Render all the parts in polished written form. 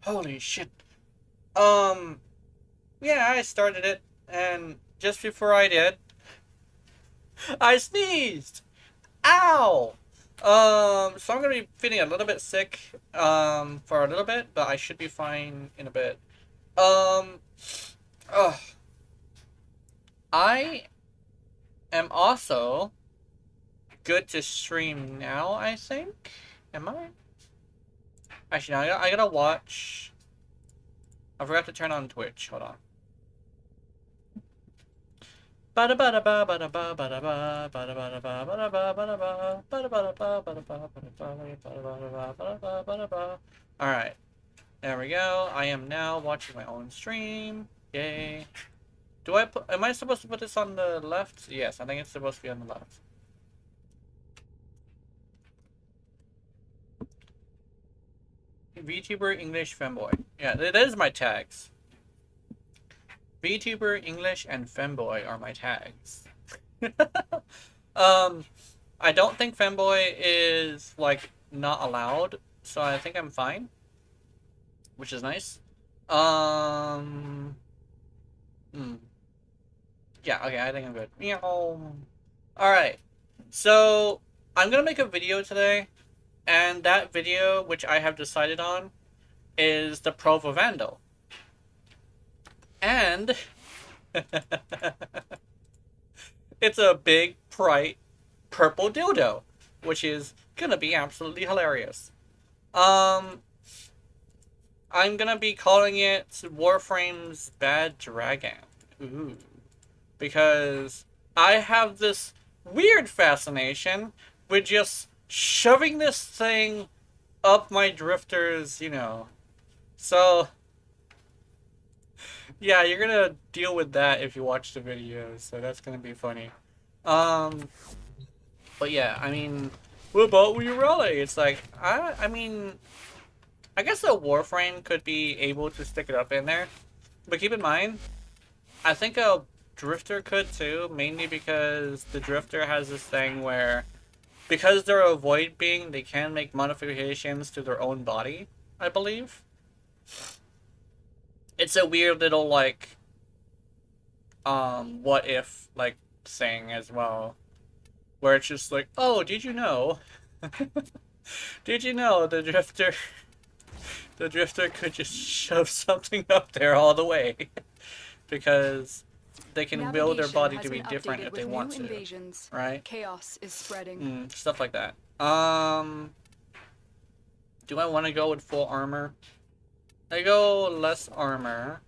Holy shit. Yeah, I started it, and just before I did, I sneezed. Ow! So I'm gonna be feeling a little bit sick, for a little bit, but I should be fine in a bit. Um, ugh. I am also good to stream now, I think. Am I? Actually, no, I gotta watch. I forgot to turn on Twitch. Hold on. Alright, there we go. I am now watching my own stream. Yay. Am I supposed to put this on the left? Yes, I think it's supposed to be on the left. VTuber English Femboy. Yeah, that is my tags. VTuber English and Femboy are my tags. um, I don't think Femboy is, like, not allowed, so I think I'm fine. Which is nice. Um... Hmm. Yeah, okay, I think I'm good. Alright. So, I'm gonna make a video today, and that video, which I have decided on, is the Prova Vandal. And... it's a big, bright, purple dildo, which is gonna be absolutely hilarious. Um, I'm gonna be calling it Warframe's Bad Dragon. Ooh. Because I have this weird fascination with just shoving this thing up my drifter's, So, yeah, you're gonna deal with that if you watch the video, so that's gonna be funny. Um, but yeah, I mean, what about Urele? It's like, I mean, I guess a Warframe could be able to stick it up in there. But keep in mind, I think a Drifter could too, mainly because the Drifter has this thing where, because they're a void being, they can make modifications to their own body, I believe. It's a weird little, like, what if, like, thing as well. Where it's just like, oh, did you know? Did you know the Drifter could just shove something up there all the way? Because they can will their body to be different if they want to. Right? Chaos is spreading. Stuff like that. Do I want to go with full armor? I go less armor.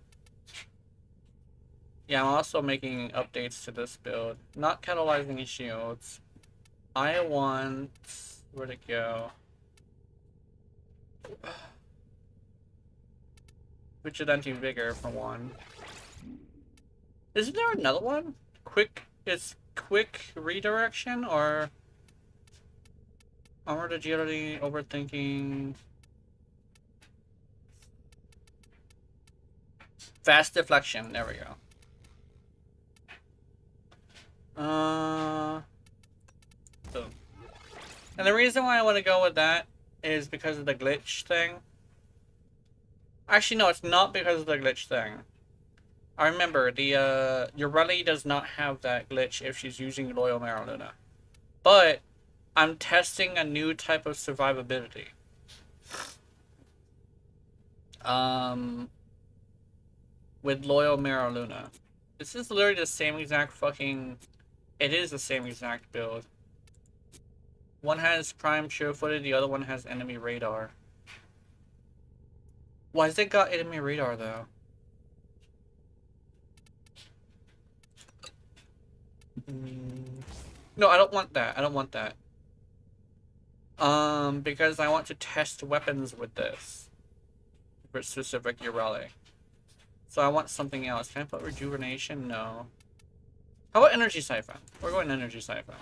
Yeah, I'm also making updates to this build. Not catalyzing shields. I want... Where'd it go? Vigilante Vigor for one. Isn't there another one? It's quick redirection or armored agility, overthinking, fast deflection. There we go. Boom. And the reason why I want to go with that is because of the glitch thing. Actually, no, it's not because of the glitch thing. I remember, Urele does not have that glitch if she's using Loyal Maraluna. But, I'm testing a new type of survivability. With Loyal Maraluna. This is literally the same exact fucking... It is the same exact build. One has prime sure-footed, the other one has enemy radar. Why has it got enemy radar, though? No, I don't want that. I don't want that. Because I want to test weapons with this. For specific Urele. So I want something else. Can I put rejuvenation? No. How about energy siphon? We're going energy siphon.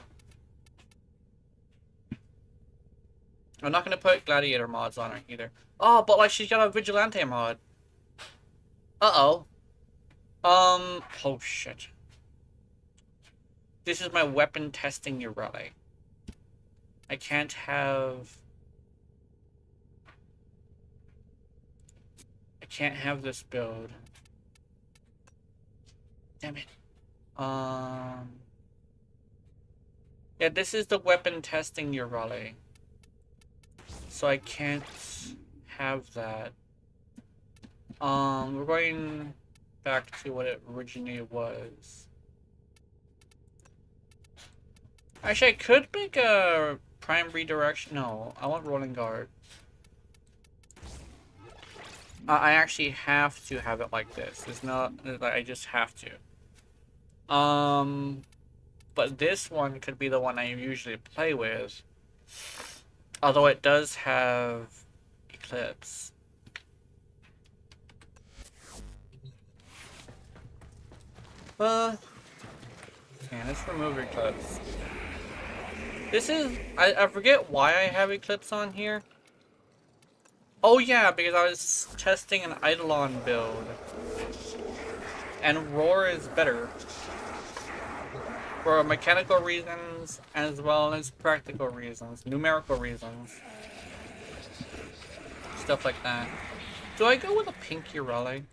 I'm not gonna put gladiator mods on her either. Oh, but like she's got a vigilante mod. Uh-oh. Oh shit. This is my weapon testing Urele. I can't have... can't have this build. Damn it. Yeah, this is the weapon testing Urale. So I can't have that. We're going back to what it originally was. Actually, I could make a prime redirection. No, I want rolling guard. I actually have to have it like this. It's not, I just have to. But this one could be the one I usually play with. Although it does have Eclipse. Yeah, let's remove Eclipse. This is, I forget why I have Eclipse on here. Oh yeah, because I was testing an Eidolon build. And Roar is better. For mechanical reasons, as well as practical reasons, numerical reasons. Stuff like that. Do I go with a pink Urale?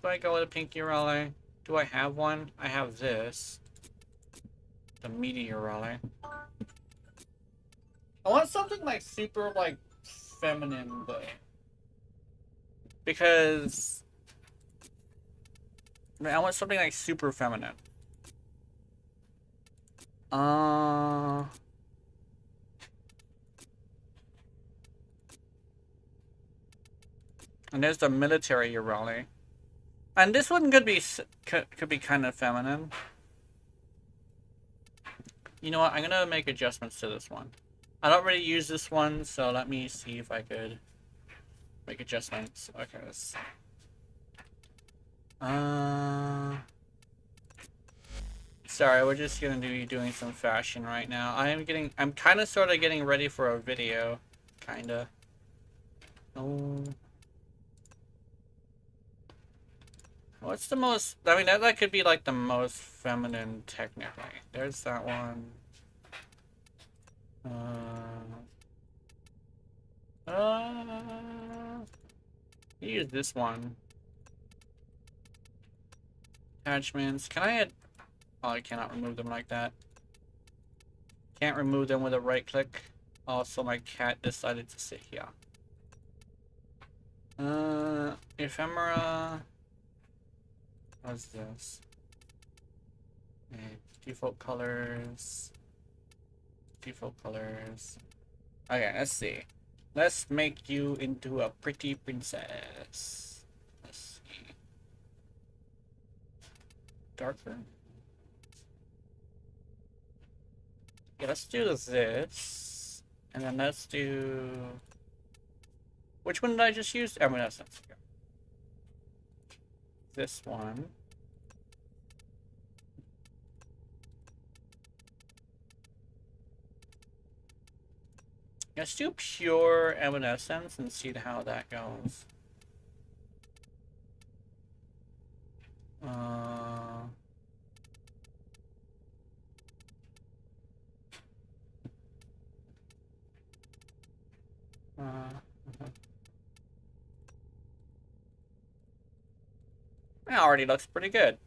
Do I go with a pink Urale? Do I have one? I have this. The meaty Urale. I want something like super, like, feminine, though. Because... I mean, I want something like super feminine. And there's the military Urale. And this one could be kind of feminine. You know what? I'm gonna make adjustments to this one. I don't really use this one, so let me see if I could make adjustments. Okay, let's... Sorry, we're just gonna be doing some fashion right now. I'm kind of sort of getting ready for a video. Kinda. Oh. What's the most... I mean, that could be like the most feminine, technically. There's that one. Use this one. Attachments. Can I add... Oh, I cannot remove them like that. Can't remove them with a right click. Also, my cat decided to sit here. Ephemera... What's this? Okay, default colors. Default colors. Okay, let's see. Let's make you into a pretty princess. Let's see. Darker? Yeah, let's do this. And then let's do... Which one did I just use? Evanescence. Okay. This one. Let's do pure evanescence and see how that goes. That already looks pretty good.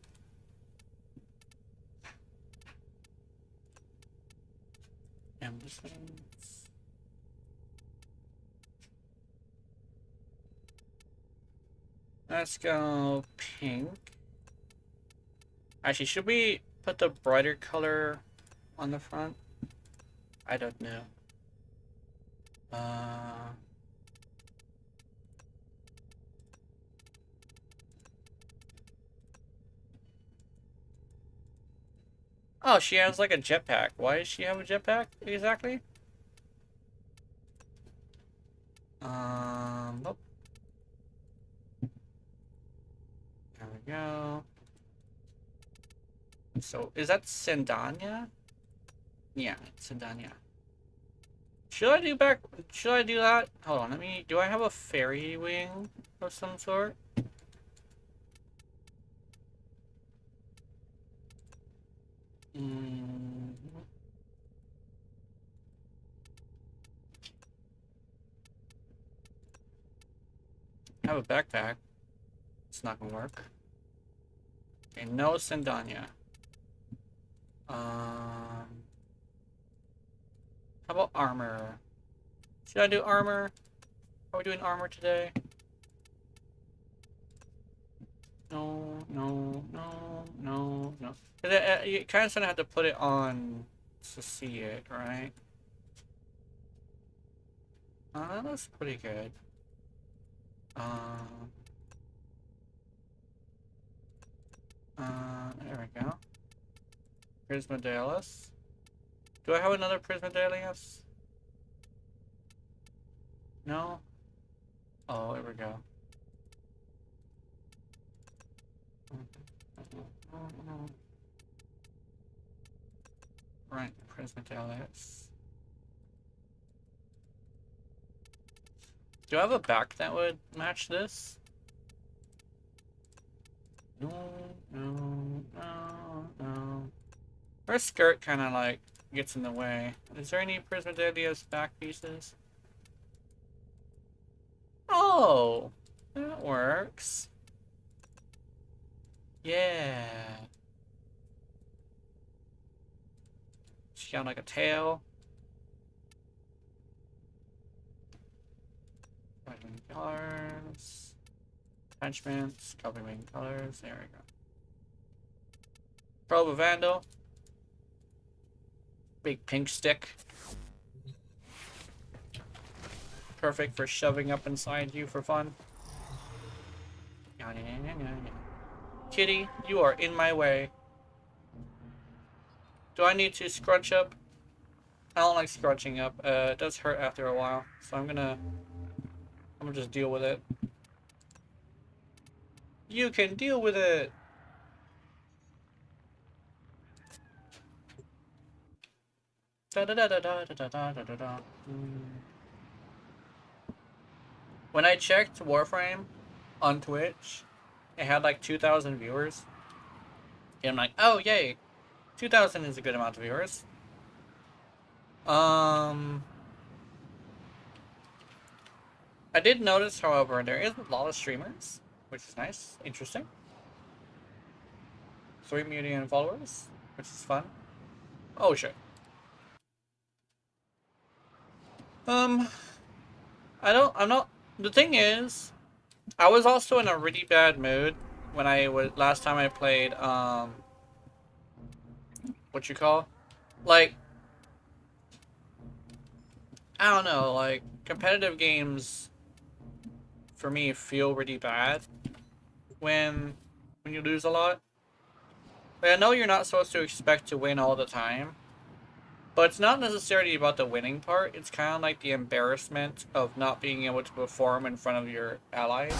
Evanescence. Let's go pink. Actually, should we put the brighter color on the front? I don't know. Oh, she has like a jetpack. Why does she have a jetpack exactly? Nope. There we go. So, is that Sendanya? Yeah, Sendanya. Should I do that? Hold on, do I have a fairy wing of some sort? I have a backpack. It's not gonna work. Okay, no Sandanya. How about armor? Should I do armor? Are we doing armor today? No, no, no, no, no. You kind of have to put it on to see it, right? That looks pretty good. There we go. Prismadelis. Do I have another Prismadelis? No? Oh, there we go. Right, Prismadelis. Do I have a back that would match this? No, no, no, no. Her skirt kind of like gets in the way. Is there any Prismadelis back pieces? Oh, that works. Yeah. She got like a tail. Wing colors. Attachments. Copy wing colors. There we go. Probe of Vandal. Big pink stick. Perfect for shoving up inside you for fun. Kitty, you are in my way. Do I need to scrunch up? I don't like scrunching up. It does hurt after a while, so I'm gonna just deal with it. You can deal with it. When I checked Warframe on Twitch, it had like 2,000 viewers. And I'm like, oh yay, 2,000 is a good amount of viewers. I did notice, however, there is a lot of streamers, which is nice, interesting. 3 million followers, which is fun. Oh shit. I'm not. The thing is, I was also in a really bad mood when last time I played, what you call? Like, I don't know, like, competitive games, for me, feel really bad when you lose a lot. Like, I know you're not supposed to expect to win all the time, but it's not necessarily about the winning part. It's kind of like the embarrassment of not being able to perform in front of your allies.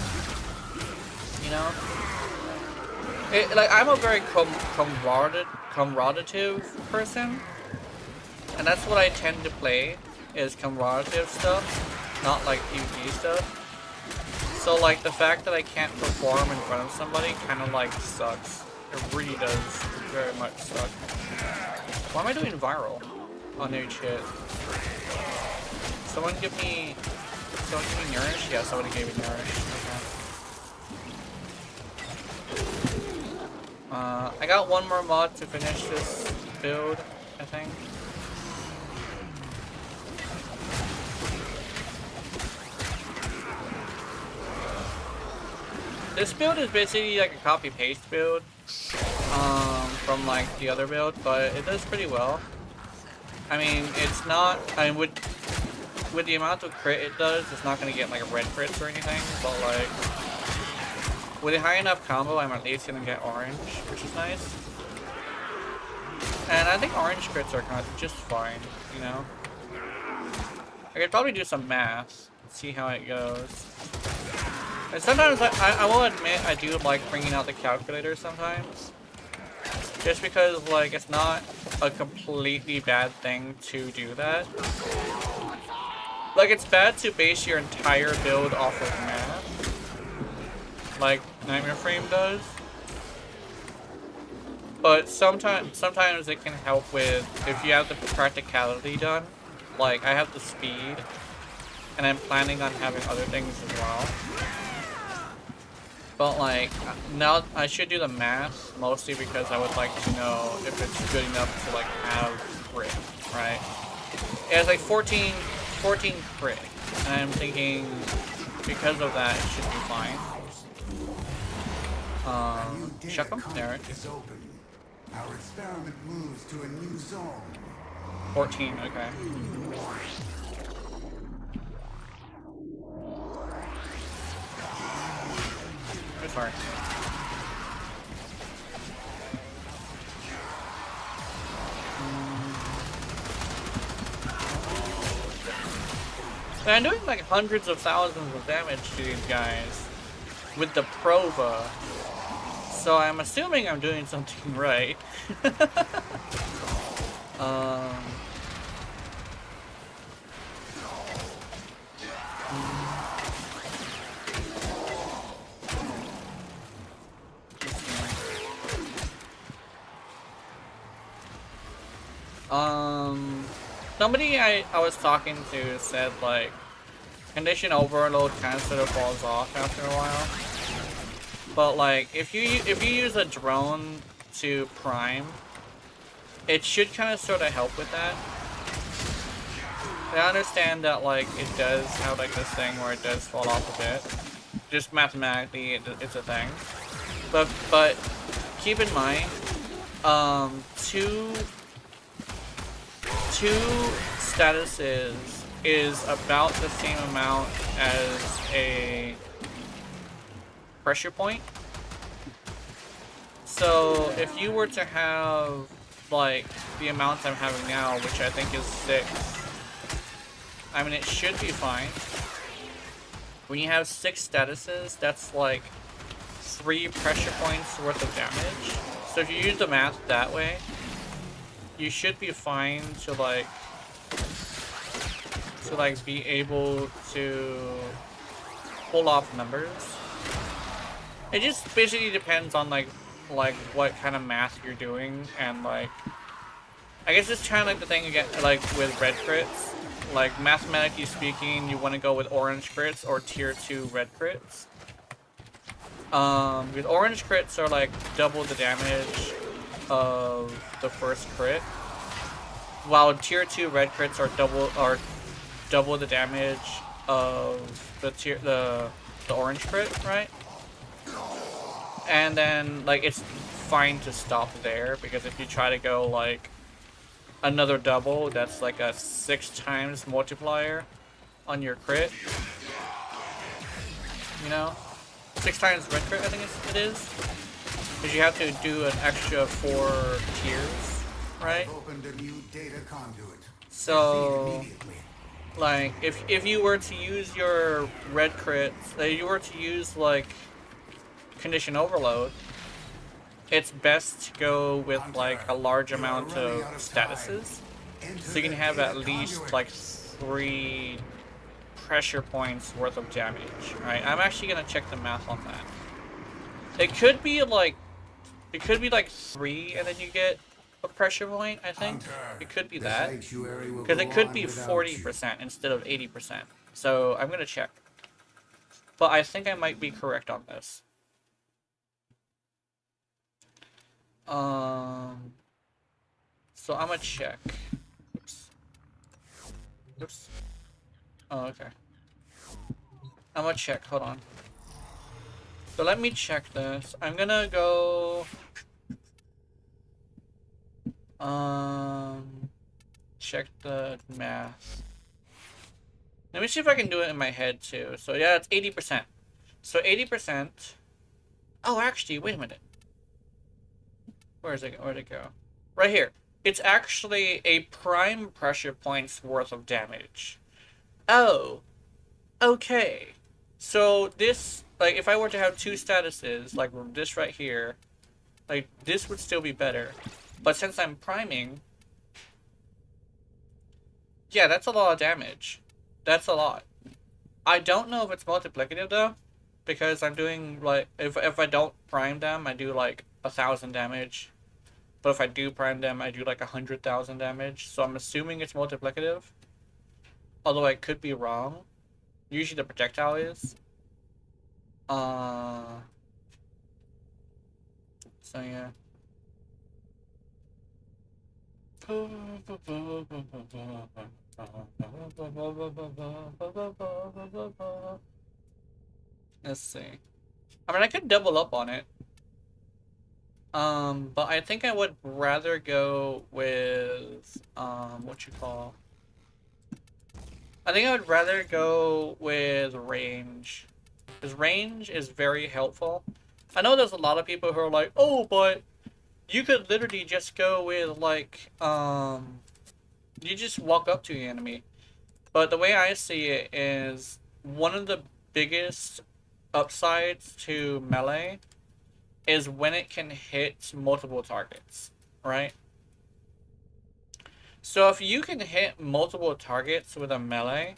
You know? Like, I'm a very comraderative person. And that's what I tend to play, is comraderative stuff, not like PvP stuff. So, like, the fact that I can't perform in front of somebody kind of, like, sucks. It really does very much suck. Why am I doing viral on each hit? Someone give me nourish? Yeah, someone gave me nourish. Okay. I got one more mod to finish this build, I think. This build is basically like a copy-paste build from like the other build, but it does pretty well. I mean, it's not. I mean, with the amount of crit it does, it's not gonna get like red crits or anything. But like, with a high enough combo, I'm at least gonna get orange, which is nice. And I think orange crits are kind of just fine, you know. I could probably do some math, see how it goes. And sometimes I will admit I do like bringing out the calculator sometimes. Just because, like, it's not a completely bad thing to do that. Like, it's bad to base your entire build off of math, like Nightmare Frame does. But sometimes it can help with, if you have the practicality done. Like, I have the speed, and I'm planning on having other things as well. But like, now I should do the math, mostly because I would like to know if it's good enough to like have crit, right? It has like 14 crit, and I'm thinking because of that it should be fine. Chuck him there. Our experiment moves to a new zone. 14, okay. It's hard. And I'm doing like hundreds of thousands of damage to these guys with the Prova. So I'm assuming I'm doing something right. Somebody I was talking to said like condition overload kind of sort of falls off after a while. But like if you use a drone to prime, it should kind of sort of help with that. I understand that like it does have like this thing where it does fall off a bit. Just mathematically, it's a thing. But keep in mind, two statuses is about the same amount as a pressure point. So if you were to have like the amounts I'm having now, which I think is 6, I mean it should be fine. When you have 6 statuses, that's like 3 pressure points worth of damage. So if you use the math that way, you should be fine to be able to pull off numbers. It just basically depends on like what kind of math you're doing, and like I guess it's kind of like the thing again like with red crits. Like mathematically speaking, you want to go with orange crits or tier 2 red crits. With orange crits are like double the damage of the first crit, while tier 2 red crits are double the damage of the orange crit, right? And then like it's fine to stop there, because if you try to go like another double, that's like a 6 times multiplier on your crit. You know? 6 times red crit, I think it is. Because you have to do an extra 4 tiers, right? So, like, if you were to use your red crits, if you were to use, like, condition overload, it's best to go with, like, a large amount of statuses. So you can have at least, like, 3 pressure points worth of damage, right? I'm actually gonna check the math on that. It could be like 3 and then you get a pressure point, I think. It could be that. Because it could be 40% instead of 80%. So I'm gonna check. But I think I might be correct on this. So I'm gonna check. Oops. Oh, okay. I'm gonna check, hold on. So let me check this. I'm gonna go... check the math. Let me see if I can do it in my head too. So yeah, it's 80%. So 80%... Oh, actually, wait a minute. Where'd it go? Right here. It's actually a prime pressure point's worth of damage. Oh. Okay. So this, like, if I were to have 2 statuses, like this right here, like, this would still be better. But since I'm priming, yeah, that's a lot of damage. That's a lot. I don't know if it's multiplicative, though, because I'm doing, like, if I don't prime them, I do, like, 1,000 damage. But if I do prime them, I do, like, 100,000 damage. So I'm assuming it's multiplicative. Although I could be wrong. Usually the projectile is. So yeah. Let's see. I mean, I could double up on it. But I think I would rather go with, what you call... I think I would rather go with range. Because range is very helpful. I know there's a lot of people who are like, oh, but you could literally just go with, like, you just walk up to the enemy. But the way I see it is one of the biggest upsides to melee is when it can hit multiple targets, right? So if you can hit multiple targets with a melee,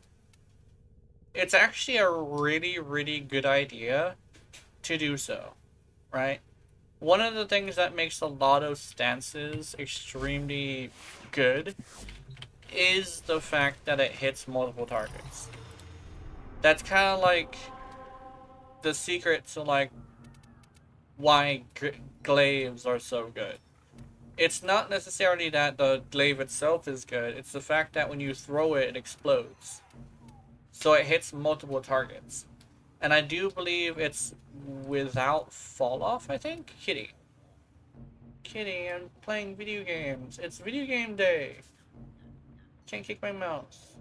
it's actually a really, really good idea to do so, right? One of the things that makes a lot of stances extremely good is the fact that it hits multiple targets. That's kind of like the secret to like why glaives are so good. It's not necessarily that the glaive itself is good, it's the fact that when you throw it, it explodes. So it hits multiple targets. And I do believe it's without fall off, I think? Kitty. Kitty, I'm playing video games. It's video game day. Can't kick my mouse.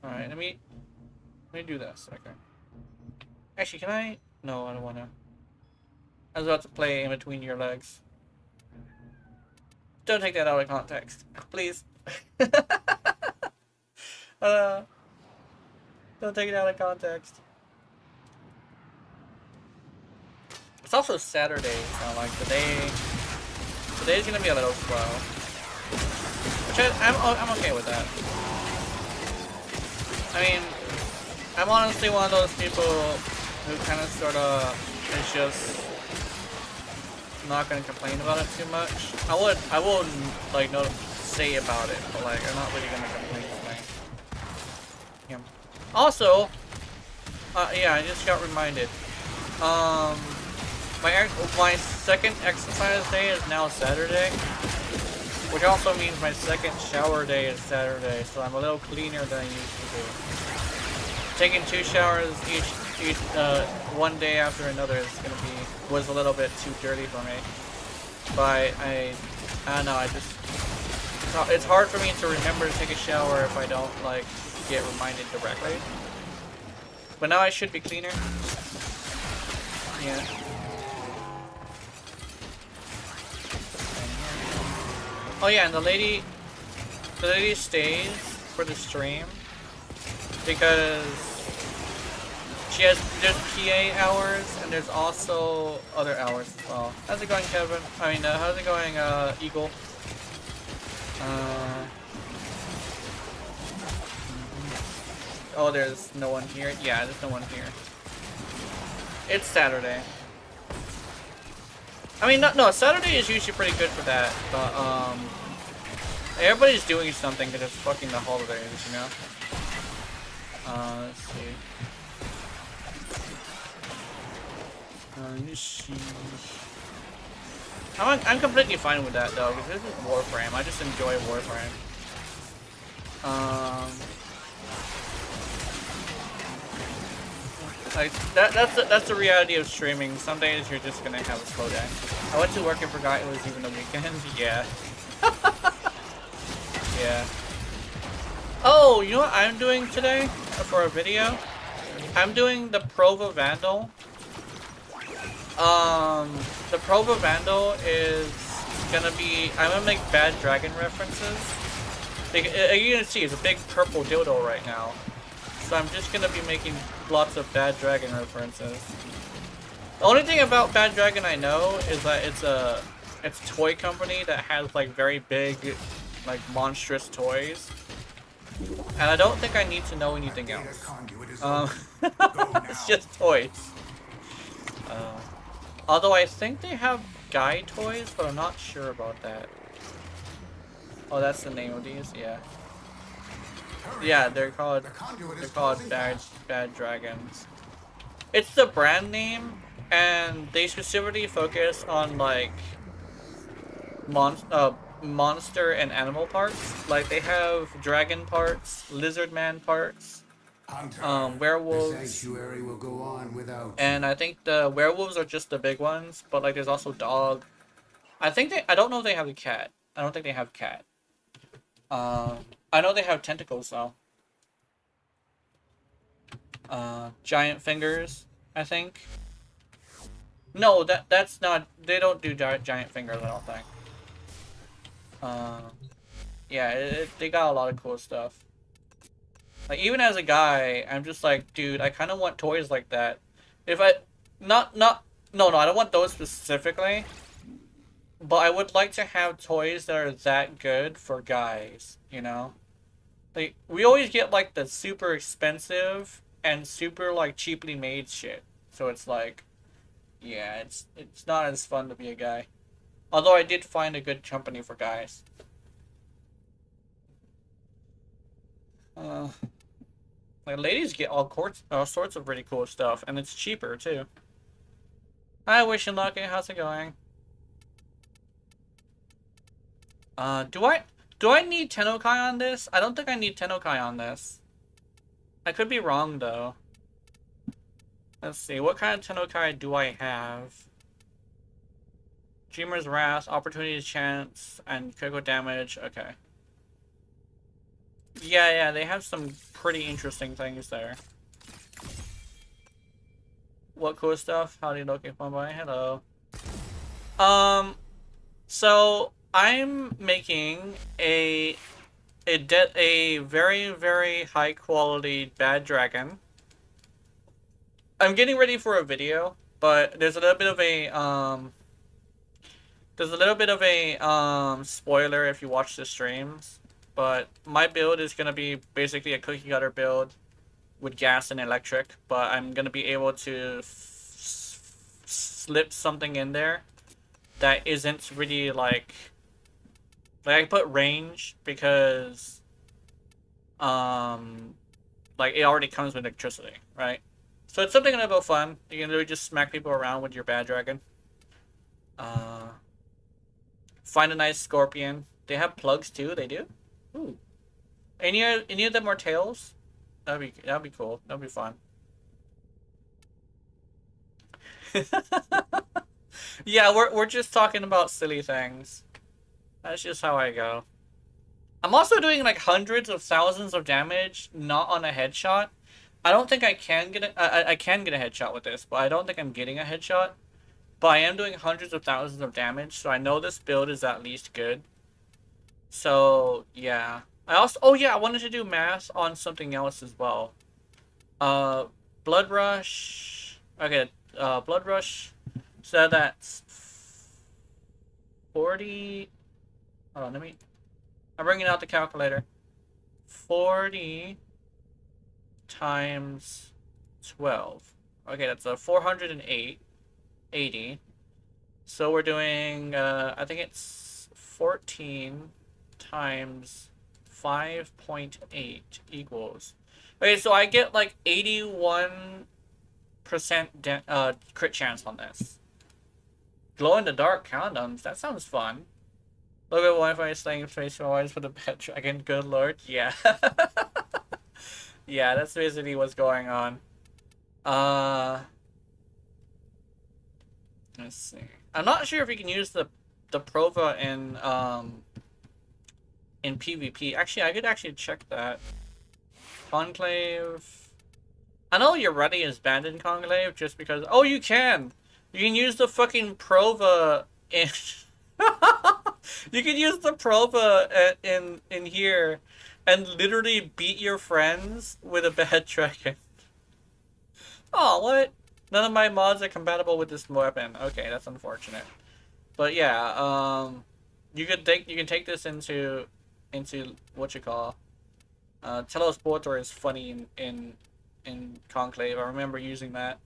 Alright, let me do this. Okay. Actually, can I? No, I don't wanna. I was about to play in between your legs. Don't take that out of context, please. Don't take it out of context. It's also Saturday, so like today's gonna be a little slow. Which I'm okay with that. I mean, I'm honestly one of those people who kind of sort of is just not gonna complain about it too much. I will like not say about it, but like I'm not really gonna complain. Yeah. Also, yeah, I just got reminded. My second exercise day is now Saturday, which also means my second shower day is Saturday. So I'm a little cleaner than I used to be. Taking 2 showers each one day after another was a little bit too dirty for me. But I don't know. It's hard for me to remember to take a shower if I don't like get reminded directly. But now I should be cleaner. Yeah. Oh yeah, and the lady stays for the stream because there's PA hours and there's also other hours as well. How's it going, Kevin? I mean, how's it going, Eagle? Oh, there's no one here? Yeah, there's no one here. It's Saturday. I mean, no, Saturday is usually pretty good for that, but, everybody's doing something because it's fucking the holidays, you know? Let's see. I'm completely fine with that, though, because this is Warframe. I just enjoy Warframe. Like that's the reality of streaming. Some days you're just gonna have a slow day. I went to work and forgot it was even a weekend. Yeah. Yeah. Oh, you know what I'm doing today for a video? I'm doing the Prova Vandal. The Prova Vandal is gonna be. I'm gonna make Bad Dragon references. You can see it's a big purple dildo right now. So I'm just gonna be making lots of Bad Dragon references. The only thing about Bad Dragon I know is that it's a toy company that has like very big, like monstrous toys. And I don't think I need to know anything else. It's just toys. Although I think they have guy toys, but I'm not sure about that. Oh, that's the name of these, yeah. Yeah, they're called Bad Dragons. It's the brand name, and they specifically focus on like mon monster and animal parts. Like they have dragon parts, lizard man parts, Hunter, the werewolves, sanctuary will go on without you. and I think the werewolves are just the big ones. But like there's also dog. I don't know if they have a cat. I don't think they have cat. I know they have tentacles though. Giant fingers, I think. No, that's not. They don't do giant fingers. I don't think. Uh, yeah, they got a lot of cool stuff. Like even as a guy, I'm just like, dude, I kind of want toys like that. If I, no, I don't want those specifically. But I would like to have toys that are that good for guys. You know, like we always get like the super expensive and super like cheaply made shit. So it's like, yeah, it's not as fun to be a guy. Although I did find a good company for guys. Uh, like ladies get all sorts of really cool stuff, and it's cheaper too. Hi, Wish and Lucky, how's it going? Do I need Tennokai on this? I don't think I need Tennokai on this. I could be wrong though. Let's see, what kind of Tennokai do I have? Dreamer's Wrath, Opportunity Chance, and critical damage. Okay. Yeah, they have some pretty interesting things there. What cool stuff? Howdy, Loki Boy. Hello. So I'm making a very, very high quality bad dragon. I'm getting ready for a video, but there's a little bit of a spoiler if you watch the streams. But my build is gonna be basically a cookie cutter build with gas and electric, but I'm gonna be able to slip something in there that isn't really like I put range because like it already comes with electricity, right? So it's something a little fun. You can literally just smack people around with your bad dragon. Find a nice scorpion. They have plugs too. They do. Ooh. Any of them are tails? That'd be cool. That'd be fun. Yeah, we're just talking about silly things. That's just how I go. I'm also doing like hundreds of thousands of damage, not on a headshot. I don't think I can get I can get a headshot with this, but I don't think I'm getting a headshot. But I am doing hundreds of thousands of damage, so I know this build is at least good. So yeah. Oh yeah, I wanted to do math on something else as well. Uh, Blood Rush. Okay, Blood Rush. So that's 40. Hold on, I'm bringing out the calculator. 40 times 12. Okay, that's a 408. 80. So we're doing, I think it's 14 times 5.8 equals. Okay, so I get like 81% crit chance on this. Glow in the dark condoms, that sounds fun. Look at Wi-Fi slaying face always for the pet dragon, good lord. Yeah. Yeah, that's basically what's going on. Let's see. I'm not sure if you can use the Prova in PvP. Actually, I could actually check that. Conclave. I know you're ready is banned in Conclave just because. Oh, you can. You can use the fucking Prova in. You can use the Prova in here, and literally beat your friends with a bad dragon. Oh, what? None of my mods are compatible with this weapon. Okay, that's unfortunate. But yeah, you can take this into what you call Telesportor is funny in Conclave. I remember using that.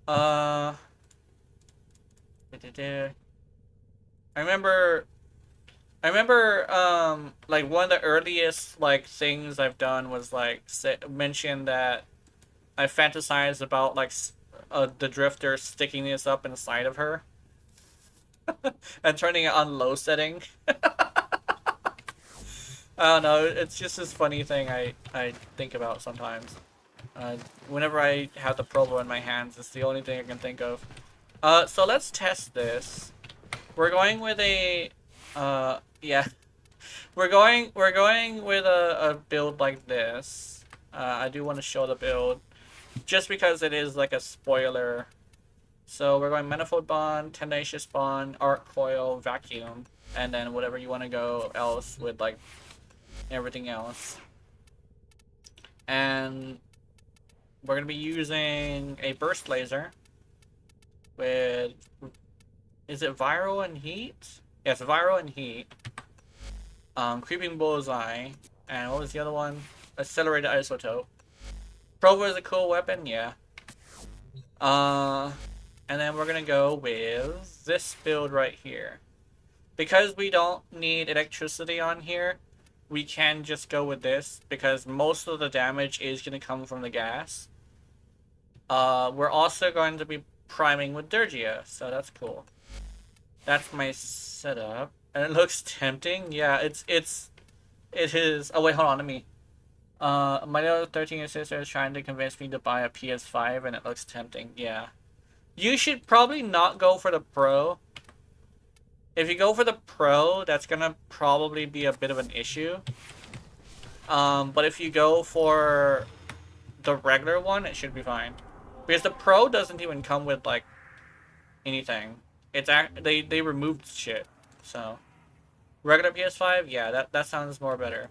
I remember like one of the earliest like things I've done was like mention that I fantasize about like the drifter sticking this up inside of her and turning it on low setting. I don't know, it's just this funny thing I think about sometimes. Whenever I have the Provo in my hands, it's the only thing I can think of. So let's test this. We're going with a, yeah. We're going with a build like this. I do want to show the build, just because it is like a spoiler. So we're going Manifold Bond, Tenacious Bond, Arc Coil, Vacuum, and then whatever you want to go else with like everything else. And we're going to be using a Burst Laser with, is it Viral and Heat? Yes, Viral and Heat. Creeping Bullseye, and what was the other one? Accelerated Isotope. Provo is a cool weapon, yeah. And then we're gonna go with this build right here. Because we don't need electricity on here, we can just go with this, because most of the damage is gonna come from the gas. We're also going to be priming with Durgia, so that's cool. That's my setup. And it looks tempting. Yeah, it is. Oh wait, hold on. Let me. My little 13-year sister is trying to convince me to buy a PS5, and it looks tempting. Yeah, you should probably not go for the Pro. If you go for the Pro, that's gonna probably be a bit of an issue. But if you go for the regular one, it should be fine. Because the Pro doesn't even come with like anything. It's they removed shit. So regular PS5, yeah, that sounds more better.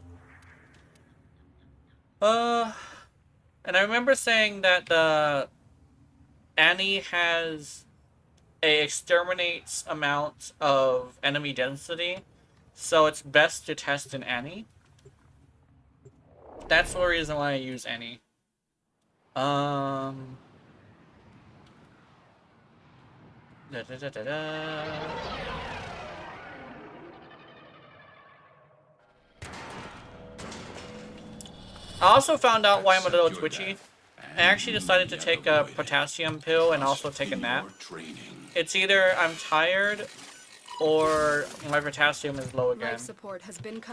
And I remember saying that the Annie has a exterminates amount of enemy density, so it's best to test an Annie. That's the reason why I use Annie. Da, da, da, da, da. I also found out why I'm a little twitchy. I actually decided to take a potassium pill and also take a nap. It's either I'm tired or my potassium is low again.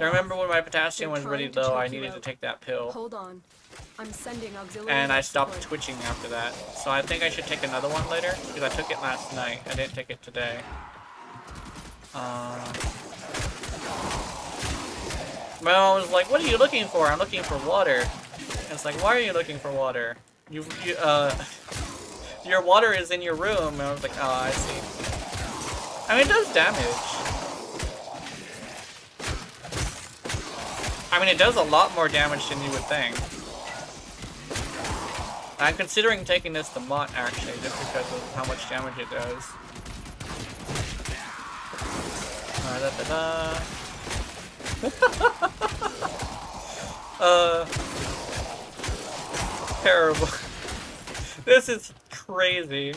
I remember when my potassium was really low, I needed to take that pill. Hold on. I'm sending auxiliary and I stopped twitching after that. So I think I should take another one later, because I took it last night. I didn't take it today. Well, I was like, what are you looking for? I'm looking for water. And it's like, why are you looking for water? Your water is in your room. And I was like, oh, I see. I mean, it does damage. I mean, it does a lot more damage than you would think. I'm considering taking this to Mott, actually, just because of how much damage it does. Terrible. This is crazy.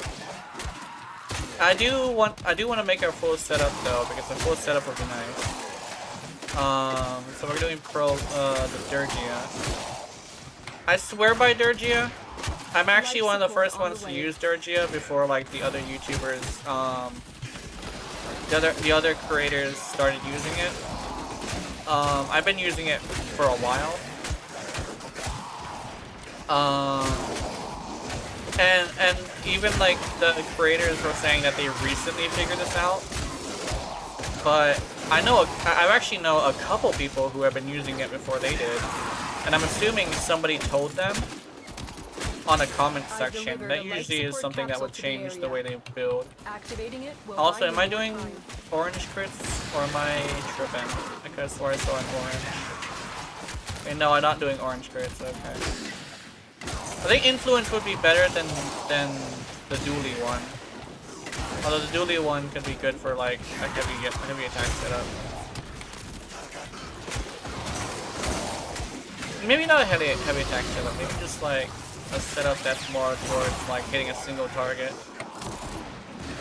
I do want to make our full setup though, because the full setup would be nice. So we're doing the Durgia. I swear by Durgia. I'm actually one of the first ones to use Durgia before like the other YouTubers, the other creators started using it. I've been using it for a while. And even like the creators were saying that they recently figured this out. But I actually know a couple people who have been using it before they did. And I'm assuming somebody told them on a comment section. That usually is something that would change the way they build. Also, am I doing orange crits or am I tripping? I could have swore I saw an orange. Okay, no, I'm not doing orange crits, okay. I think influence would be better than the dually one. Although the dually one could be good for like a heavy attack setup. Maybe not a heavy attack setup, maybe just like a setup that's more towards like hitting a single target.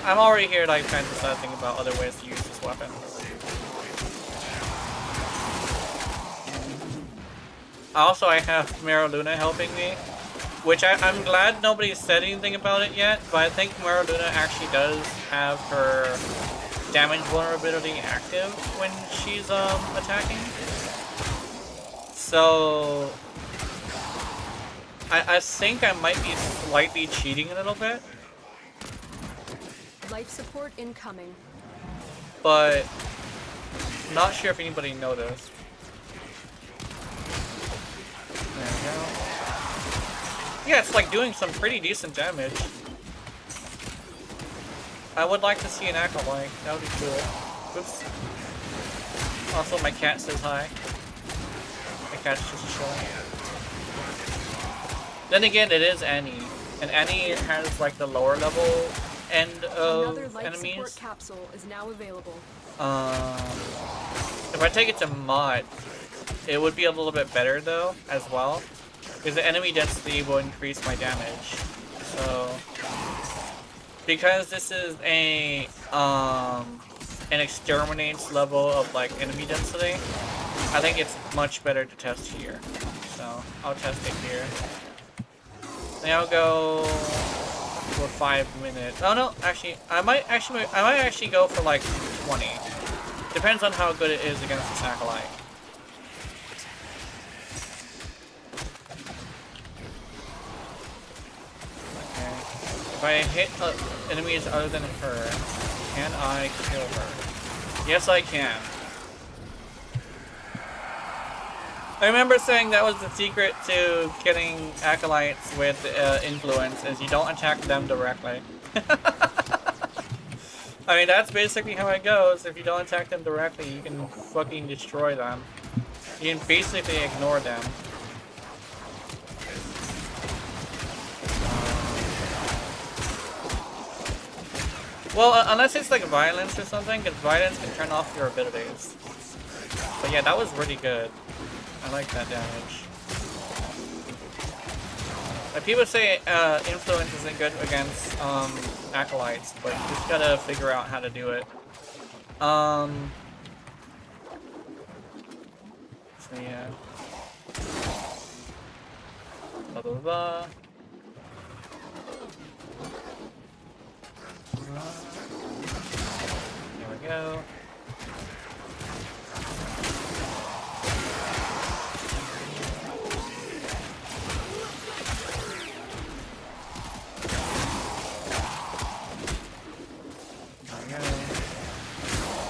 I'm already here like fantasizing about other ways to use this weapon. I have Mara Luna helping me. I'm glad nobody said anything about it yet, but I think Maradona actually does have her damage vulnerability active when she's attacking. So I think I might be slightly cheating a little bit. Life support incoming. But not sure if anybody noticed. There we go. Yeah, it's like doing some pretty decent damage. I would like to see an acolyte. That would be cool. Oops. Also, my cat says hi. My cat's just chilling. Then again, it is Annie, and Annie has like the lower level end of Another life enemies. support capsule is now available. If I take it to mod, it would be a little bit better though, as well, because the enemy density will increase my damage. So, because this is a an exterminates level of like enemy density, I think it's much better to test here. So I'll test it here. Then I'll go for 5 minutes. Oh no, actually, I might actually go for like 20. Depends on how good it is against the acolyte. Okay. If I hit enemies other than her, can I kill her? Yes, I can. I remember saying that was the secret to getting acolytes with influence, is you don't attack them directly. I mean, that's basically how it goes. If you don't attack them directly, you can fucking destroy them. You can basically ignore them. Well, unless it's like violence or something, because violence can turn off your abilities. But yeah, that was really good. I like that damage. Like people say influence isn't good against acolytes, but you just gotta figure out how to do it. So yeah. Blah blah blah. Here we go.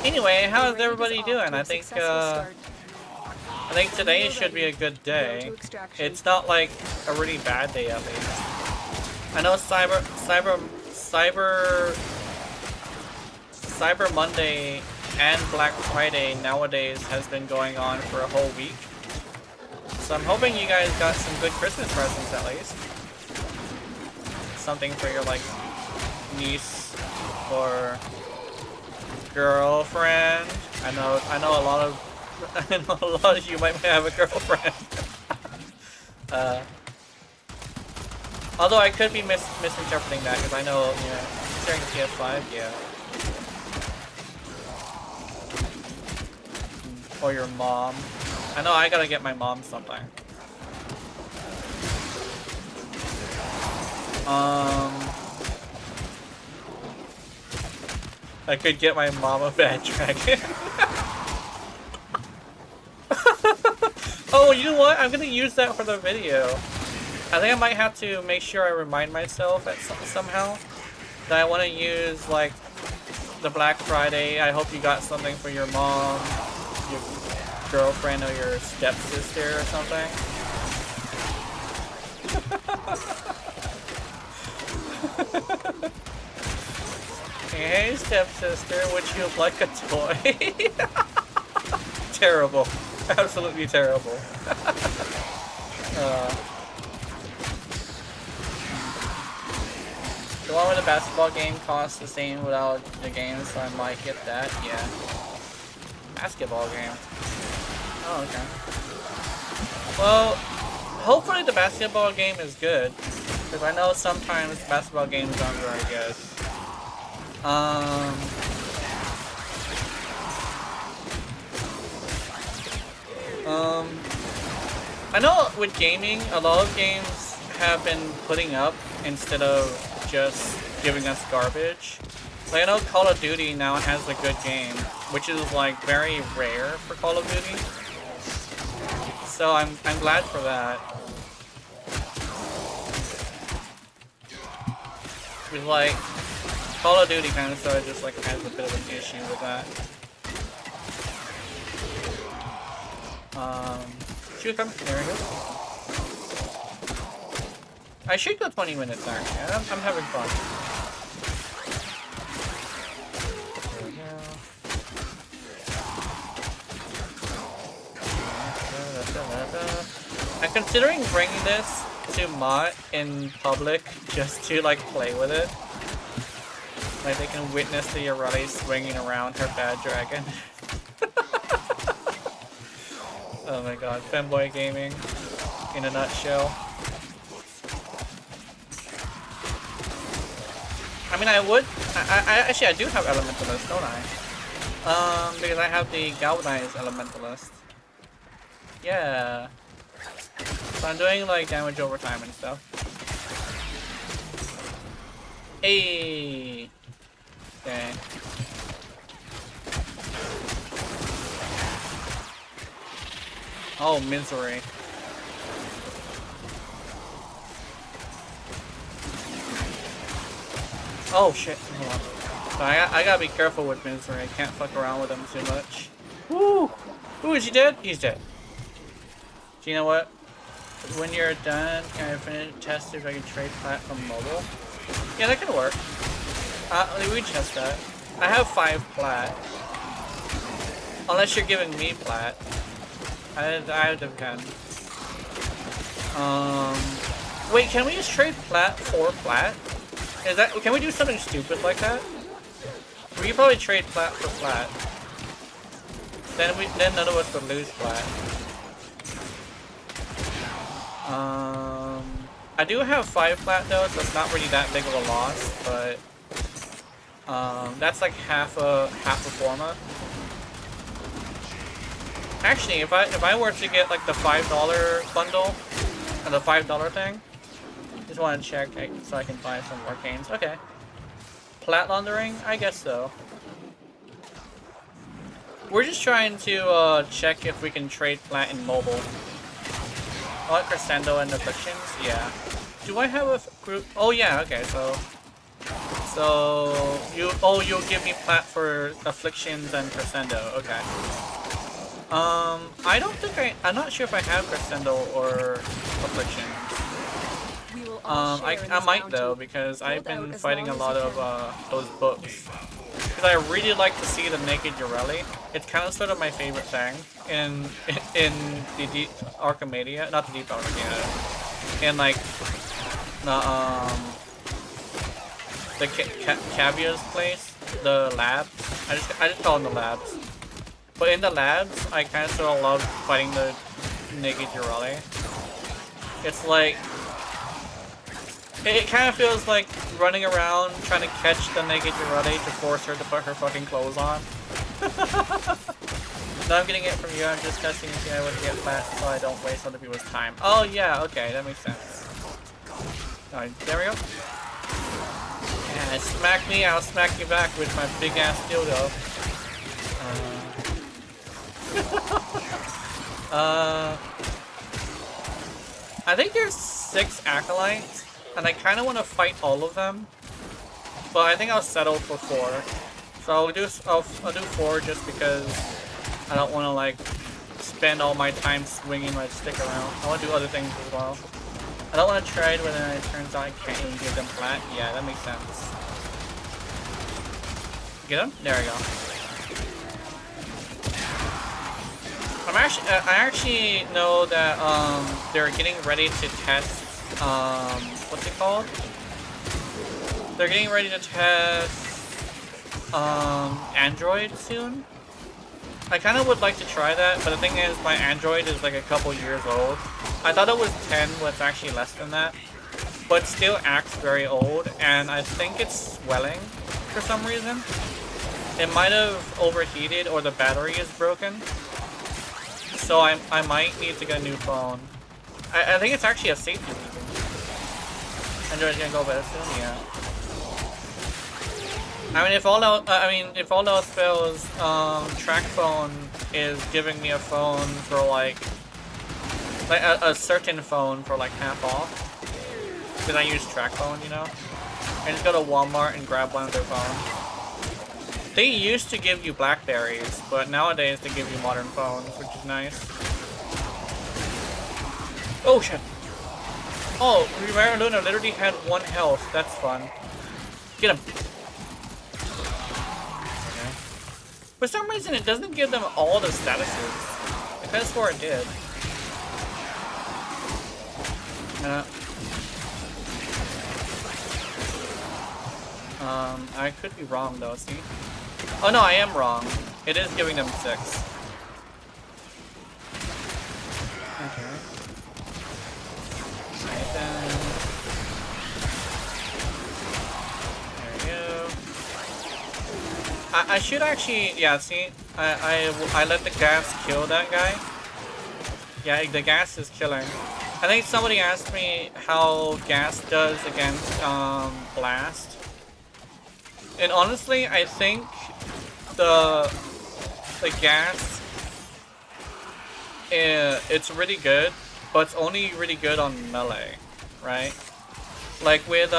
Anyway, how's everybody doing? I think today should be a good day. It's not like a really bad day at least. I know Cyber Monday and Black Friday nowadays has been going on for a whole week. So I'm hoping you guys got some good Christmas presents at least. Something for your like niece or girlfriend. I know a lot of you might have a girlfriend. Although I could be misinterpreting that, because I know, you know, sharing a PS5, yeah. Or your mom. I know I gotta get my mom something. I could get my mom a bad dragon. Oh, you know what? I'm gonna use that for the video. I think I might have to make sure I remind myself somehow that I want to use like the Black Friday. I hope you got something for your mom, your girlfriend, or your stepsister or something. Hey, stepsister, would you like a toy? Terrible. Absolutely terrible. The one where the basketball game costs the same without the game, so I might get that. Yeah. Basketball game. Oh, okay. Well, hopefully the basketball game is good, because I know sometimes basketball games aren't very good. I know with gaming, a lot of games have been putting up instead of just giving us garbage. Like, I know Call of Duty now has a good game, which is like very rare for Call of Duty. So I'm glad for that. Because like Call of Duty kind of sort of just like has a bit of an issue with that. Shoot them. There we go. I should go 20 minutes actually. I'm having fun. There we go. I'm considering bringing this to Mott in public just to like play with it. Like they can witness the Yareli swinging around her bad dragon. Oh my god, femboy gaming in a nutshell. I mean, I actually I do have Elementalist, don't I? Because I have the Galvanized Elementalist. Yeah. So I'm doing like damage over time and stuff. Hey. Okay. Oh, misery. Oh shit. Hold on. So I gotta be careful with misery. I can't fuck around with him too much. Woo! Ooh, is he dead? He's dead. Do you know what? When you're done, can I finish test if I can trade plat from mobile? Yeah, that could work. We test that. I have 5 plat. Unless you're giving me plat. I depend. Wait, can we just trade plat for plat? Is that, can we do something stupid like that? We could probably trade plat for plat. Then none of us would lose plat. I do have 5 plat though, so it's not really that big of a loss, but that's like half a forma. Actually, if I were to get like the $5 bundle and the $5 thing, just want to check so I can buy some arcanes. Okay. Plat laundering? I guess so. We're just trying to check if we can trade plat in mobile. I like Crescendo and Afflictions? Yeah. Do I have a group? Oh yeah, okay, so you'll give me plat for Afflictions and Crescendo, okay. I don't think I'm not sure if I have Crescendo or Affliction. I might though, because I've been fighting a lot of those books. Because I really like to see the naked Yareli. It's kind of sort of my favorite thing in the Deep Archimedia, not the Deep Archimedia, and like the Cavia's place, the labs. I just call them the labs. But in the labs, I kind of sort of love fighting the naked Yareli. It's like it kind of feels like running around trying to catch the naked Yareli to force her to put her fucking clothes on. No, I'm getting it from you. I'm just testing to see if I would get flat so I don't waste other people's time. Oh yeah, okay, that makes sense. Alright, there we go. Yeah, smack me, I'll smack you back with my big ass dildo. I think there's 6 acolytes, and I kind of want to fight all of them, but I think I'll settle for 4. So I'll do 4 just because I don't want to like spend all my time swinging my stick around. I want to do other things as well. I don't want to trade when it turns out I can't even give them flat. Yeah, that makes sense. Get them? There we go. I actually know that they're getting ready to test what's it called? They're getting ready to test Android soon. I kind of would like to try that, but the thing is my Android is like a couple years old. I thought it was 10, but it's actually less than that. But still acts very old, and I think it's swelling for some reason. It might have overheated or the battery is broken. So I might need to get a new phone. I think it's actually a safety reason. Android's gonna go better soon. Yeah. I mean, if all else fails, track phone is giving me a phone for like a certain phone for like half off. Because I use track phone, you know. I just go to Walmart and grab one of their phones. They used to give you Blackberries, but nowadays they give you modern phones, which is nice. Oh shit! Oh, Rivera Luna literally had 1 health. That's fun. Get him. Okay. For some reason, it doesn't give them all the statuses. I could have swore it did. I could be wrong though, see? Oh no, I am wrong. It is giving them 6. Okay. Right then. There we go. I should actually, yeah, see? I let the gas kill that guy. Yeah, the gas is killing. I think somebody asked me how gas does against blast. And honestly, I think the gas it's really good, but it's only really good on melee, right? Like with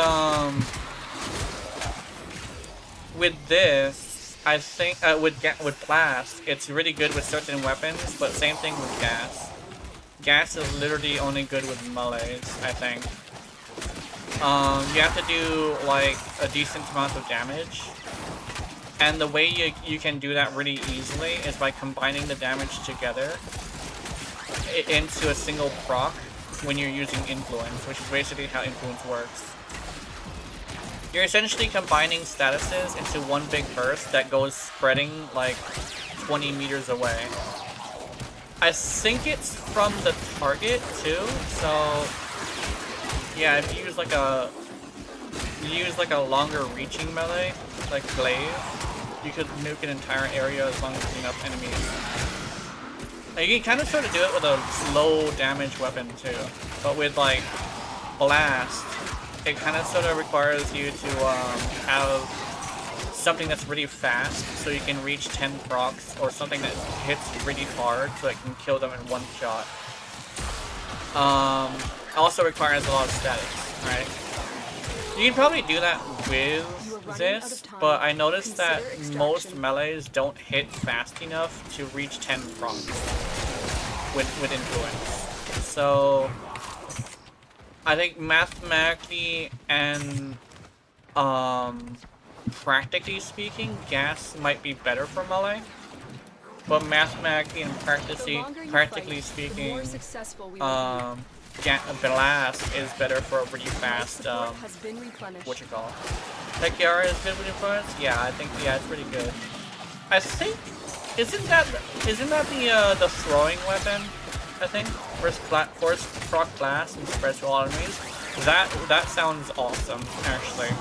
this, I think with blast, it's really good with certain weapons, but same thing with gas. Gas is literally only good with melees, I think. You have to do like a decent amount of damage, and the way you can do that really easily is by combining the damage together into a single proc when you're using influence, which is basically how influence works. You're essentially combining statuses into one big burst that goes spreading like 20 meters away. I think it's from the target too, so yeah, if you use like a longer reaching melee, like glaive, you could nuke an entire area as long as there's enough enemies. Now, you can kind of sort of do it with a low damage weapon too, but with like blast, it kind of sort of requires you to have something that's really fast, so you can reach 10 procs, or something that hits really hard, so it can kill them in one shot. Also requires a lot of statics, right? You can probably do that with this, but I noticed that most melees don't hit fast enough to reach 10 procs with influence. So I think mathematically and practically speaking, gas might be better for melee. But mathematically and practically speaking, blast is better for a really fast, what you call it? Tech Yara is good with influence? Yeah, I think, yeah, it's pretty good. I think, isn't that the throwing weapon, I think? Force proc blast and spreads to all enemies? That sounds awesome, actually.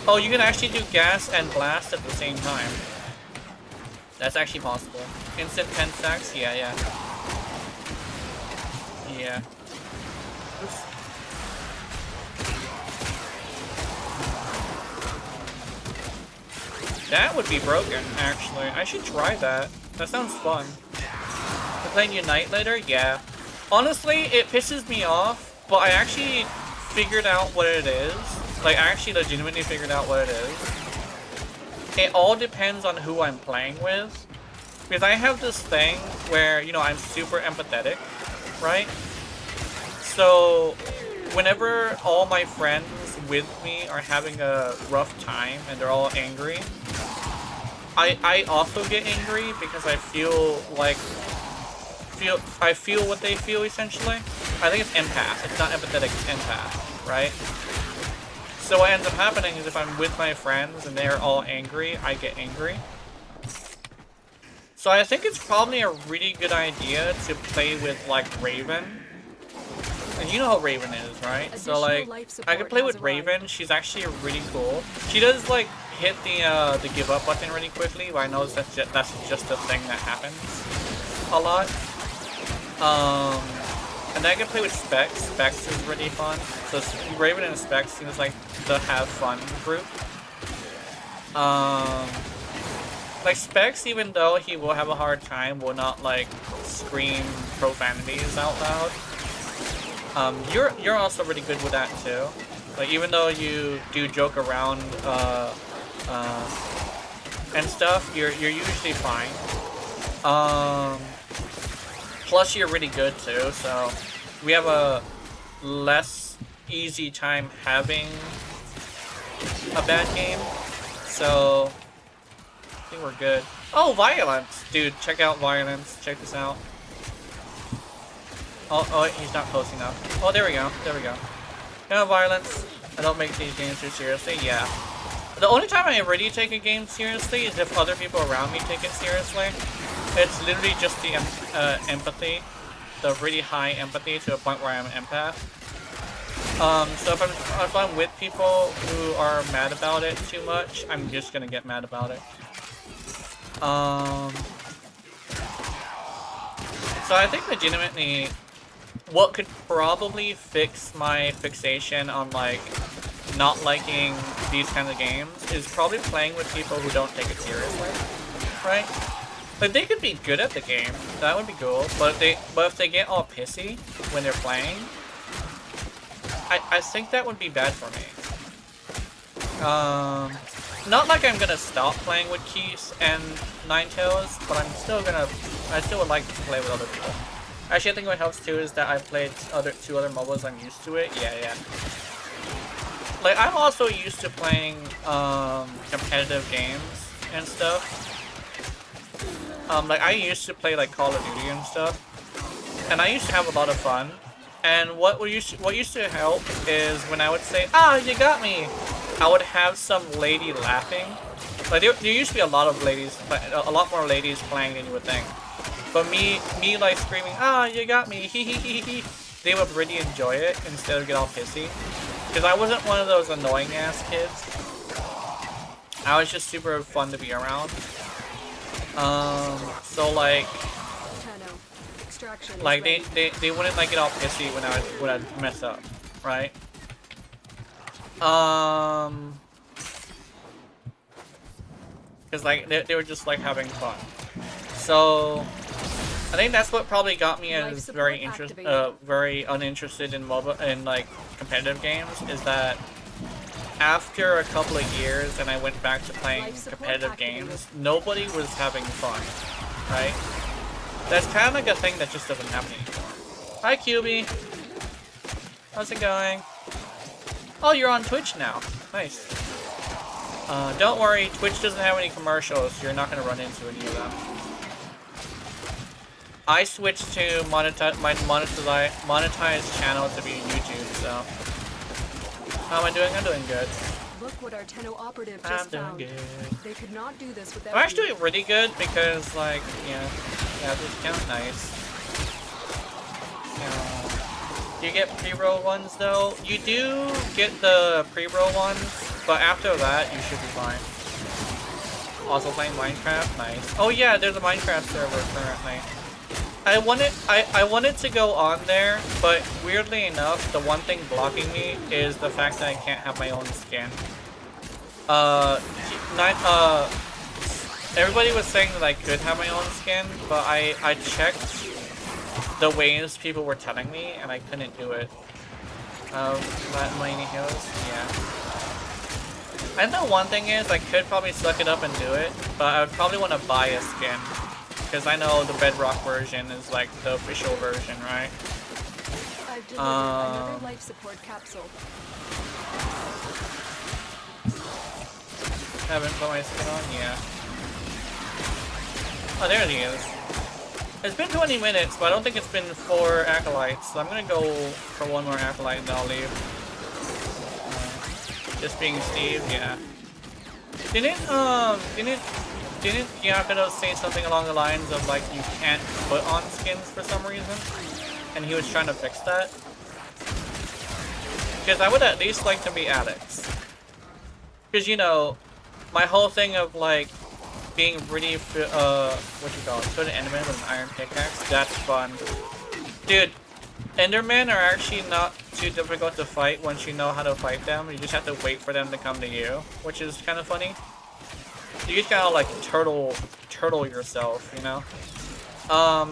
Oh, you can actually do gas and blast at the same time. That's actually possible. Instant 10 stacks? Yeah. Yeah. Oops. That would be broken, actually. I should try that. That sounds fun. We're playing Unite later? Yeah. Honestly, it pisses me off, but I actually figured out what it is. Like, I actually legitimately figured out what it is. It all depends on who I'm playing with. Because I have this thing where, you know, I'm super empathetic, right? So, whenever all my friends with me are having a rough time and they're all angry, I also get angry because I feel what they feel, essentially. I think it's empath. It's not empathetic, it's empath, right? So what ends up happening is if I'm with my friends and they're all angry, I get angry. So I think it's probably a really good idea to play with, like, Raven. And you know how Raven is, right? So, like, I could play with Raven. She's actually really cool. She does, like, hit the give up button really quickly, but I know that's just a thing that happens a lot. And then I can play with Specs. Specs is really fun. So Raven and Specs seems like the have fun group. Like Specs, even though he will have a hard time, will not like scream profanities out loud. You're also really good with that too. Like even though you do joke around and stuff, you're usually fine. Plus you're really good too, so we have a less easy time having a bad game. So I think we're good. Oh, Violence! Dude, check out Violence. Check this out. Oh, he's not close enough. Oh, there we go. There we go. No, Violence. I don't make these games too seriously. Yeah. The only time I really take a game seriously is if other people around me take it seriously. It's literally just the empathy. The really high empathy to a point where I'm an empath. So if I'm with people who are mad about it too much, I'm just gonna get mad about it. So I think legitimately, what could probably fix my fixation on like not liking these kinds of games is probably playing with people who don't take it seriously, right? Like they could be good at the game, that would be cool. But if they get all pissy when they're playing, I think that would be bad for me. Not like I'm gonna stop playing with Keys and Ninetales, but I still would like to play with other people. Actually, I think what helps too is that I've played two other MOBAs. I'm used to it. Yeah. Like I'm also used to playing competitive games and stuff. Like I used to play like Call of Duty and stuff, and I used to have a lot of fun. And what used to help is when I would say, "Ah, you got me," I would have some lady laughing. Like there used to be a lot more ladies playing than you would think. But me like screaming, "Ah, you got me," hee hee hee hee, they would really enjoy it instead of get all pissy. Because I wasn't one of those annoying ass kids. I was just super fun to be around. So like they wouldn't like get all pissy when I mess up, right? Because like they were just like having fun. So I think that's what probably got me as very uninterested in MOBA and like competitive games, is that after a couple of years and I went back to playing competitive games, nobody was having fun, right? That's kind of like a thing that just doesn't happen anymore. Hi, QB. How's it going? Oh, you're on Twitch now. Nice. Don't worry, Twitch doesn't have any commercials, so you're not going to run into any of them. I switched to my monetized channel to be YouTube, so... How am I doing? I'm doing good. Look what our Tenno operative just found. Doing good. They could not do this without I'm actually doing really good because, like, yeah, this kind of nice. Do you get pre-roll ones though? You do get the pre-roll ones, but after that, you should be fine. Also playing Minecraft, nice. Oh yeah, there's a Minecraft server currently. I wanted to go on there, but weirdly enough, the one thing blocking me is the fact that I can't have my own skin. Everybody was saying that I could have my own skin, but I checked the ways people were telling me, and I couldn't do it. That Miami Hills, yeah. I know one thing is, I could probably suck it up and do it, but I would probably want to buy a skin. Because I know the Bedrock version is like the official version, right? I've delivered another life support capsule. Haven't put my skin on? Yeah. Oh, there he is. It's been 20 minutes, but I don't think it's been 4 acolytes, so I'm gonna go for one more acolyte and then I'll leave. Just being Steve, yeah. Didn't Yakuto say something along the lines of like you can't put on skins for some reason? And he was trying to fix that? Because I would at least like to be Alex. Because, you know, my whole thing of like being really, what you call it, put an enemy with an iron pickaxe, that's fun. Dude, Endermen are actually not too difficult to fight once you know how to fight them. You just have to wait for them to come to you, which is kind of funny. You just gotta like turtle yourself, you know?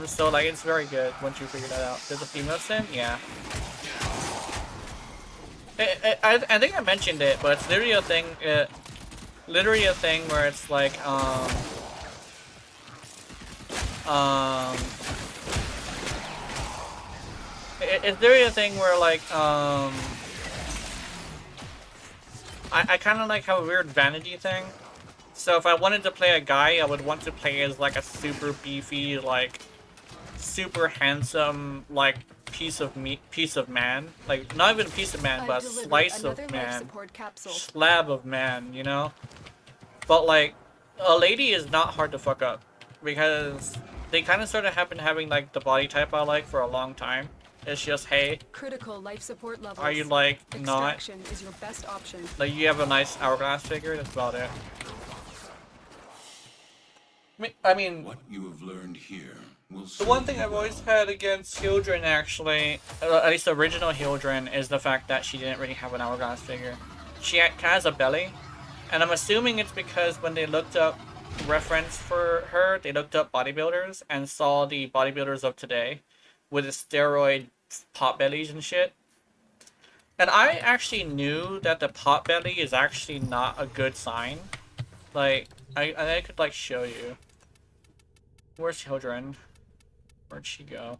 So like it's very good once you figure that out. There's a female sim? Yeah. I think I mentioned it, but it's literally a thing, where it's like, it's literally a thing where like, I kind of like have a weird vanity thing. So if I wanted to play a guy, I would want to play as like a super beefy, like super handsome, like piece of man. Like not even a piece of man, but a slice of man, slab of man, you know? But like, a lady is not hard to fuck up because they kind of sort of have been having like the body type I like for a long time. It's just, hey, critical life support levels. Are you like Extraction is your best option. Like you have a nice hourglass figure? That's about it. I mean, what you have learned here will the one thing I've always had against Hildren, actually, at least the original Hildren, is the fact that she didn't really have an hourglass figure. She has a belly, and I'm assuming it's because when they looked up reference for her, they looked up bodybuilders and saw the bodybuilders of today with the steroid pot bellies and shit. And I actually knew that the pot belly is actually not a good sign. Like, I could like show you. Where's Children? Where'd she go?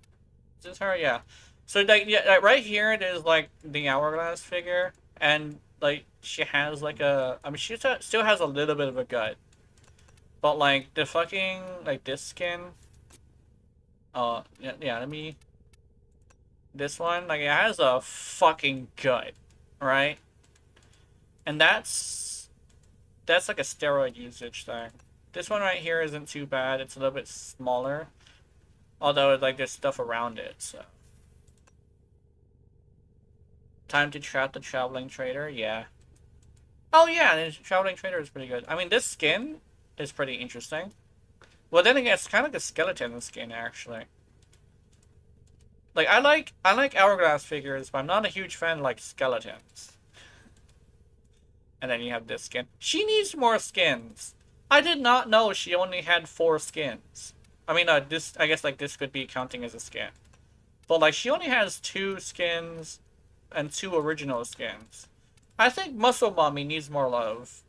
Is this her? Yeah. So like, yeah, like, right here it is like the hourglass figure, and like she has like a. I mean, she still has a little bit of a gut, but like the fucking like this skin. Yeah. Let me. This one, like, it has a fucking gut, right? And that's like a steroid usage thing. This one right here isn't too bad. It's a little bit smaller. Although, like, there's stuff around it, so. Time to trap the Traveling Trader? Yeah. Oh, yeah, the Traveling Trader is pretty good. I mean, this skin is pretty interesting. Well, then again, it's kind of like a skeleton skin, actually. Like, I like hourglass figures, but I'm not a huge fan of, like, skeletons. And then you have this skin. She needs more skins. I did not know she only had 4 skins. I mean, this, I guess, like, this could be counting as a skin. But, like, she only has 2 skins and 2 original skins. I think Muscle Mommy needs more love.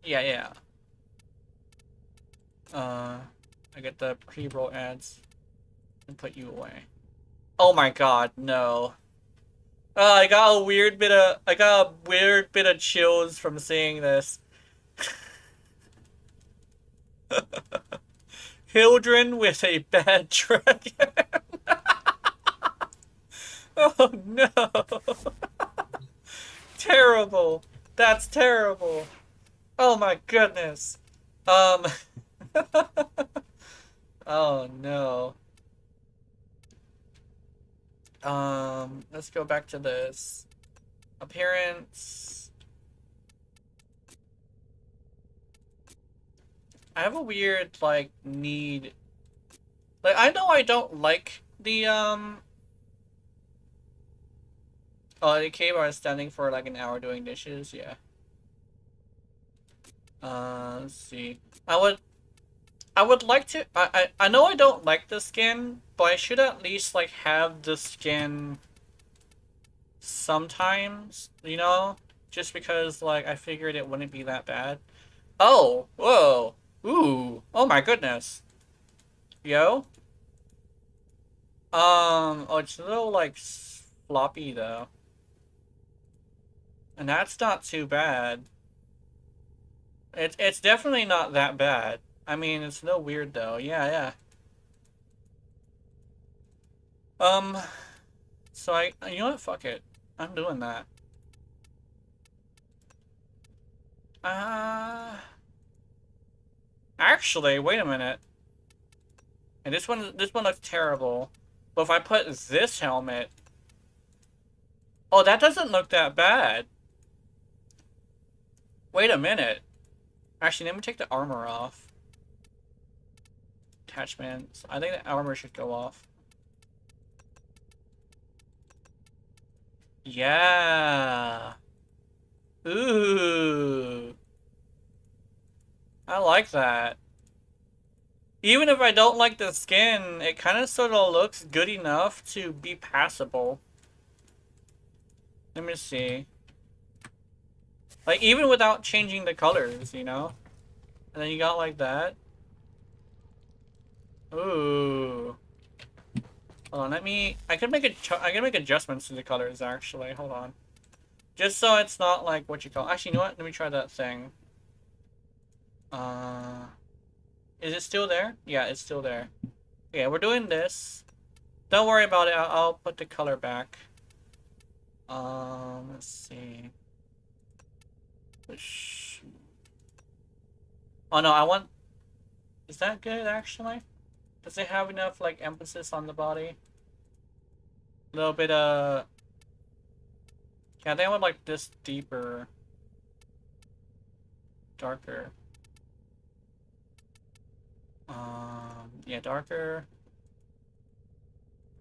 Yeah. I get the pre-roll ads and put you away. Oh my god, no. I got a weird bit of chills from seeing this. Hildren with a bad dragon. Oh no. Terrible. That's terrible. Oh my goodness. Oh no. Let's go back to this. Appearance. I have a weird, like, need. Like, I know I don't like the, Oh, the cave I was standing for, like, an hour doing dishes, yeah. Let's see. I would like to, I know I don't like the skin, but I should at least, like, have the skin sometimes, you know? Just because, like, I figured it wouldn't be that bad. Oh! Whoa! Ooh! Oh my goodness! Yo? Oh, it's a little, like, floppy, though. And that's not too bad. It's definitely not that bad. I mean, it's no weird though. Yeah. So you know what? Fuck it. I'm doing that. Actually, wait a minute. And this one looks terrible. But if I put this helmet, oh, that doesn't look that bad. Wait a minute. Actually, let me take the armor off. Attachments. I think the armor should go off. Yeah. Ooh. I like that. Even if I don't like the skin, it kind of sort of looks good enough to be passable. Let me see. Like, even without changing the colors, you know? And then you got like that. Ooh. Hold on, let me... I can make adjustments to the colors, actually. Hold on. Just so it's not like what you call... Actually, you know what? Let me try that thing. Is it still there? Yeah, it's still there. Okay, we're doing this. Don't worry about it. I'll put the color back. Let's see. Push. Oh no, I want... Is that good, actually? Does it have enough, like, emphasis on the body? A little bit, Yeah, I think I want, like, this deeper. Darker. Yeah, darker.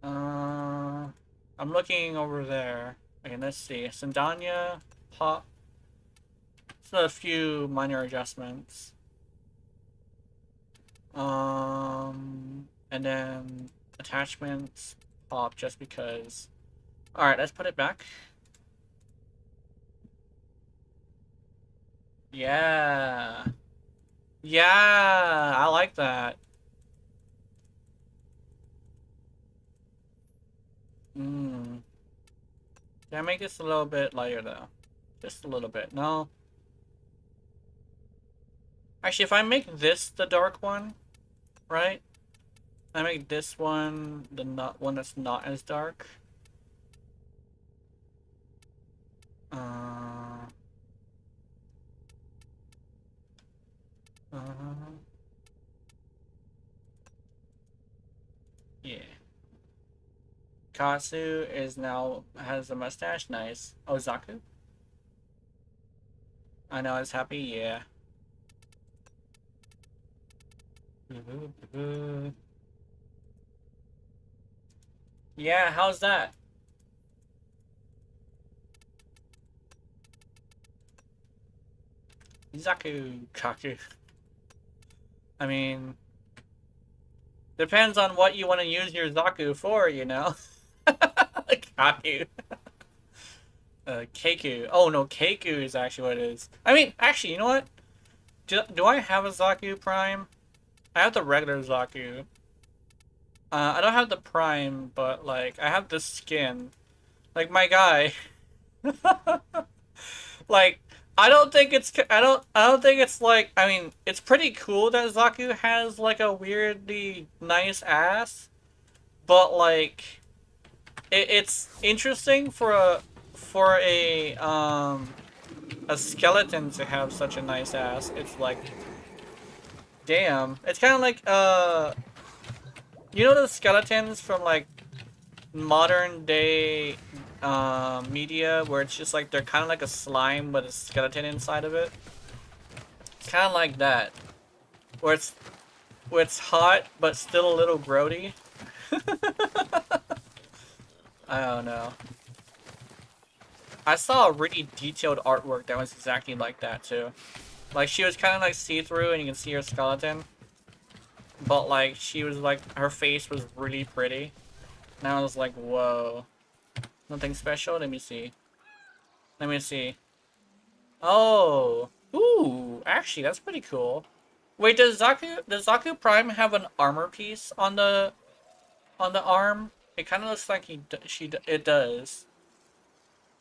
I'm looking over there. Okay, let's see. Sandanya, pop. So a few minor adjustments. And then attachments, pop, just because. Alright, let's put it back. Yeah. Yeah, I like that. Can I make this a little bit lighter though? Just a little bit. No. Actually, if I make this the dark one, right? I make this one the not one that's not as dark. Uh, uh, yeah. Katsu is now has a mustache. Nice. Oh, Zaku? I know, it's happy. Yeah. Yeah, how's that? Zaku Kaku. I mean, depends on what you want to use your Zaku for, you know? Kaku. Keiku. Oh no, Keiku is actually what it is. I mean, actually, you know what? Do I have a Zaku Prime? I have the regular Zaku. I don't have the Prime, but like, I have the skin. Like, my guy. Like, I don't think it's like, I mean, it's pretty cool that Zaku has like a weirdly nice ass, but like, it's interesting for a skeleton to have such a nice ass. It's like, damn. It's kind of like, you know the skeletons from like modern day media where it's just like they're kind of like a slime with a skeleton inside of it. It's kind of like that, where it's hot but still a little grody. I don't know. I saw a really detailed artwork that was exactly like that too. Like, she was kind of like see-through and you can see her skeleton, but like she was like, her face was really pretty. And I was like, whoa. Nothing special? Let me see. Let me see. Oh. Ooh, actually, that's pretty cool. Wait, does Zaku Prime have an armor piece on the arm? It kind of looks like it does.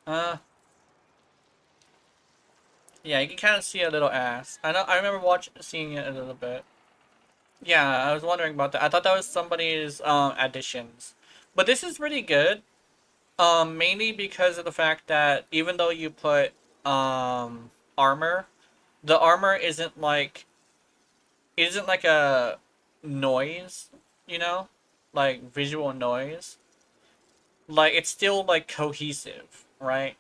Yeah, you can kind of see a little ass. I remember seeing it a little bit. Yeah, I was wondering about that. I thought that was somebody's additions. But this is really good. Mainly because of the fact that even though you put armor, the armor isn't like a noise, you know? Like visual noise. Like, it's still like cohesive, right?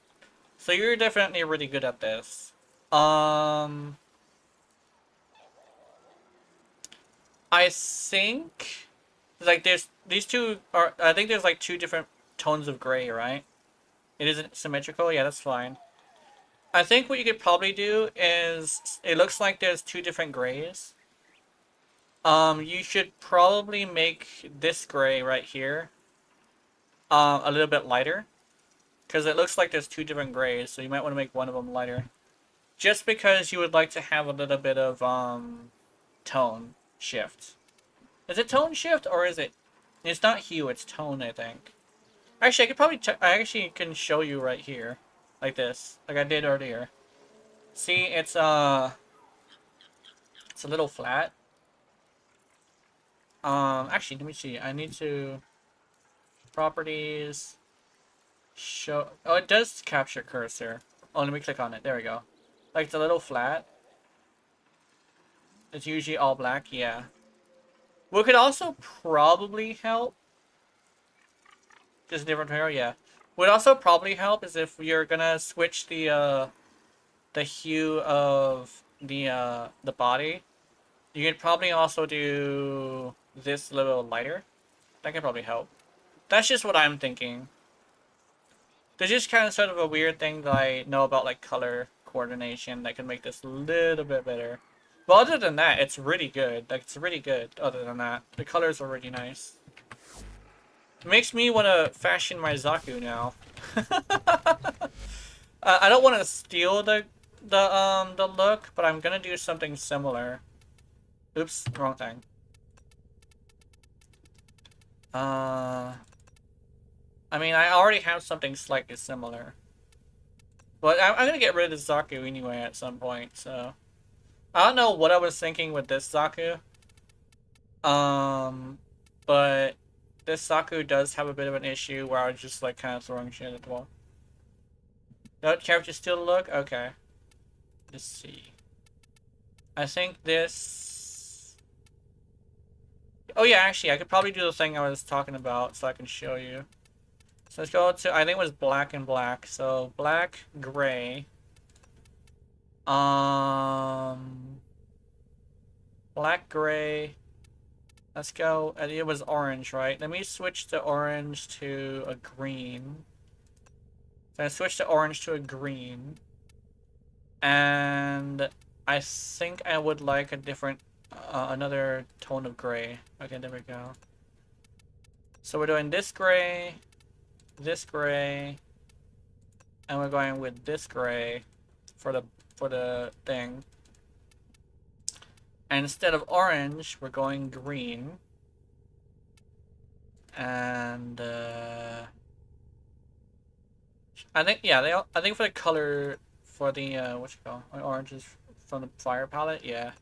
So you're definitely really good at this. Um I think like there's these two are I think there's like two different tones of gray, right? It isn't symmetrical. Yeah, that's fine. I think what you could probably do is it looks like there's two different grays. You should probably make this gray right here a little bit lighter because it looks like there's two different grays, so you might want to make one of them lighter. Just because you would like to have a little bit of tone shift. Is it tone shift or is it? It's not hue, it's tone, I think. Actually, I could probably. I actually can show you right here, like this, like I did earlier. See, it's a little flat. Actually, let me see. I need to properties show. Oh, it does capture cursor. Oh, let me click on it. There we go. Like it's a little flat. It's usually all black. Yeah. What could also probably help. Just a different material. Yeah. Would also probably help is if you're gonna switch the hue of the body. You could probably also do this a little lighter. That could probably help. That's just what I'm thinking. There's just kind of sort of a weird thing that I know about like color coordination that can make this a little bit better. But other than that, it's really good. Like it's really good. Other than that, the colors are really nice. It makes me want to fashion my Zaku now. I don't want to steal the look, but I'm gonna do something similar. Oops, wrong thing. I mean, I already have something slightly similar. But I'm gonna get rid of Zaku anyway at some point, so... I don't know what I was thinking with this Zaku. But this Zaku does have a bit of an issue where I was just like kind of throwing shit at the wall. No character still look? Okay. Let's see. I think this... Oh yeah, actually, I could probably do the thing I was talking about so I can show you. So let's go to, I think it was black and black. So black, gray. Black, gray. Let's go, and it was orange, right? Let me switch the orange to a green. So I switched the orange to a green. And I think I would like a different, another tone of gray. Okay, there we go. So we're doing this gray, and we're going with this gray for the thing. And instead of orange, we're going green. And I think yeah, I think for the color for the what you call orange is from the fire palette, yeah.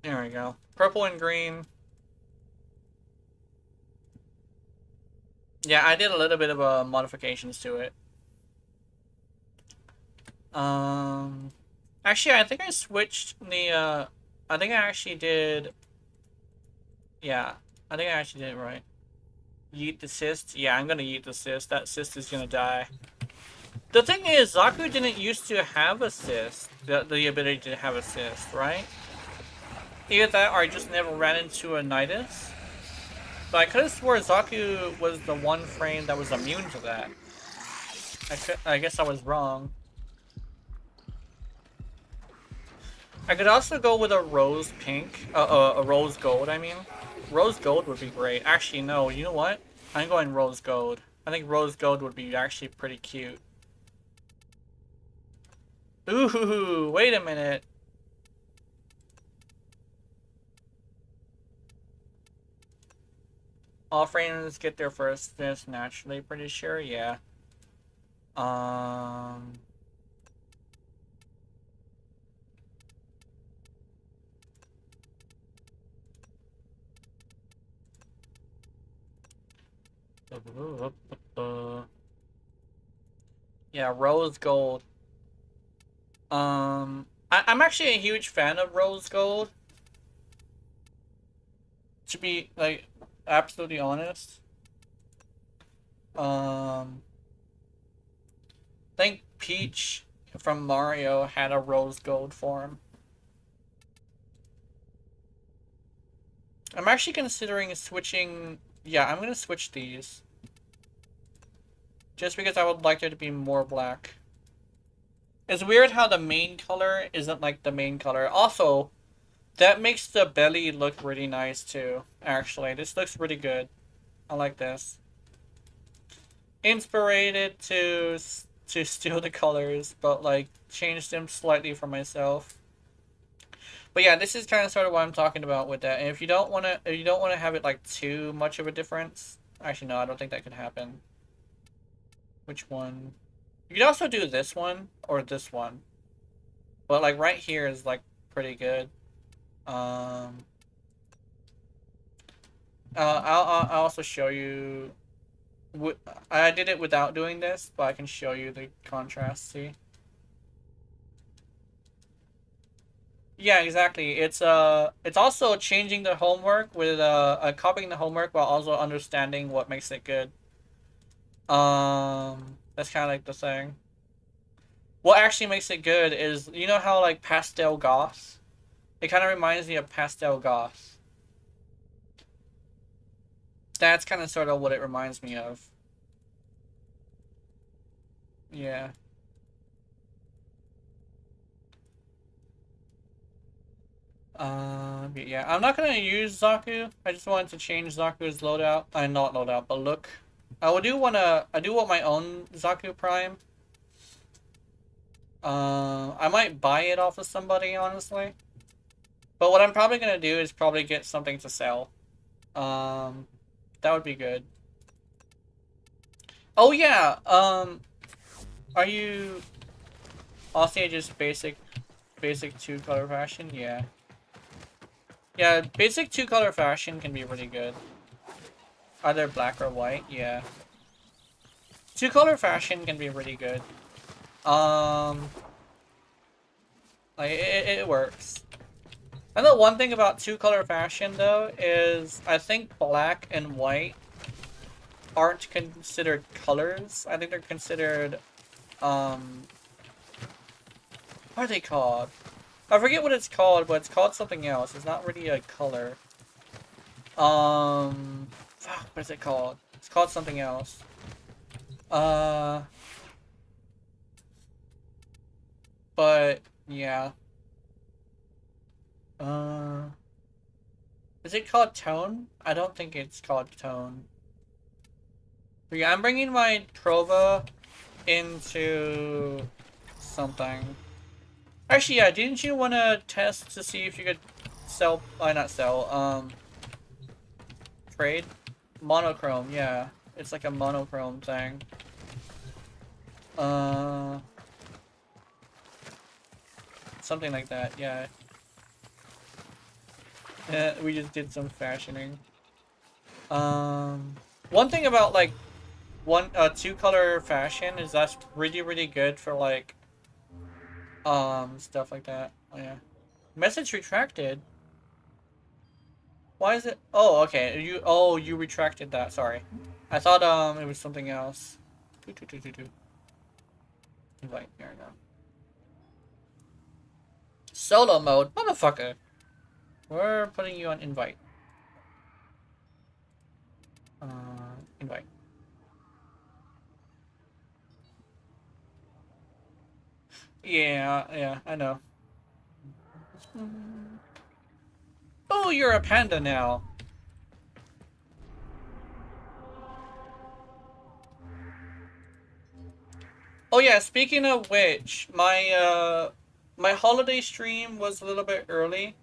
There we go. Purple and green. Yeah, I did a little bit of modifications to it. Actually, I think I switched the I think I actually did. Yeah, I think I actually did it right. Yeet the cyst. Yeah, I'm gonna yeet the cyst. That cyst is gonna die. The thing is, Zaku didn't used to have a cyst. The ability to have a cyst, right? Either that or I just never ran into a Nidus. But I could have swore Zaku was the one frame that was immune to that. I guess I was wrong. I could also go with a rose pink. A rose gold, I mean. Rose gold would be great. Actually, no, you know what? I'm going rose gold. I think rose gold would be actually pretty cute. Ooh, wait a minute. All frames get their first miss naturally, pretty sure, yeah. Yeah, rose gold. I'm actually a huge fan of rose gold. To be, like, absolutely honest. I think Peach from Mario had a rose gold form. I'm actually considering switching. Yeah, I'm gonna switch these. Just because I would like there to be more black. It's weird how the main color isn't like the main color. Also, that makes the belly look really nice too, actually. This looks really good. I like this. Inspired to steal the colors, but like change them slightly for myself. But yeah, this is kind of sort of what I'm talking about with that. And if you don't want to have it like too much of a difference. Actually, no, I don't think that could happen. Which one? You could also do this one or this one. But like right here is like pretty good. I'll also show you. I did it without doing this, but I can show you the contrast. See? Yeah, exactly. It's also changing the homework with copying the homework while also understanding what makes it good. That's kind of like the thing. What actually makes it good is, you know how like pastel goth? It kind of reminds me of pastel goth. That's kind of sort of what it reminds me of. Yeah. Yeah, I'm not gonna use Zaku. I just wanted to change Zaku's loadout. Not loadout, but look. I do want my own Zaku Prime. I might buy it off of somebody, honestly. But what I'm probably gonna do is probably get something to sell. That would be good. Oh yeah, are you also just basic 2-color fashion? Yeah. Yeah, basic 2-color fashion can be really good. Either black or white, yeah. 2-color fashion can be really good. Like it works. And the one thing about 2-color fashion though is I think black and white aren't considered colors. I think they're considered what are they called? I forget what it's called, but it's called something else. It's not really a color. Fuck, what is it called? It's called something else. But yeah. Is it called tone? I don't think it's called tone. But yeah, I'm bringing my Trova into something. Actually, yeah, didn't you want to test to see if you could sell, not sell, trade? Monochrome, yeah. It's like a monochrome thing. Something like that, yeah. We just did some fashioning. One thing about like 2-color fashion is that's really good for like stuff like that. Oh yeah. Message retracted. Why is it? Oh, okay. You retracted that. Sorry. I thought it was something else. Invite here now. Solo mode, motherfucker. We're putting you on invite. Invite. Yeah, I know. Oh, you're a panda now. Oh yeah, speaking of which, my holiday stream was a little bit early,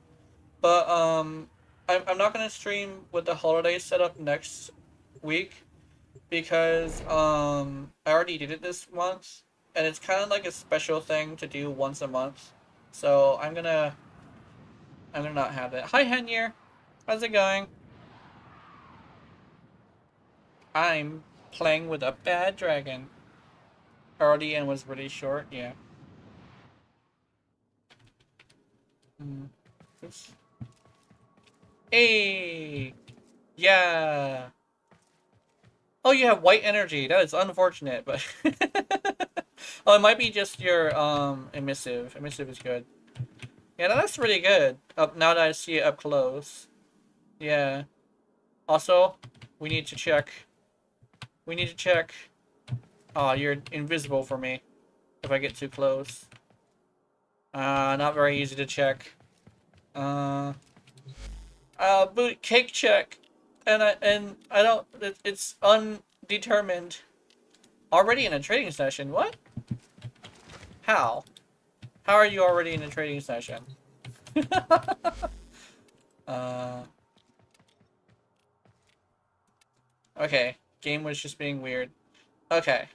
but I'm not gonna stream with the holiday setup next week because I already did it this month, and it's kind of like a special thing to do once a month. So I'm gonna not have it. Hi Henyer, how's it going? I'm playing with a bad dragon. Already and was really short, yeah. Oops. Hey! Yeah! Oh, you have white energy. That is unfortunate, but... Oh, it might be just your emissive. Emissive is good. Yeah, that's really good. Up now that I see it up close. Yeah. Also, we need to check. We need to check. Oh, you're invisible for me if I get too close. Not very easy to check. Boot cake check, and I don't. It's undetermined. Already in a trading session. What? How? How are you already in a trading session? Okay. Game was just being weird. Okay.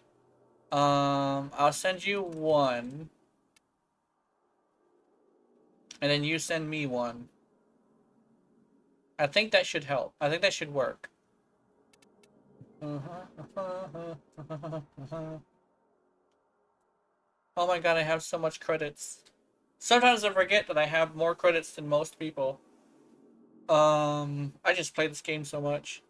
I'll send you one. And then you send me one. I think that should help. I think that should work. Oh my god, I have so much credits. Sometimes I forget that I have more credits than most people. I just play this game so much.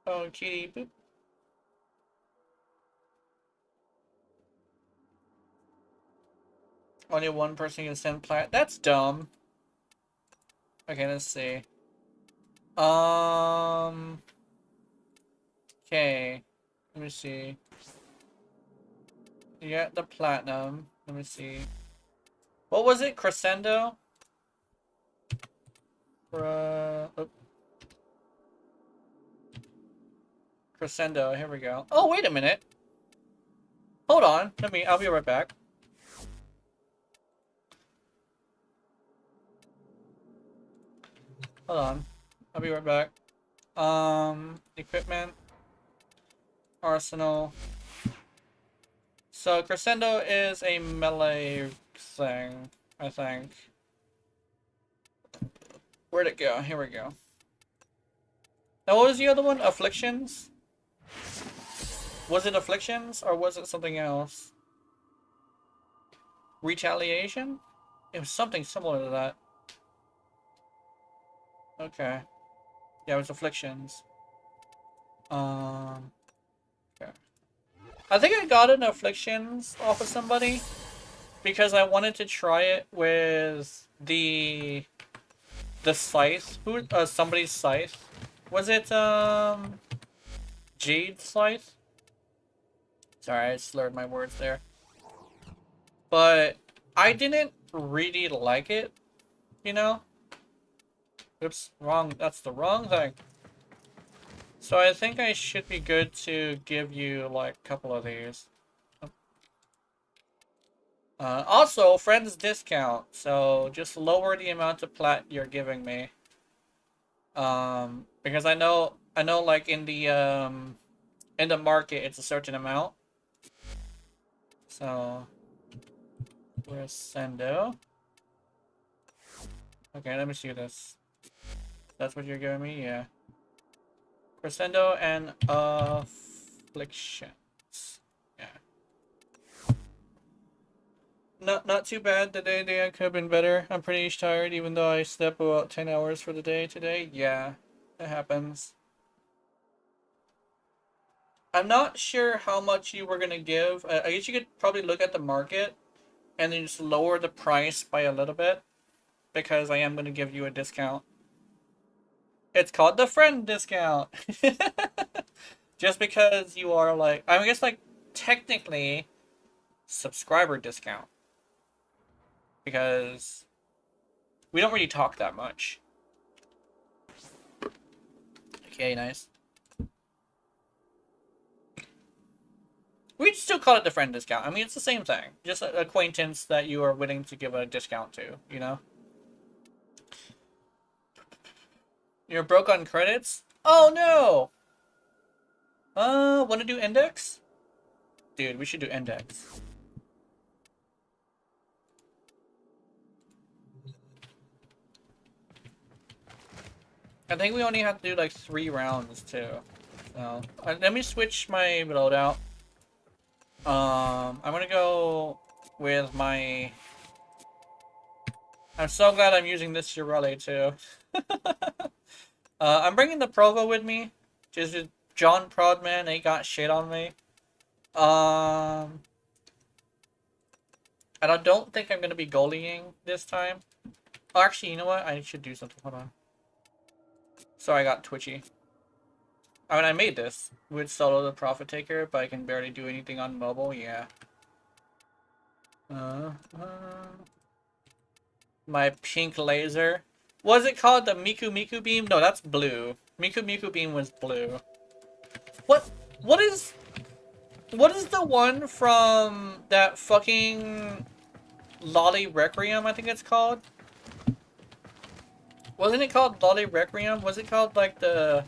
Oh, kitty boop. Only one person can send plat. That's dumb. Okay, let's see. Okay. Let me see. You got the platinum. Let me see. What was it? Crescendo? Crescendo. Here we go. Oh, wait a minute. Hold on. I'll be right back. Hold on. I'll be right back. Equipment. Arsenal. So, Crescendo is a melee thing, I think. Where'd it go? Here we go. Now, what was the other one? Afflictions? Was it Afflictions, or was it something else? Retaliation? It was something similar to that. Okay. Yeah, it was Afflictions. Okay. I think I got an Afflictions off of somebody because I wanted to try it with the scythe. Somebody's scythe. Was it Jade scythe? Sorry, I slurred my words there. But I didn't really like it, you know? Oops, wrong. That's the wrong thing. So I think I should be good to give you, like, a couple of these. Also, friends discount. So just lower the amount of plat you're giving me. Because I know, like, in the market, it's a certain amount. So, where's Sendo? Okay, let me see this. That's what you're giving me? Yeah. Crescendo and Afflictions. Yeah. Not too bad. The day could have been better. I'm pretty tired, even though I slept about 10 hours for the day today. Yeah, it happens. I'm not sure how much you were gonna give. I guess you could probably look at the market and then just lower the price by a little bit, because I am gonna give you a discount. It's called the friend discount. Just because you are, like, I guess, like, technically subscriber discount, because we don't really talk that much. Okay, nice. We'd still call it the friend discount. I mean, it's the same thing. Just an acquaintance that you are willing to give a discount to, you know? You're broke on credits? Oh, no! Want to do index? Dude, we should do index. I think we only have to do, like, 3 rounds, too. So, let me switch my loadout. I'm gonna go with my... I'm so glad I'm using this Shirley too. I'm bringing the Provo with me. Just John Prodman, he got shit on me. And I don't think I'm gonna be goalieing this time. Oh, actually, you know what? I should do something. Hold on. Sorry, I got twitchy. I mean, I made this with Solo the Profit Taker, but I can barely do anything on mobile. Yeah. My pink laser. Was it called the Miku Miku beam? No, that's blue. Miku Miku beam was blue. What is the one from that fucking Lolly Requiem, I think it's called? Wasn't it called Lolly Requiem? Was it called like the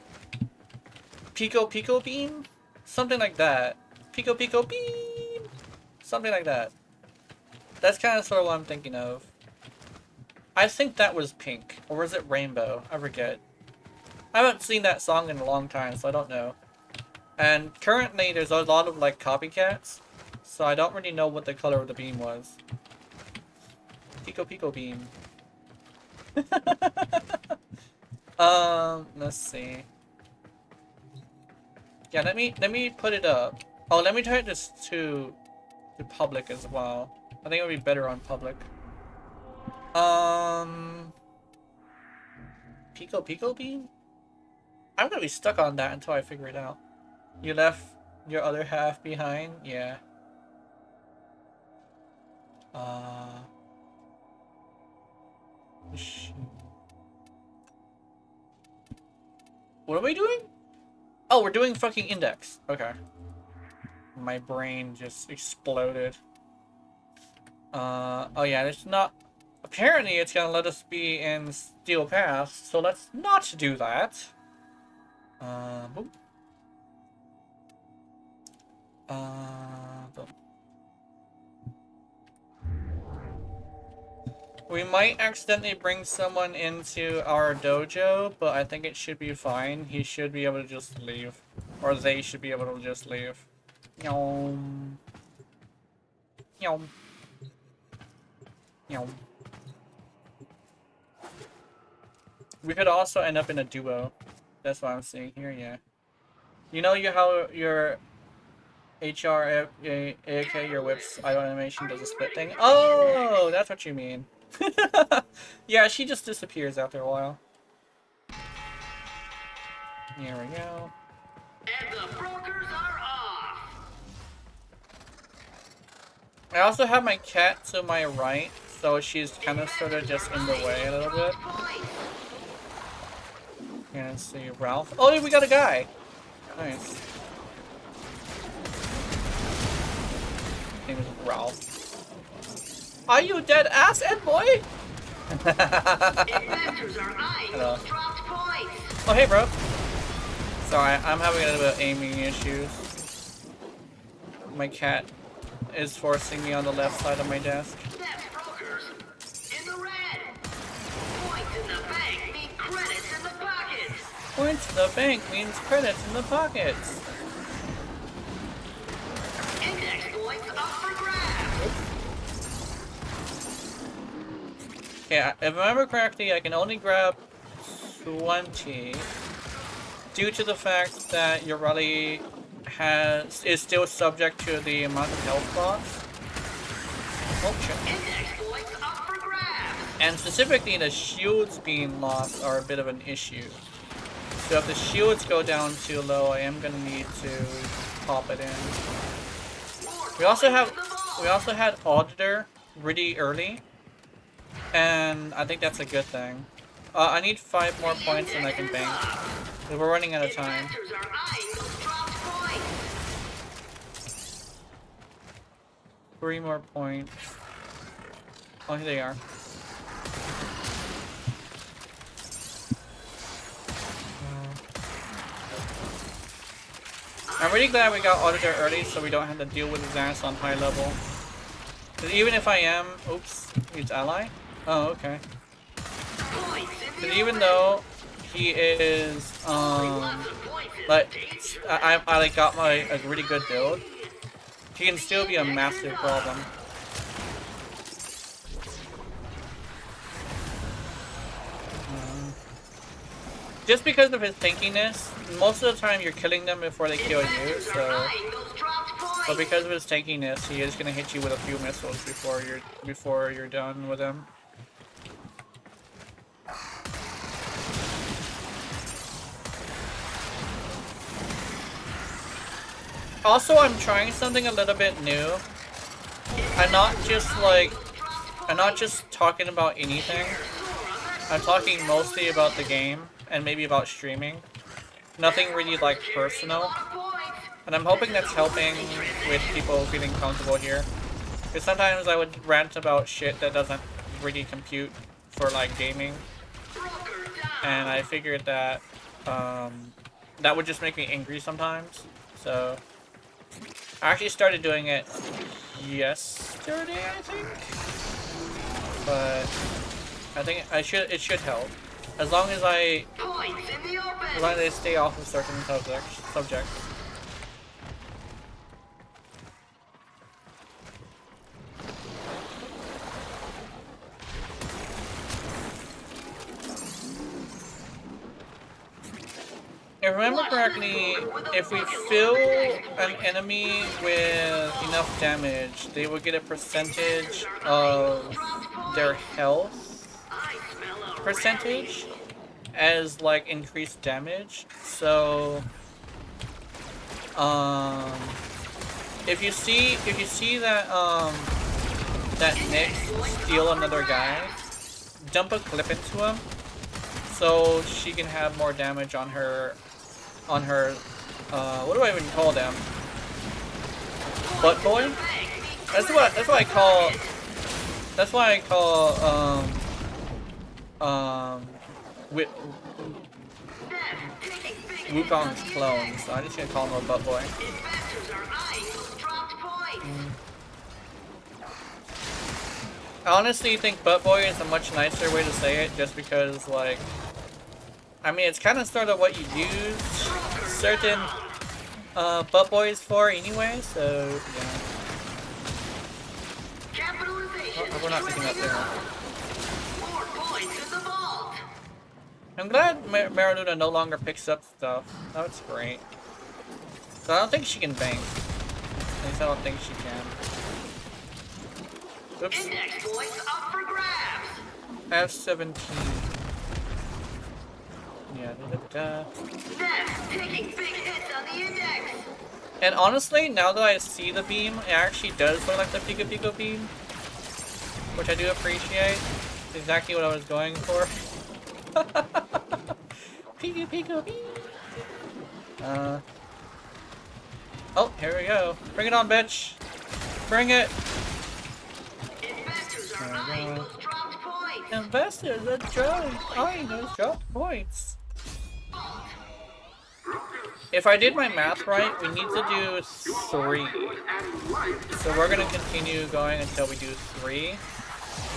Pico Pico beam? Something like that. Pico Pico beam! Something like that. That's kind of sort of what I'm thinking of. I think that was pink. Or was it rainbow? I forget. I haven't seen that song in a long time, so I don't know. And currently there's a lot of like copycats, so I don't really know what the color of the beam was. Pico Pico beam. Let's see. Yeah, let me put it up. Oh, let me try this to public as well. I think it would be better on public. Pico Pico beam? I'm gonna be stuck on that until I figure it out. You left your other half behind? Yeah. What are we doing? Oh, we're doing fucking index. Okay. My brain just exploded. Oh yeah, it's not... Apparently it's gonna let us be in Steel Pass, so let's not do that. Boom. Boom. We might accidentally bring someone into our dojo, but I think it should be fine. He should be able to just leave. Or they should be able to just leave. Yum. Yum. Yum. We could also end up in a duo. That's what I'm seeing here, yeah. You know how your HR, aka your whip's idle animation does a split thing? Oh, that's what you mean. Yeah, she just disappears after a while. Here we go. And the brokers are off. I also have my cat to my right, so she's kind of sort of just in the way a little bit. Here, let's see, Ralph. Oh, we got a guy. Nice. His name is Ralph. Are you dead ass, Ed boy? Hello. Oh, hey, bro. Sorry, I'm having a little bit of aiming issues. My cat is forcing me on the left side of my desk. That's brokers in the red. Points in the bank mean credits in the pockets. Points in the bank means credits in the pockets. Index points up for grabs. Yeah, if I remember correctly, I can only grab 20 due to the fact that your rally is still subject to the amount of health bots. Oh shit. Index points up for grabs. And specifically, the shields being lost are a bit of an issue. So if the shields go down too low, I am gonna need to pop it in. We also had Auditor really early, and I think that's a good thing. I need 5 more points and I can bank. We're running out of time. Investors are eyeing those dropped points. 3 more points. Oh, here they are. I'm really glad we got Auditor early so we don't have to deal with his ass on high level. Because even if I am... Oops. He's ally? Oh, okay. Because even though he is... like, I like got a really good build, he can still be a massive problem. just because of his tankiness, most of the time you're killing them before they kill you, so... But because of his tankiness, he is gonna hit you with a few missiles before you're done with him. Also, I'm trying something a little bit new. I'm not just talking about anything. I'm talking mostly about the game and maybe about streaming. Nothing really like personal. And I'm hoping that's helping with people feeling comfortable here. Because sometimes I would rant about shit that doesn't really compute for like gaming. And I figured that that would just make me angry sometimes. So I actually started doing it yesterday, I think. But I think it should help. As long as I stay off of certain subjects. If I remember correctly, if we fill an enemy with enough damage, they will get a percentage of their health percentage as like increased damage. So if you see that that Nick steal another guy, dump a clip into him so she can have more damage on her what do I even call them? Butt boy? That's what I call Wukong's clone, so I'm just gonna call him a butt boy. I honestly think butt boy is a much nicer way to say it, just because, like, I mean, it's kind of sort of what you use certain butt boys for anyway, so yeah. Oh, we're not picking up there. I'm glad Mariluna no longer picks up stuff. That's great. So I don't think she can bank. At least I don't think she can. Oops. Index points up for grabs. I have 17. Yeah, Taking big hits on the index. And honestly, now that I see the beam, it actually does look like the Pika Pika beam, which I do appreciate. It's exactly what I was going for. Pika Pika beam. Oh, here we go. Bring it on, bitch. Bring it. Investors are eyeing those dropped points. Investors are eyeing those dropped points. If I did my math right, we need to do 3. So we're gonna continue going until we do 3.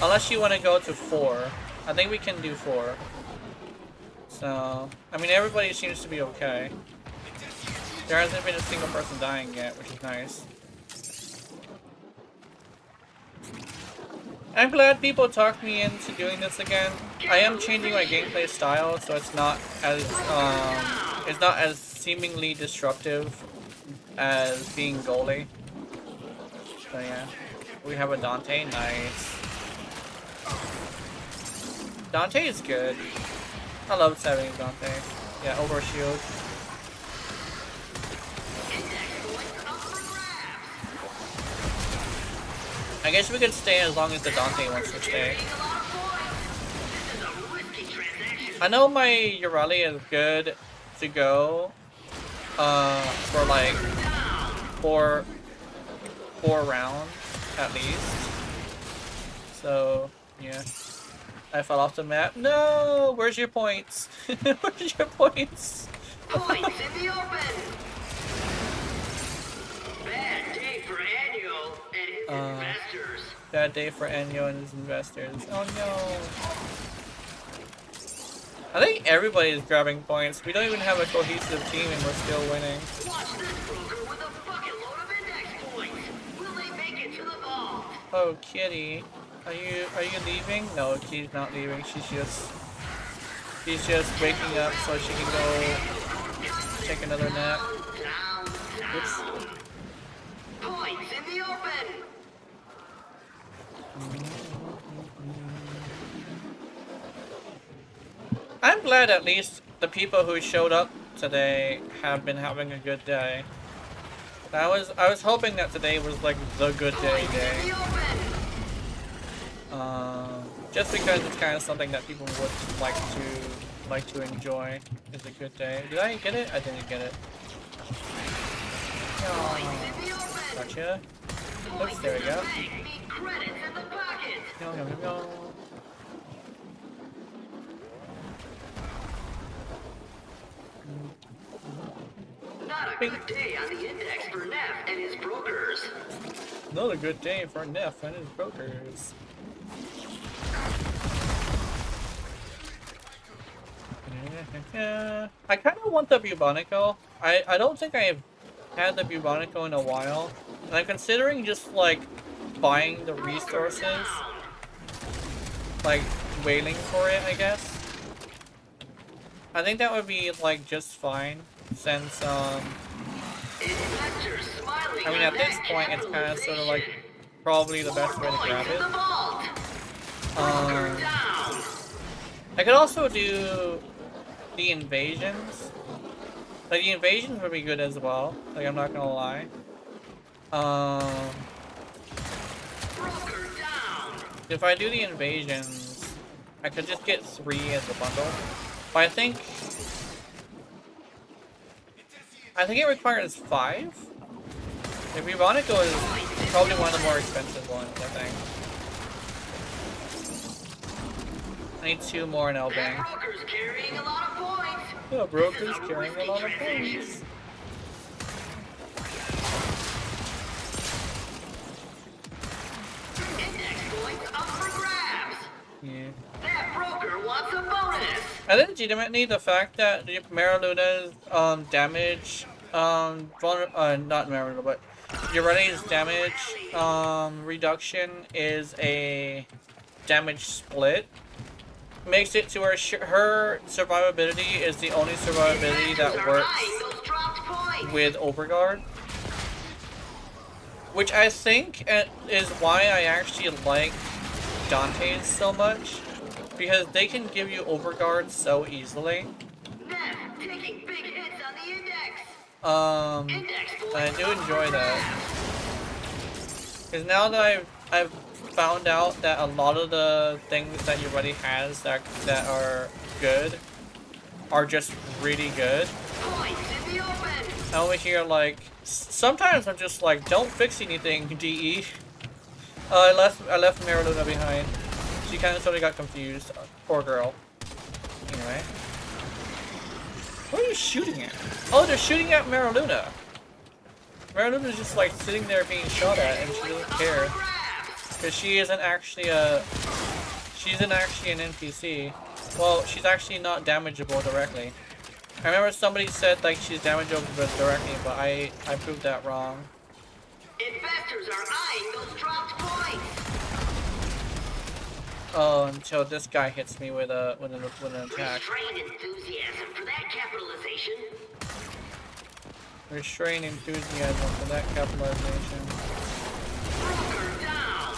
Unless you want to go to 4. I think we can do 4. So, I mean, everybody seems to be okay. There hasn't been a single person dying yet, which is nice. I'm glad people talked me into doing this again. I am changing my gameplay style, so it's not as seemingly disruptive as being goalie. So yeah, we have a Dante. Nice. Dante is good. I love having Dante. Yeah, over shield. I guess we could stay as long as the Dante wants to stay. I know my Urali is good to go for like 4 rounds at least. So yeah. I fell off the map. No! Where's your points? Where's your points? Points in the open. Bad day for Annual and his investors. Bad day for Enyo and his investors. Oh no. I think everybody is grabbing points. We don't even have a cohesive team and we're still winning. Watch this broker with a bucket load of index points. Will they make it to the vault? Oh, Kitty. Are you leaving? No, she's not leaving. She's just She's just waking up so she can go take another nap. Down, Oops. down. Points in the open. I'm glad at least the people who showed up today have been having a good day. I was hoping that today was like the good day day. In the open. Just because it's kind of something that people would like to enjoy is a good day. Did I get it? I didn't get it. Points in the open. Gotcha. Oops, Points there in we the go. bank mean credits in the pocket. Yo, yo, yo, yo. Not a good day on the index for Neff and his brokers. Not a good day for Neff and his brokers. I kind of want the Bubonico. I don't think I've had the Bubonico in a while. And I'm considering just like buying the resources. Like wailing for it, I guess. I think that would be like just fine since Investors smiling I mean, on at this that point, it's kind of sort of like capitalization. probably the best way to More grab points in the it. vault. Broker Um, down. I could also do the invasions. Like, the invasions would be good as well. Like, I'm not gonna lie. Broker down. If I do the invasions, I could just get 3 as a bundle. But I think it requires 5. The Bubonico is probably one of the more expensive ones, I think. I need 2 more and I'll That bang. broker's carrying a lot of points. The broker's carrying a lot of points. Index points up for grabs. Yeah. That broker wants a bonus. I think legitimately the fact that Mariluna's damage not Mariluna, but Urani's damage reduction is a damage split makes it to where her survivability is the only survivability that Investors are eyeing works those dropped points. with Overguard. Which I think is why I actually like Dante's so much. Because they can give you Overguard so easily. Neff taking big hits on the index. Index I points do up enjoy for that. grabs. Because now that I've found out that a lot of the things that your buddy has that are good are just really good. Points in the open. I'm over here like sometimes I'm just like, don't fix anything, DE. I left Mariluna behind. She kind of sort of got confused. Poor girl. Anyway. What are you shooting at? Oh, they're shooting at Mariluna. Mariluna's just like sitting there being shot at and she doesn't care. Because she isn't actually an NPC. Well, she's actually not damageable directly. I remember somebody said like she's damageable directly, but I proved that wrong. Investors are eyeing those dropped points. Oh, until this guy hits me with an attack. Restrained enthusiasm for that capitalization. Restrain enthusiasm for that capitalization. Broker down.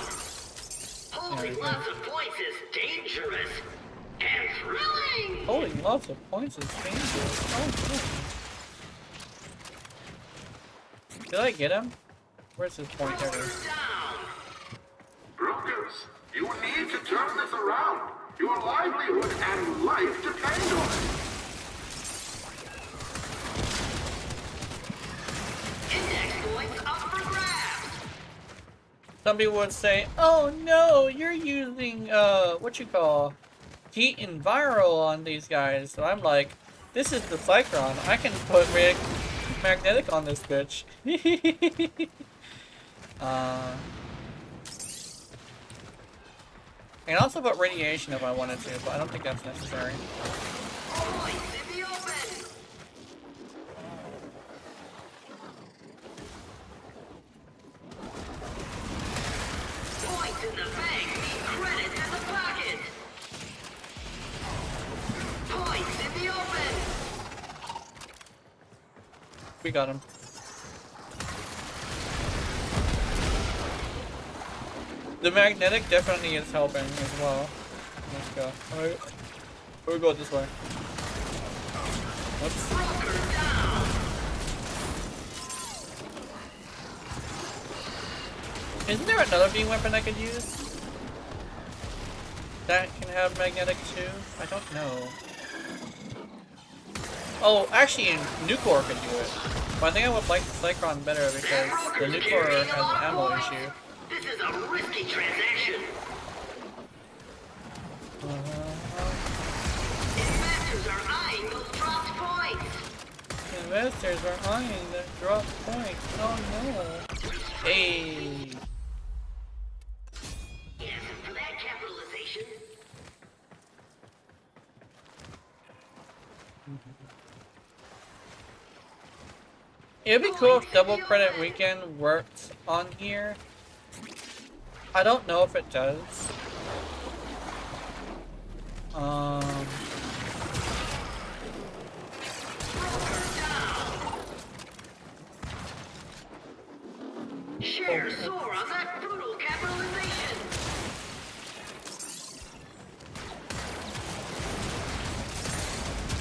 There we Holding go. lots of points is dangerous and thrilling. Holding lots of points is dangerous. Oh, good. Did I get him? Where's his point? There it Broker is. down. Brokers, you need to turn this around. Your livelihood and life depend on it. Index points up for grabs. Some people would say, "Oh no, you're using what you call heat enviro on these guys." So I'm like, "This is the Cyclone. I can put magnetic on this bitch." I can also put radiation if I wanted to, but I don't think that's necessary. Points in the open. Points in the bank mean credits in the pocket. we got him. The magnetic definitely is helping as well. Let's go. Alright. We'll go this way. Whoops. Isn't there another beam weapon I could use? That can have magnetic too? I don't know. Oh, actually, Nucor could do it. But I think I would like the Cyclone better because the Nucor has an ammo issue. This is a risky transaction. Investors are eyeing those dropped points. Investors are eyeing the drop point. Oh no. Hey. Yes, for that capitalization. It'd be cool if Double Credit Weekend worked on here. I don't know if it does. Shares soar on that brutal capitalization.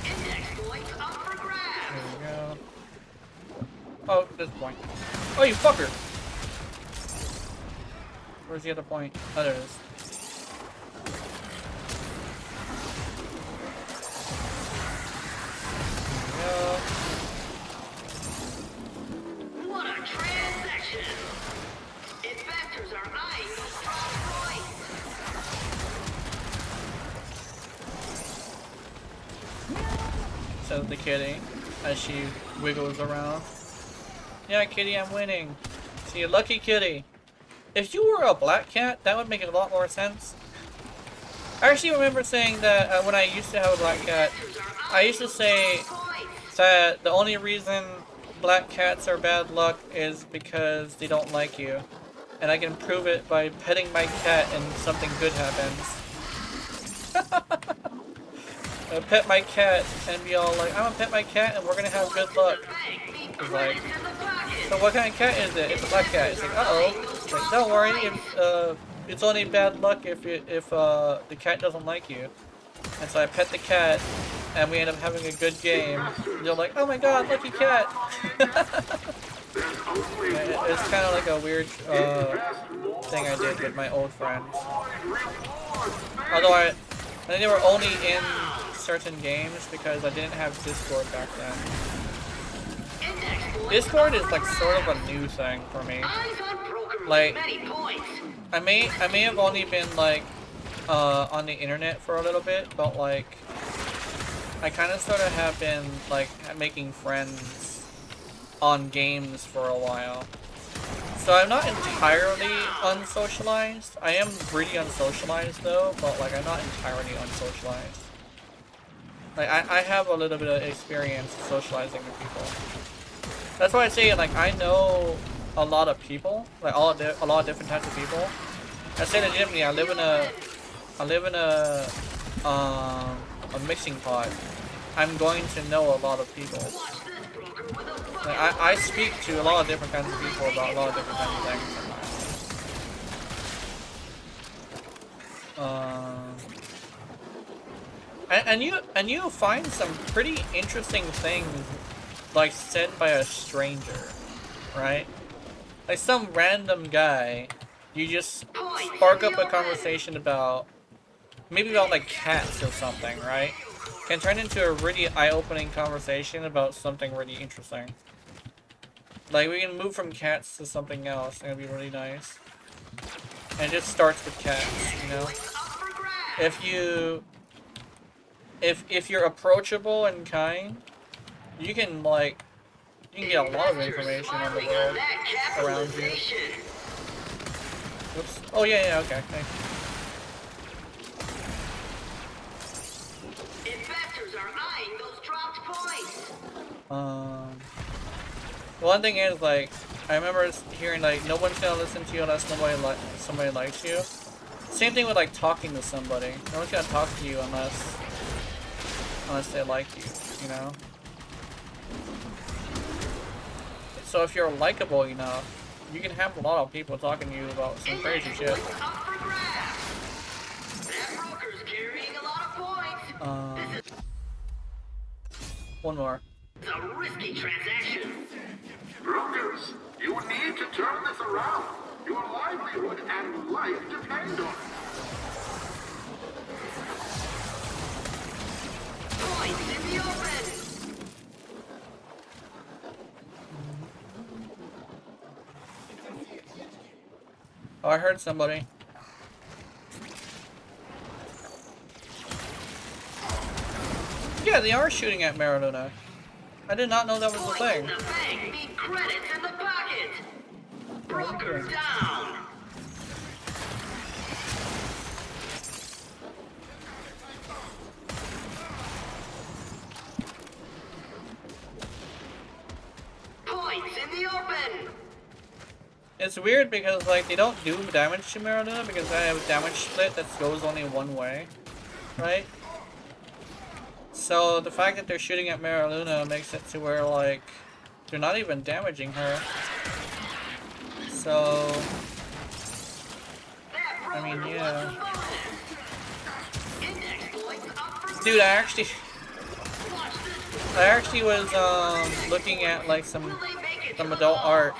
Index points up for grabs. There we go. Oh, this point. Oh, you fucker! Where's the other point? Oh, there it is. There we go. What a transaction! Investors are eyeing those drop points. Says the kitty as she wiggles around. Yeah, kitty, I'm winning. See, you lucky kitty. If you were a black cat, that would make a lot more sense. I actually remember saying that when I used to have a black cat, I used to say that the only reason black cats are bad luck is because they don't like you. And I can prove it by petting my cat and something good happens. I pet my cat and be all like, I'm gonna pet my cat and we're gonna have good luck. It's like, so what kind of cat is it? It's a black cat. It's like, uh-oh. It's like, don't worry, it's only bad luck if the cat doesn't like you. And so I pet the cat, and we end up having a good game. And you're like, oh my god, lucky cat! It's kind of like a weird thing I did with my old friends. Although I think they were only in certain games because I didn't have Discord back then. Discord is like sort of a new thing for me. Like, I may have only been like on the internet for a little bit, but like I kind of sort of have been like making friends on games for a while. So I'm not entirely unsocialized. I am pretty unsocialized though, but like I'm not entirely unsocialized. Like I have a little bit of experience socializing with people. That's why I say like I know a lot of people, like a lot of different types of people. I say legitimately, I live in a mixing pot. I'm going to know a lot of people. Like, I speak to a lot of different kinds of people about a lot of different kinds of things. And you find some pretty interesting things like said by a stranger, right? Like some random guy, you just spark up a conversation about, maybe about like cats or something, right? Can turn into a really eye-opening conversation about something really interesting. Like we can move from cats to something else, and it'll be really nice. And it just starts with cats, you know? If you're approachable and kind, you can like, you can get a lot of information on the world around you. Oops. Oh yeah, okay, thanks. Investors are eyeing those dropped points. One thing is like, I remember hearing like, no one's gonna listen to you unless somebody likes you. Same thing with like talking to somebody. No one's gonna talk to you unless they like you, you know? So if you're likable enough, you can have a lot of people talking to you about some crazy shit. Up for grabs. That broker's carrying a lot of points. One more. It's a risky transaction. Brokers, you need to turn this around. Your livelihood and life depend on it. Points in the open. Oh, I heard somebody. Yeah, they are shooting at Mariluna. I did not know that was a Points thing. in the bank mean credits in the pocket. Broker down. Points in the open. It's weird because like they don't do damage to Mariluna because I have a damage split that goes only one way, right? So the fact that they're shooting at Mariluna makes it to where like they're not even damaging her. So I mean, yeah. Dude, I actually was looking at like some adult art,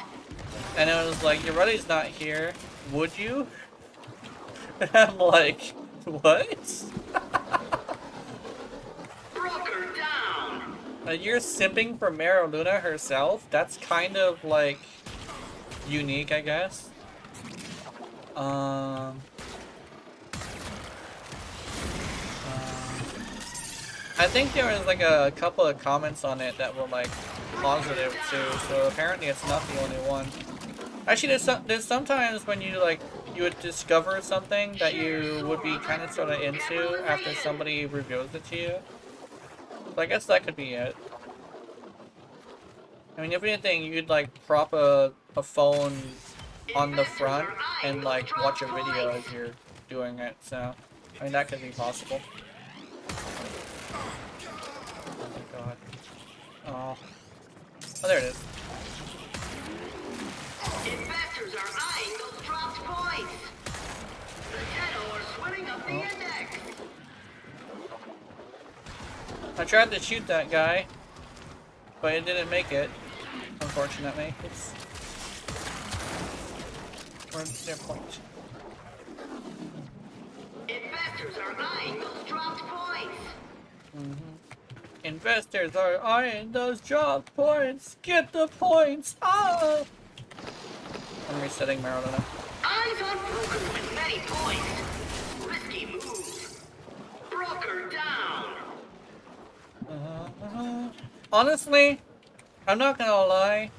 and it was like, Yoredi's not here, would you? And I'm like, what? Broker down. You're simping for Mariluna herself? That's kind of like unique, I guess. I think there was like a couple of comments on it that were like positive too, so apparently it's not the only one. Actually, there's sometimes when you would discover something that you would be kind of sort of into after somebody reveals it to you. So I guess that could be it. I mean, if anything, you'd like prop a phone on the front and like watch a video as you're doing it, so I mean that could be possible. Oh my god. Oh. Oh, there it is. Investors are eyeing those dropped points. The Nano are sweating up the index. I tried to shoot that guy, but it didn't make it, unfortunately. It's... Where's their point? Investors are eyeing those dropped points. Investors are eyeing those drop points. Get the points. Ah! I'm resetting Mariluna. Eyes on broker with many points. Risky move. Broker down. Honestly, I'm not gonna lie.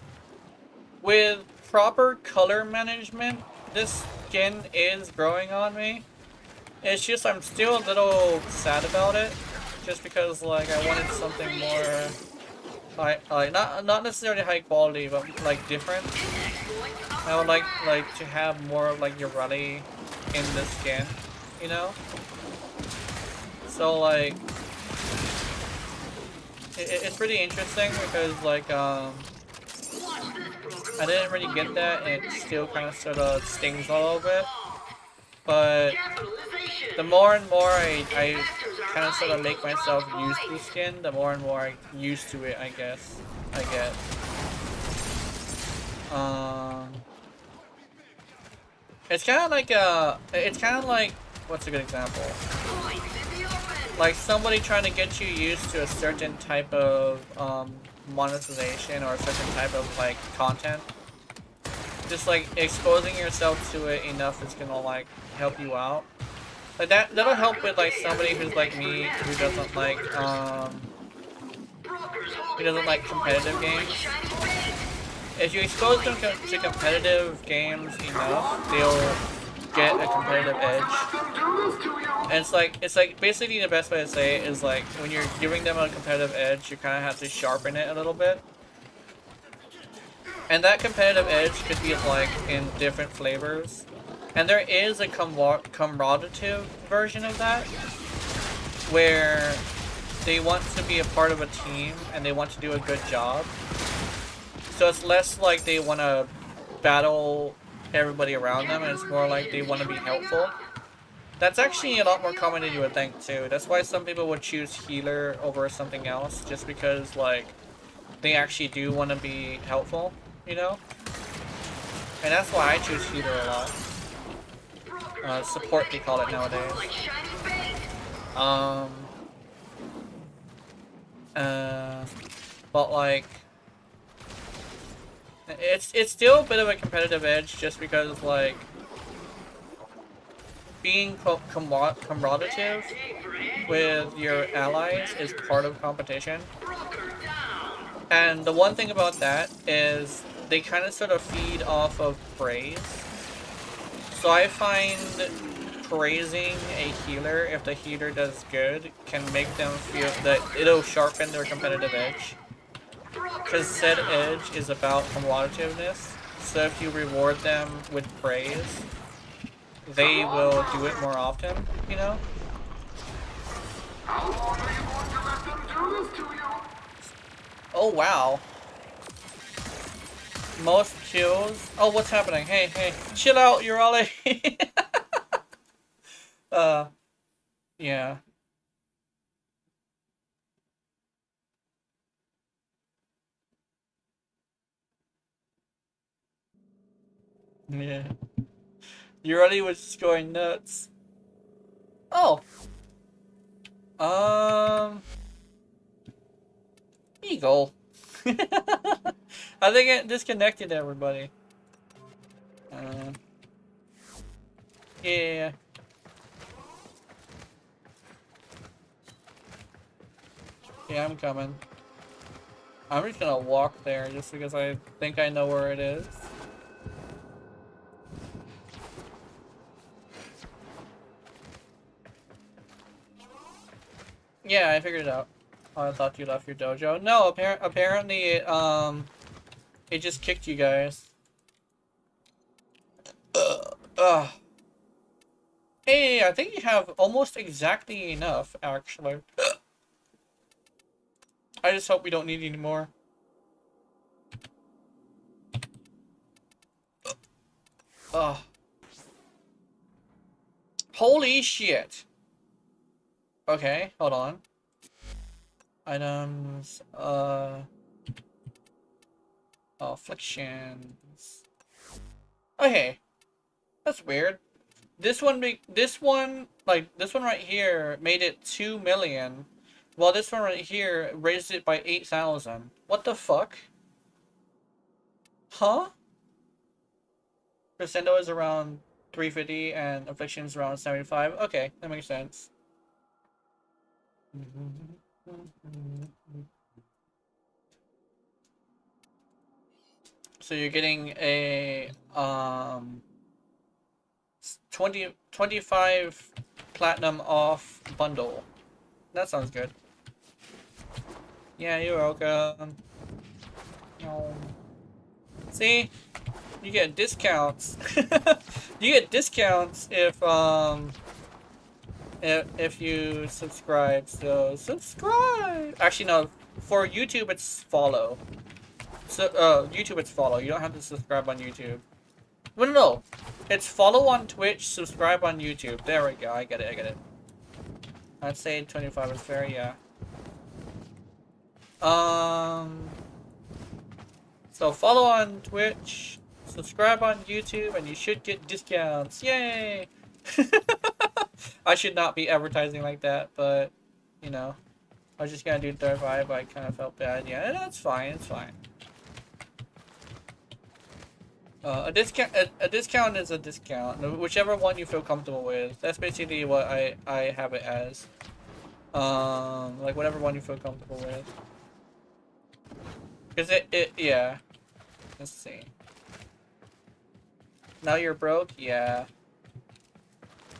With proper color management, this skin is growing on me. It's just I'm still a little sad about it. Just because like I wanted something more like not necessarily high quality, but like different. I would like to have more of like Yoredi in the skin, you know? So like it's pretty interesting because like I didn't really get that and it still kind of sort of stings a little bit. But the more and more I kind of sort of make myself use the skin, the more and more I'm used to it, I guess. I get. It's kind of like, what's a good example? Like somebody trying to get you used to a certain type of monetization or a certain type of like content. Just like exposing yourself to it enough is gonna like help you out. Like that'll help with like somebody who's like me who doesn't like competitive games. If you expose them to competitive games enough, they'll get a competitive edge. And it's like basically the best way to say it is like when you're giving them a competitive edge, you kind of have to sharpen it a little bit. And that competitive edge could be like in different flavors. And there is a comraderative version of that, where they want to be a part of a team and they want to do a good job. So it's less like they want to battle everybody around them, and it's more like they want to be helpful. That's actually a lot more common than you would think too. That's why some people would choose healer over something else, just because like they actually do want to be helpful, you know? And that's why I choose healer a lot. Support they call it nowadays. But like it's still a bit of a competitive edge just because like being combative with your allies is part of competition. And the one thing about that is they kind of sort of feed off of praise. So I find praising a healer, if the healer does good, can make them feel that it'll sharpen their competitive edge. Because said edge is about combativeness. So if you reward them with praise, they will do it more often, you know? How long are you going to let them do this to you? Oh, wow. Most kills. Oh, what's happening? Hey, hey. Chill out, you're all yeah. Yeah. Urali was just going nuts. Oh. Eagle. I think it disconnected everybody. Yeah. Yeah, I'm coming. I'm just gonna walk there just because I think I know where it is. Yeah, I figured it out. Oh, I thought you left your dojo. No, apparently it just kicked you guys. Ugh. Hey, I think you have almost exactly enough, actually. I just hope we don't need any more. Ugh. Holy shit. Okay, hold on. Items, afflictions. Okay. That's weird. This one right here made it 2 million, while this one right here raised it by 8,000. What the fuck? Huh? Crescendo is around 350 and Affliction is around 75. Okay, that makes sense. So you're getting a 25 platinum off bundle. That sounds good. Yeah, you're welcome. No. See? You get discounts. You get discounts if you subscribe. So subscribe. Actually no, for YouTube it's follow. So YouTube it's follow. You don't have to subscribe on YouTube. Well, no. It's follow on Twitch, subscribe on YouTube. There we go. I get it. I'd say 25 is fair, yeah. So follow on Twitch, subscribe on YouTube, and you should get discounts. Yay! I should not be advertising like that, but you know, I was just gonna do 35. I kind of felt bad. Yeah, that's fine. It's fine. A discount is a discount, whichever one you feel comfortable with. That's basically what I have it as. Like whatever one you feel comfortable with. Cause yeah. Let's see. Now you're broke, yeah.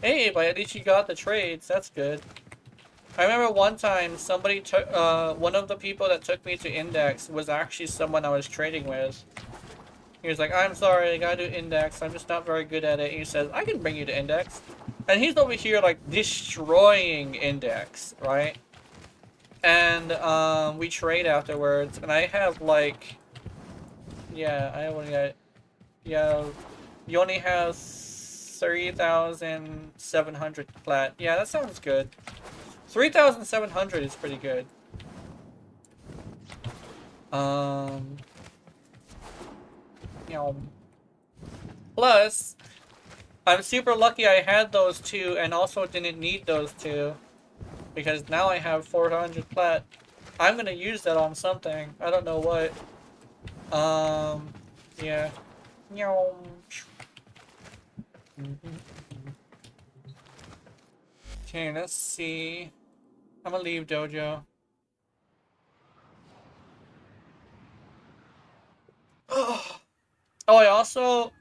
Hey, but at least you got the trades. That's good. I remember one time somebody took one of the people that took me to Index was actually someone I was trading with. He was like, I'm sorry, I gotta do Index. I'm just not very good at it. And he says, I can bring you to Index. And he's over here, like, destroying Index, right? And, we trade afterwards. And I have, like, Yeah, I only got. Yeah, you only have 3,700 plat. Yeah, that sounds good. 3,700 is pretty good. You know. Plus, I'm super lucky I had those two and also didn't need those two. Because now I have 400 plat. I'm gonna use that on something. I don't know what. Yeah. Okay, let's see. I'm gonna leave dojo. Oh, I also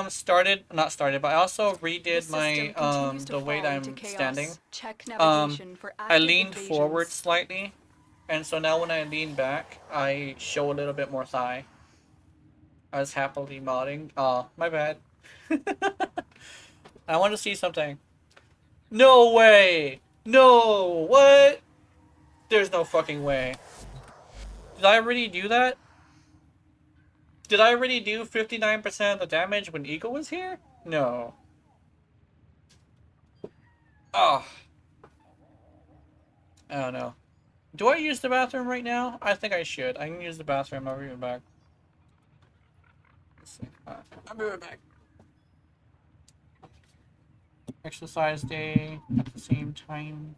started, not started, but I also The redid my system continues to the way fall that into I'm chaos. standing. Check Um, navigation for I active leaned forward invasions. slightly, and so now when I lean back, I show a little bit more thigh. I was happily modding. Oh, my bad. I want to see something. No way! No! What? There's no fucking way. Did I already do that? Did I already do 59% of the damage when Eagle was here? No. Oh. I don't know. Do I use the bathroom right now? I think I should. I can use the bathroom. I'll be right back. Let's see. I'll be right back. Exercise day at the same time.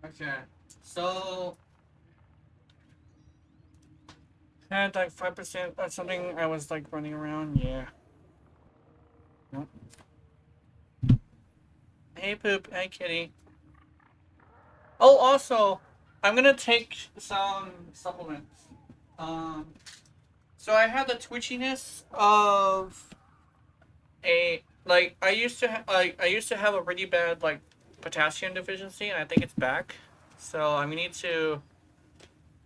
Okay. So had like 5%. That's something I was like running around. Yeah. Nope. Hey poop. Hey kitty. Oh, also, I'm gonna take some supplements. Um, so I had the twitchiness of a like I used to have a really bad like potassium deficiency, and I think it's back. So I'm gonna need to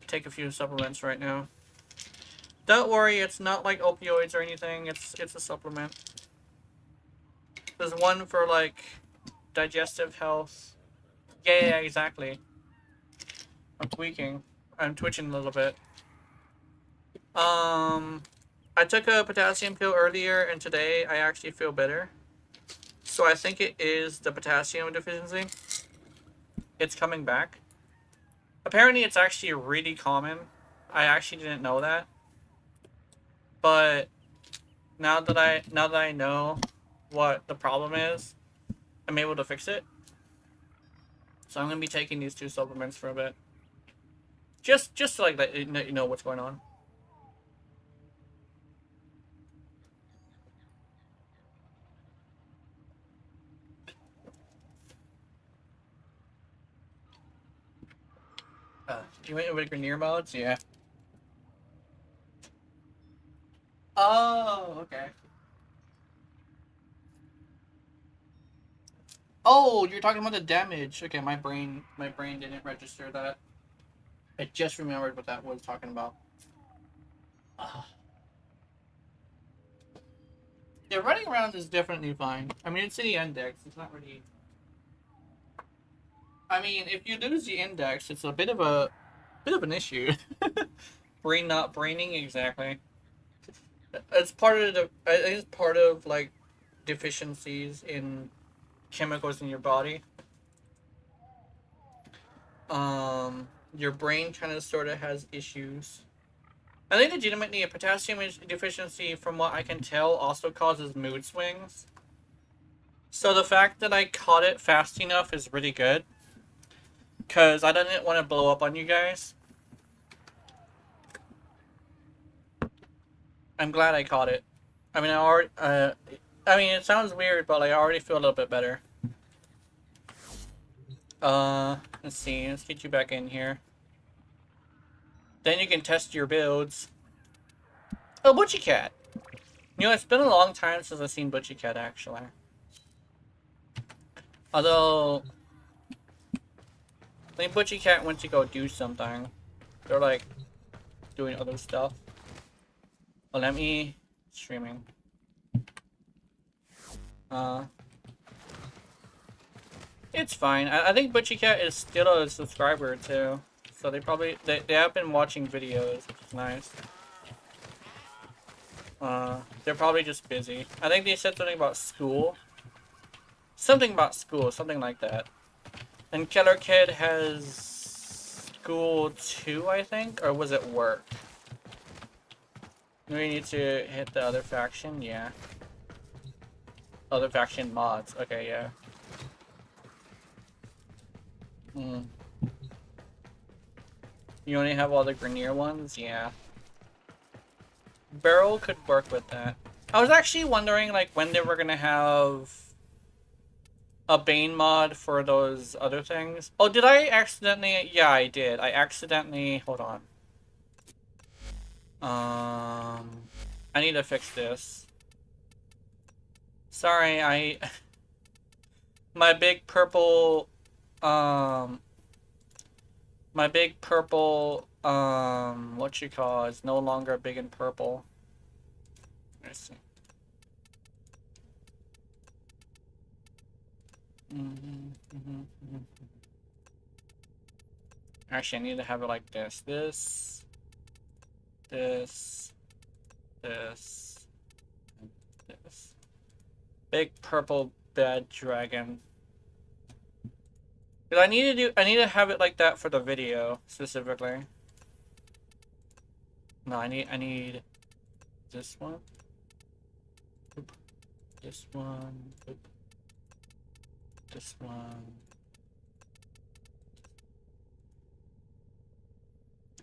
take a few supplements right now. Don't worry, it's not like opioids or anything. It's a supplement. There's one for like digestive health. Yeah, exactly. I'm tweaking. I'm twitching a little bit. I took a potassium pill earlier, and today I actually feel better. So I think it is the potassium deficiency. It's coming back. Apparently, it's actually really common. I actually didn't know that. But now that I know what the problem is, I'm able to fix it. So I'm gonna be taking these two supplements for a bit. Just to like let you know what's going on. You went with Grenier mods? Yeah. Oh, okay. Oh, you're talking about the damage. Okay, my brain didn't register that. I just remembered what that was talking about. Ah. Yeah, running around is definitely fine. I mean, it's in the index. It's not really. I mean, if you lose the index, it's a bit of an issue. Brain not braining exactly. It's part of the. It's part of like deficiencies in chemicals in your body. your brain kind of sort of has issues. I think legitimately a potassium deficiency, from what I can tell, also causes mood swings. So the fact that I caught it fast enough is really good. Because I didn't want to blow up on you guys. I'm glad I caught it. I mean, it sounds weird, but like, I already feel a little bit better. Let's see. Let's get you back in here. Then you can test your builds. Oh, Butchie Cat. You know, it's been a long time since I've seen Butchie Cat, actually. Although, I think Butchie Cat went to go do something. They're like doing other stuff. Oh, let me streaming. It's fine. I think Butchie Cat is still a subscriber too, so they have been watching videos, which is nice. They're probably just busy. I think they said something about school. Something like that. And Killer Kid has school too, I think? Or was it work? We need to hit the other faction? Yeah. Other faction mods. Okay, yeah. You only have all the Grenier ones? Yeah. Barrel could work with that. I was actually wondering, like, when they were gonna have a Bane mod for those other things. Oh, did I accidentally? Yeah, I did. I accidentally... Hold on. I need to fix this. Sorry, my big purple... My big purple... What you call is no longer big and purple. Let's see. Actually, I need to have it like this. This, and this. Big purple bad dragon. But I need to have it like that for the video specifically. No, I need this one. Oop. This one. Oop. This one.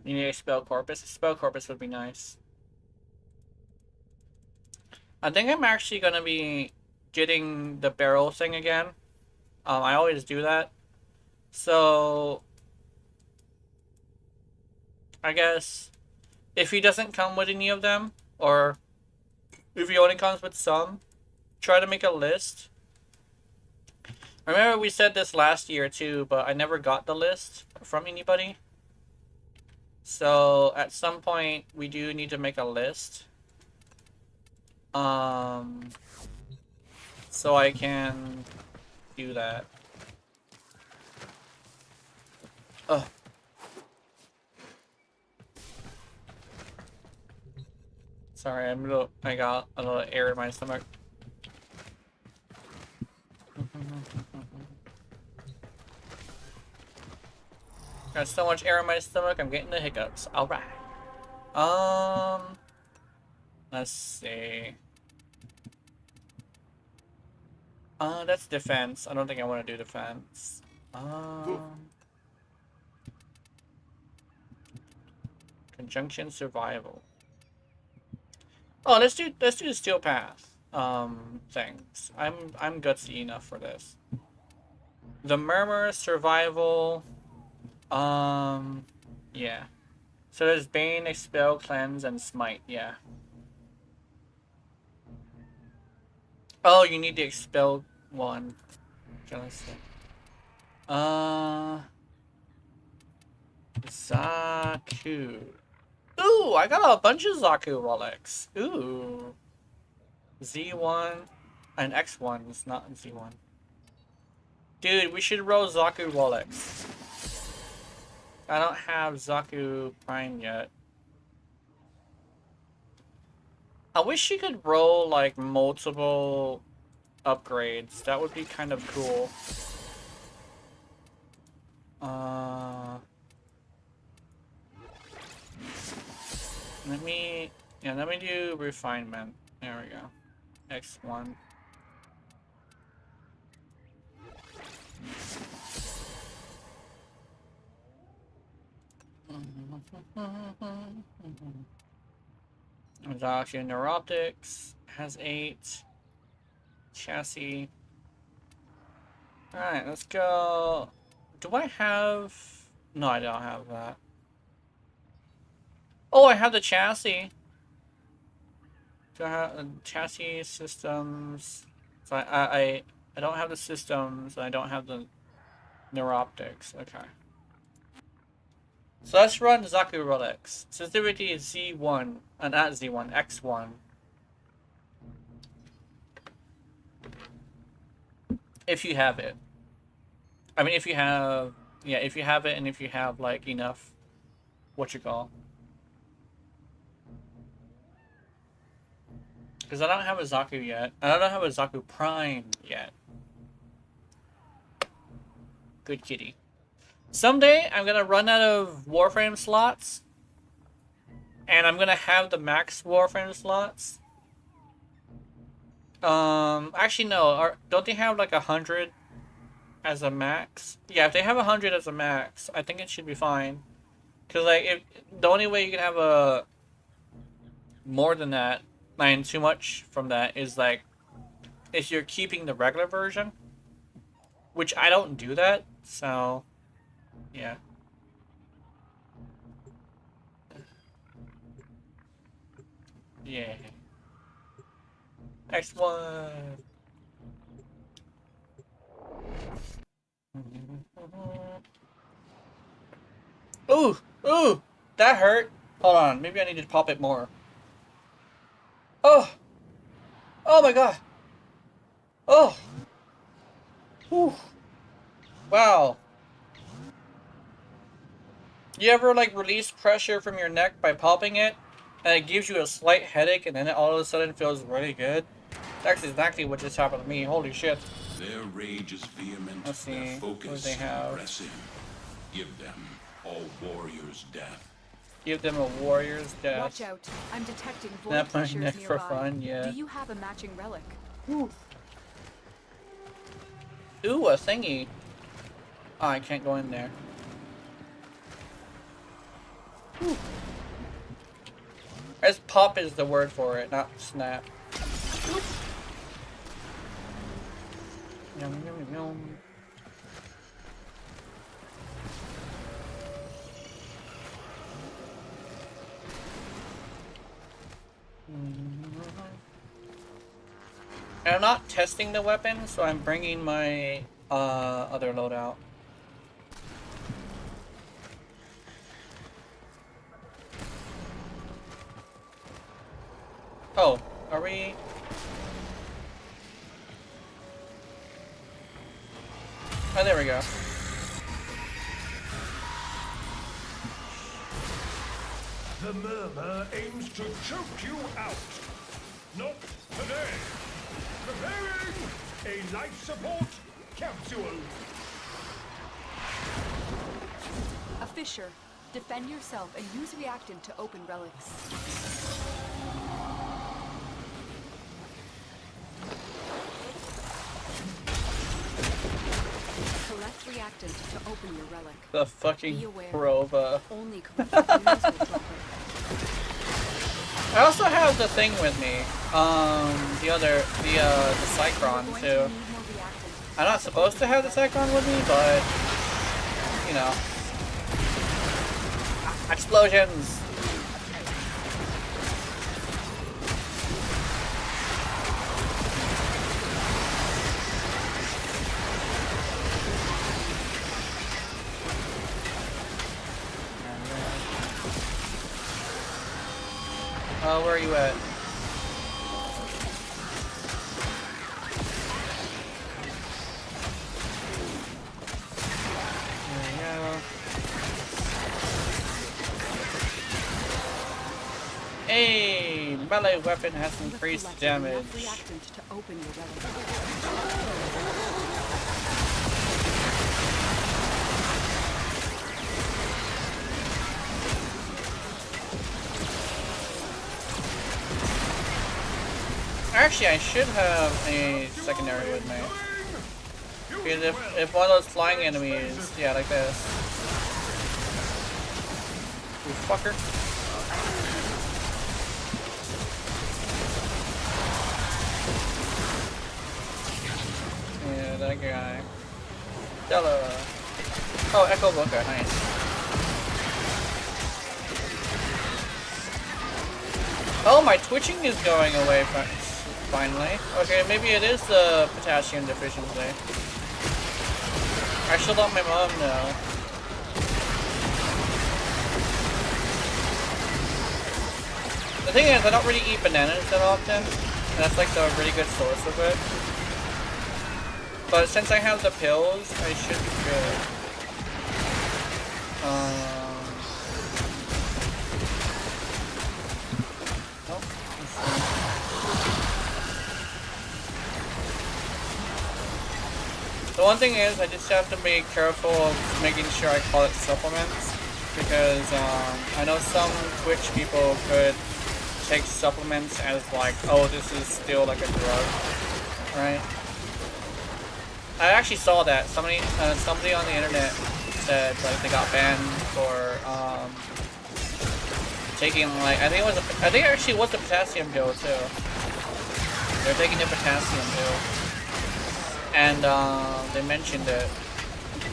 You need a spell corpus? A spell corpus would be nice. I think I'm actually gonna be getting the barrel thing again. I always do that. So I guess if he doesn't come with any of them, or if he only comes with some, try to make a list. Remember we said this last year too, but I never got the list from anybody. So at some point we do need to make a list. So I can do that. Ugh. Sorry, I got a little air in my stomach. Got so much air in my stomach, I'm getting the hiccups. Alright. Let's see. That's defense. I don't think I want to do defense. Conjunction survival. Oh, let's do the steel path things. I'm gutsy enough for this. The murmur, survival. Yeah. So there's Bane, Expel, Cleanse, and Smite. Yeah. Oh, you need the Expel one. Okay, let's see. Zaku. Ooh, I got a bunch of Zaku relics. Ooh. Z1 and X1 is not Z1. Dude, we should roll Zaku relics. I don't have Zaku Prime yet. I wish you could roll like multiple upgrades. That would be kind of cool. Let me do refinement. There we go. X1. Adoption neuroptics has 8. Chassis. Alright, let's go. Do I have... No, I don't have that. Oh, I have the chassis. Do I have chassis systems? So I don't have the systems. I don't have the neuroptics. Okay. So let's run Zaku Relics. Sensitivity is Z1. Not Z1, X1. If you have it. I mean, if you have... Yeah, if you have it and if you have, like, enough... What you call... Because I don't have a Zaku yet. I don't have a Zaku Prime yet. Good kitty. Someday, I'm gonna run out of Warframe slots. And I'm gonna have the max Warframe slots. Actually no. Don't they have like 100 as a max? Yeah, if they have 100 as a max, I think it should be fine. Cause like, the only way you can have a more than that, and too much from that, is like if you're keeping the regular version, which I don't do that. So, yeah. Yeah. Next one. Ooh! Ooh! That hurt! Hold on, maybe I need to pop it more. Oh! Oh my god! Oh! Whew. Wow. You ever like release pressure from your neck by popping it? And it gives you a slight headache and then it all of a sudden feels really good? That's exactly what just happened to me. Holy shit. Their rage is vehement, Let's see. their What do focus they have? impressive. Give them all warriors' death. Give them a warrior's death. Watch out. I'm detecting void Snap my fissures neck nearby. for fun, yeah. Do you have a matching relic? Ooh, a thingy. Oh, I can't go in there. Ooh. As pop is the word for it, not snap. Yum, yum, yum. And I'm not testing the weapon, so I'm bringing my other loadout. Oh, are we? Oh, there we go. The murmur aims to choke you out. Not today. Preparing a life support capsule. A fissure. Defend yourself and use reactant to open relics. Collect reactant to open your relic. The fucking Be aware. Prova. Only corrupted humans will drop it. I also have the thing with me. The Cycron You're going to too. need more reactant. I'm not supposed to have the Cycron with me, but you know. Explosions! Oh, where are you at? There we go. Hey, melee weapon has You have increased collected damage. enough reactant to open your relic. Actually, I should have a secondary with me. Because if one of those flying enemies, yeah, like this. You fucker. Yeah, that guy. Stella. Oh, Echo Booker, nice. Oh, my twitching is going away finally. Okay, maybe it is the potassium deficiency. I should let my mom know. The thing is, I don't really eat bananas that often, and that's like the really good source of it. But since I have the pills, I should be good. The one thing is, I just have to be careful of making sure I call it supplements, because I know some Twitch people could take supplements as like, oh, this is still like a drug, right? I actually saw that somebody on the internet said like they got banned for taking like I think it actually was the potassium pill too. They're taking the potassium pill. And they mentioned it.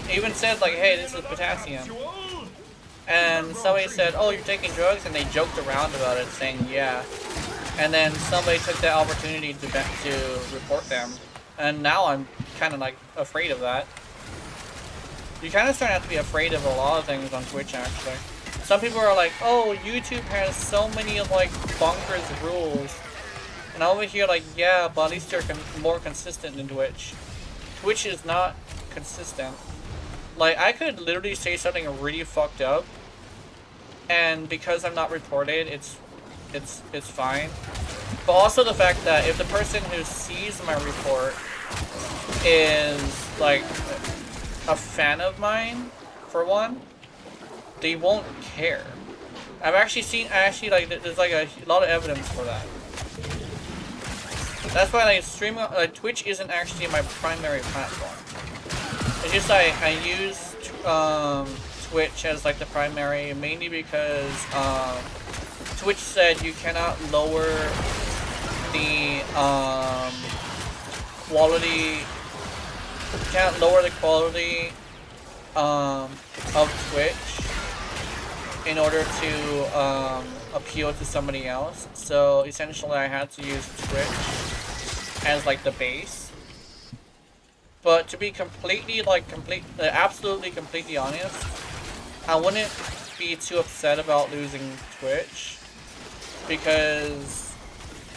It even said like, hey, this is potassium. And somebody said, oh, you're taking drugs? And they joked around about it, saying, yeah. And then somebody took that opportunity to report them. And now I'm kind of like afraid of that. You kind of start to have to be afraid of a lot of things on Twitch, actually. Some people are like, oh, YouTube has so many like bonkers rules. And over here like, yeah, but at least they're more consistent than Twitch. Twitch is not consistent. Like, I could literally say something really fucked up, and because I'm not reported, it's fine. But also the fact that if the person who sees my report is like a fan of mine, for one, they won't care. I've actually seen, like, there's like a lot of evidence for that. That's why like streaming, Twitch isn't actually my primary platform. It's just I use Twitch as like the primary, mainly because Twitch said you cannot lower the quality. You can't lower the quality of Twitch in order to appeal to somebody else. So essentially, I had to use Twitch as like the base. But to be completely absolutely completely honest, I wouldn't be too upset about losing Twitch because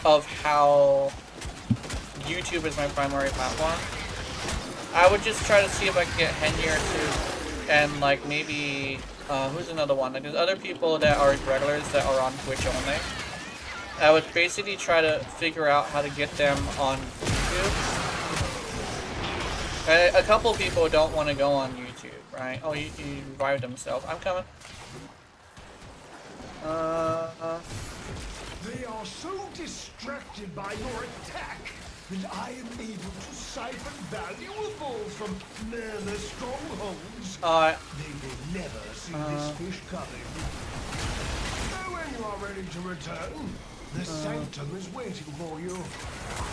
of how YouTube is my primary platform. I would just try to see if I can get Henry too, and like maybe who's another one? Like there's other people that are regulars that are on Twitch only. I would basically try to figure out how to get them on YouTube. A couple people don't want to go on YouTube, right? Oh, you revived himself. I'm coming. They are so distracted by your attack that I am able to siphon valuables from Merla strongholds. They will never see this fish coming. So when you are ready to return, the sanctum is waiting for you.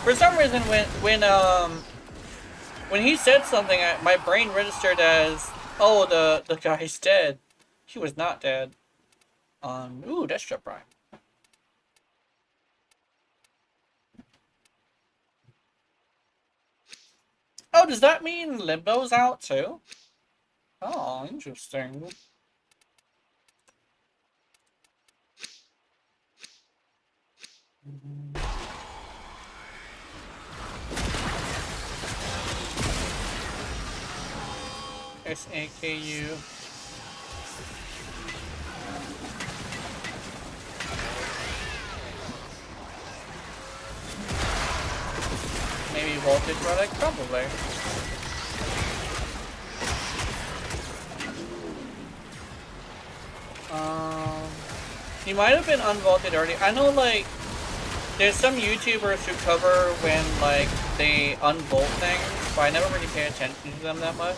For some reason, when he said something, my brain registered as, oh, the guy's dead. He was not dead. Ooh, Destra Prime. Oh, does that mean Limbo's out too? Oh, interesting. SAKU. Maybe voltage relic? Probably. He might have been unvaulted early. I know, like, there's some YouTubers who cover when like they unbolt things, but I never really pay attention to them that much.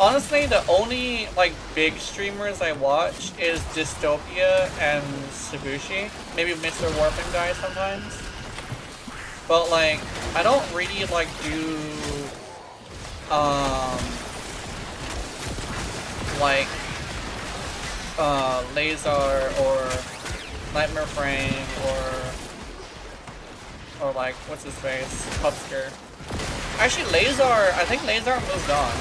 Honestly, the only like big streamers I watch is Dystopia and Sabushi. Maybe Mr. Warframe guy sometimes. But like, I don't really like do like Lazar or Nightmare Frame or like what's his face, Pupsker. Actually, Lazar, I think Lazar moved on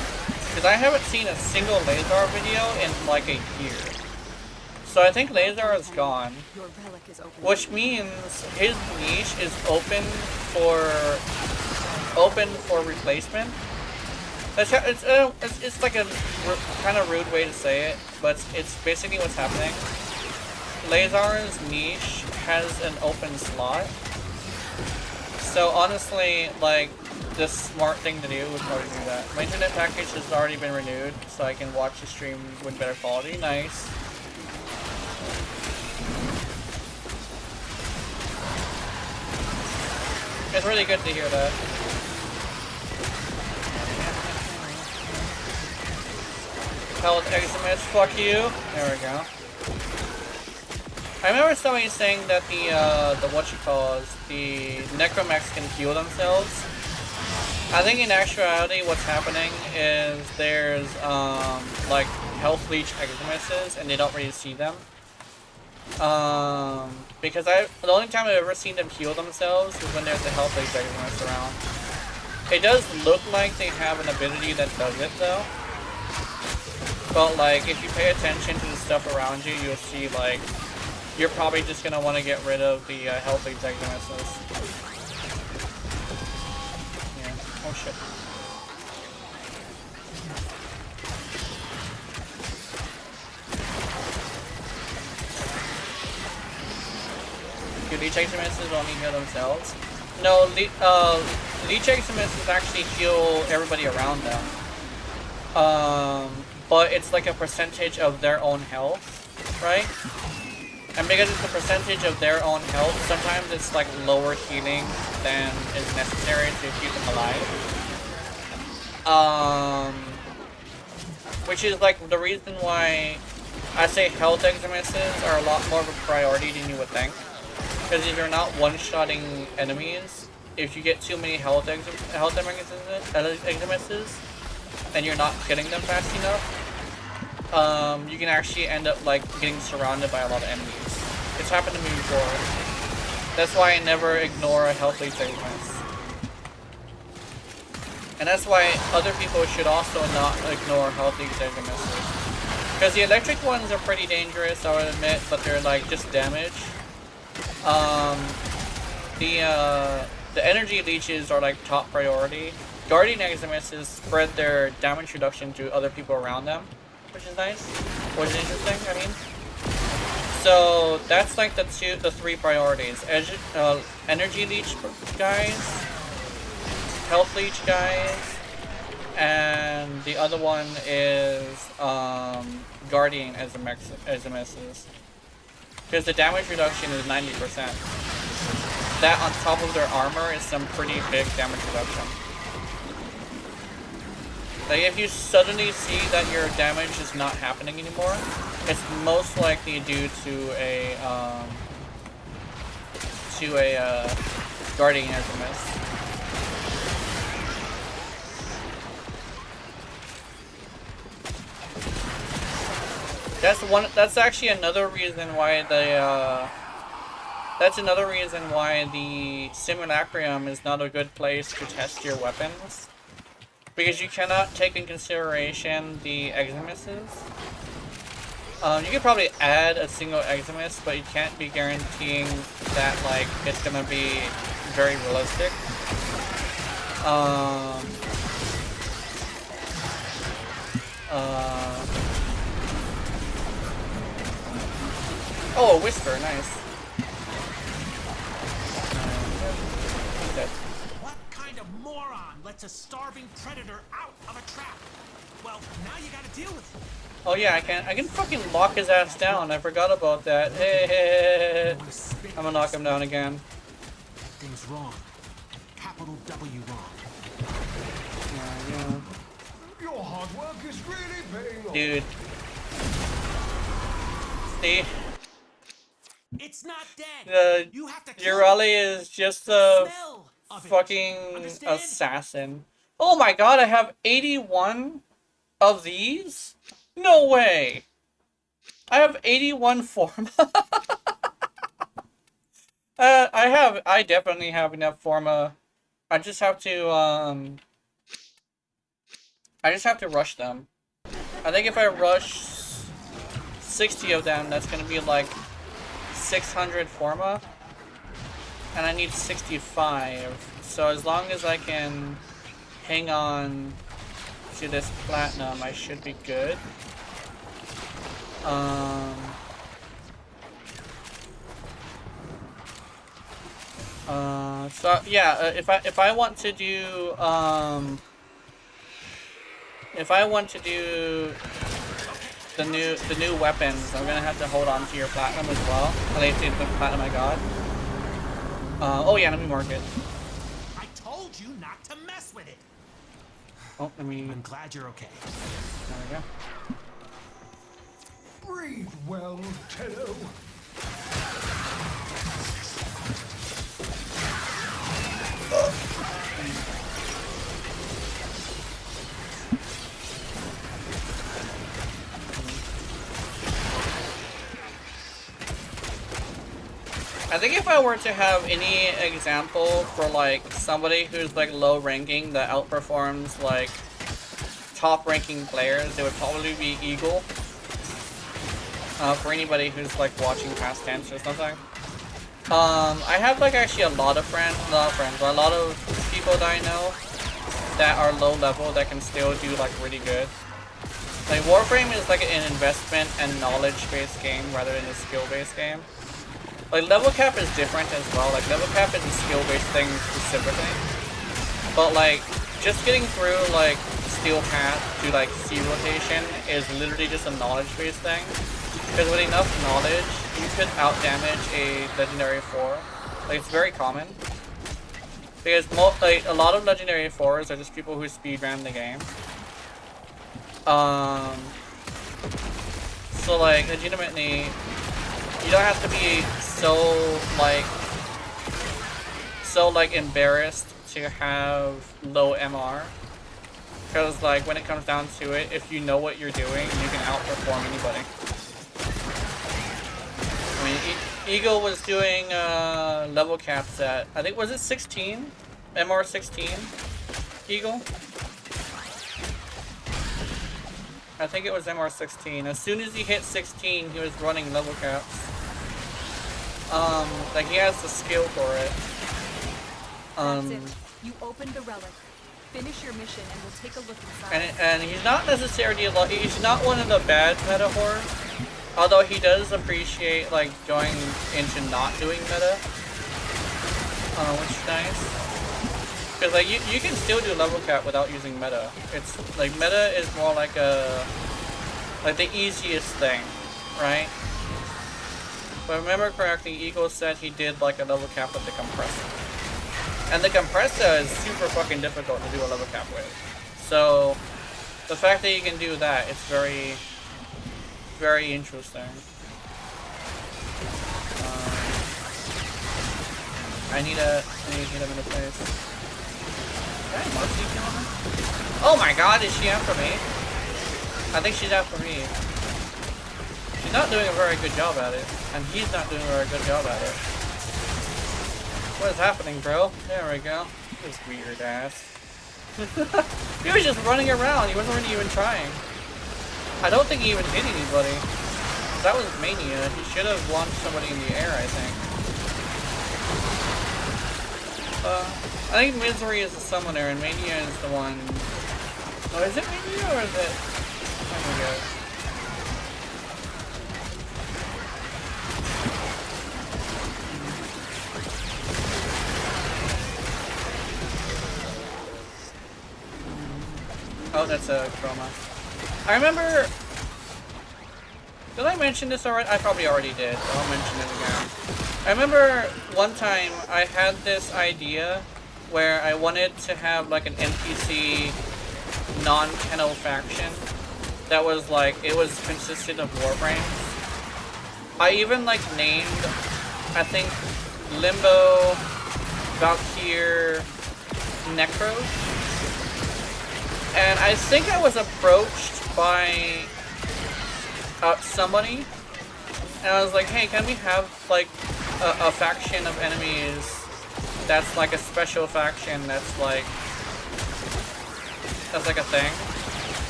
because I haven't seen a single Lazar video in like a year. So I think Lazar is gone, Your relic is open. which means his niche is open for replacement. It's like a kind of rude way to say it, but it's basically what's happening. Lazar's niche has an open slot. So honestly, like, the smart thing to do would probably do that. My internet package has already been renewed, so I can watch the stream with better quality. Nice. It's really good to hear that. Held Eximus, fuck you. There we go. I remember somebody saying that the necromex can heal themselves. I think in actuality what's happening is there's like health leech Eximuses and they don't really see them. Because the only time I've ever seen them heal themselves is when there's a health leech Eximus around. It does look like they have an ability that does it though. But like, if you pay attention to the stuff around you, you'll see like, you're probably just gonna want to get rid of the health leech Eximuses. Yeah. Oh shit. Do leech Eximuses only heal themselves? No, leech Eximuses actually heal everybody around them. But it's like a percentage of their own health, right? And because it's a percentage of their own health, sometimes it's like lower healing than is necessary to keep them alive. Which is like the reason why I say health Eximuses are a lot more of a priority than you would think. Because if you're not one-shotting enemies, if you get too many health Eximuses, and you're not killing them fast enough, you can actually end up like getting surrounded by a lot of enemies. It's happened to me before. That's why I never ignore a health leech Eximus. And that's why other people should also not ignore health leech Eximuses. Because the electric ones are pretty dangerous, I would admit, but they're like just damage. The energy leeches are like top priority. Guardian Eximuses spread their damage reduction to other people around them, which is nice, which is interesting, I mean. So that's like the three priorities. Energy leech guys, health leech guys, and the other one is Guardian Eximuses. Because the damage reduction is 90%. That on top of their armor is some pretty big damage reduction. Like, if you suddenly see that your damage is not happening anymore, it's most likely due to a Guardian Eximus. That's actually another reason why the Simulacrum is not a good place to test your weapons. Because you cannot take in consideration the Eximuses. You could probably add a single Eximus, but you can't be guaranteeing that like it's gonna be very realistic. Oh, a Whisper, nice. Okay. What kind of moron lets a starving predator out of a trap? Well, now you gotta deal with it. Oh yeah, I can fucking lock his ass down. I forgot about that. Hey, I'm gonna knock him down again. Things wrong. Capital W wrong. Yeah. Your hard work is really paying off. Dude. See? It's not dead. You have to kill it. Urali is just a Smell of it. fucking Understand? assassin. Oh my god, I have 81 of these? No way! I have 81 forma. I definitely have enough forma. I just have to rush them. I think if I rush 60 of them, that's gonna be like 600 forma. And I need 65. So as long as I can hang on to this platinum, I should be good. So yeah, if I want to do the new weapons, I'm gonna have to hold on to your platinum as well. At least the platinum I got. Oh yeah, let me mark it. I told you not to mess with it. Oh, let me. I'm glad you're okay. There we go. Breathe well, Tenno. I think if I were to have any example for like somebody who's like low ranking that outperforms like top ranking players, it would probably be Eagle. For anybody who's like watching past tense or something. I have like actually a lot of people that I know that are low level that can still do like really good. Like Warframe is like an investment and knowledge based game rather than a skill based game. Like level cap is different as well. Like level cap is a skill based thing specifically. But like just getting through like steel path to like C rotation is literally just a knowledge based thing. Because with enough knowledge, you could outdamage a legendary 4. Like it's very common. Because like a lot of legendary 4s are just people who speedrun the game. So like legitimately, you don't have to be so embarrassed to have low MR. Because like when it comes down to it, if you know what you're doing, you can outperform anybody. I mean, Eagle was doing level caps at, I think, was it 16? MR 16? Eagle? I think it was MR 16. As soon as he hit 16, he was running level caps. Like he has the skill for it. That's it. You opened the relic. Finish your mission and we'll take a look inside. And he's not necessarily he's not one of the bad meta horrors. Although he does appreciate like going into not doing meta. Which is nice. Because like you can still do level cap without using meta. It's like meta is more like the easiest thing, right? If I remember correctly, Eagle said he did like a level cap with the compressor. And the compressor is super fucking difficult to do a level cap with. So the fact that you can do that, it's very, very interesting. I need to hit him in the face. Did I Marcy kill him? Oh my god, is she after me? I think she's after me. She's not doing a very good job at it. And he's not doing a very good job at it. What is happening, bro? There we go. This weird ass. He was just running around. He wasn't really even trying. I don't think he even hit anybody. That was Mania. He should have launched somebody in the air, I think. I think Misery is the summoner and Mania is the one. Oh, is it Mania or is it? Oh my god. Oh, that's a chroma. I remember Did I mention this already? I probably already did, but I'll mention it again. I remember one time I had this idea where I wanted to have like an NPC non-Tenno faction that was like, it was consisted of Warframes. I even like named, I think, Limbo, Valkyr, Necros. And I think I was approached by somebody, and I was like, hey, can we have like a faction of enemies that's like a special faction that's like a thing?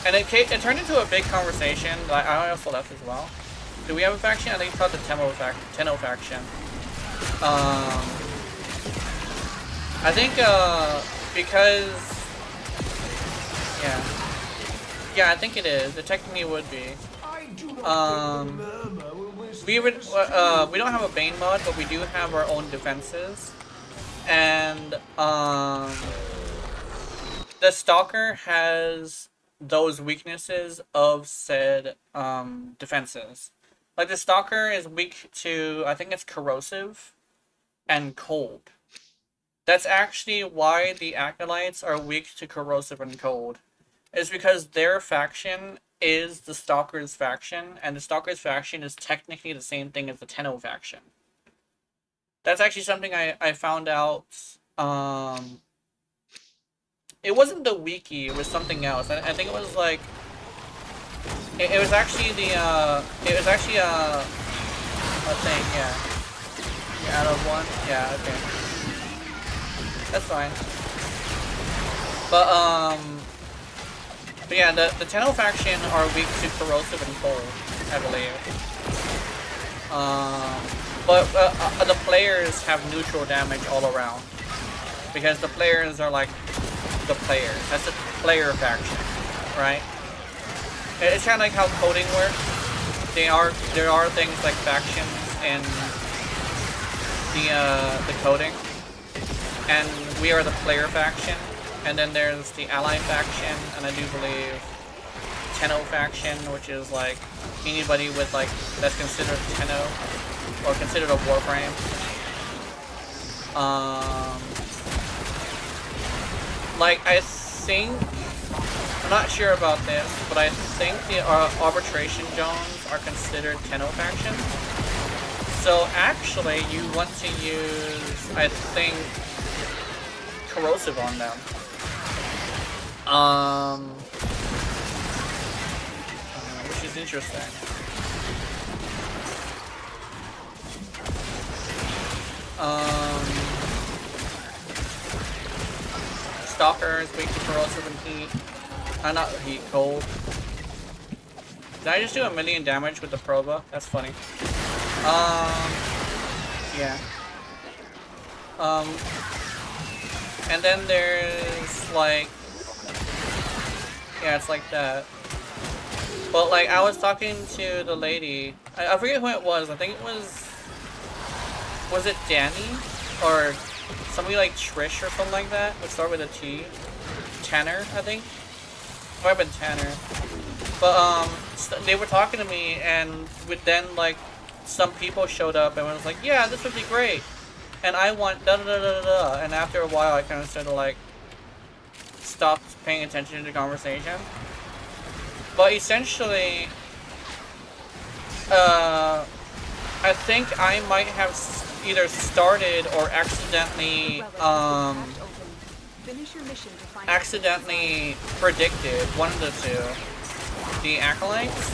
And it turned into a big conversation. I also left as well. Do we have a faction? I think it's called the Tenno faction. I think because yeah, I think it is. It technically would be. We don't have a Bane mod, but we do have our own defenses, and the Stalker has those weaknesses of said defenses. Like the Stalker is weak to, I think it's corrosive and cold. That's actually why the Acolytes are weak to corrosive and cold. Is because their faction is the Stalker's faction, and the Stalker's faction is technically the same thing as the Tenno faction. That's actually something I found out. It wasn't the wiki, it was something else. I think it was like, it was actually the a thing, yeah. You're out of one? Yeah, okay. That's fine. But yeah, the Tenno faction are weak to corrosive and cold, I believe. But the players have neutral damage all around. Because the players are like the players. That's the player faction, right? It's kind of like how coding works. There are things like factions in the coding. And we are the player faction. And then there's the ally faction, and I do believe Tenno faction, which is like anybody with like that's considered Tenno or considered a Warframe. Like I think, I'm not sure about this, but I think the arbitration zones are considered Tenno factions. So actually, you want to use, I think, corrosive on them. Which is interesting. Stalker is weak to corrosive and heat. Not heat, cold. Did I just do 1,000,000 damage with the Proba? That's funny. Yeah. And then there's like, yeah, it's like that. But like, I was talking to the lady. I forget who it was. I think it was it Danny or somebody like Trish or something like that? Would start with a T. Tanner, I think. Might have been Tanner. But they were talking to me, and then like some people showed up and was like, yeah, this would be great. And I want da da da da da. And after a while, I kind of started like stopped paying attention to the conversation. But essentially, I think I might have either started or accidentally predicted one of the two, the Acolytes.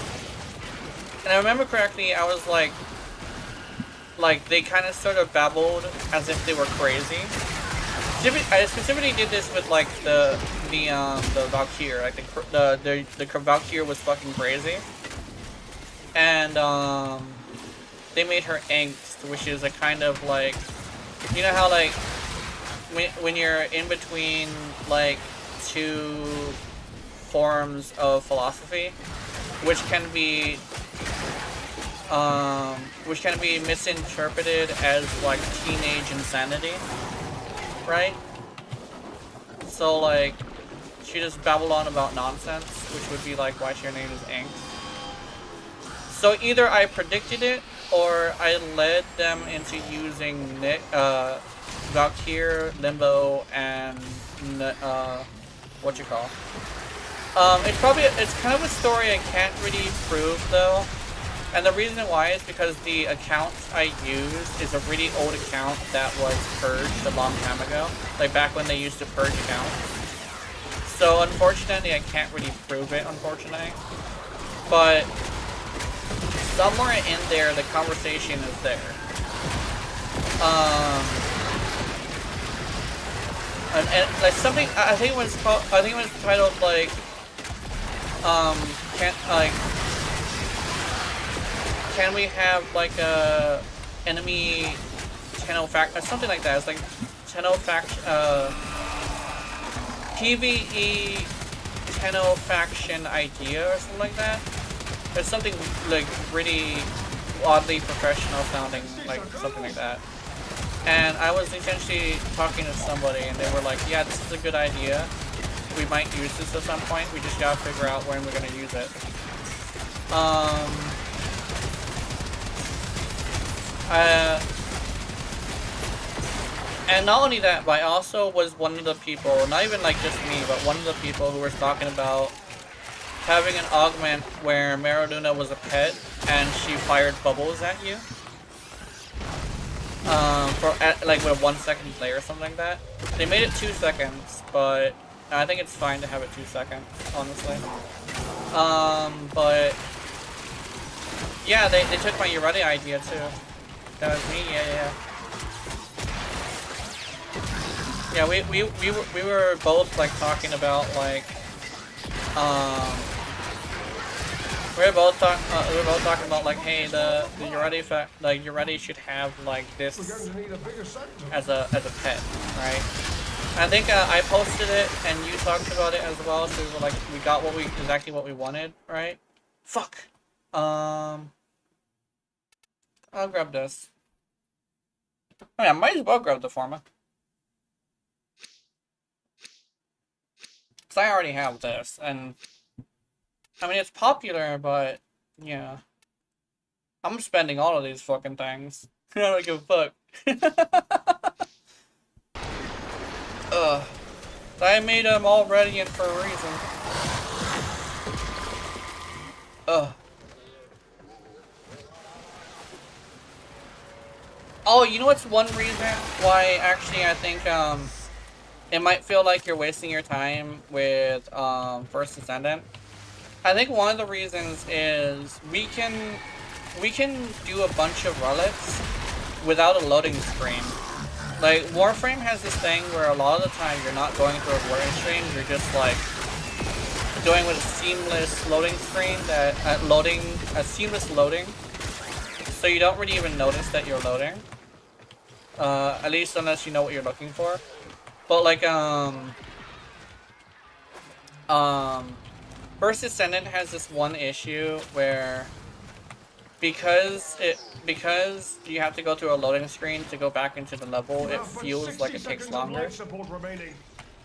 And I remember correctly, I was like they kind of sort of babbled as if they were crazy. I specifically did this with like the Valkyr, like the Valkyr was fucking crazy, and they made her angst, which is a kind of like, you know how like when you're in between like two forms of philosophy, which can be misinterpreted as like teenage insanity, right? So like she just babbled on about nonsense, which would be like why her name is angst. So either I predicted it, or I led them into using Valkyr, Limbo, and it's kind of a story I can't really prove though. And the reason why is because the account I used is a really old account that was purged a long time ago. Like back when they used to purge accounts. So unfortunately I can't really prove it, unfortunately. But somewhere in there the conversation is there. And like something I think it was titled like can we have like a enemy Tenno fact something like that. It's like Tenno PvE Tenno faction idea or something like that. It's something like really oddly professional sounding, like something like that. And I was essentially talking to somebody and they were like, yeah, this is a good idea. We might use this at some point. We just gotta figure out when we're gonna use it. And not only that, but I also was one of the people, not even like just me, but one of the people who was talking about having an augment where Maradona was a pet and she fired bubbles at you. Like with a 1 second delay or something like that. They made it 2 seconds, but I think it's fine to have it 2 seconds, honestly. But yeah, they took my Ureti idea too. That was me, yeah. Yeah, we were both like talking about like we were both talking about like, hey, the Ureti should have like this as a pet, right? I think I posted it and you talked about it as well, so we were like, we got exactly what we wanted, right? Fuck. I'll grab this. I mean, I might as well grab the Forma. Because I already have this, and I mean, it's popular, but yeah. I'm spending all of these fucking things. I don't give a fuck. I made them all ready and for a reason. Oh, you know what's one reason why actually I think it might feel like you're wasting your time with First Descendant? I think one of the reasons is we can do a bunch of relics without a loading screen. Like, Warframe has this thing where a lot of the time you're not going through a loading screen, you're just like going with a seamless loading screen a seamless loading. So you don't really even notice that you're loading. At least unless you know what you're looking for. But like First Descendant has this one issue where because you have to go through a loading screen to go back into the level, it feels like it takes longer.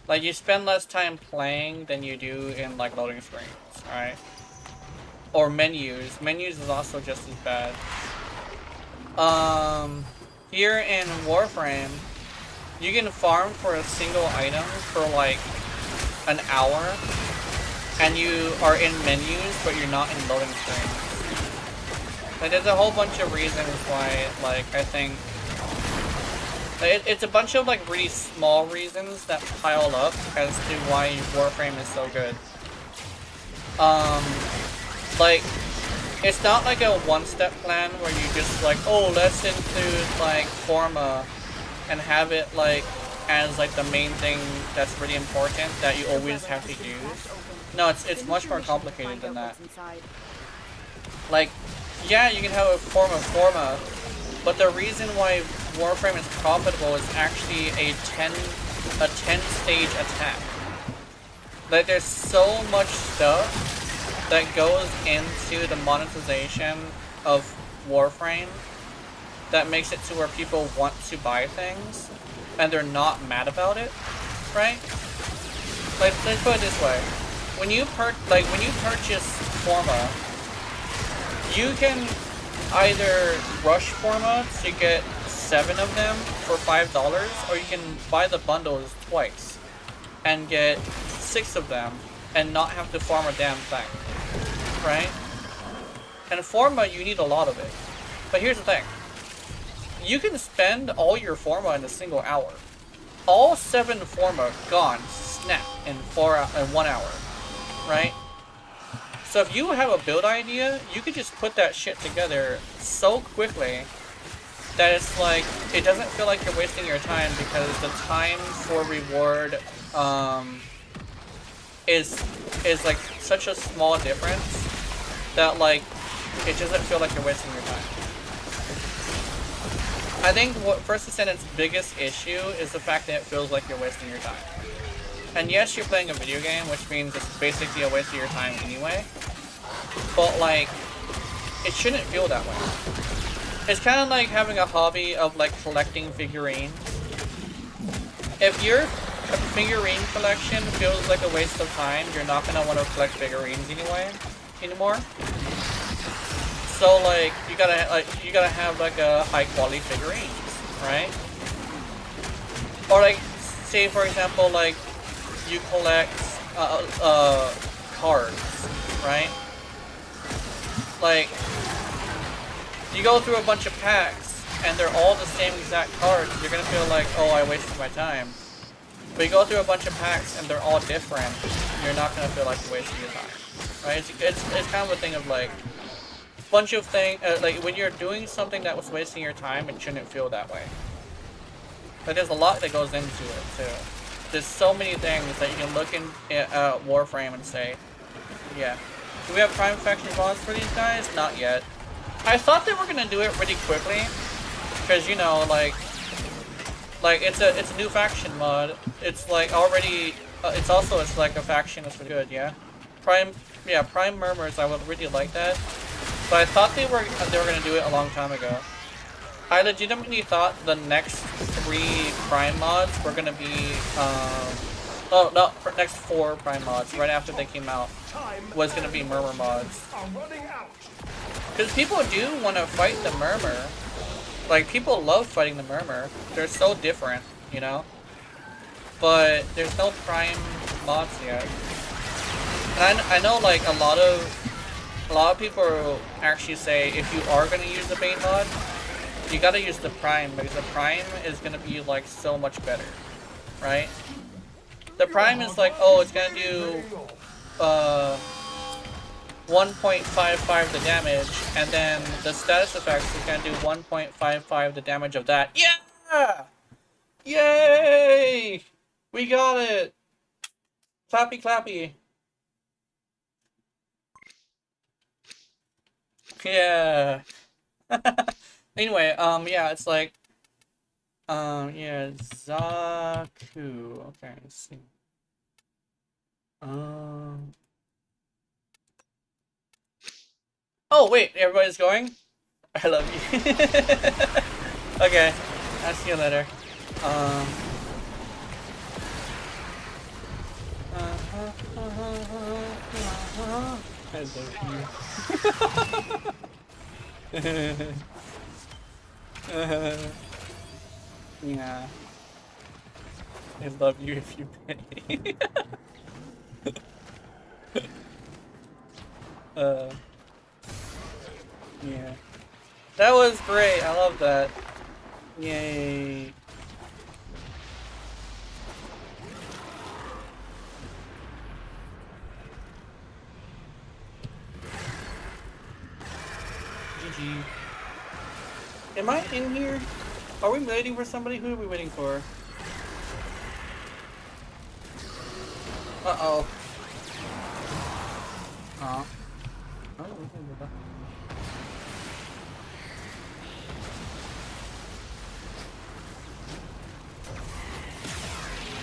Like, you spend less time playing than you do in like loading screens, right? Or menus. Menus is also just as bad. Here in Warframe, you can farm for a single item for like an hour, and you are in menus, but you're not in loading screens. Like, there's a whole bunch of reasons why, like, I think it's a bunch of like really small reasons that pile up as to why Warframe is so good. Like, it's not like a one-step plan where you just like, oh, let's include like Forma and have it like as like the main thing that's really important that you always have to use. No, it's much more complicated than that. Like, yeah, you can have a Forma, but the reason why Warframe is profitable is actually a 10-stage attack. Like, there's so much stuff that goes into the monetization of Warframe that makes it to where people want to buy things and they're not mad about it, right? Like, let's put it this way: when you purchase Forma, you can either rush forma, so you get 7 of them for $5, or you can buy the bundles twice and get 6 of them and not have to farm a damn thing, right? And forma, you need a lot of it. But here's the thing. You can spend all your forma in a single hour. All 7 forma gone, snap, in 1 hour, right? So if you have a build idea, you could just put that shit together so quickly that it's like, it doesn't feel like you're wasting your time, because the time for reward is like such a small difference that like it doesn't feel like you're wasting your time. I think what First Ascendant's biggest issue is the fact that it feels like you're wasting your time. And yes, you're playing a video game, which means it's basically a waste of your time anyway. But like, it shouldn't feel that way. It's kind of like having a hobby of like collecting figurines. If your figurine collection feels like a waste of time, you're not gonna want to collect figurines anymore. So like, you gotta have like a high quality figurines, right? Or like, say for example, like you collect cards, right? Like, you go through a bunch of packs and they're all the same exact cards, you're gonna feel like, oh, I wasted my time. But you go through a bunch of packs and they're all different, you're not gonna feel like you're wasting your time, right? It's kind of a thing of like, bunch of things, like when you're doing something that was wasting your time, it shouldn't feel that way. But there's a lot that goes into it too. There's so many things that you can look in Warframe and say, yeah. Do we have Prime Faction mods for these guys? Not yet. I thought they were gonna do it pretty quickly, because you know, like it's a new faction mod. It's like already, it's like a faction that's really good, yeah. Prime Murmurs, I would really like that, but I thought they were gonna do it a long time ago. I legitimately thought the next 3 Prime mods were gonna be, next 4 Prime mods right after they came out was gonna be Murmur mods. Because people do want to fight the Murmur. Like, people love fighting the Murmur. They're so different, you know? But there's no Prime mods yet. And I know, like, a lot of people actually say if you are gonna use the Bane mod, you gotta use the Prime, because the Prime is gonna be, like, so much better, right? The Prime is like, oh, it's gonna do 1.55 the damage, and then the status effects is gonna do 1.55 the damage of that. Yeah! Yay! We got it! Clappy clappy. Yeah. Anyway, yeah, it's like, yeah, Zaku. Okay, let's see. Oh, wait, everybody's going? I love you. Okay, I'll see you later. I love you. Yeah. I love you if you pay. Yeah. That was great. I love that. Yay. GG. Am I in here? Are we waiting for somebody? Who are we waiting for? Uh-oh. Oh,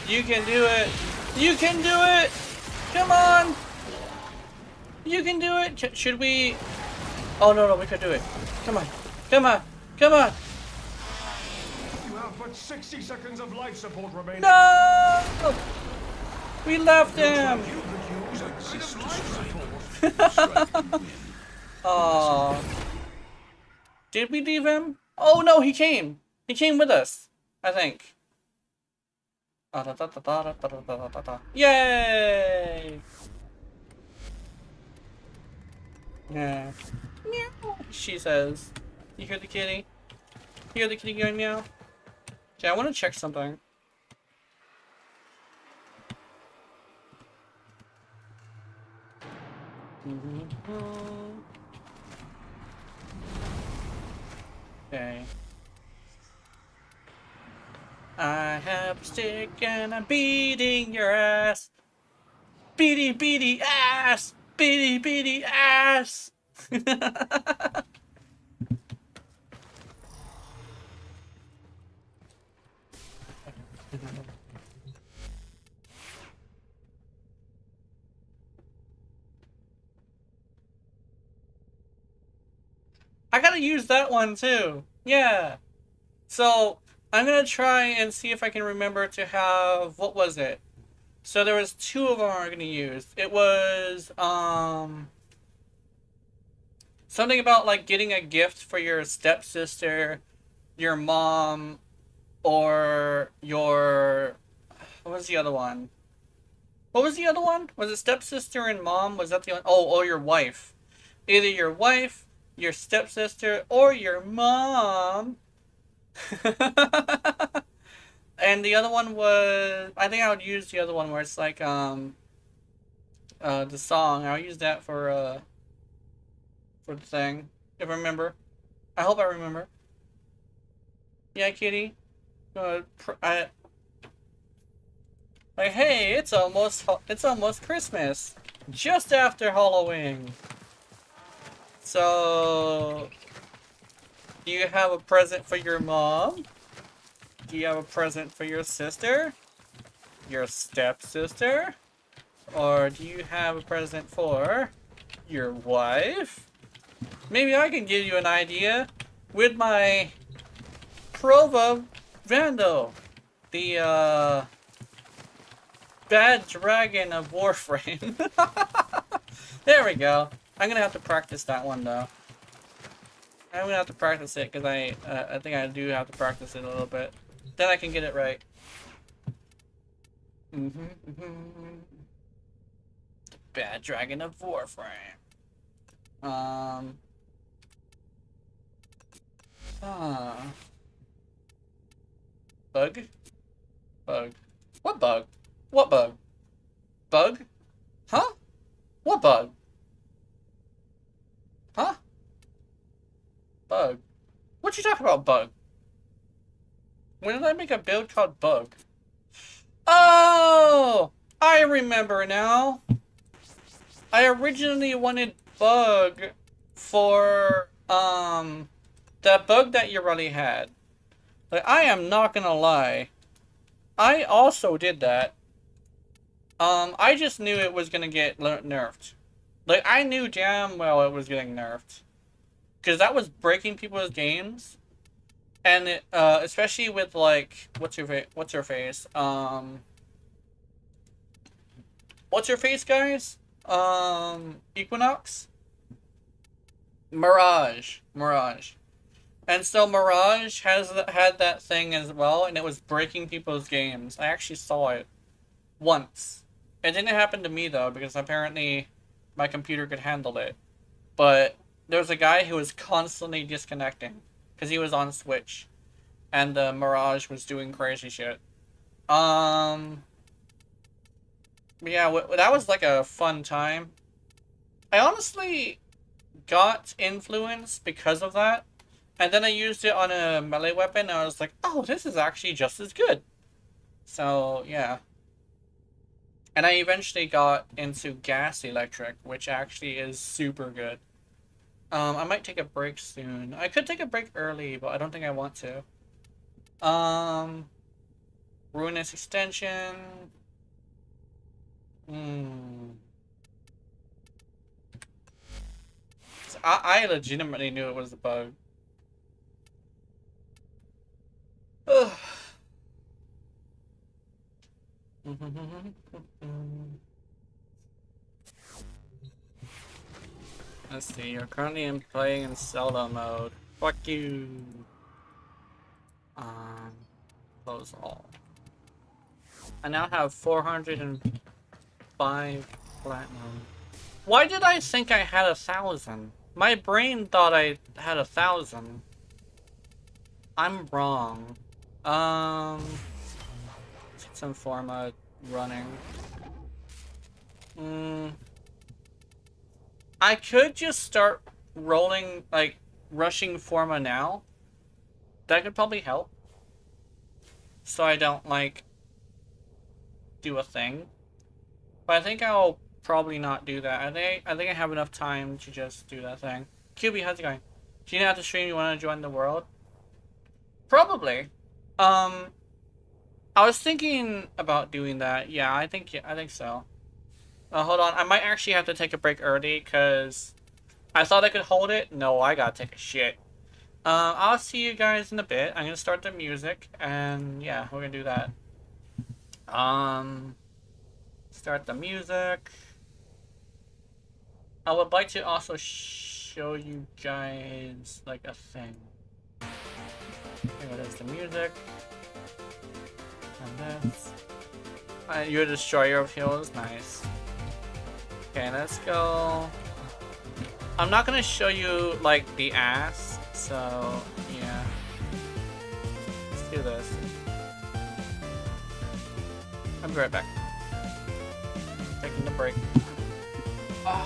you can do it! You can do it! Come on! You can do it! Should we... Oh, no, we can do it. Come on. Come on. Come on. You have but 60 seconds of life support remaining. No! We left him! Oh. Did we leave him? Oh no, he came. He came with us, I think. Yay! Yeah. Meow. She says. You hear the kitty? You hear the kitty going meow? Okay, I want to check something. Okay. I have a stick and I'm beating your ass. Beady beady ass. Beady beady ass. I gotta use that one too. Yeah. So I'm gonna try and see if I can remember to have, what was it? So there was two of them I'm gonna use. It was something about like getting a gift for your stepsister, your mom, or your, what was the other one? What was the other one? Was it stepsister and mom? Was that the one? Oh, or your wife. Either your wife, your stepsister, or your mom. And the other one was, I think I would use the other one where it's like the song. I'll use that for the thing. If I remember. I hope I remember. Yeah, kitty. Like, hey, it's almost Christmas. Just after Halloween. So, do you have a present for your mom? Do you have a present for your sister? Your stepsister? Or do you have a present for your wife? Maybe I can give you an idea with my Prova Vando, the bad dragon of Warframe. There we go. I'm gonna have to practice that one though. I'm gonna have to practice it because I think I do have to practice it a little bit. Then I can get it right. Bad dragon of Warframe. Bug? Bug. What bug? What bug? Bug? Huh? What bug? Huh? Bug. What you talking about, bug? When did I make a build called Bug? Oh! I remember now. I originally wanted Bug for, that bug that you already had. Like, I am not gonna lie. I also did that. I just knew it was gonna get nerfed. Like, I knew damn well it was getting nerfed. Because that was breaking people's games. And it, especially with, like, what's her face, guys? Equinox? Mirage. And so Mirage had that thing as well, and it was breaking people's games. I actually saw it once. It didn't happen to me, though, because apparently my computer could handle it. But there was a guy who was constantly disconnecting because he was on Switch, and the Mirage was doing crazy shit. Yeah, that was like a fun time. I honestly got influence because of that, and then I used it on a melee weapon, and I was like, oh, this is actually just as good. So, yeah. And I eventually got into gas electric, which actually is super good. I might take a break soon. I could take a break early, but I don't think I want to. Ruinous extension. I legitimately knew it was a bug. Ugh. Let's see, you're currently playing in solo mode. Fuck you. Close all. I now have 405 platinum. Why did I think I had 1,000? My brain thought I had 1,000. I'm wrong. Some forma running. I could just start rolling, like, rushing forma now. That could probably help. So I don't, like, do a thing. But I think I'll probably not do that. I think I have enough time to just do that thing. QB, how's it going? Do you know how to stream? You want to join the world? Probably. I was thinking about doing that. Yeah, I think so. Hold on. I might actually have to take a break early because I thought I could hold it. No, I gotta take a shit. I'll see you guys in a bit. I'm gonna start the music, and yeah, we're gonna do that. Start the music. I would like to also show you guys like a thing. There it is, the music. And this. You're a destroyer of heroes, nice. Okay, let's go. I'm not gonna show you like the ass, so yeah. Let's do this. I'll be right back. Taking a break. Oh.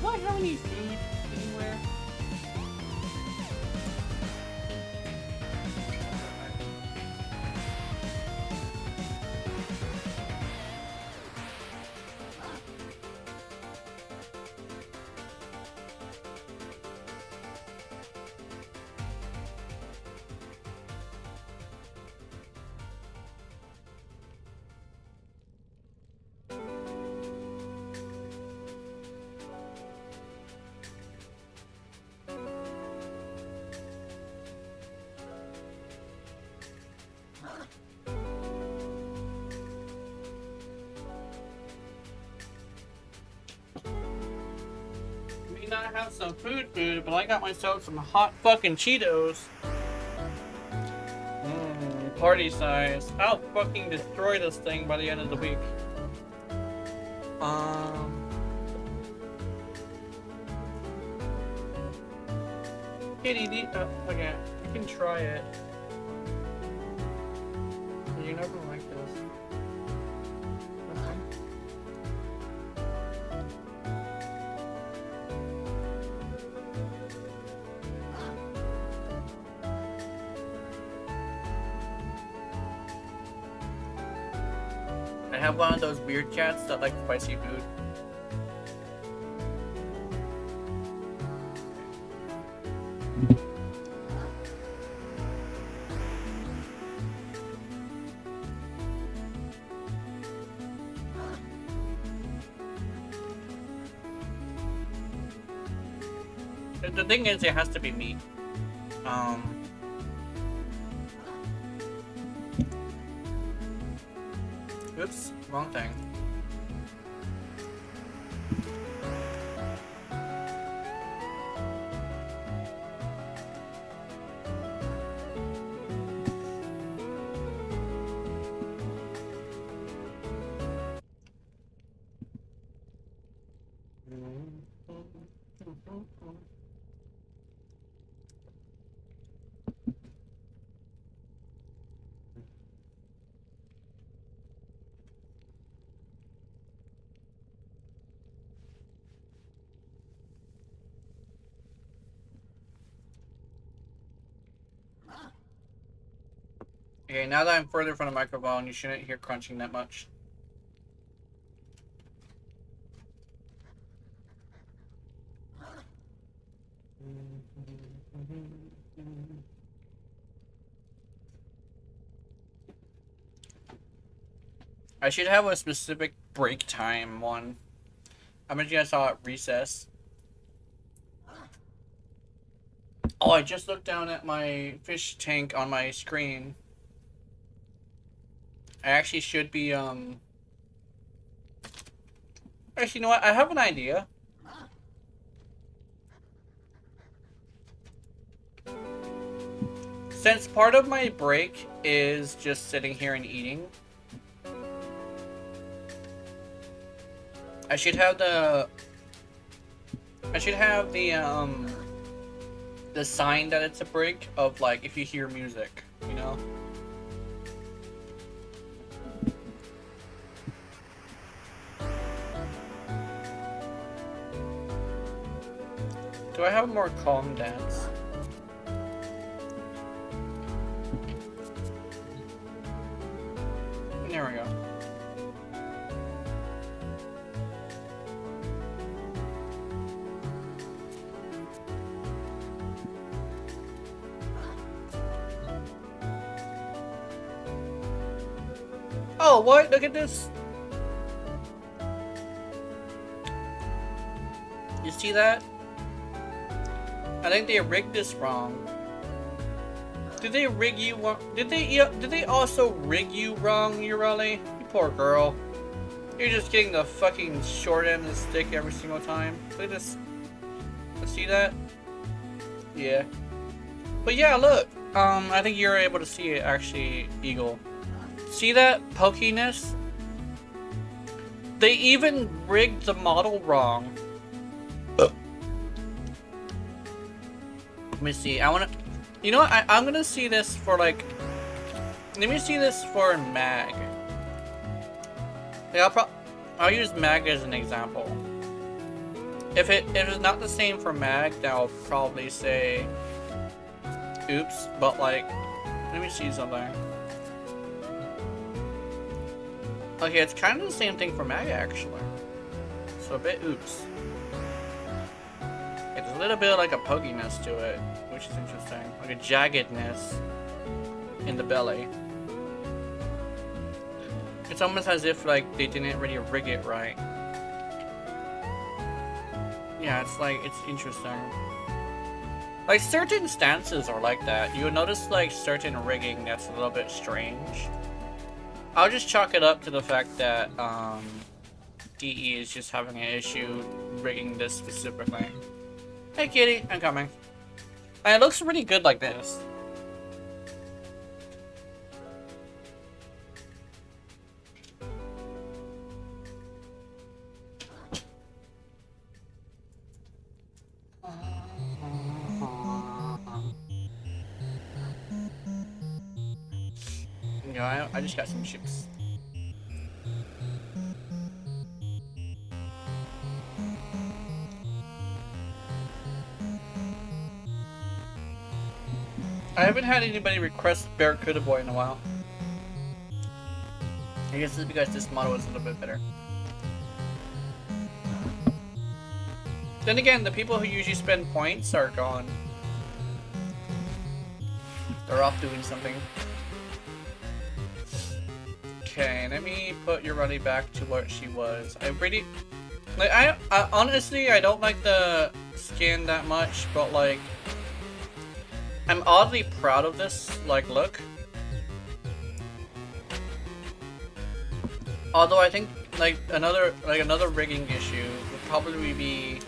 Do I have any food anywhere? I have some food, but I got myself some hot fucking Cheetos. Party size. I'll fucking destroy this thing by the end of the week. Kitty, okay, you can try it. You're not gonna like this. have one of those weird cats that like spicy food. The thing is, it has to be meat. Oops, wrong thing. Okay, now that I'm further from the microphone, you shouldn't hear crunching that much. I should have a specific break time one. I bet you guys saw it recess. Oh, I just looked down at my fish tank on my screen. I actually should be, Actually, you know what? I have an idea. Since part of my break is just sitting here and eating, I should have the sign that it's a break of, like, if you hear music, you know? Do I have a more calm dance? There we go. Oh, what? Look at this. You see that? I think they rigged this wrong. Did they rig you? Did they also rig you wrong, Urali? You poor girl. You're just getting the fucking short end of the stick every single time. Look at this. See that? Yeah. But yeah, look. I think you're able to see it actually, Eagle. See that pokiness? They even rigged the model wrong. Let me see. I wanna. You know what? I'm gonna see this for like. Let me see this for Mag. Yeah, I'll use Mag as an example. If it's not the same for Mag, then I'll probably say, oops. But like, let me see something. Okay, it's kind of the same thing for Mag actually. So a bit oops. It's a little bit like a pokiness to it, which is interesting. Like a jaggedness in the belly. It's almost as if like they didn't really rig it right. Yeah, it's like, it's interesting. Like certain stances are like that. You'll notice like certain rigging that's a little bit strange. I'll just chalk it up to the fact that DE is just having an issue rigging this specifically. Hey kitty, I'm coming. And it looks really good like this. You know, I just got some chips. I haven't had anybody request Barracuda Boy in a while. I guess it's because this model is a little bit better. Then again, the people who usually spend points are gone. They're off doing something. Okay, let me put your Ruddy back to what she was. I pretty... Like, I honestly, I don't like the skin that much, but like... I'm oddly proud of this, like, look. Although I think, like, another rigging issue would probably be...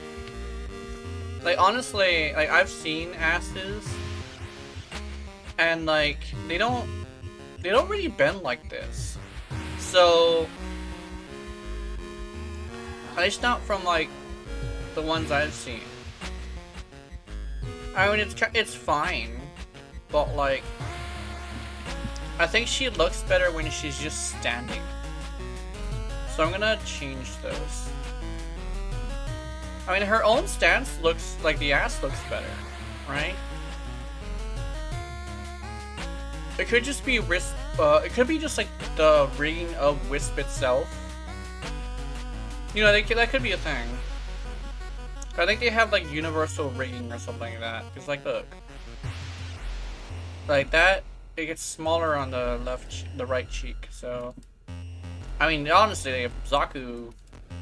Like, honestly, like, I've seen asses, and, like, they don't really bend like this. So, at least not from, like, the ones I've seen. I mean, it's fine, but, like, I think she looks better when she's just standing. So I'm gonna change those. I mean, her own stance looks like the ass looks better, right? It could just be Wisp. It could be just like the rigging of Wisp itself. You know, that could be a thing. I think they have like universal rigging or something like that. It's like look, like that. It gets smaller on the the right cheek. So, I mean, honestly, Zaku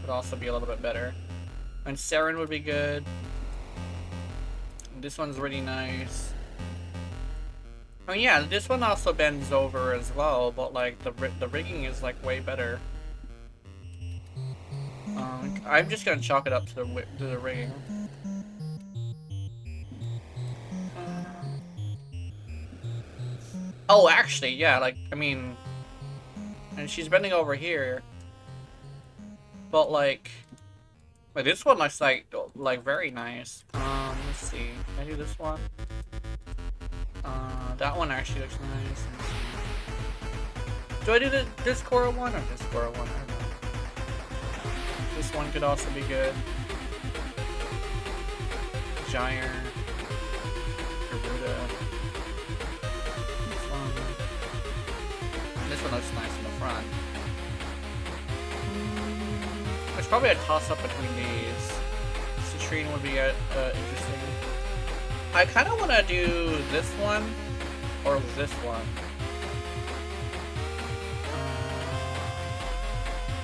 would also be a little bit better. And Saren would be good. This one's really nice. I mean, yeah, this one also bends over as well, but like the rigging is like way better. I'm just gonna chalk it up to the rigging. Oh, actually, yeah, like I mean, and she's bending over here, but like this one looks like very nice. Let's see. Can I do this one? That one actually looks nice. Do I do this Korra one or this Korra one? I don't know. This one could also be good. Giant. Garuda. This one. This one looks nice in the front. There's probably a toss-up between these. Citrine would be interesting. I kind of want to do this one or this one.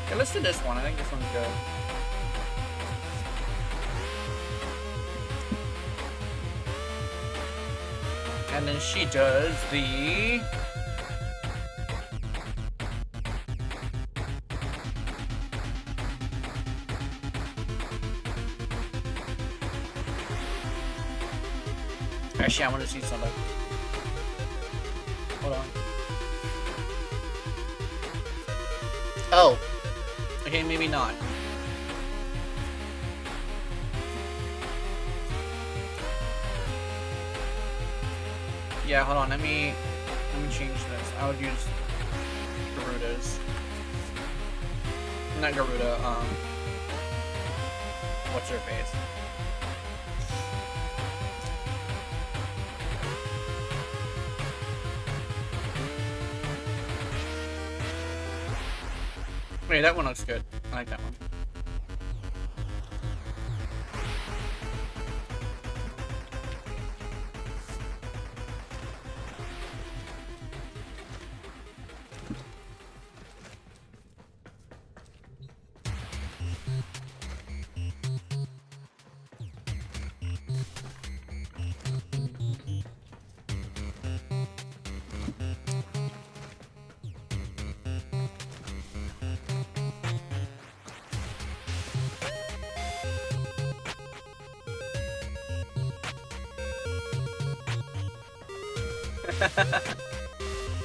Okay, let's do this one. I think this one's good. And then she does the... Actually, I want to see something. Hold on. Oh. Okay, maybe not. Yeah, hold on. Let me change this. I would use Garuda's. Not Garuda. What's her face? Wait, that one looks good. I like that one.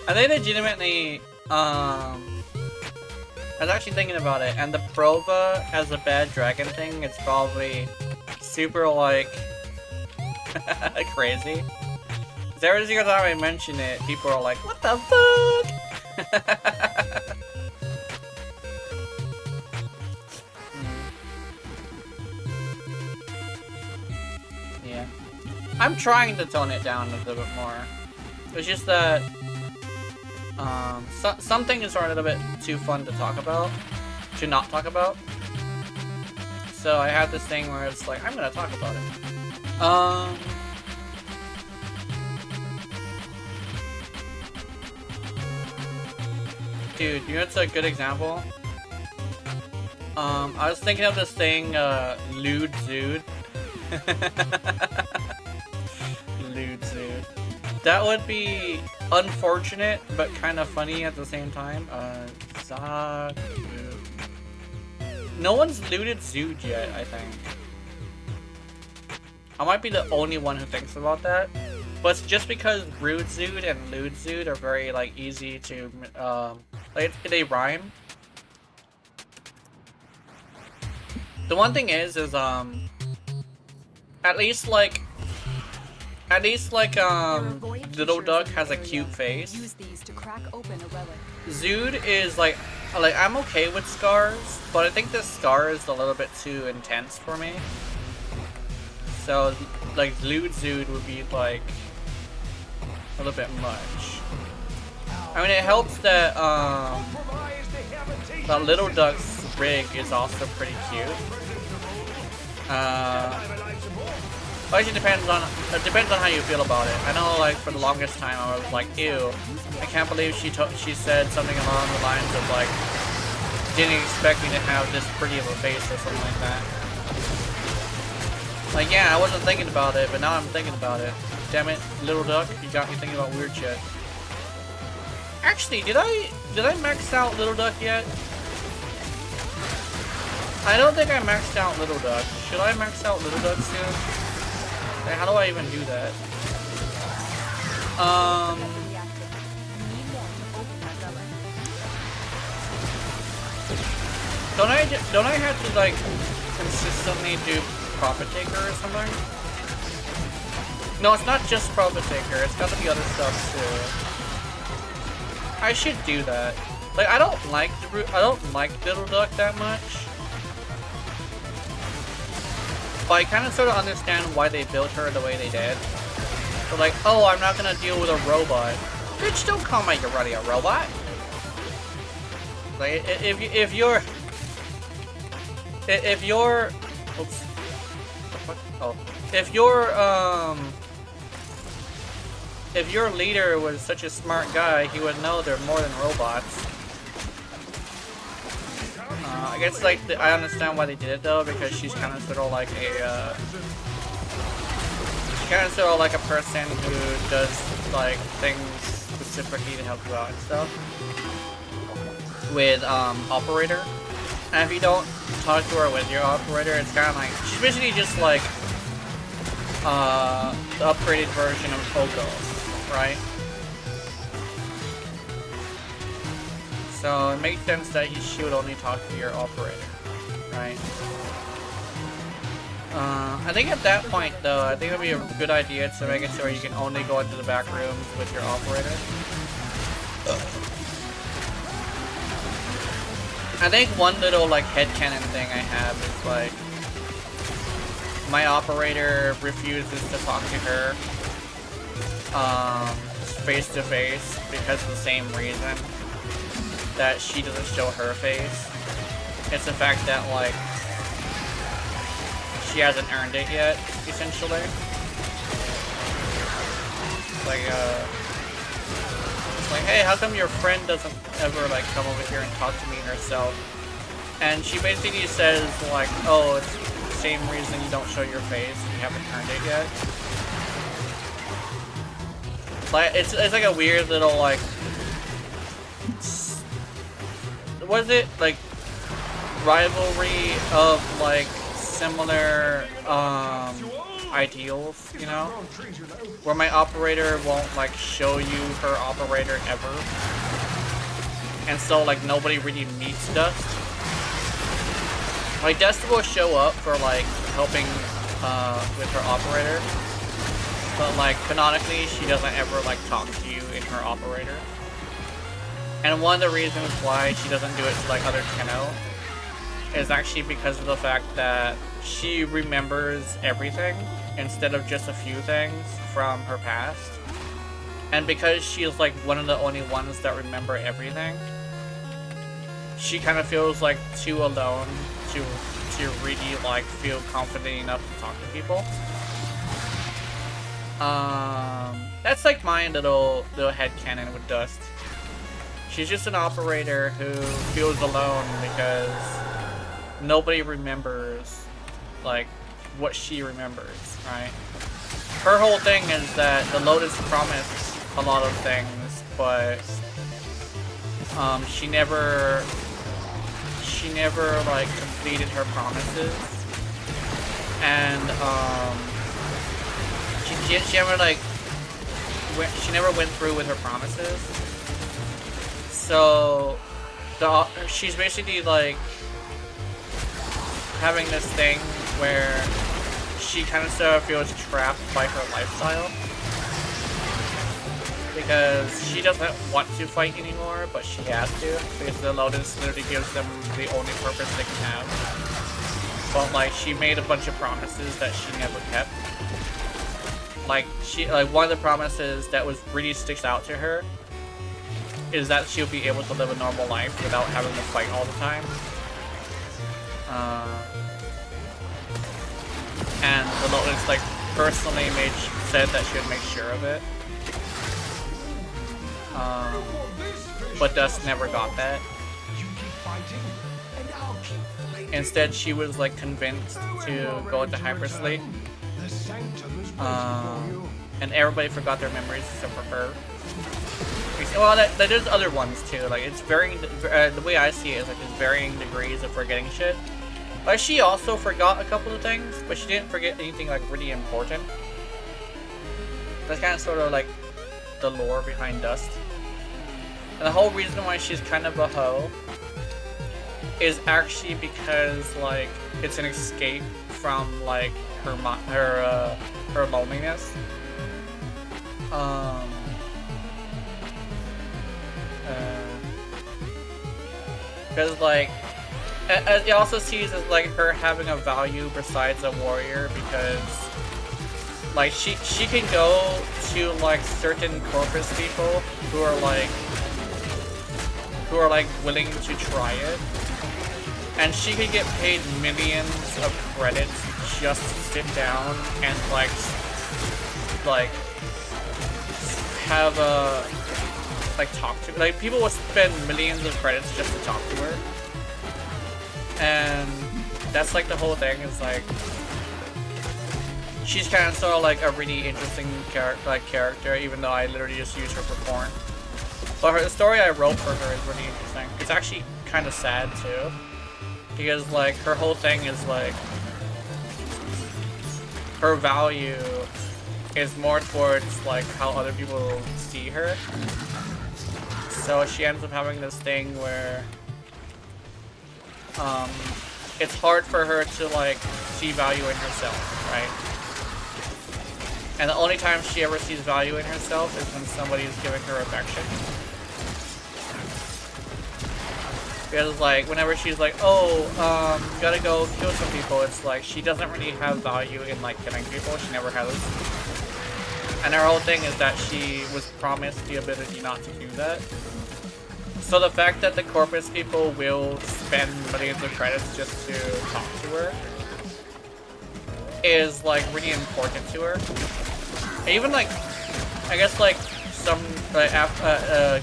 I think legitimately, I was actually thinking about it, and the Prova has a bad dragon thing. It's probably super, like, crazy. Every single time I mention it, people are like, what the fuck? Yeah. I'm trying to tone it down a little bit more. It's just that Some things are a little bit too fun to talk about, to not talk about. So I have this thing where it's like, I'm gonna talk about it. Dude, you know what's a good example? I was thinking of this thing, Lewd Zood. Lewd Zood. That would be unfortunate, but kind of funny at the same time. Zod. No one's looted Zood yet, I think. I might be the only one who thinks about that. But it's just because Rude Zood and Lewd Zood are very, like, easy to, like, they rhyme. The one thing is at least Little Duck has a cute face. Use these to crack open a relic. Zood is like I'm okay with scars, but I think the scar is a little bit too intense for me. So like Lewd Zood would be like a little bit much. I mean, it helps that Little Duck's rig is also pretty cute. It actually depends on how you feel about it. I know, like, for the longest time I was like, ew, I can't believe she said something along the lines of like, didn't expect me to have this pretty of a face or something like that. Like, yeah, I wasn't thinking about it, but now I'm thinking about it. Damn it, Little Duck, you got me thinking about weird shit. Actually, did I max out Little Duck yet? I don't think I maxed out Little Duck. Should I max out Little Duck soon? Like, how do I even do that? Don't I have to like consistently do Profit Taker or something? No, it's not just Profit Taker. It's got to be other stuff too. I should do that. Like, I don't like Little Duck that much. But I kind of sort of understand why they built her the way they did. So like, oh, I'm not gonna deal with a robot. Bitch, don't call me already a robot. Like, if your leader was such a smart guy, he would know they're more than robots. I guess like I understand why they did it though, because she's kind of sort of like a person who does like things specifically to help you out and stuff with operator. And if you don't talk to her with your operator, it's kind of like she's basically just like the upgraded version of Oko, right? So it makes sense that she would only talk to your operator, right? I think at that point though, I think it would be a good idea to make it so you can only go into the back rooms with your operator. I think one little like headcanon thing I have is like my operator refuses to talk to her face to face because of the same reason that she doesn't show her face. It's the fact that like she hasn't earned it yet, essentially. Like it's like, hey, how come your friend doesn't ever like come over here and talk to me herself? And she basically says like, oh, it's the same reason you don't show your face, you haven't earned it yet. Like it's like a weird little like, was it like rivalry of like similar ideals, you know, where my operator won't like show you her operator ever, and so like nobody really meets Dust. Like Dust will show up for like helping with her operator, but like canonically she doesn't ever like talk to you in her operator. And one of the reasons why she doesn't do it to like other Tenno is actually because of the fact that she remembers everything instead of just a few things from her past. And because she's like one of the only ones that remember everything, she kind of feels like too alone to really like feel confident enough to talk to people. That's like my little headcanon with Dust. She's just an operator who feels alone because nobody remembers like what she remembers, right? Her whole thing is that the Lotus promised a lot of things, but she never like completed her promises, and she never like she never went through with her promises. So she's basically like having this thing where she kind of sort of feels trapped by her lifestyle because she doesn't want to fight anymore, but she has to because the Lotus literally gives them the only purpose they can have. But like she made a bunch of promises that she never kept. Like one of the promises that was really sticks out to her is that she'll be able to live a normal life without having to fight all the time. And the Lotus like personally said that she would make sure of it. But Dust never got that. Instead, she was like convinced to go into hypersleep. And everybody forgot their memories except for her. Well, there's other ones too. Like it's varying. The way I see it is like there's varying degrees of forgetting shit. Like she also forgot a couple of things, but she didn't forget anything like really important. That's kind of sort of like the lore behind Dust. And the whole reason why she's kind of a hoe is actually because like it's an escape from like her loneliness. Because like it also sees as like her having a value besides a warrior, because like she can go to like certain corpus people who are like willing to try it, and she could get paid millions of credits just to sit down and like have a talk to, like people would spend millions of credits just to talk to her. And that's like the whole thing is like she's kind of sort of like a really interesting character, even though I literally just use her for porn. But the story I wrote for her is really interesting. It's actually kind of sad too, because like her whole thing is like her value is more towards like how other people see her. So she ends up having this thing where it's hard for her to like see value in herself, right? And the only time she ever sees value in herself is when somebody is giving her affection. Because like whenever she's like, oh, gotta go kill some people, it's like she doesn't really have value in like killing people. She never has. And her whole thing is that she was promised the ability not to do that. So the fact that the Corpus people will spend millions of credits just to talk to her is like really important to her. And even like, I guess like some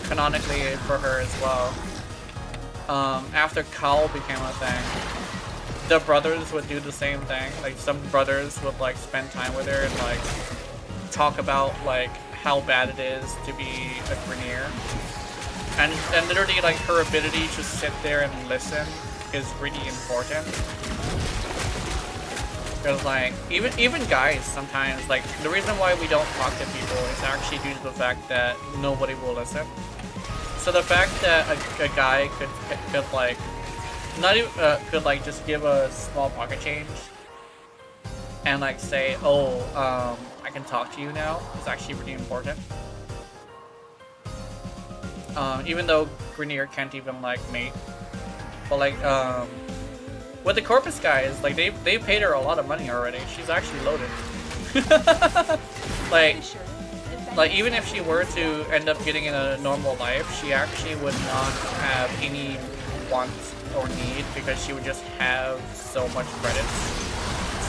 canonically for her as well. After Kaul became a thing, the brothers would do the same thing. Like some brothers would like spend time with her and like talk about like how bad it is to be a Grineer. And literally like her ability to sit there and listen is really important. Because like even guys sometimes, like the reason why we don't talk to people is actually due to the fact that nobody will listen. So the fact that a guy could like not even could like just give a small pocket change and like say, oh, I can talk to you now, is actually really important. Even though Grineer can't even like mate, but like with the Corpus guys, like they paid her a lot of money already. She's actually loaded. Like like, even if she were to end up getting in a normal life, she actually would not have any wants or need, because she would just have so much credits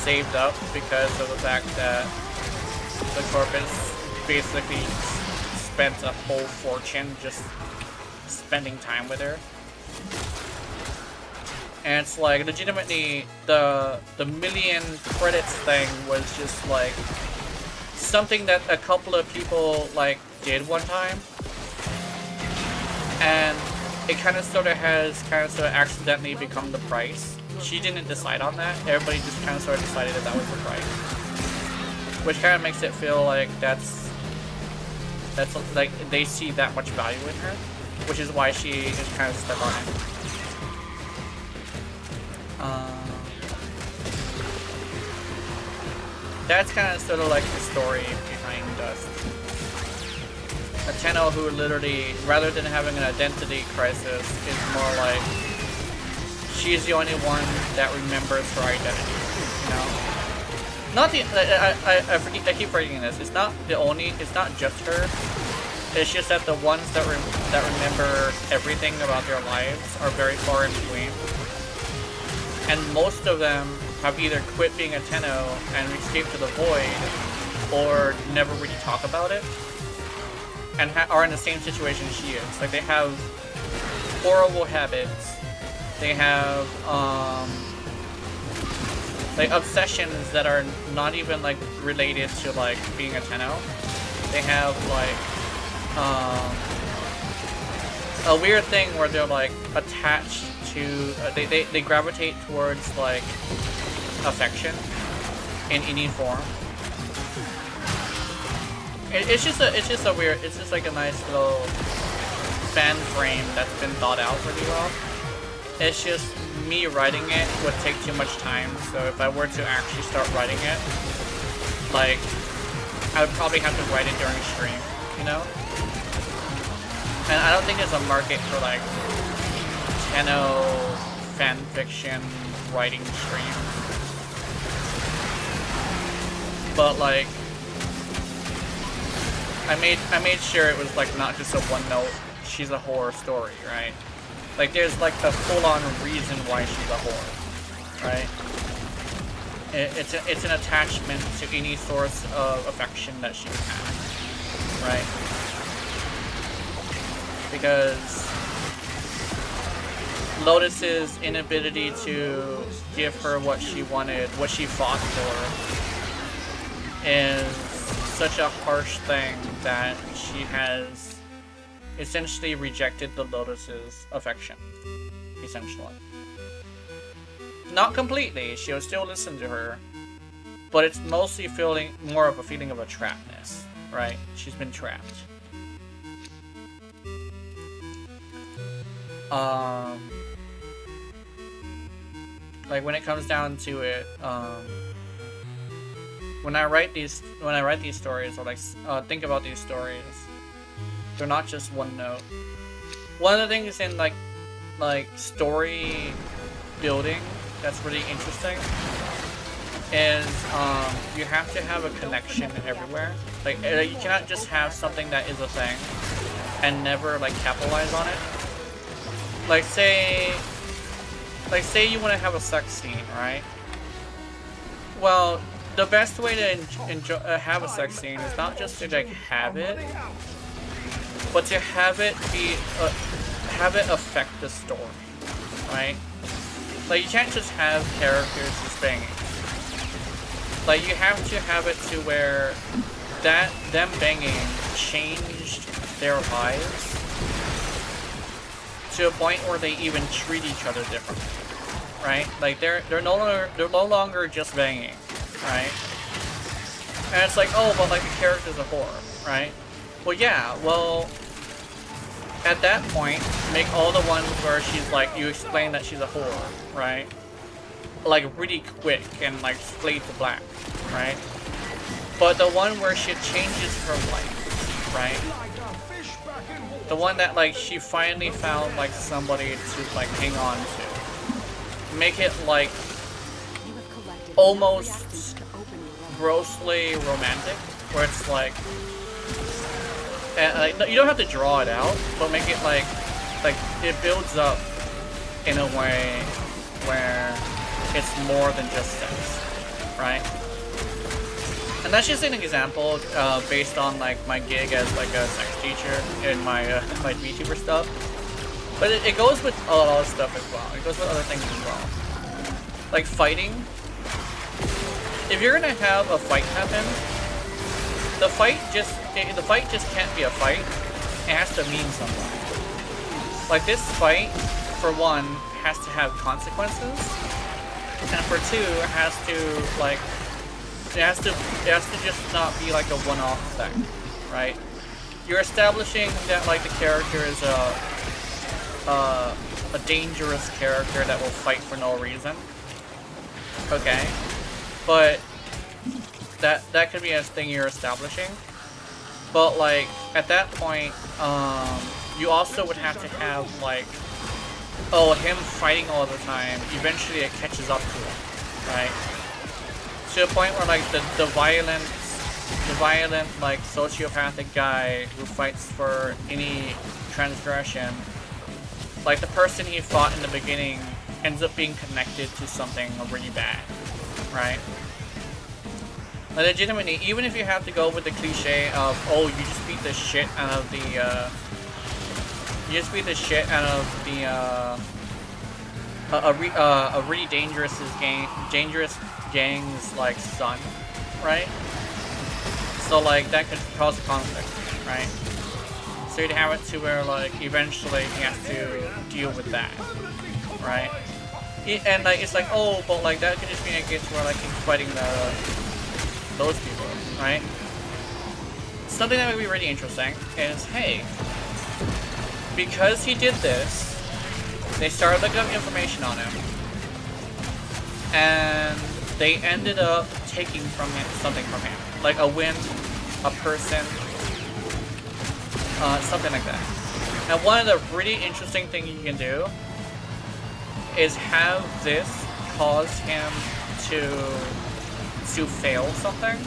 saved up because of the fact that the Corpus basically spent a whole fortune just spending time with her. And it's like, legitimately, the million credits thing was just like something that a couple of people like did one time, and it kind of sort of accidentally become the price. She didn't decide on that. Everybody just kind of sort of decided that was the price, which kind of makes it feel like that's like they see that much value in her, which is why she is kind of stuck on it. That's kind of sort of like the story behind Dust. A Tenno who literally, rather than having an identity crisis, is more like she's the only one that remembers her identity, you know? Not the, I keep forgetting this. It's not the only, it's not just her. It's just that the ones that remember everything about their lives are very far in between. And most of them have either quit being a Tenno and escaped to the void, or never really talk about it, and are in the same situation she is. Like, they have horrible habits. They have like obsessions that are not even like related to like being a Tenno. They have like a weird thing where they're like attached to they gravitate towards like affection in any form. It's just a weird, it's just like a nice little fan frame that's been thought out pretty well. It's just me writing it would take too much time, so if I were to actually start writing it, like, I would probably have to write it during stream, you know? And I don't think there's a market for like Tenno fanfiction writing stream. But like, I made sure it was like not just a one note, she's a horror story, right? Like, there's like a full-on reason why she's a whore, right? It's an attachment to any source of affection that she has, right? Because Lotus's inability to give her what she wanted, what she fought for, is such a harsh thing that she has essentially rejected the Lotus's affection, essentially. Not completely, she'll still listen to her, but it's mostly feeling more of a feeling of a trappedness, right? She's been trapped. Like, when it comes down to it, when I write these stories, or like think about these stories, they're not just one note. One of the things in like story building that's really interesting is you have to have a connection everywhere. Like, you cannot just have something that is a thing and never like capitalize on it. Like, say you want to have a sex scene, right? Well, the best way to have a sex scene is not just to like have it, but to have it be have it affect the story, right? Like, you can't just have characters just banging. Like, you have to have it to where them banging changed their lives to a point where they even treat each other differently, right? Like, they're no longer just banging, right? And it's like, oh, but like the character's a whore, right? Well, yeah, well, at that point, make all the ones where she's like, you explain that she's a whore, right? Like, really quick and like fade to black, right? But the one where she changes her life, right? The one that like she finally found like somebody to like hang on to. Make it like almost grossly romantic, where it's like And like, you don't have to draw it out, but make it like it builds up in a way where it's more than just sex, right? And that's just an example based on like my gig as like a sex teacher in my my VTuber stuff. But it goes with a lot of stuff as well. It goes with other things as well. Like fighting. If you're gonna have a fight happen, the fight just can't be a fight. It has to mean something. Like this fight, for one, has to have consequences, and for two, it has to like it has to just not be like a one-off thing, right? You're establishing that like the character is a dangerous character that will fight for no reason. Okay, but that could be a thing you're establishing. But like at that point, you also would have to have like, oh, him fighting all the time. Eventually, it catches up to him, right? To a point where like the violent like sociopathic guy who fights for any transgression, like the person he fought in the beginning ends up being connected to something really bad, right? Like legitimately, even if you have to go with the cliche of, oh, you just beat the shit out of the a really dangerous gang's like son, right? So like that could cause conflict, right? So you'd have it to where like eventually he has to deal with that, right? And like it's like, oh, but like that could just be a case where like he's fighting those people, right? Something that would be really interesting is, hey, because he did this, they started looking up information on him, and they ended up taking from him something from him, like a win, a person, something like that. Now, one of the really interesting things you can do is have this cause him to fail something.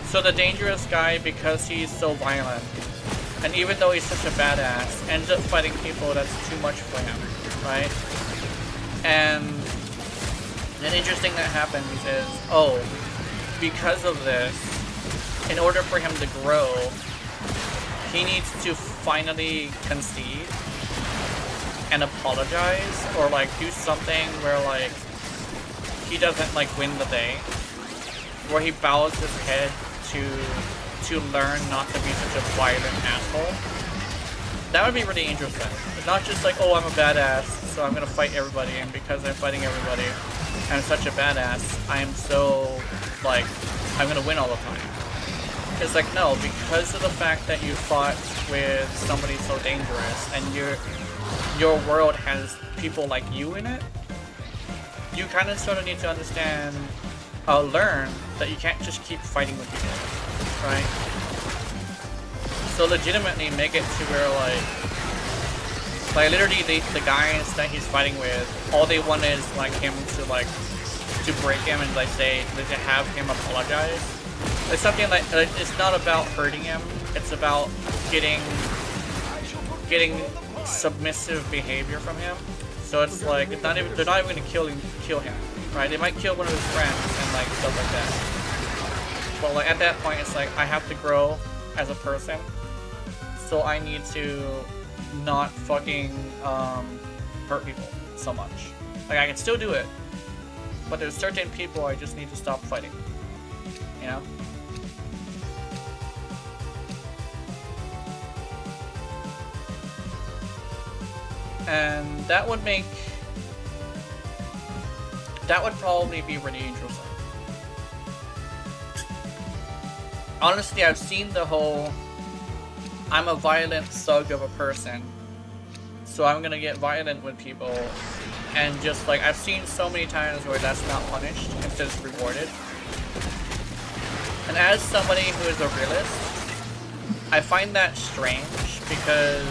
So the dangerous guy, because he's so violent, and even though he's such a badass, ends up fighting people that's too much for him, right? And an interesting that happens is, oh, because of this, in order for him to grow, he needs to finally concede and apologize, or like do something where like he doesn't like win the day, where he bows his head to learn not to be such a violent asshole. That would be really interesting. It's not just like, oh, I'm a badass, so I'm gonna fight everybody, and because I'm fighting everybody, I'm such a badass, I am so, like, I'm gonna win all the time. It's like, no, because of the fact that you fought with somebody so dangerous, and your world has people like you in it, you kind of sort of need to understand, learn that you can't just keep fighting with people, right? So legitimately make it to where like literally the guys that he's fighting with, all they want is like him to break him and like say, to have him apologize. It's something like, it's not about hurting him, it's about getting submissive behavior from him. So it's like, they're not even gonna kill him, right? They might kill one of his friends and like stuff like that. But like at that point, it's like, I have to grow as a person, so I need to not fucking hurt people so much. Like I can still do it, but there's certain people I just need to stop fighting. You know? And that would probably be really interesting. Honestly, I've seen the whole, I'm a violent thug of a person, so I'm gonna get violent with people, and just like, I've seen so many times where that's not punished, instead it's rewarded. And as somebody who is a realist, I find that strange, because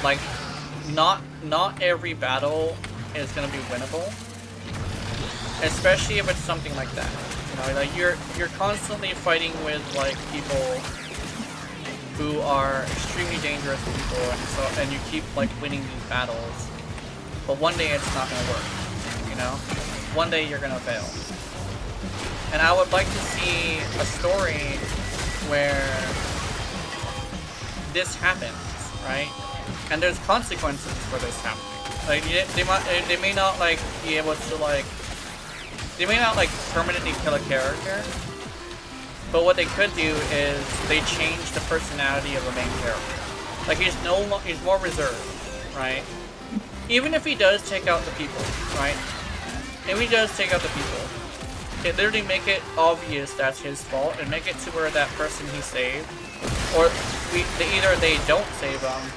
like, not every battle is gonna be winnable, especially if it's something like that. know, like you're constantly fighting with like people who are extremely dangerous people, and you keep like winning these battles, but one day it's not gonna work. You know, one day you're gonna fail. And I would like to see a story where this happens, right? And there's consequences for this happening. Like they may not like be able to like, they may not like permanently kill a character, but what they could do is they change the personality of the main character. Like he's more reserved, right? Even if he does take out the people, right? If he does take out the people, it literally make it obvious that's his fault and make it to where that person he saved, or either they don't save him,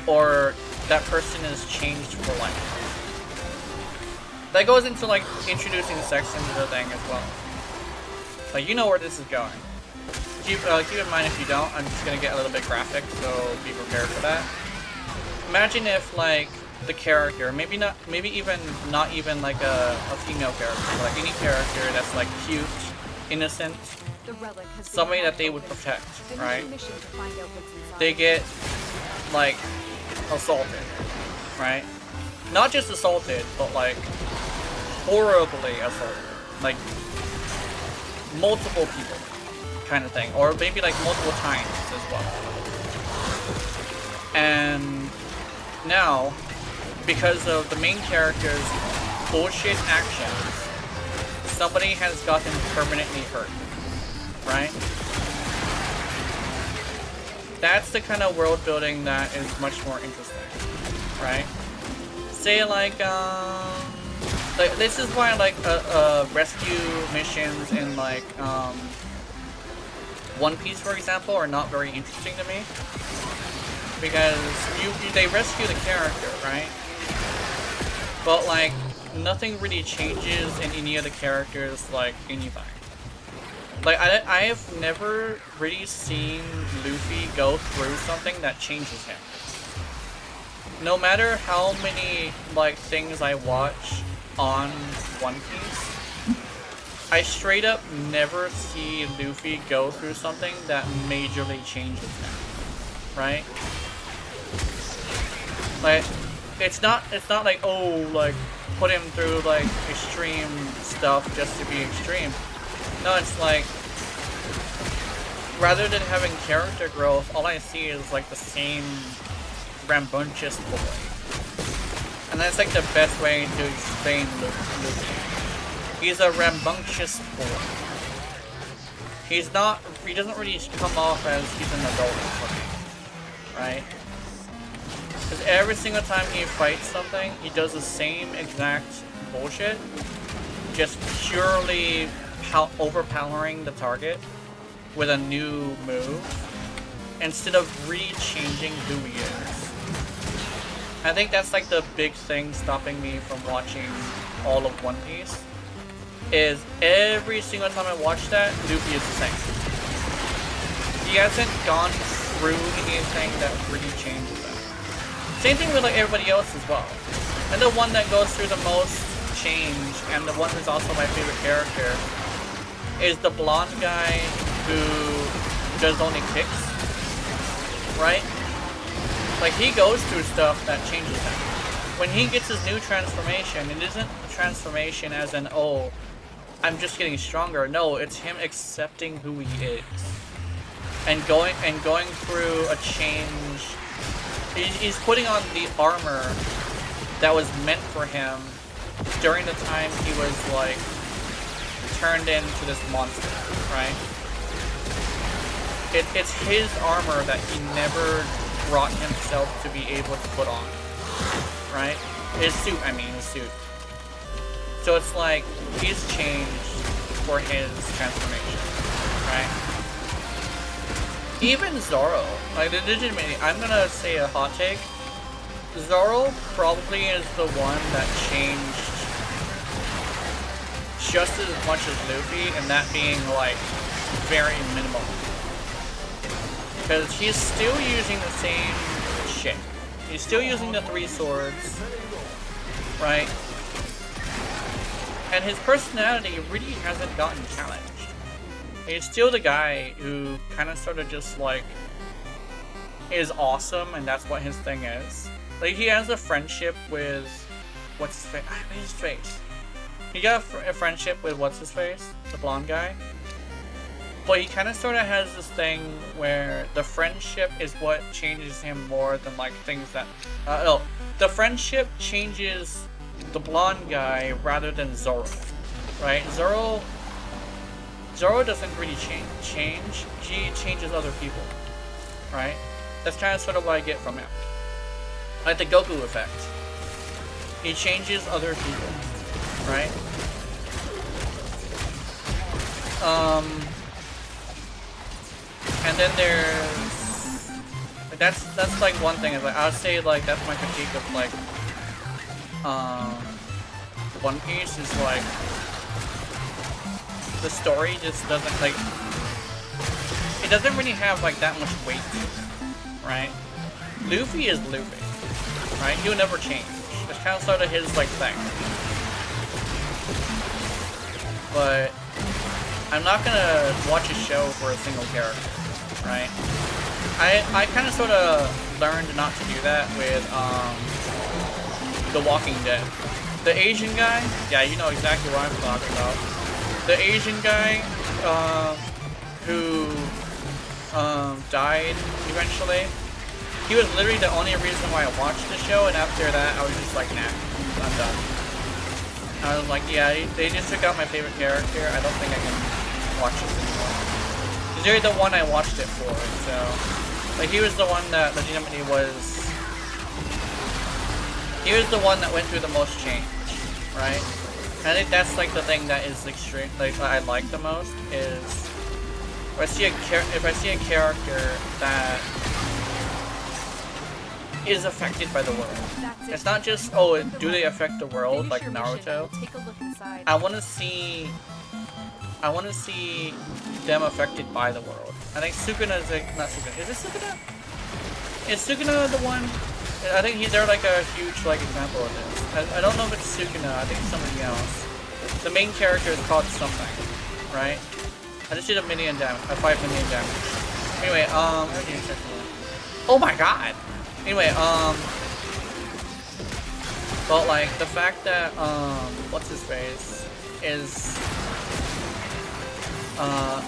or that person is changed for life. That goes into like introducing sex into the thing as well. Like you know where this is going. Keep in mind if you don't, I'm just gonna get a little bit graphic, so be prepared for that. Imagine if like the character, maybe even not even like a female character, but like any character that's like cute, innocent, somebody that they would protect, right? They get like assaulted, right? Not just assaulted, but like horribly assaulted, like multiple people kind of thing, or maybe like multiple times as well. And now, because of the main character's bullshit actions, somebody has gotten permanently hurt, right? That's the kind of world building that is much more interesting, right? Say like this is why like rescue missions in like One Piece, for example, are not very interesting to me, because they rescue the character, right? But like nothing really changes in any of the characters, like anything. Like I have never really seen Luffy go through something that changes him. No matter how many like things I watch on One Piece, I straight up never see Luffy go through something that majorly changes him, right? Like it's not like, oh, like put him through like extreme stuff just to be extreme. No, it's like rather than having character growth, all I see is like the same rambunctious boy. And that's like the best way to explain Luffy. He's a rambunctious boy. He doesn't really come off as he's an adult for me, right? Because every single time he fights something, he does the same exact bullshit, just purely overpowering the target with a new move, instead of re-changing who he is. I think that's like the big thing stopping me from watching all of One Piece, is every single time I watch that, Luffy is the same. He hasn't gone through anything that really changes that. Same thing with like everybody else as well. And the one that goes through the most change, and the one who's also my favorite character, is the blonde guy who does only kicks, right? Like he goes through stuff that changes him. When he gets his new transformation, it isn't a transformation as in, oh, I'm just getting stronger. No, it's him accepting who he is. And going through a change. He's putting on the armor that was meant for him during the time he was like turned into this monster, right? It's his armor that he never brought himself to be able to put on, right? His suit. So it's like he's changed for his transformation, right? Even Zoro, like legitimately, I'm gonna say a hot take. Zoro probably is the one that changed just as much as Luffy, and that being like very minimal. Because he's still using the same shit. He's still using the 3 swords, right? And his personality really hasn't gotten challenged. He's still the guy who kind of sort of just like is awesome, and that's what his thing is. Like, he has a friendship with what's his face? His face. He got a friendship with what's his face, the blonde guy. But he kind of sort of has this thing where the friendship is what changes him more than like things that. No, the friendship changes the blonde guy rather than Zoro, right? Zoro doesn't really change. He changes other people, right? That's kind of sort of what I get from him. Like the Goku effect. He changes other people, right? And then there's that's like one thing. Is like I would say like that's my critique of like One Piece is like the story just doesn't like it doesn't really have like that much weight, right? Luffy is Luffy, right? He'll never change. It's kind of sort of his like thing. But I'm not gonna watch a show for a single character, right? I kind of sort of learned not to do that with The Walking Dead. The Asian guy, yeah, you know exactly what I'm talking about. The Asian guy who died eventually. He was literally the only reason why I watched the show, and after that I was just like, nah, I'm done. I was like, yeah, they just took out my favorite character. I don't think I can watch this anymore. He's really the one I watched it for, so like he was the one that legitimately was. He was the one that went through the most change, right? I think that's like the thing that is extreme, like I like the most is if I see a character that is affected by the world. It's not just, oh, do they affect the world like Naruto? I want to see them affected by the world. I think Sukuna is like, not Sukuna. Is it Sukuna? Is Sukuna the one? I think they're like a huge like example of this. I don't know if it's Sukuna. I think it's somebody else. The main character is called something, right? I just did 5 million damage. Anyway, oh my god. Anyway, but like the fact that what's his face is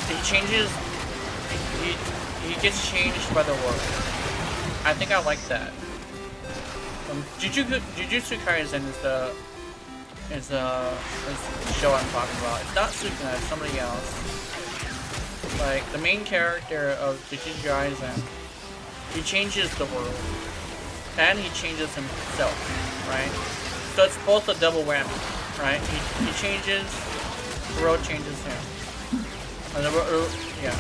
he changes, he gets changed by the world. I think I like that. Jujutsu Kaisen is the show I'm talking about. It's not Sukuna, it's somebody else. Like the main character of Jujutsu Kaisen, he changes the world, and he changes himself, right? So it's both a double whammy, right? He changes, the world changes him. And yeah,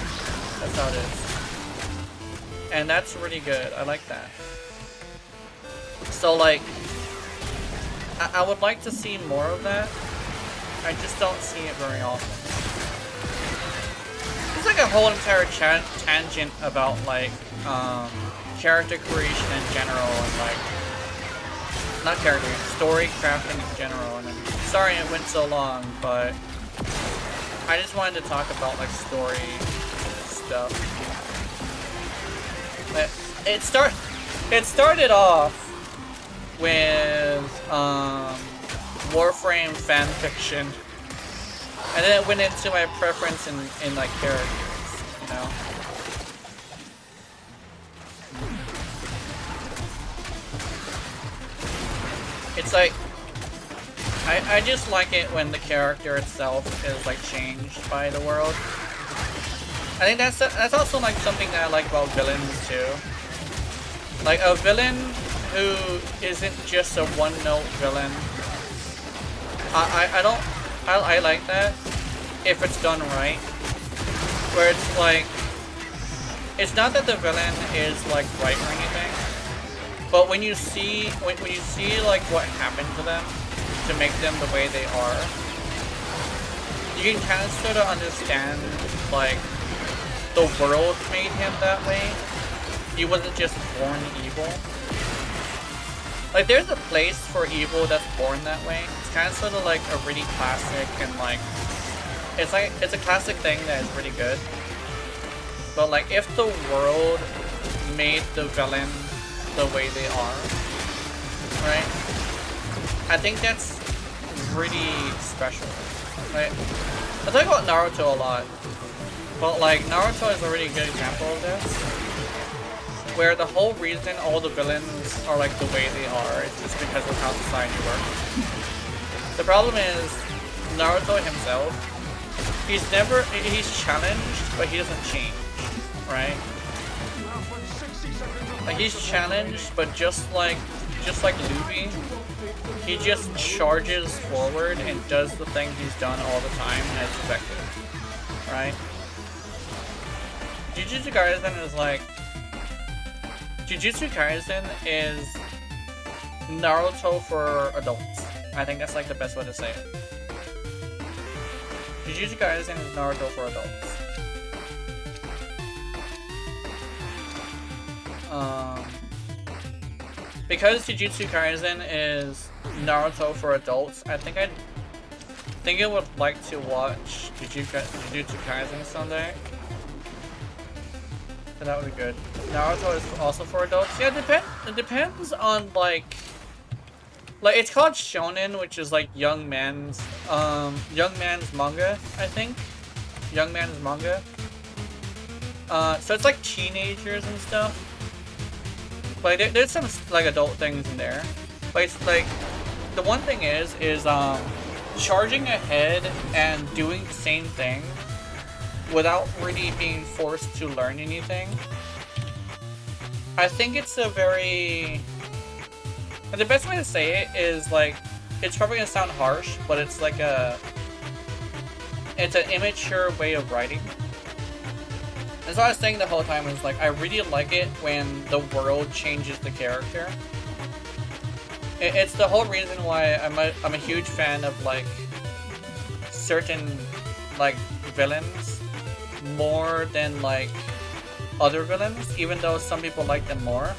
that's how it is. And that's really good. I like that. So like, I would like to see more of that. I just don't see it very often. It's like a whole entire tangent about like character creation in general and like not character, story crafting in general. And I'm sorry it went so long, but I just wanted to talk about like story stuff. It started off with Warframe fanfiction, and then it went into my preference in like characters, you know. It's like I just like it when the character itself is like changed by the world. I think that's also like something that I like about villains too. Like a villain who isn't just a one-note villain. I like that if it's done right. Where it's like, it's not that the villain is like right or anything, but when you see like what happened to them to make them the way they are, you can kind of sort of understand like the world made him that way. He wasn't just born evil. Like there's a place for evil that's born that way. It's kind of sort of like a really classic and like it's a classic thing that is really good. But like if the world made the villain the way they are, right? I think that's really special, right? I talk about Naruto a lot, but like Naruto is a really good example of this, where the whole reason all the villains are like the way they are is just because of how society works. The problem is Naruto himself, he's challenged, but he doesn't change, right? Like he's challenged, but just like Luffy, he just charges forward and does the thing he's done all the time and it's effective, right? Jujutsu Kaisen is like, Jujutsu Kaisen is Naruto for adults. I think that's like the best way to say it. Jujutsu Kaisen is Naruto for adults. Because Jujutsu Kaisen is Naruto for adults, I think I would like to watch Jujutsu Kaisen someday. So that would be good. Naruto is also for adults. Yeah, it depends on like it's called shonen, which is like young man's manga, I think. Young man's manga. So it's like teenagers and stuff. Like there's some like adult things in there, but it's like the one thing is charging ahead and doing the same thing without really being forced to learn anything. I think it's a very, the best way to say it is like, it's probably gonna sound harsh, but it's like it's an immature way of writing. That's what I was saying the whole time, is like, I really like it when the world changes the character. It's the whole reason why I'm a huge fan of like certain like villains more than like other villains, even though some people like them more.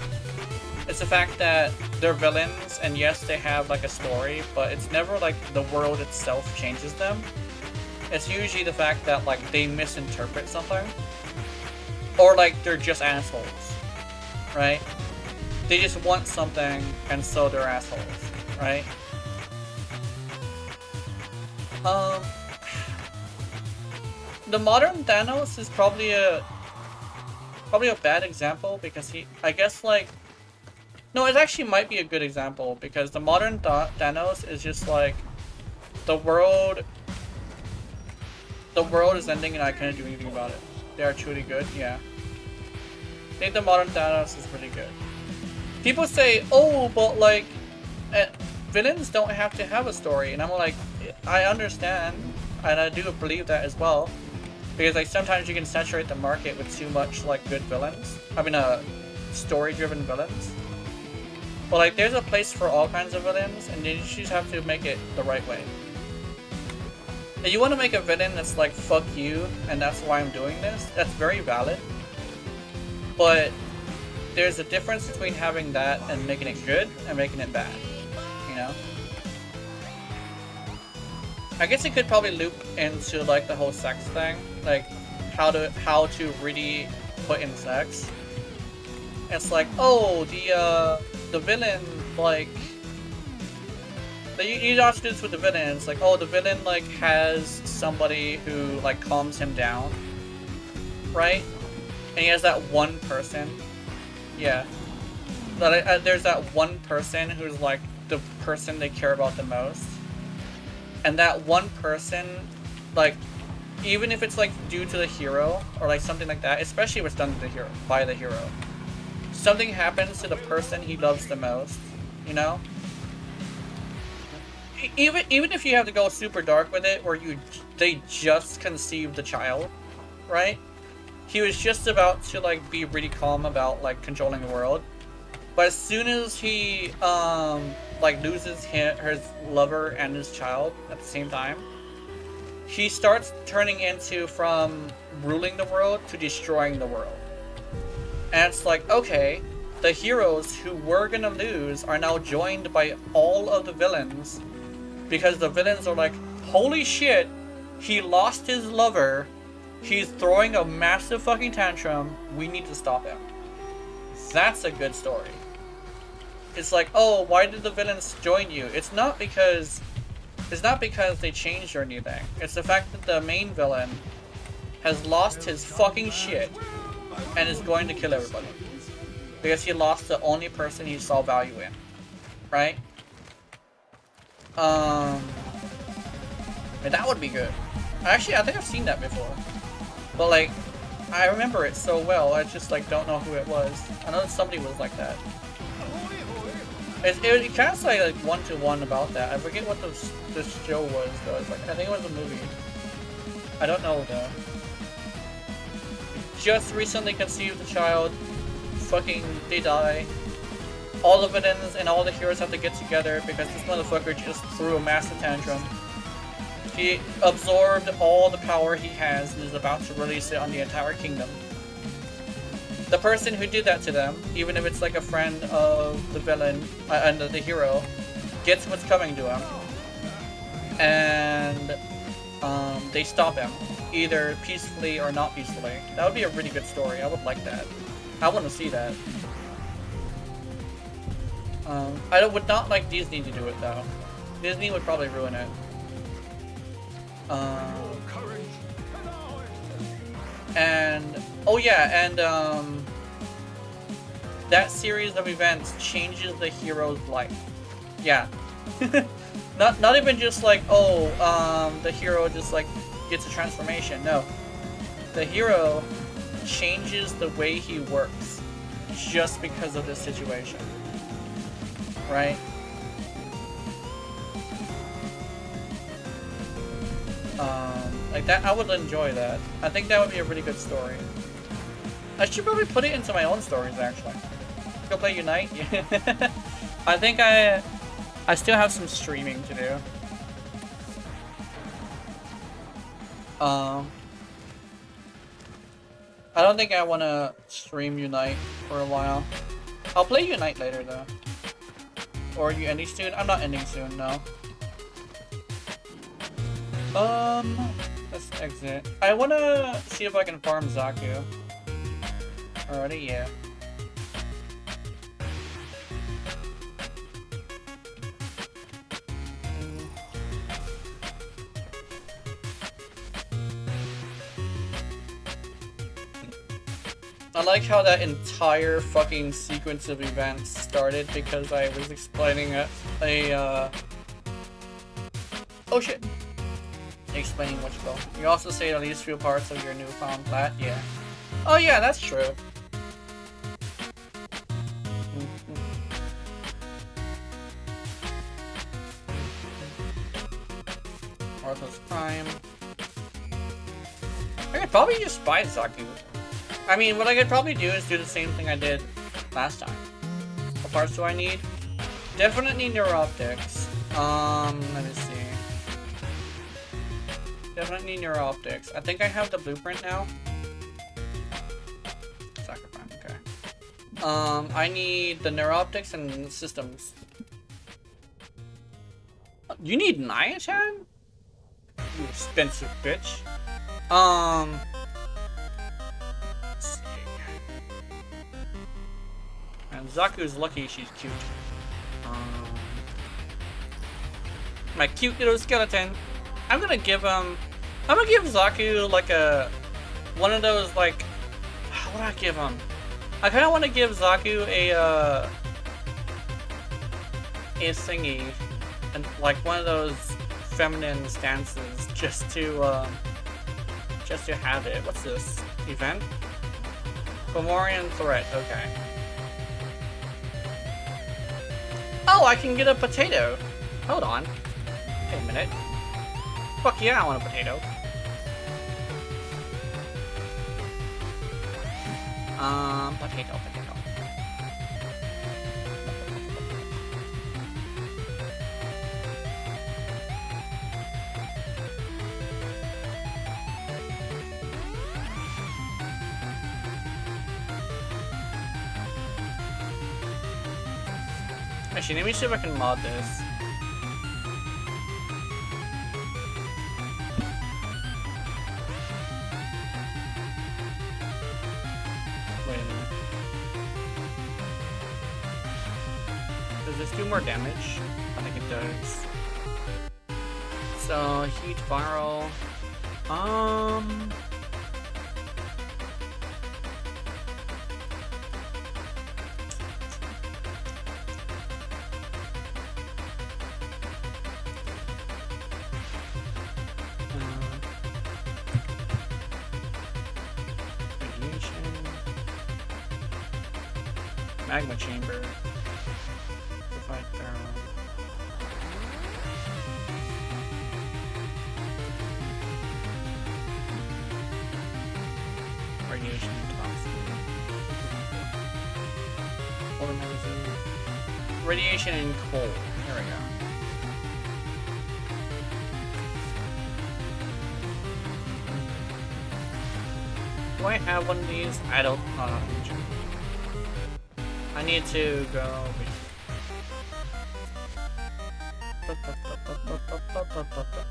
It's the fact that they're villains, and yes, they have like a story, but it's never like the world itself changes them. It's usually the fact that like they misinterpret something, or like they're just assholes, right? They just want something, and so they're assholes, right? The modern Thanos is probably a bad example, because I guess like, no, it actually might be a good example, because the modern Thanos is just like, the world is ending and I can't do anything about it. They are truly good, yeah. I think the modern Thanos is pretty good. People say, oh, but like, villains don't have to have a story, and I'm like, I understand, and I do believe that as well, because like sometimes you can saturate the market with too much like good villains. I mean, story-driven villains. But like, there's a place for all kinds of villains, and you just have to make it the right way. If you want to make a villain that's like, fuck you, and that's why I'm doing this, that's very valid. But there's a difference between having that and making it good and making it bad, you know? I guess it could probably loop into like the whole sex thing, like how to really put in sex. It's like, oh, the villain, like, you don't have to do this with the villain. It's like, oh, the villain like has somebody who like calms him down, right? And he has that one person. Yeah. There's that one person who's like the person they care about the most. And that one person, like, even if it's like due to the hero or like something like that, especially if it's done to the hero, by the hero, something happens to the person he loves the most, you know? Even if you have to go super dark with it, where they just conceived the child, right? He was just about to like be really calm about like controlling the world, but as soon as he like loses his lover and his child at the same time, he starts turning into from ruling the world to destroying the world. And it's like, okay, the heroes who were gonna lose are now joined by all of the villains because the villains are like, holy shit, he lost his lover, he's throwing a massive fucking tantrum, we need to stop him. That's a good story. It's like, oh, why did the villains join you? It's not because they changed or anything. It's the fact that the main villain has lost his fucking shit and is going to kill everybody. Because he lost the only person he saw value in. Right? And that would be good. Actually, I think I've seen that before. But like, I remember it so well, I just like don't know who it was. I know that somebody was like that. It kind of like one-to-one about that. I forget what this show was though. It's like, I think it was a movie. I don't know though. Just recently conceived a child. Fucking, they die. All the villains and all the heroes have to get together because this motherfucker just threw a massive tantrum. He absorbed all the power he has and is about to release it on the entire kingdom. The person who did that to them, even if it's like a friend of the villain and the hero, gets what's coming to him. And they stop him, either peacefully or not peacefully. That would be a really good story. I would like that. I want to see that. I would not like Disney to do it though. Disney would probably ruin it. And oh yeah, and that series of events changes the hero's life. Yeah. not even just like, oh, the hero just like gets a transformation. No. The hero changes the way he works just because of this situation. Right? Like that, I would enjoy that. I think that would be a really good story. I should probably put it into my own stories, actually. Go play Unite? I think I still have some streaming to do. I don't think I want to stream Unite for a while. I'll play Unite later, though. Or are you ending soon? I'm not ending soon, no. Let's exit. I wanna see if I can farm Zaku. Already, yeah. I like how that entire fucking sequence of events started because I was explaining oh shit. Explaining what you go. You also say the least few parts of your newfound plat, yeah. Oh yeah, that's true. Arthur's Prime. I could probably just buy Zaku. I mean, what I could probably do is do the same thing I did last time. What parts do I need? Definitely Neuroptics. Let me see. Definitely Neuroptics. I think I have the blueprint now. Sacrifice, okay. I need the Neuroptics and systems. You need Niachan? You expensive bitch. Let's see. And Zaku's lucky she's cute. My cute little skeleton. I'm gonna give Zaku like one of those like, what do I give him? I kind of want to give Zaku a thingy, and like one of those feminine stances just to have it. What's this event? Fomorian threat. Okay. Oh, I can get a potato. Hold on. Wait a minute. Fuck yeah, I want a potato. Potato. Actually, let me see if I can mod this. this do more damage? I think it does. So, huge viral. Radiation. Magma chamber. Provide barrel. Radiation toxin. Water magazine. Radiation and coal. There we go. Do I have one of these? I don't. I need to go.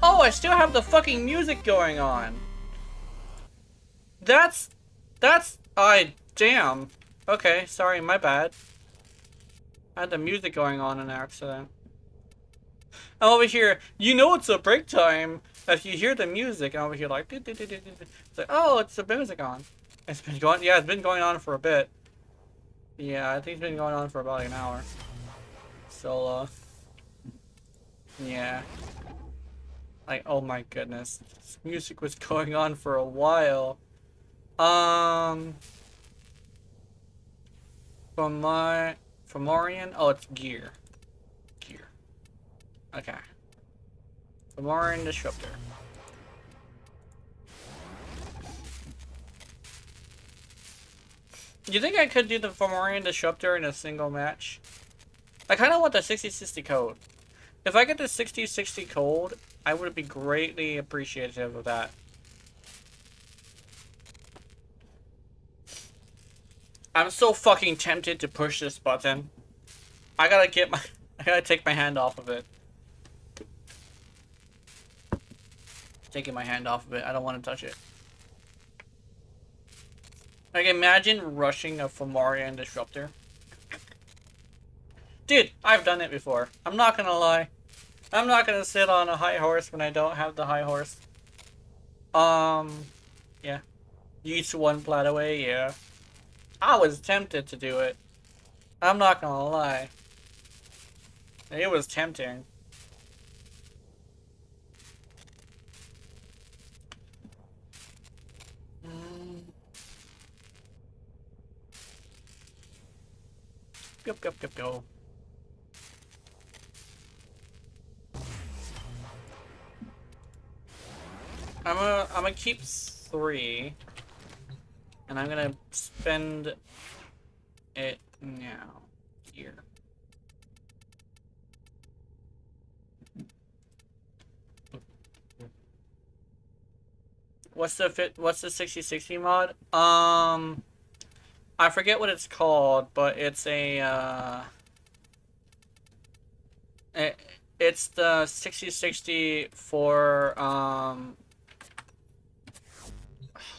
Oh, I still have the fucking music going on. That's. Damn. Okay, sorry, my bad. I had the music going on in accident. I'm over here. You know it's a break time. If you hear the music, I'm over here like. It's like, oh, it's the music on. It's been going. Yeah, it's been going on for a bit. Yeah, I think it's been going on for about an hour. So, yeah. Like, oh my goodness. This music was going on for a while. Fomorian? Oh, it's gear. Gear. Okay. Fomorian Disruptor. You think I could do the Fomorian Disruptor in a single match? I kind of want the 60-60 code. If I get the 60-60 code, I would be greatly appreciative of that. I'm so fucking tempted to push this button. I gotta take my hand off of it. Taking my hand off of it. I don't want to touch it. Like, imagine rushing a Fomorian Disruptor. Dude, I've done it before. I'm not gonna lie. I'm not gonna sit on a high horse when I don't have the high horse. Yeah. Use one plat away, yeah. I was tempted to do it. I'm not gonna lie. It was tempting. Go. I'm gonna keep 3, and I'm gonna spend it now here. What's the 60-60 mod? I forget what it's called, but it's a it's the 60-60 for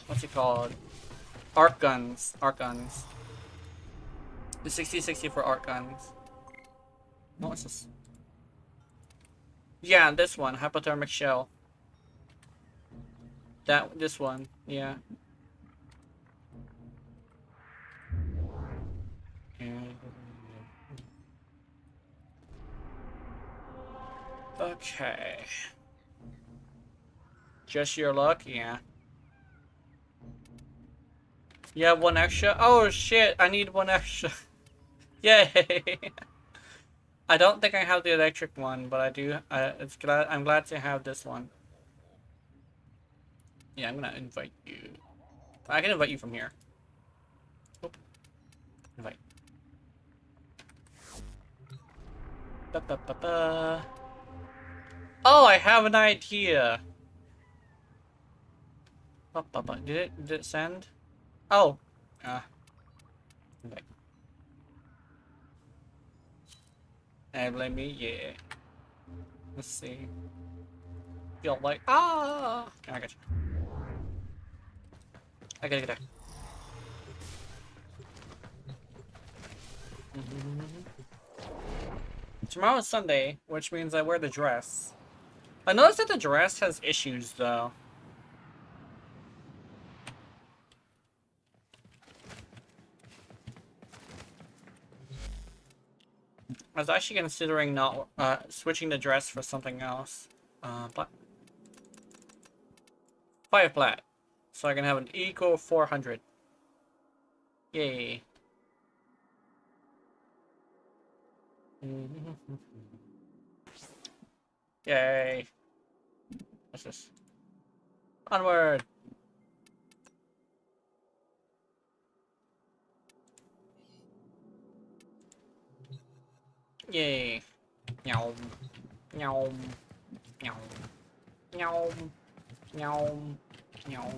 what's it called? Arc guns. The 60-60 for arc guns. What's this? Yeah, this one, hypothermic shell. This one, yeah. Okay. Just your luck, yeah. You have one extra? Oh shit, I need one extra. Yay! I don't think I have the electric one, but I do. I'm glad to have this one. Yeah, I'm gonna invite you. I can invite you from here. Oop. Invite. Oh, I have an idea. Did it send? Oh. Invite. And blame me, yeah. Let's see. Feel like I got you. I gotta get there. Tomorrow's Sunday, which means I wear the dress. I noticed that the dress has issues, though. I was actually considering not switching the dress for something else. But 5 plat, so I can have an equal 400. Yay! Yay! What's this? Onward! Yay! Meow. Meow. Meow. Meow. Meow. Meow.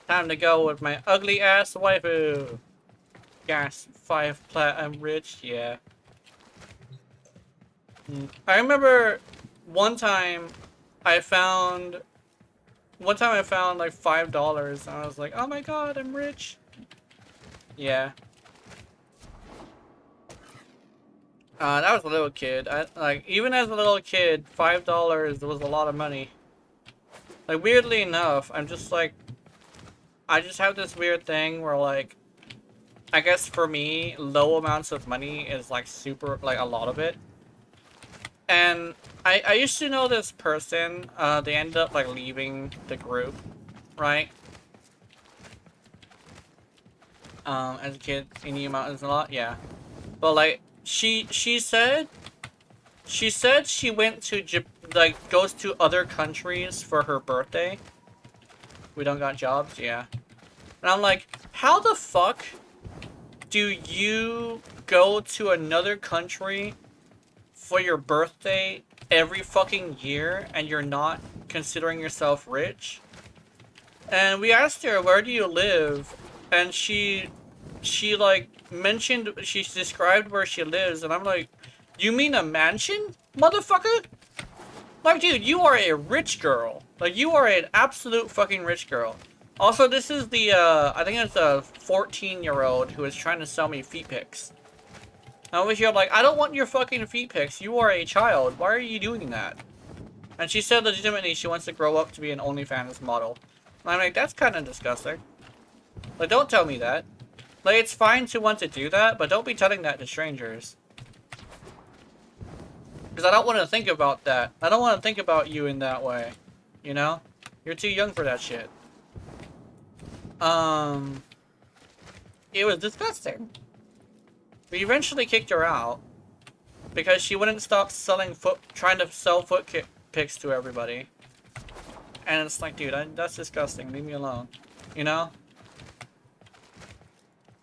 Time to go with my ugly ass waifu! Gas, 5 plat, I'm rich, yeah. I remember one time I found like $5 and I was like, oh my god, I'm rich. Yeah. That was a little kid. Even as a little kid, $5 was a lot of money. Like, weirdly enough, I'm just like, I just have this weird thing where, like, I guess for me, low amounts of money is, like, super, like, a lot of it. And I used to know this person, they ended up, like, leaving the group, right? As a kid, any amount is a lot, yeah. But, like, she said she went to, goes to other countries for her birthday. We don't got jobs, yeah. And I'm like, how the fuck do you go to another country for your birthday every fucking year and you're not considering yourself rich? And we asked her, where do you live? And she like mentioned, she described where she lives, and I'm like, you mean a mansion, motherfucker? Like, dude, you are a rich girl. Like, you are an absolute fucking rich girl. Also, this is the, I think it's a 14-year-old who is trying to sell me feet pics. And over here, I'm like, I don't want your fucking feet pics. You are a child. Why are you doing that? And she said legitimately she wants to grow up to be an OnlyFans model. And I'm like, that's kind of disgusting. Like, don't tell me that. Like, it's fine to want to do that, but don't be telling that to strangers. Because I don't want to think about that. I don't want to think about you in that way. You know? You're too young for that shit. It was disgusting. We eventually kicked her out. Because she wouldn't stop trying to sell foot pics to everybody. And it's like, dude, that's disgusting. Leave me alone. You know?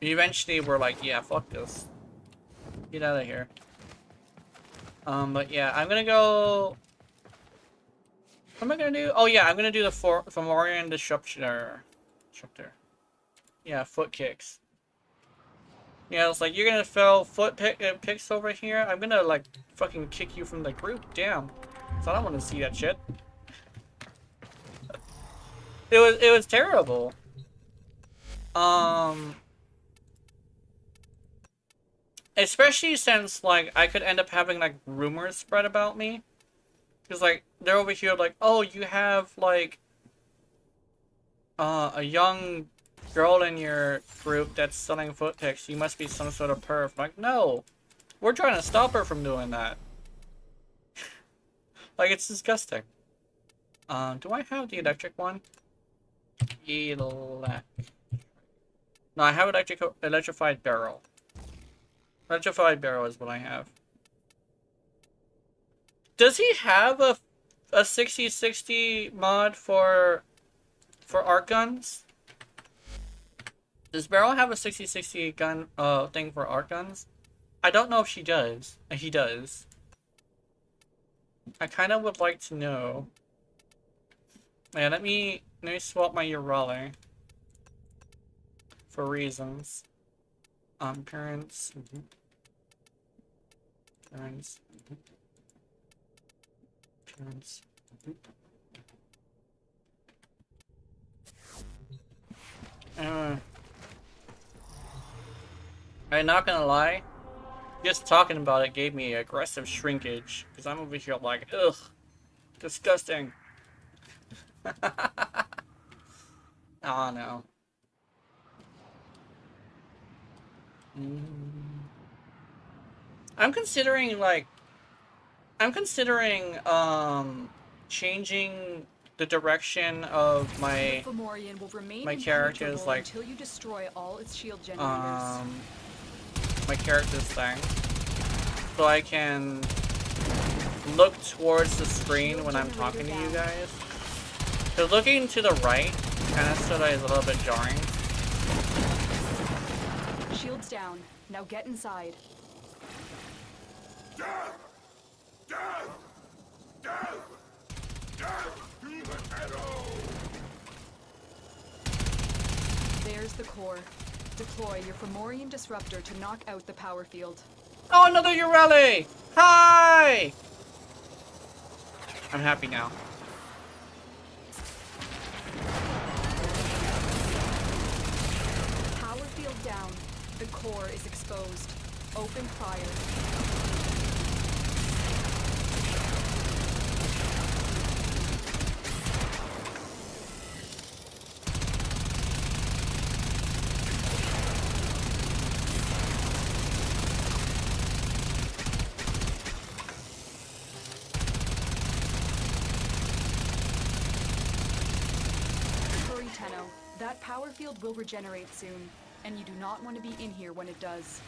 Eventually, we're like, yeah, fuck this. Get out of here. But yeah, I'm gonna go... What am I gonna do? Oh yeah, I'm gonna do the Fomorian Disruptor. Yeah, foot kicks. Yeah, it's like, you're gonna fail foot picks over here? I'm gonna, like, fucking kick you from the group. Damn. So I don't want to see that shit. It was terrible. Especially since, like, I could end up having, like, rumors spread about me. Because, like, they're over here like, oh, you have, like, a young girl in your group that's selling foot pics. You must be some sort of perv. Like, no. We're trying to stop her from doing that. Like, it's disgusting. Do I have the electric one? No, I have electrified barrel. Electrified barrel is what I have. Does he have a 60/60 mod for arc guns? Does Barrel have a 60/60 gun thing for arc guns? I don't know if she does. He does. I kind of would like to know. Yeah, let me swap my Urale for reasons. Parents. Parents. Parents. I'm not gonna lie. Just talking about it gave me aggressive shrinkage. Because I'm over here like, ugh. Disgusting. Oh no. I'm considering changing the direction of my Fomorian will remain my character's impenetrable like until you destroy all its shield generators. my character's thing, so I can look towards the screen when I'm talking to you guys. Because looking to the right kind of sort of is a little bit jarring. Shields down. Now get inside. Death! Death! Death! Death to the Edo! There's the core. Deploy your Fomorian disruptor to knock out the power field. Oh, another Ureli! Hi! I'm happy now. Power field down. The core is exposed. Open fire. Hurry, Tenno. That power field will regenerate soon, and you do not want to be in here when it does.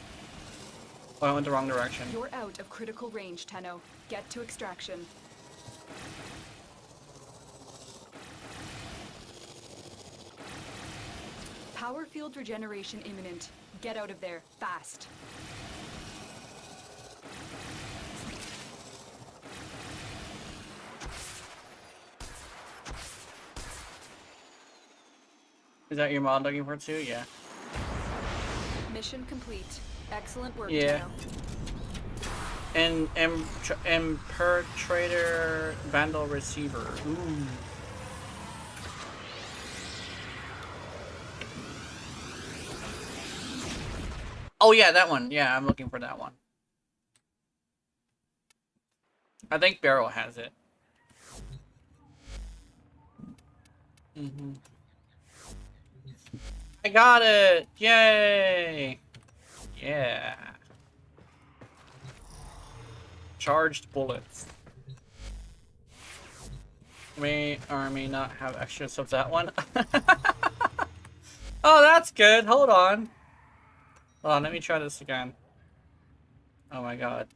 Oh, I went the wrong direction. You're out of critical range, Tenno. Get to extraction. Power field regeneration imminent. Get out of there, fast. Is that your mod looking for too? Yeah. Mission complete. Excellent work, Yeah. Tenno. And Impertrator Vandal Receiver. Ooh. Oh yeah, that one. Yeah, I'm looking for that one. I think Barrow has it. I got it! Yay! Yeah. Charged bullets. May or may not have extras of that one. Oh, that's good. Hold on. Hold on, let me try this again. Oh my god.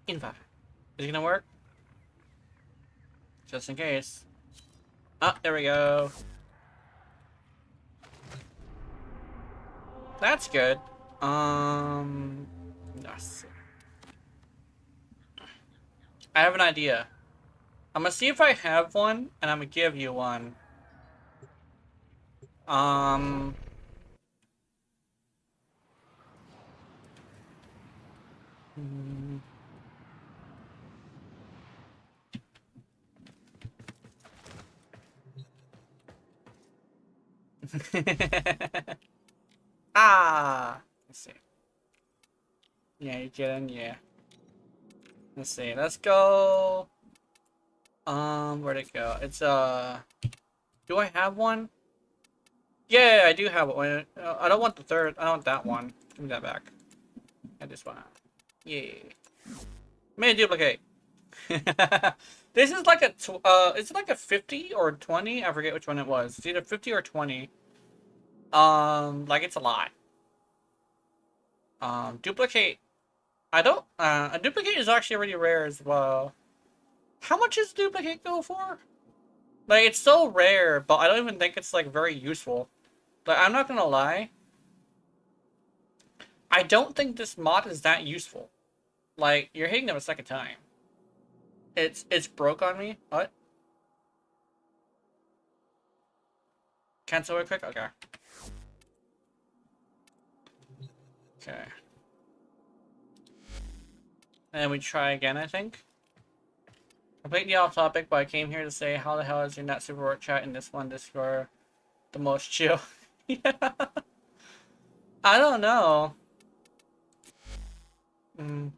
Invite. Is it gonna work? Just in case. Oh, there we go. That's good. Yes. I have an idea. I'm gonna see if I have one, and I'm gonna give you one. Ah! Let's see. Yeah, you kidding? Yeah. Let's see. Let's go. Where'd it go? It's, do I have one? Yeah, I do have one. I don't want the third. I don't want that one. Give me that back. I just want. Yeah. May duplicate. This is like a, is it like a 50 or 20? I forget which one it was. It's either 50 or 20. Like it's a lot. Duplicate. I don't, a duplicate is actually really rare as well. How much does duplicate go for? Like, it's so rare, but I don't even think it's, like, very useful. Like, I'm not gonna lie. I don't think this mod is that useful. Like, you're hitting them a second time. It's broke on me. What? Cancel real quick? Okay. Okay. And we try again, I think. Completely off topic, but I came here to say, how the hell is your not super work chat in this one? This for the most chill. Yeah. I don't know. Mm.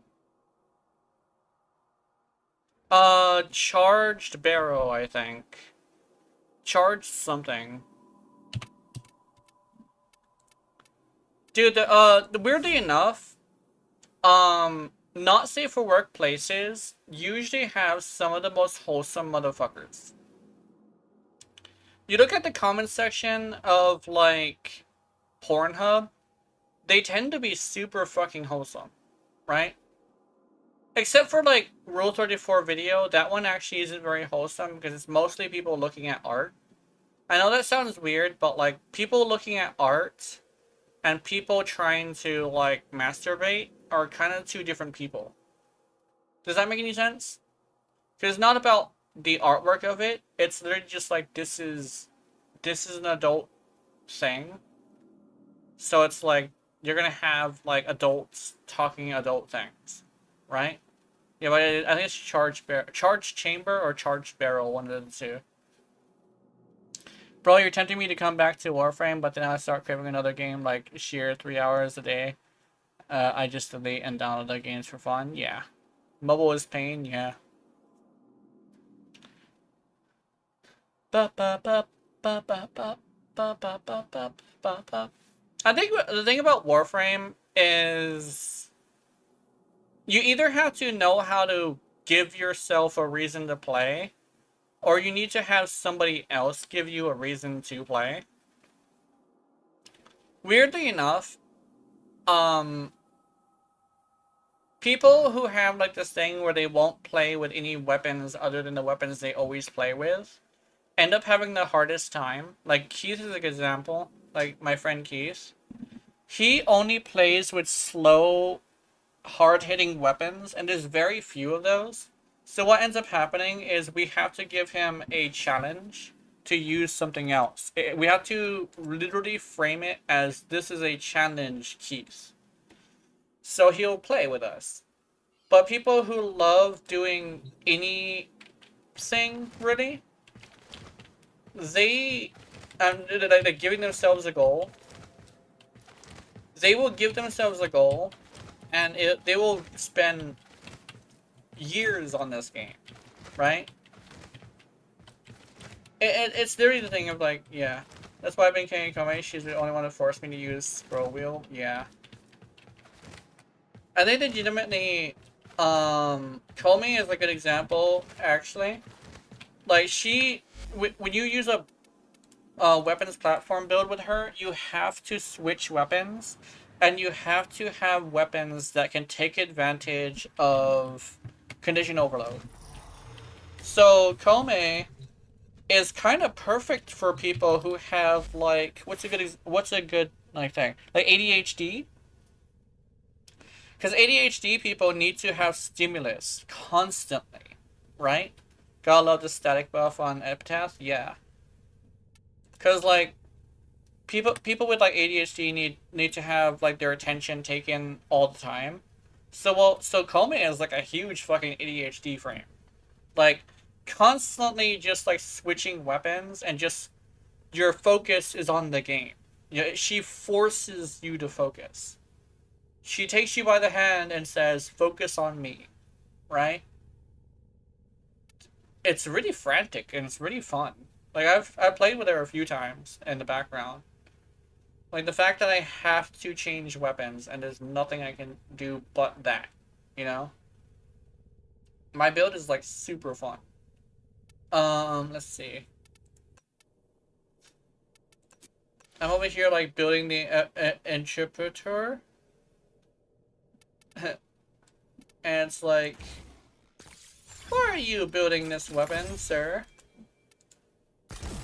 Charged barrel, I think. Charged something. Dude, weirdly enough, not safe for work places usually have some of the most wholesome motherfuckers. You look at the comment section of, like, Pornhub, they tend to be super fucking wholesome, right? Except for, like, Rule 34 video, that one actually isn't very wholesome because it's mostly people looking at art. I know that sounds weird, but, like, people looking at art and people trying to, like, masturbate are kind of two different people. Does that make any sense? Because it's not about the artwork of it. It's literally just like, this is an adult thing. So it's like, you're gonna have, like, adults talking adult things, right? Yeah, but I think it's charged chamber or charged barrel, one of the two. Bro, you're tempting me to come back to Warframe, but then I start craving another game, like, sheer 3 hours a day. I just delete and download the games for fun. Yeah. Mobile is pain, yeah. I think the thing about Warframe is you either have to know how to give yourself a reason to play, or you need to have somebody else give you a reason to play. Weirdly enough, people who have, like, this thing where they won't play with any weapons other than the weapons they always play with end up having the hardest time. Like, Keith is a good example. Like, my friend Keith. He only plays with slow, hard-hitting weapons, and there's very few of those. So what ends up happening is we have to give him a challenge to use something else. We have to literally frame it as, this is a challenge, Keith. So he'll play with us. But people who love doing anything, really, they're giving themselves a goal. They will give themselves a goal, and they will spend years on this game, right? It's literally the thing of, like, yeah. That's why I've been killing Kame. She's the only one that forced me to use scroll wheel. Yeah. I think legitimately, Komi is a good example, actually. Like, when you use a weapons platform build with her, you have to switch weapons, and you have to have weapons that can take advantage of condition overload. So, Komi is kind of perfect for people who have, like, what's a good like thing? Like ADHD? Because ADHD people need to have stimulus constantly, right? Gotta love the static buff on Epitaph, yeah. Because, like, people with, like, ADHD need to have, like, their attention taken all the time. So Komi is, like, a huge fucking ADHD frame. Like, constantly just, like, switching weapons and just your focus is on the game. You know, she forces you to focus. She takes you by the hand and says, focus on me, right? It's really frantic and it's really fun. Like, I've played with her a few times in the background. Like, the fact that I have to change weapons and there's nothing I can do but that, you know? My build is, like, super fun. Let's see. I'm over here, like, building the interpreter. And it's like, why are you building this weapon, sir?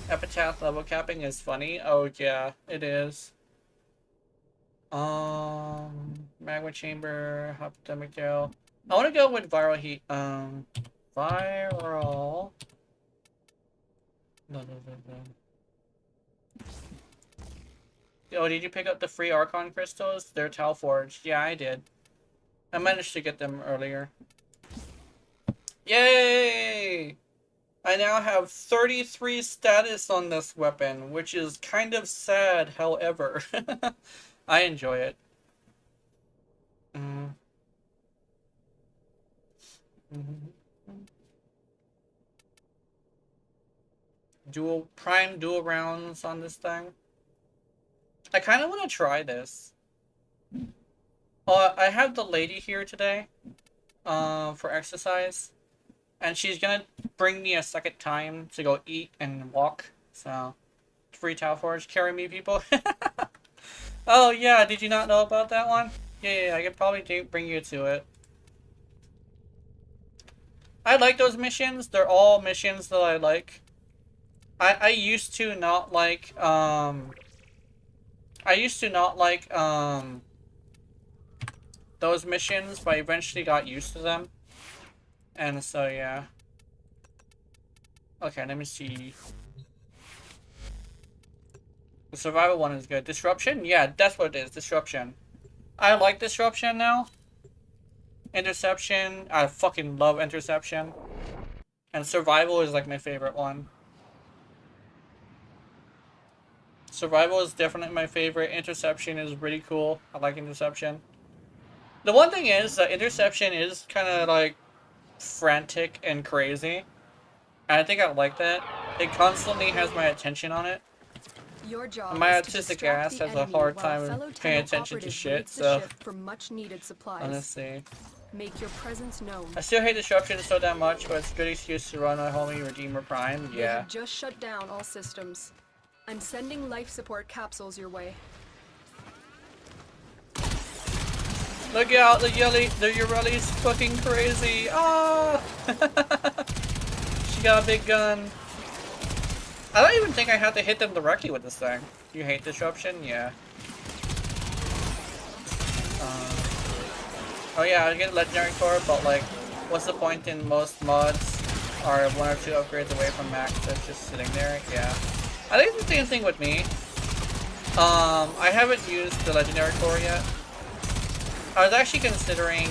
Epitaph level capping is funny. Oh yeah, it is. Magma chamber, epidemic tail. I want to go with viral heat. Viral. No. Oh, did you pick up the free Archon crystals? They're Tal forged. Yeah, I did. I managed to get them earlier. Yay! I now have 33 status on this weapon, which is kind of sad, however. I enjoy it. Dual rounds on this thing. I kind of want to try this. I have the lady here today, for exercise, and she's gonna bring me a second time to go eat and walk. So, free Tau Forge, carry me, people. Oh yeah, did you not know about that one? Yeah, I could probably bring you to it. I like those missions. They're all missions that I like. I used to not like, those missions, but I eventually got used to them. And so, yeah. Okay, let me see. The survival one is good. Disruption? Yeah, that's what it is. Disruption. I like Disruption now. Interception. I fucking love Interception. And Survival is like my favorite one. Survival is definitely my favorite. Interception is really cool. I like Interception. The one thing is that Interception is kind of like frantic and crazy. And I think I like that. It constantly has my attention on it. Your job My is to autistic distract ass the has a enemy hard while time fellow paying Tenno attention to operative shit, leads the so shift for much needed supplies. honestly. Make your presence known. I still hate Disruption so damn much, but it's a good excuse to run a homie Redeemer Prime, They yeah. have just shut down all systems. I'm sending life support capsules your way. Look out, the Ureli's fucking crazy. Ah! She got a big gun. I don't even think I have to hit them directly with this thing. You hate Disruption? Yeah. Oh yeah, I get Legendary Core, but like, what's the point in most mods are 1 or 2 upgrades away from max that's just sitting there? Yeah. I think it's the same thing with me. I haven't used the Legendary Core yet. I was actually considering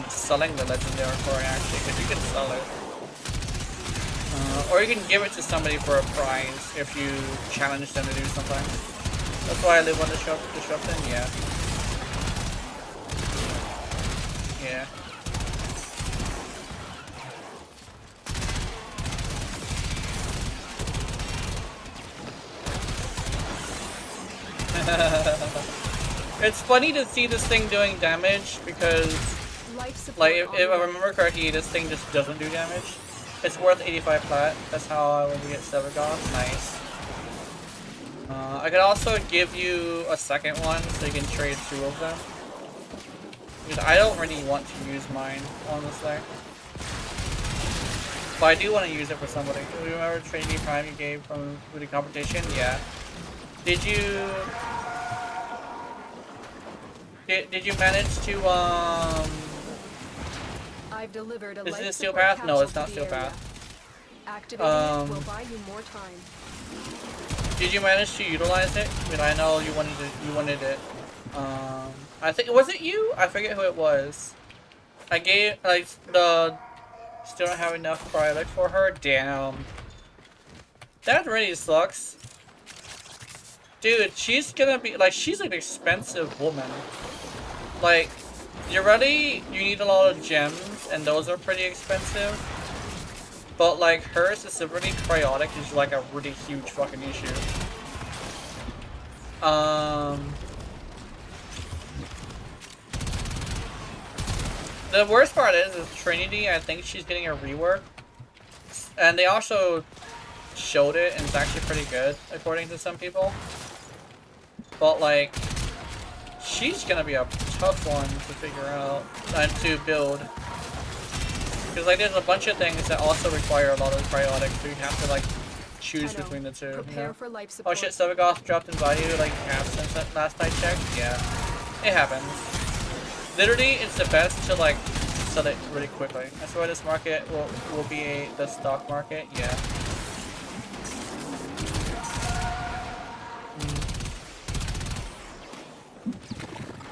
selling the Legendary Core actually, because you can sell it. Or you can give it to somebody for a prize if you challenge them to do something. That's why I live on Disruption, yeah. Yeah. It's funny to see this thing doing damage because, like, if I remember correctly, this thing just doesn't do damage. It's worth 85 plat. That's how I would get Severgoth. Nice. I could also give you a second one so you can trade 2 of them. Because I don't really want to use mine, honestly. But I do want to use it for somebody. Do you remember Trinity Prime you gave from the competition? Yeah. Did you... Did you manage to, I've delivered a Is it life a Steel support Path? No, it's capsule not to Steel the area. Path. Activating it will buy you more time. Did you manage to utilize it? I mean, I know you wanted it. I think, was it you? I forget who it was. I gave, like, still don't have enough product for her? Damn. That really sucks. Dude, she's gonna be, like, she's an expensive woman. Like, you need a lot of gems, and those are pretty expensive. But, like, hers is a really cryotic, is like a really huge fucking issue. The worst part is Trinity, I think she's getting a rework. And they also showed it, and it's actually pretty good, according to some people. But, like, she's gonna be a tough one to figure out and to build. Because, like, there's a bunch of things that also require a lot of cryotic, so you have to, like, choose between the two. You know? Oh shit, Severgoth dropped in value, like, half since that last I checked? Yeah. It happens. Literally, it's the best to, like, sell it really quickly. That's why this market will be the stock market, yeah.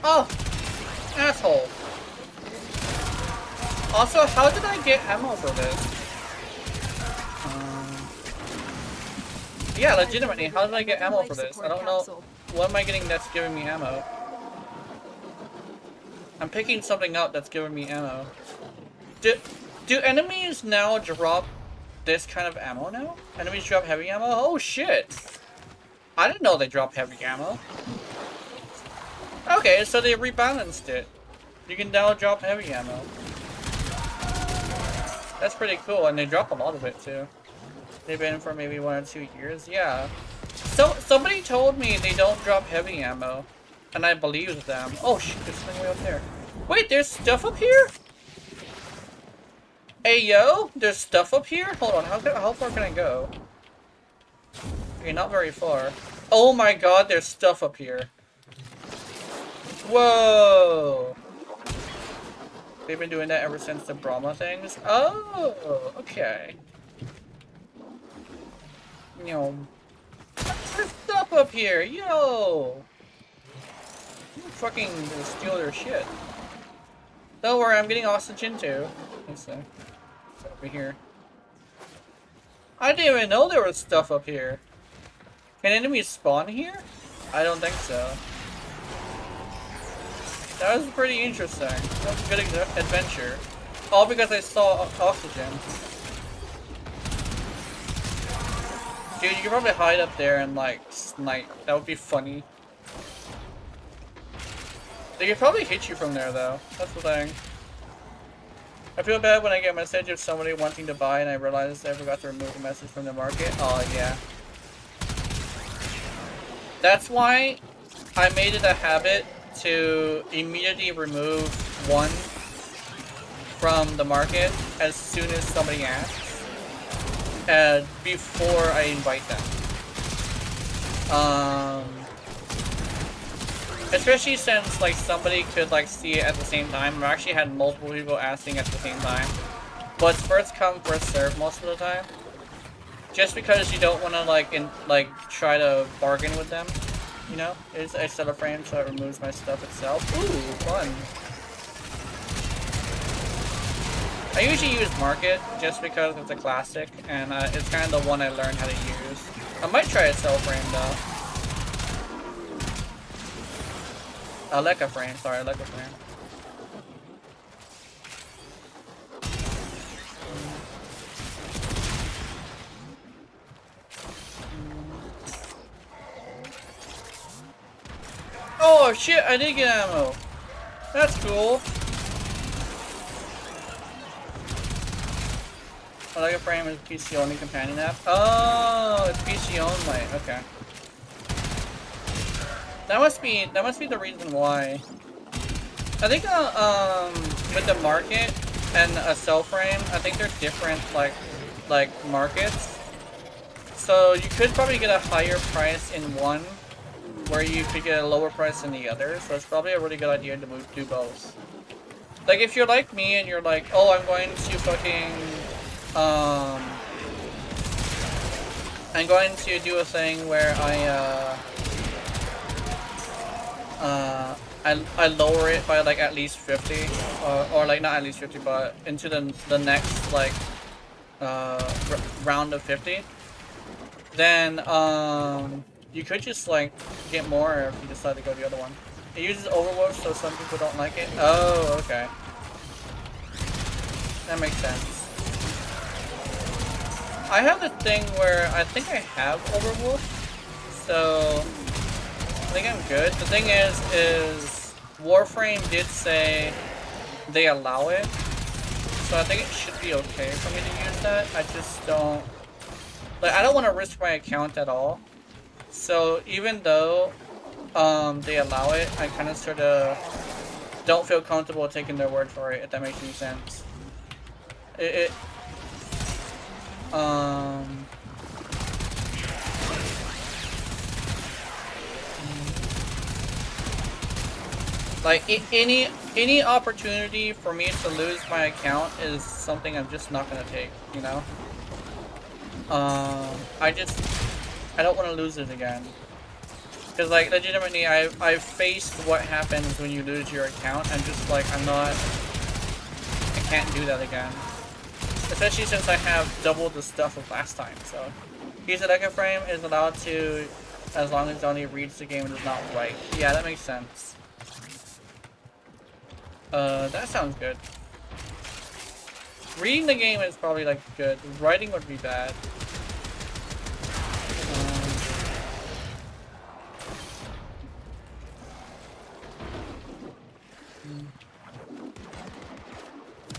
Oh! Asshole! Also, how did I get ammo for this? Yeah, legitimately, how did I get ammo for this? I don't know. What am I getting that's giving me ammo? I'm picking something up that's giving me ammo. Do enemies now drop this kind of ammo now? Enemies drop heavy ammo? Oh shit! I didn't know they drop heavy ammo. Okay, so they rebalanced it. You can now drop heavy ammo. That's pretty cool, and they drop a lot of it too. They've been for maybe 1 or 2 years, yeah. So somebody told me they don't drop heavy ammo, and I believed them. Oh shit, there's something way up there. Wait, there's stuff up here? Hey yo, there's stuff up here? Hold on, how far can I go? Okay, not very far. Oh my god, there's stuff up here. Whoa! They've been doing that ever since the Brahma things? Oh, okay. Yo. There's stuff up here, yo! You fucking steal their shit. Don't worry, I'm getting oxygen too. Let's see. Over here. I didn't even know there was stuff up here. Can enemies spawn here? I don't think so. That was pretty interesting. That was a good adventure. All because I saw oxygen. Dude, you could probably hide up there and like snipe. That would be funny. They could probably hit you from there though. That's the thing. I feel bad when I get a message of somebody wanting to buy and I realize I forgot to remove the message from the market. Oh yeah. That's why I made it a habit to immediately remove one from the market as soon as somebody asks. Before I invite them. Especially since like somebody could like see it at the same time. I actually had multiple people asking at the same time. But it's first come, first serve most of the time. Just because you don't want to try to bargain with them. You know? It's a set of frames so it removes my stuff itself. Ooh, fun. I usually use Market just because it's a classic, and it's kind of the one I learned how to use. I might try a cell frame though. A Leica frame, sorry, a Leica frame. Oh shit, I did get ammo. That's cool. I like a frame is PC only companion app. Oh, it's PC only. Okay. That must be the reason why. I think with the market and a cell frame, I think they're different like markets. So you could probably get a higher price in one, where you could get a lower price in the other. So it's probably a really good idea to do both. Like if you're like me and you're like, oh, I'm going to fucking I'm going to do a thing where I lower it by like at least 50, or like not at least 50, but into the next like round of 50. Then you could just like get more if you decide to go the other one. It uses overload, so some people don't like it. Oh, okay. That makes sense. I have the thing where I think I have Overwolf, so I think I'm good. The thing is Warframe did say they allow it, so I think it should be okay for me to use that. I just don't, like, I don't want to risk my account at all. So even though they allow it, I kind of sort of don't feel comfortable taking their word for it, if that makes any sense. Like any opportunity for me to lose my account is something I'm just not gonna take, you know. I don't want to lose it again, because like legitimately I've faced what happens when you lose your account. I'm just like I can't do that again. Especially since I have double the stuff of last time, so. Use a Leica frame is allowed to, as long as it only reads the game and does not write. Yeah, that makes sense. That sounds good. Reading the game is probably like good. Writing would be bad.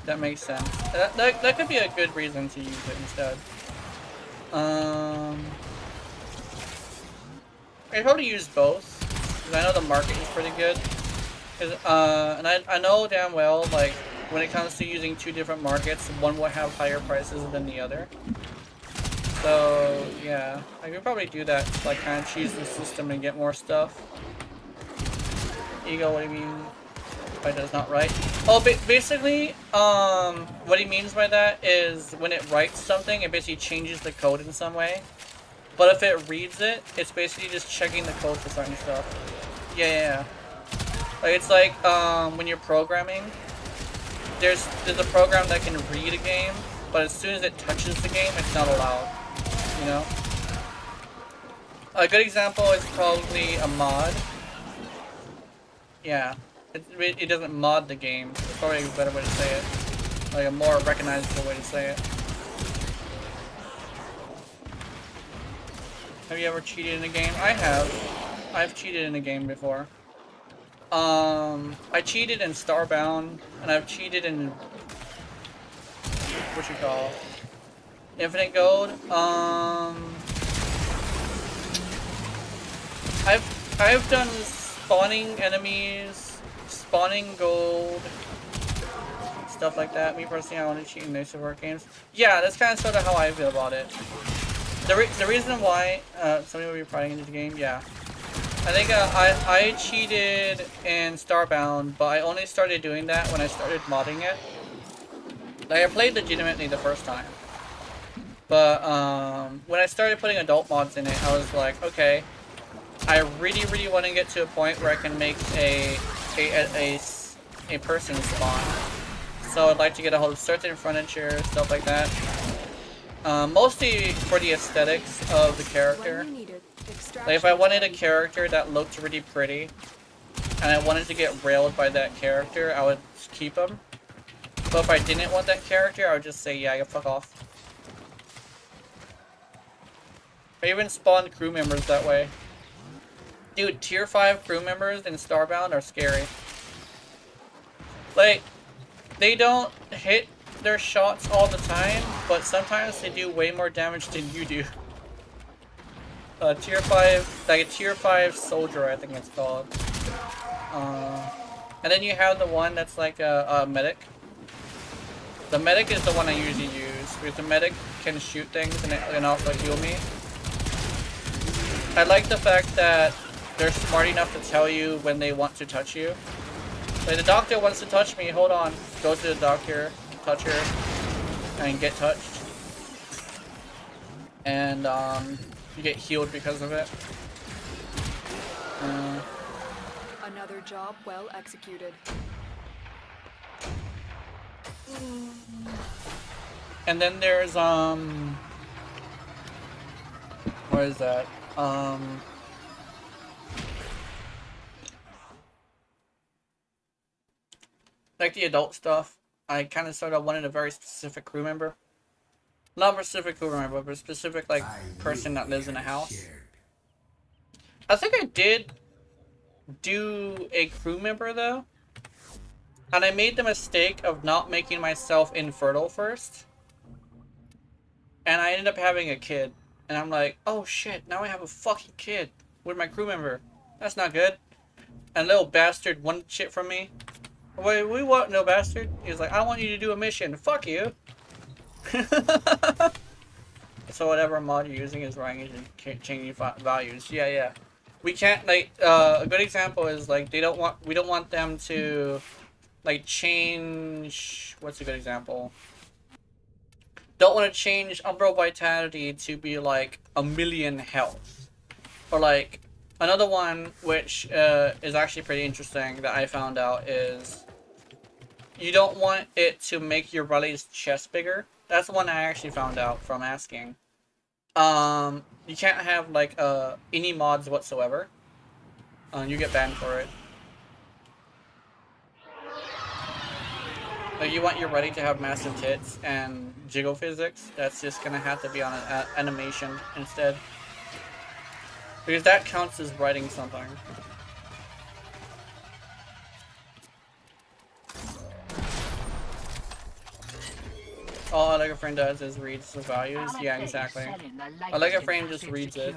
That makes sense. That could be a good reason to use it instead. I probably use both, because I know the market is pretty good. And I know damn well, like, when it comes to using two different markets, one will have higher prices than the other. So, yeah, I could probably do that, like, kind of cheese the system and get more stuff. Ego, what do you mean? That's not right. Oh, basically, what he means by that is when it writes something, it basically changes the code in some way. But if it reads it, it's basically just checking the code for certain stuff. Yeah. Like, it's like, when you're programming, there's a program that can read a game, but as soon as it touches the game, it's not allowed. You know? A good example is probably a mod. Yeah. It doesn't mod the game. It's probably a better way to say it. Like a more recognizable way to say it. Have you ever cheated in a game? I have. I've cheated in a game before. I cheated in Starbound, and I've cheated in what you call Infinite Gold. I've done spawning enemies, spawning gold, stuff like that. Me personally, I want to cheat in most of our games. Yeah, that's kind of sort of how I feel about it. The reason why somebody will be prying into the game, yeah. I think I cheated in Starbound, but I only started doing that when I started modding it. Like, I played legitimately the first time. But when I started putting adult mods in it, I was like, okay, I really want to get to a point where I can make a person spawn. So I'd like to get a hold of certain furniture, stuff like that. Mostly for the aesthetics of the character. Like, if I wanted a character that looked really pretty, and I wanted to get railed by that character, I would keep him. But if I didn't want that character, I would just say, yeah, fuck off. I even spawned crew members that way. Dude, tier 5 crew members in Starbound are scary. Like, they don't hit their shots all the time, but sometimes they do way more damage than you do. Tier 5, like a tier 5 soldier, I think it's called. And then you have the one that's like a medic. The medic is the one I usually use, because the medic can shoot things and it can also heal me. I like the fact that they're smart enough to tell you when they want to touch you. Like, the doctor wants to touch me, hold on. Go to the doctor, touch her, and get touched. And, you get healed because of it. Another job well executed. And then there's, what is that? Like the adult stuff, I kind of sort of wanted a very specific crew member. Not a specific crew member, but a specific, like, person that lives in a house. I think I did do a crew member, though. And I made the mistake of not making myself infertile first. And I ended up having a kid. And I'm like, oh shit, now I have a fucking kid with my crew member. That's not good. And little bastard wanted shit from me. Wait, we what, no bastard? He was like, I want you to do a mission. Fuck you. So whatever mod you're using is running and changing values. Yeah. We can't, like, a good example is, like, we don't want them to, like, change, what's a good example? Don't want to change Umbral Vitality to be, like, 1,000,000 health. Or, like, another one, which is actually pretty interesting that I found out is you don't want it to make your Raleig's chest bigger. That's the one I actually found out from asking. You can't have, like, any mods whatsoever. You get banned for it. Like, you want your ready to have massive tits and jiggle physics, that's just gonna have to be on an animation instead. Because that counts as writing something. All a Lego frame does is reads the values. Yeah, exactly. A Lego frame just reads it.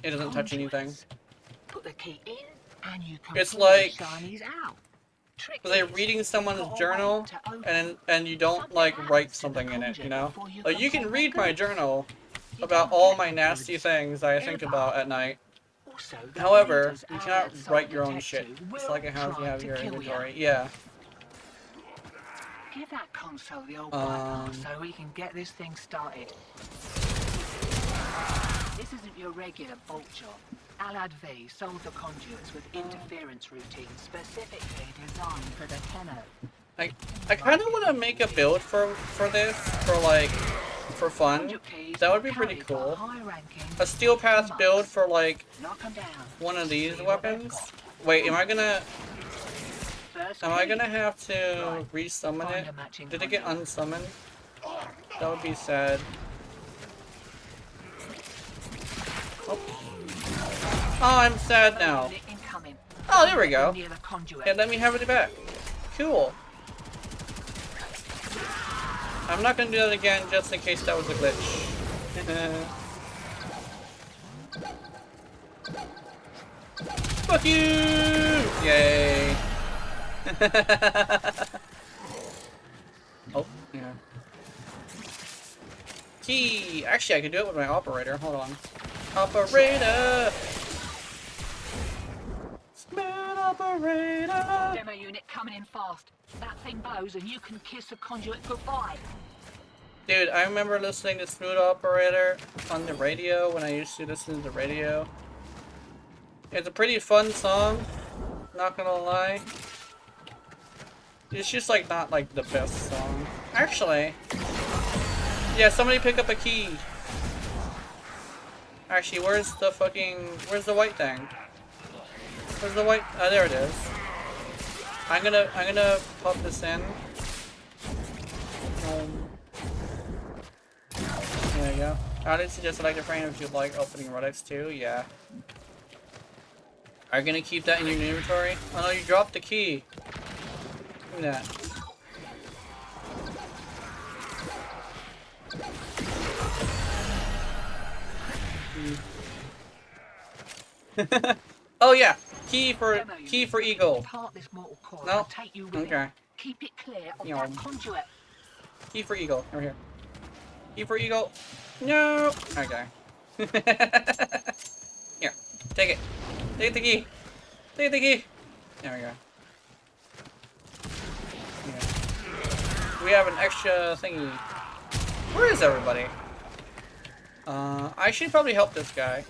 It doesn't touch anything. Put the key in, and you can It's pull the like shinies out. Trick they're is, reading someone's you've got a journal, way to open and you don't something like write happens to the something in it, you know? conjure before Like, you can can pull read the my goods. journal You about don't all get my the nasty goods things that I think ever. about at night. Also, the However, vendors you out cannot outside write your the own tech shit. tube It's will like how you try have to your kill you. inventory. Yeah. Give that console the old bypass so we can get this thing started. This isn't your regular bolt job. Alad V sold the conduits with interference routines specifically designed for the Tenno. I kind of want to make a build for this, for fun. That would be pretty cool. A steel path build for, like, one of these weapons. Wait, am I gonna have to resummon it? Did it get unsummoned? That would be sad. Oh, I'm sad now. Oh, there we go. Yeah, let me have it back. Cool. I'm not gonna do that again just in case that was a glitch. Fuck you! Yay. Oh, yeah. Key! Actually, I could do it with my operator. Hold on. Operator! Smooth operator! Demo unit coming in fast. That thing blows and you can kiss a conduit goodbye. Dude, I remember listening to Smooth Operator on the radio when I used to listen to the radio. It's a pretty fun song, not gonna lie. It's just like not like the best song. Actually, yeah, somebody pick up a key. Actually, where's the white thing? Where's the white? Oh, there it is. I'm gonna pop this in. There you go. I did suggest select a frame if you like opening relics too. Yeah. Are you gonna keep that in your inventory? Oh no, you dropped the key. Look at that. Oh yeah, key for Eagle. No. Okay. Keep it clear of that conduit. Key for Eagle. Over here. Key for Eagle. No. Okay. Here. Take it. Take the key. Take the key. There we go. Yeah. We have an extra thingy. Where is everybody? I should probably help this guy.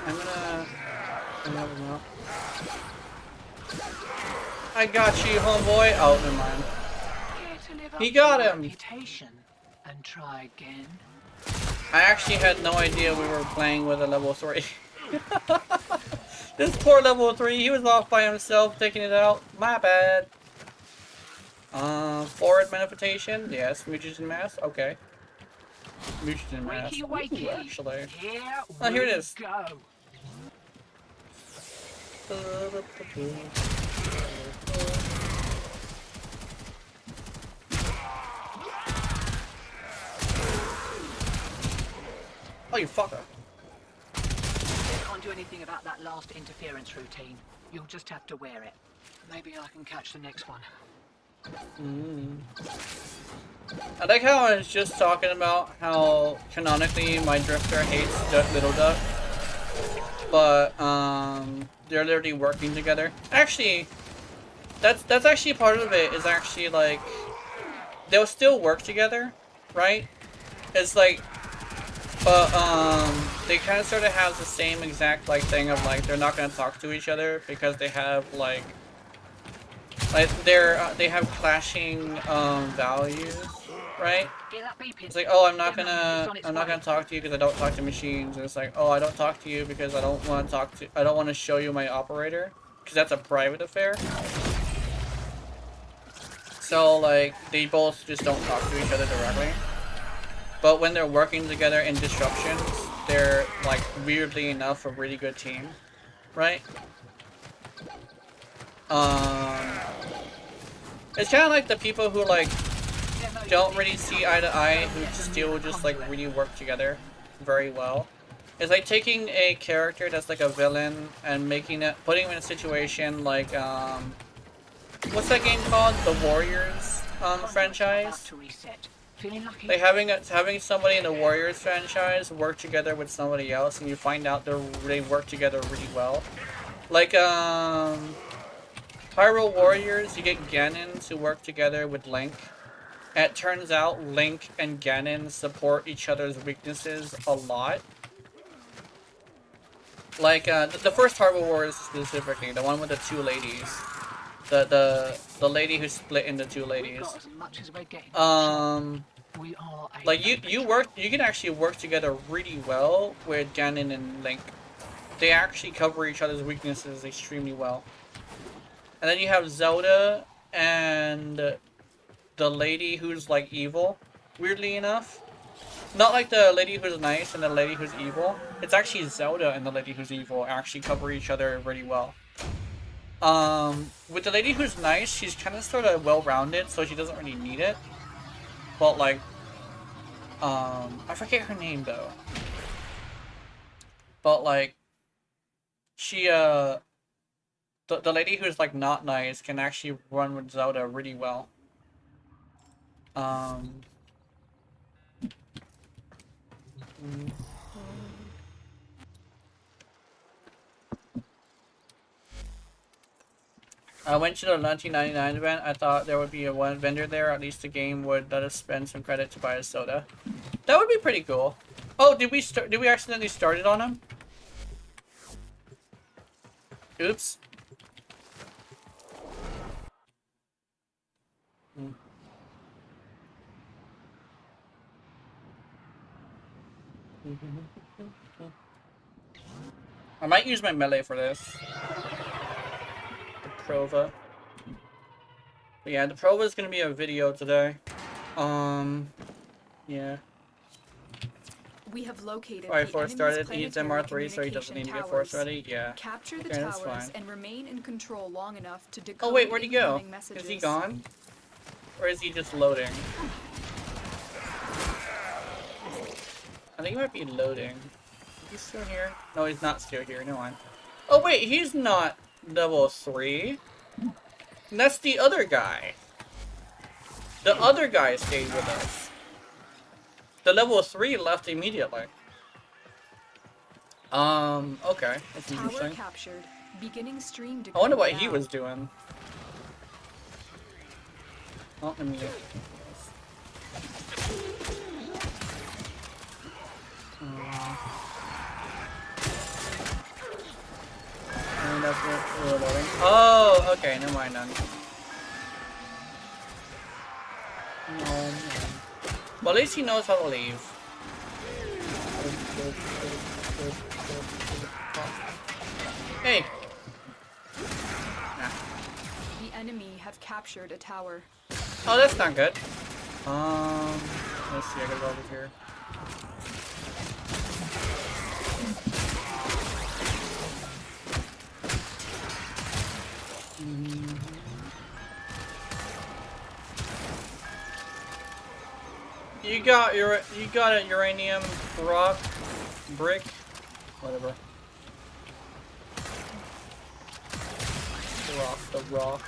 I'm gonna help him out. I got you, homeboy. Oh, never mind. He got him. And try again. I actually had no idea we were playing with a level 3. This poor level 3, he was off by himself taking it out. My bad. Forward manifestation. Yes, mutagen mass. Okay. Mutagen mass. Wakey, Ooh, actually. Here Oh, here it is. Go. Oh, you fucker. Can't do anything about that last interference routine. You'll just have to wear it. Maybe I can catch the next one. I like how I was just talking about how canonically my drifter hates Little Duck, but they're literally working together. Actually, that's actually part of it. Is actually like they'll still work together, right? It's like, but they kind of sort of have the same exact like thing of like they're not gonna talk to each other because they have like they have clashing values, right? It's like, oh, I'm not gonna talk to you because I don't talk to machines. And it's like, oh, I don't talk to you because I don't want to show you my operator. because that's a private affair. So, like, they both just don't talk to each other directly. But when they're working together in disruptions, they're, like, weirdly enough, a really good team. Right? It's kind of like the people who, like, don't really see eye to eye, who still just, like, really work together very well. It's like taking a character that's like a villain and putting him in a situation like, what's that game called? The Warriors franchise. Like having somebody in the Warriors franchise work together with somebody else, and you find out they work together really well. Like Hyrule Warriors, you get Ganons who work together with Link. And it turns out Link and Ganon support each other's weaknesses a lot. Like the first Hyrule Warriors specifically, the one with the two ladies. The lady who split into two ladies. Like you can actually work together really well with Ganon and Link. They actually cover each other's weaknesses extremely well. And then you have Zelda and the lady who's like evil, weirdly enough. Not like the lady who's nice and the lady who's evil. It's actually Zelda and the lady who's evil actually cover each other really well. With the lady who's nice, she's kind of sort of well-rounded, so she doesn't really need it. But like, I forget her name though. But like, she, the lady who's like not nice can actually run with Zelda really well. I went to the 1999 event. I thought there would be one vendor there. At least the game would let us spend some credit to buy a soda. That would be pretty cool. Oh, did we accidentally start it on him? Oops. I might use my melee for this. The Prova. But yeah, the Prova is gonna be a video today. Yeah. We have located Alright, the Force enemy's started. He needs planetary MR3, so he doesn't need to get towers. Force ready. Yeah. Capture the Okay, that's towers fine. and remain in control long enough to decode Oh wait, where'd he go? incoming messages. Is he gone? Or is he just loading? I think he might be loading. Is he still here? No, he's not still here. No one. Oh wait, he's not level 3. That's the other guy. The other guy stayed with us. The level 3 left immediately. Okay. That's Tower interesting. captured. Beginning stream I wonder what decode he now. was doing. Oh, let me get and that's what we're loading. Oh, okay, never mind then. No. Well, at least he knows how to leave. Hey! Nah. The enemy have captured a tower. Oh, that's not good. Let's see, I gotta go over here. You got a uranium rock brick, whatever. The rock.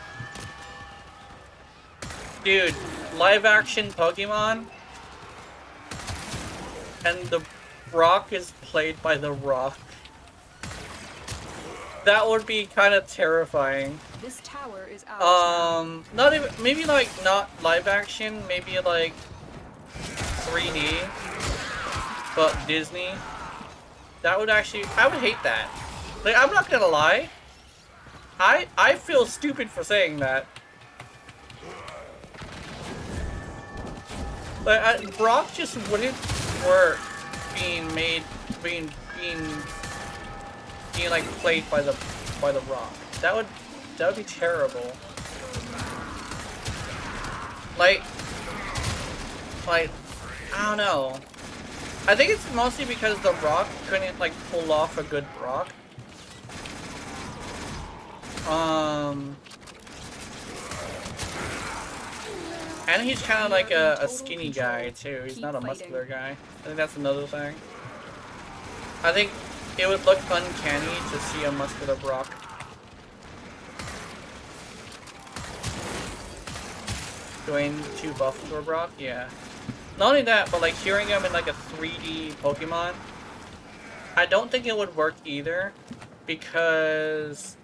Dude, live action Pokemon, and the rock is played by the Rock. That would be kind of terrifying. This tower is ours. Not even, maybe like not live action, maybe like 3D, but Disney. That would actually, I would hate that. Like, I'm not gonna lie. I feel stupid for saying that. But Brock just wouldn't work being like played by the Rock. That would be terrible. Like, I don't know. I think it's mostly because the Rock couldn't like pull off a good Brock. And he's kind of like a skinny guy too. He's not a muscular guy. I think that's another thing. I think it would look uncanny to see a muscular Brock. Doing too buff for Brock, yeah. Not only that, but like hearing him in like a 3D Pokemon, I don't think it would work either, because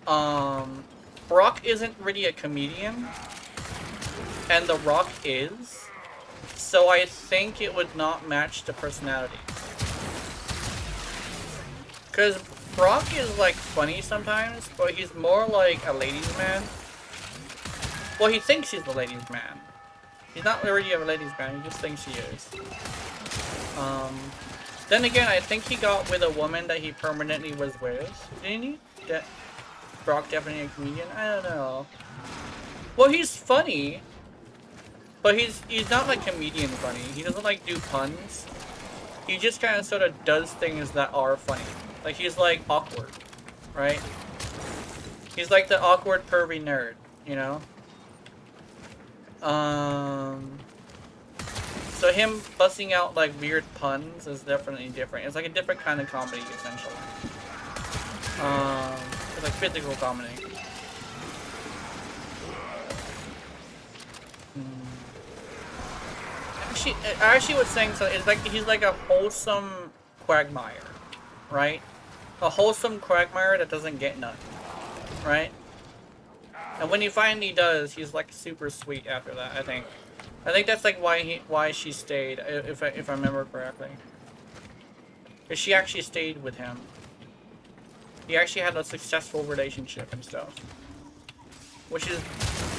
Brock isn't really a comedian, and the Rock is, so I think it would not match the personality. Because Brock is like funny sometimes, but he's more like a ladies' man. Well, he thinks he's the ladies' man. He's not really a ladies' man, he just thinks he is. Then again, I think he got with a woman that he permanently was with. Didn't he? That Brock definitely a comedian? I don't know. Well, he's funny, but he's not like comedian funny. He doesn't like do puns. He just kind of sort of does things that are funny. Like he's like awkward, right? He's like the awkward pervy nerd, you know? So him busting out like weird puns is definitely different. It's like a different kind of comedy essentially. It's like physical comedy. I actually was saying so. It's like he's like a wholesome quagmire, right? A wholesome quagmire that doesn't get none, right? And when he finally does, he's like super sweet after that. I think that's like why she stayed, if I remember correctly. Because she actually stayed with him. He actually had a successful relationship and stuff, which is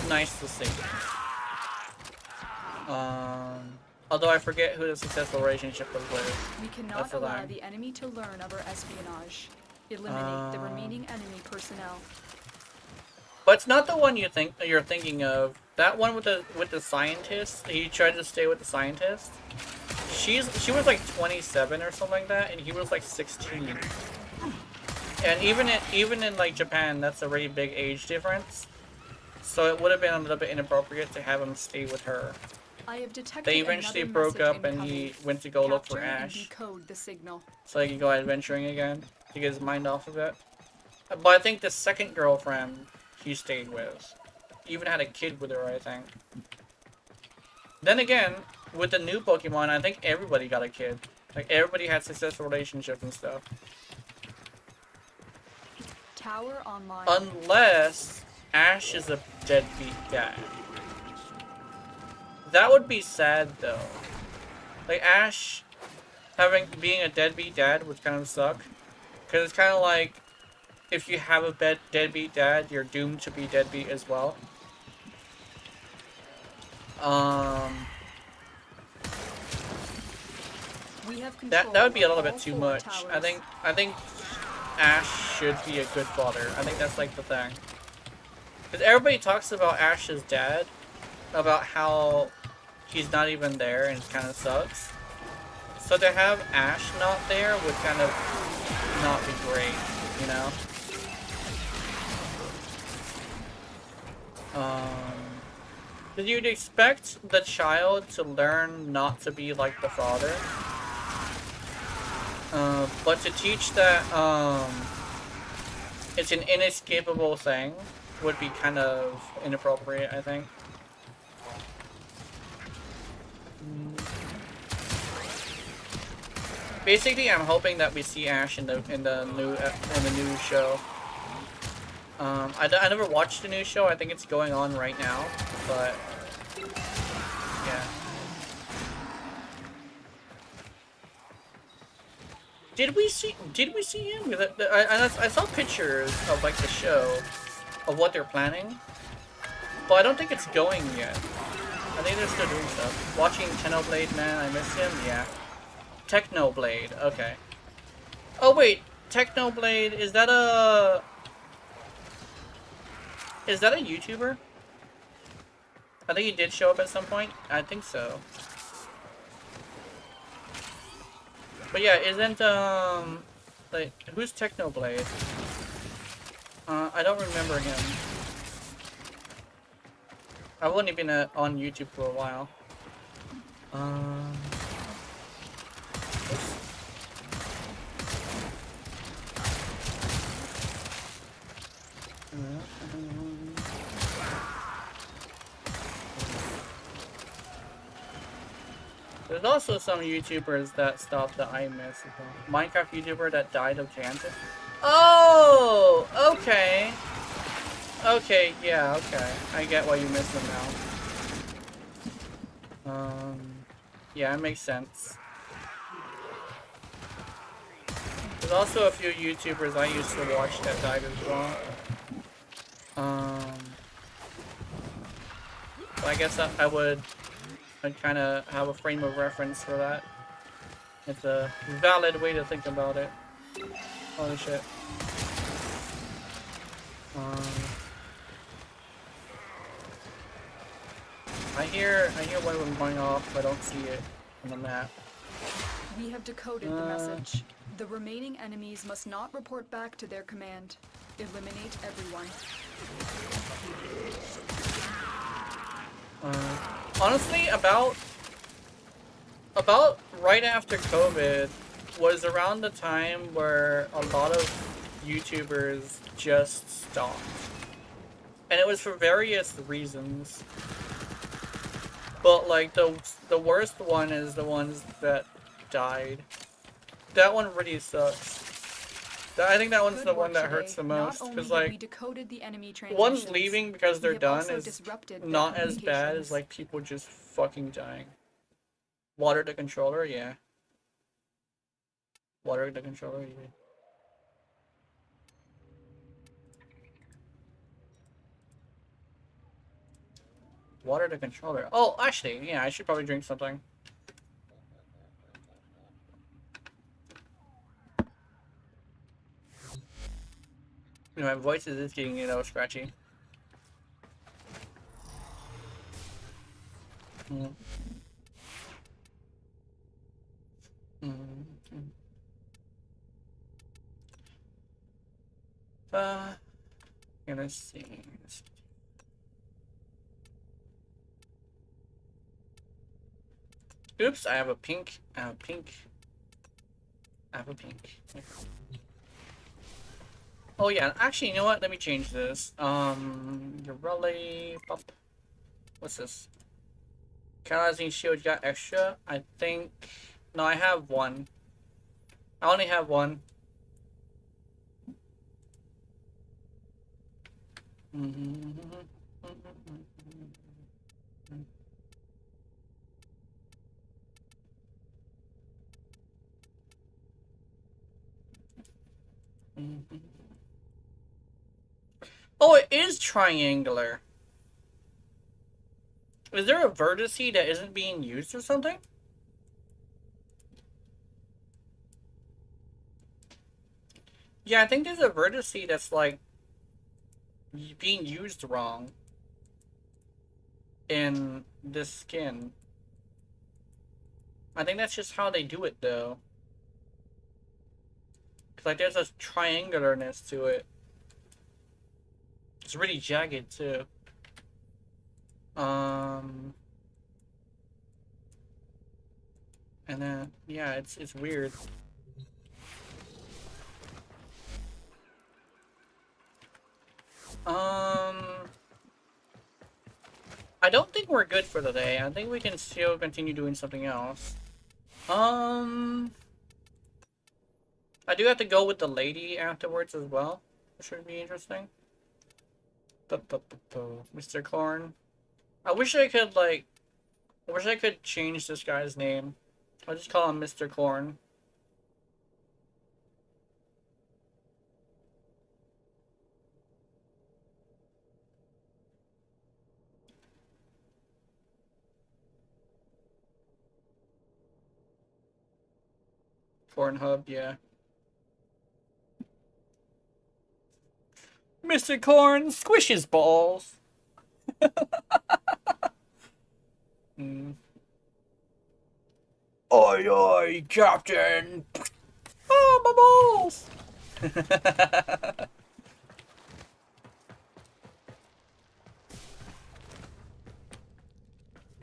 nice to see. Although I forget who the successful relationship was with. We cannot allow the enemy to learn of our espionage. Eliminate the remaining enemy personnel. But it's not the one you're thinking of. That one with the scientist. He tried to stay with the scientist. She was like 27 or something like that, and he was like 16. And even in like Japan, that's a really big age difference. So it would have been a little bit inappropriate to have him stay with her. I have detected they eventually broke up, and he went to go look for Ash. The signal. So he could go adventuring again to get his mind off of it. But I think the second girlfriend he stayed with even had a kid with her, I think. Then again, with the new Pokemon, I think everybody got a kid. Like everybody had successful relationships and stuff. Tower online. Unless Ash is a deadbeat dad. That would be sad though. Like Ash being a deadbeat dad would kind of suck. Cause it's kind of like if you have a deadbeat dad, you're doomed to be deadbeat as well. That would be a little bit too much. I think Ash should be a good father. I think that's like the thing. Because everybody talks about Ash's dad, about how he's not even there and it kind of sucks. So to have Ash not there would kind of not be great, you know? Did you expect the child to learn not to be like the father? But to teach that it's an inescapable thing would be kind of inappropriate, I think. Basically, I'm hoping that we see Ash in the new show. I never watched the new show. I think it's going on right now, but yeah. Did we see him? I saw pictures of like the show of what they're planning, but I don't think it's going yet. I think they're still doing stuff. Watching Technoblade, man, I miss him. Yeah, Technoblade. Okay. Oh wait, Technoblade, is that a Is that a YouTuber? I think he did show up at some point. I think so. But yeah, isn't like who's Technoblade? I don't remember him. I've only been on YouTube for a while. There's also some YouTubers that stopped that I miss. Minecraft YouTuber that died of cancer. Oh, okay. Okay, yeah, okay. I get why you miss them now. Yeah, it makes sense. There's also a few YouTubers I used to watch that died as well. So I guess I'd kind of have a frame of reference for that. It's a valid way to think about it. Holy shit. I hear one of them going off, but I don't see it on the map. We have decoded the message. The remaining enemies must not report back to their command. Eliminate everyone. Honestly, about right after COVID was around the time where a lot of YouTubers just stopped. And it was for various reasons. But like the worst one is the ones that died. That one really sucks. I think that one's the one that hurts the most, because like one's leaving because they're done is not as bad as like people just fucking dying. Water the controller, yeah. Water the controller, yeah. Water the controller. Oh, actually, yeah, I should probably drink something. You know, my voice is just getting, scratchy. Let's see. Oops, I have a pink. I have a pink. Oh yeah, actually, you know what? Let me change this. Your relay pump. What's this? Catalyzing shield got extra. I think. No, I have one. I only have one. Oh, it is triangular. Is there a vertex that isn't being used or something? Yeah, I think there's a vertex that's like being used wrong in this skin. I think that's just how they do it though. Cause like there's a triangularness to it. It's really jagged too. And then yeah, it's weird. I don't think we're good for the day. I think we can still continue doing something else. I do have to go with the lady afterwards as well. Which should be interesting. Mr. Corn. I wish I could change this guy's name. I'll just call him Mr. Corn. Pornhub, yeah. Mr. Corn squishes balls. mm. Oi, oi, Captain! Oh, my balls!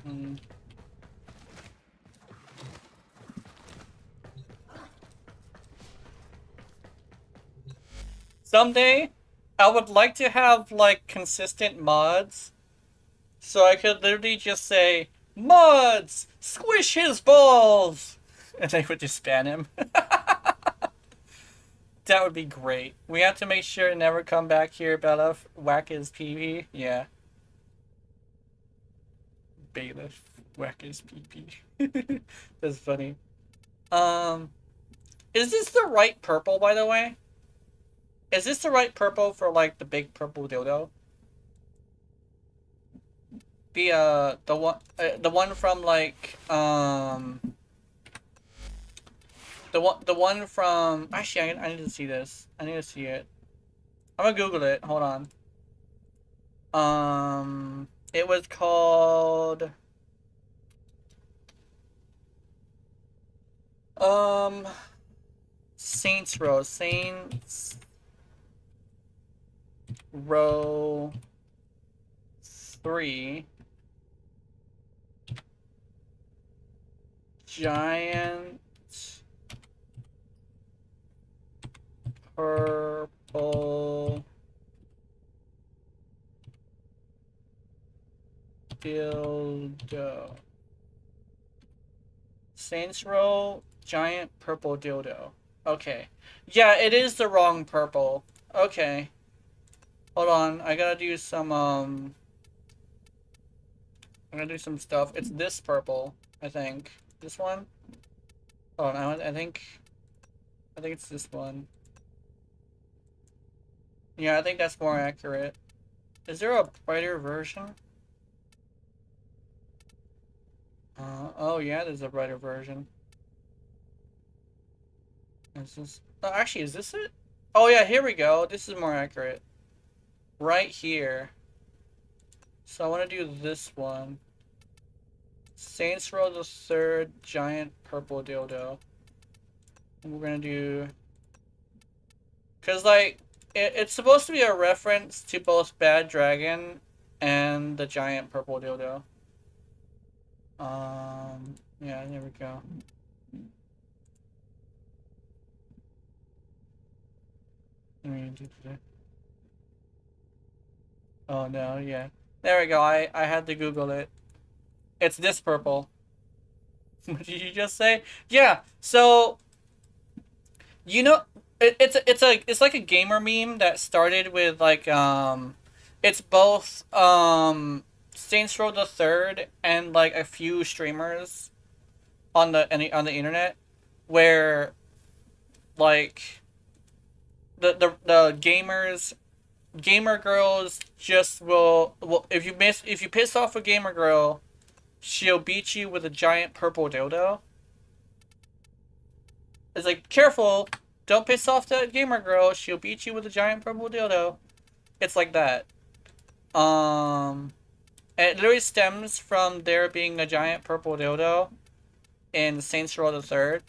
mm. Someday, I would like to have, like, consistent mods, so I could literally just say, mods! Squish his balls! And they would just ban him. That would be great. We have to make sure to never come back here, Bailiff. Whack his PP. Yeah. Bailiff. Whack his PP. That's funny. Is this the right purple, by the way? Is this the right purple for, like, the big purple dildo? The one from, like, the one from... Actually, I need to see this. I need to see it. I'm gonna Google it. Hold on. It was called... Saints Row. Saints Row 3. Giant purple dildo. Saints Row giant purple dildo. Okay. Yeah, it is the wrong purple. Okay. Hold on, I gotta do some I'm gonna do some stuff. It's this purple, I think. This one? Oh, I think it's this one. Yeah, I think that's more accurate. Is there a brighter version? Oh yeah, there's a brighter version. Is this... Oh, actually, is this it? Oh yeah, here we go. This is more accurate. Right here. So I want to do this one. Saints Row the Third giant purple dildo. And we're gonna do... Cause like, it's supposed to be a reference to both Bad Dragon and the giant purple dildo. Yeah, there we go. Oh no, yeah. There we go, I had to Google it. It's this purple. What did you just say? Yeah, so... You know, it's like a gamer meme that started with like, it's both, Saints Row the Third and like a few streamers on the internet where like the gamer girls just will if you piss off a gamer girl, she'll beat you with a giant purple dildo. It's like, careful, don't piss off that gamer girl, she'll beat you with a giant purple dildo. It's like that. And it literally stems from there being a giant purple dildo in Saints Row the Third.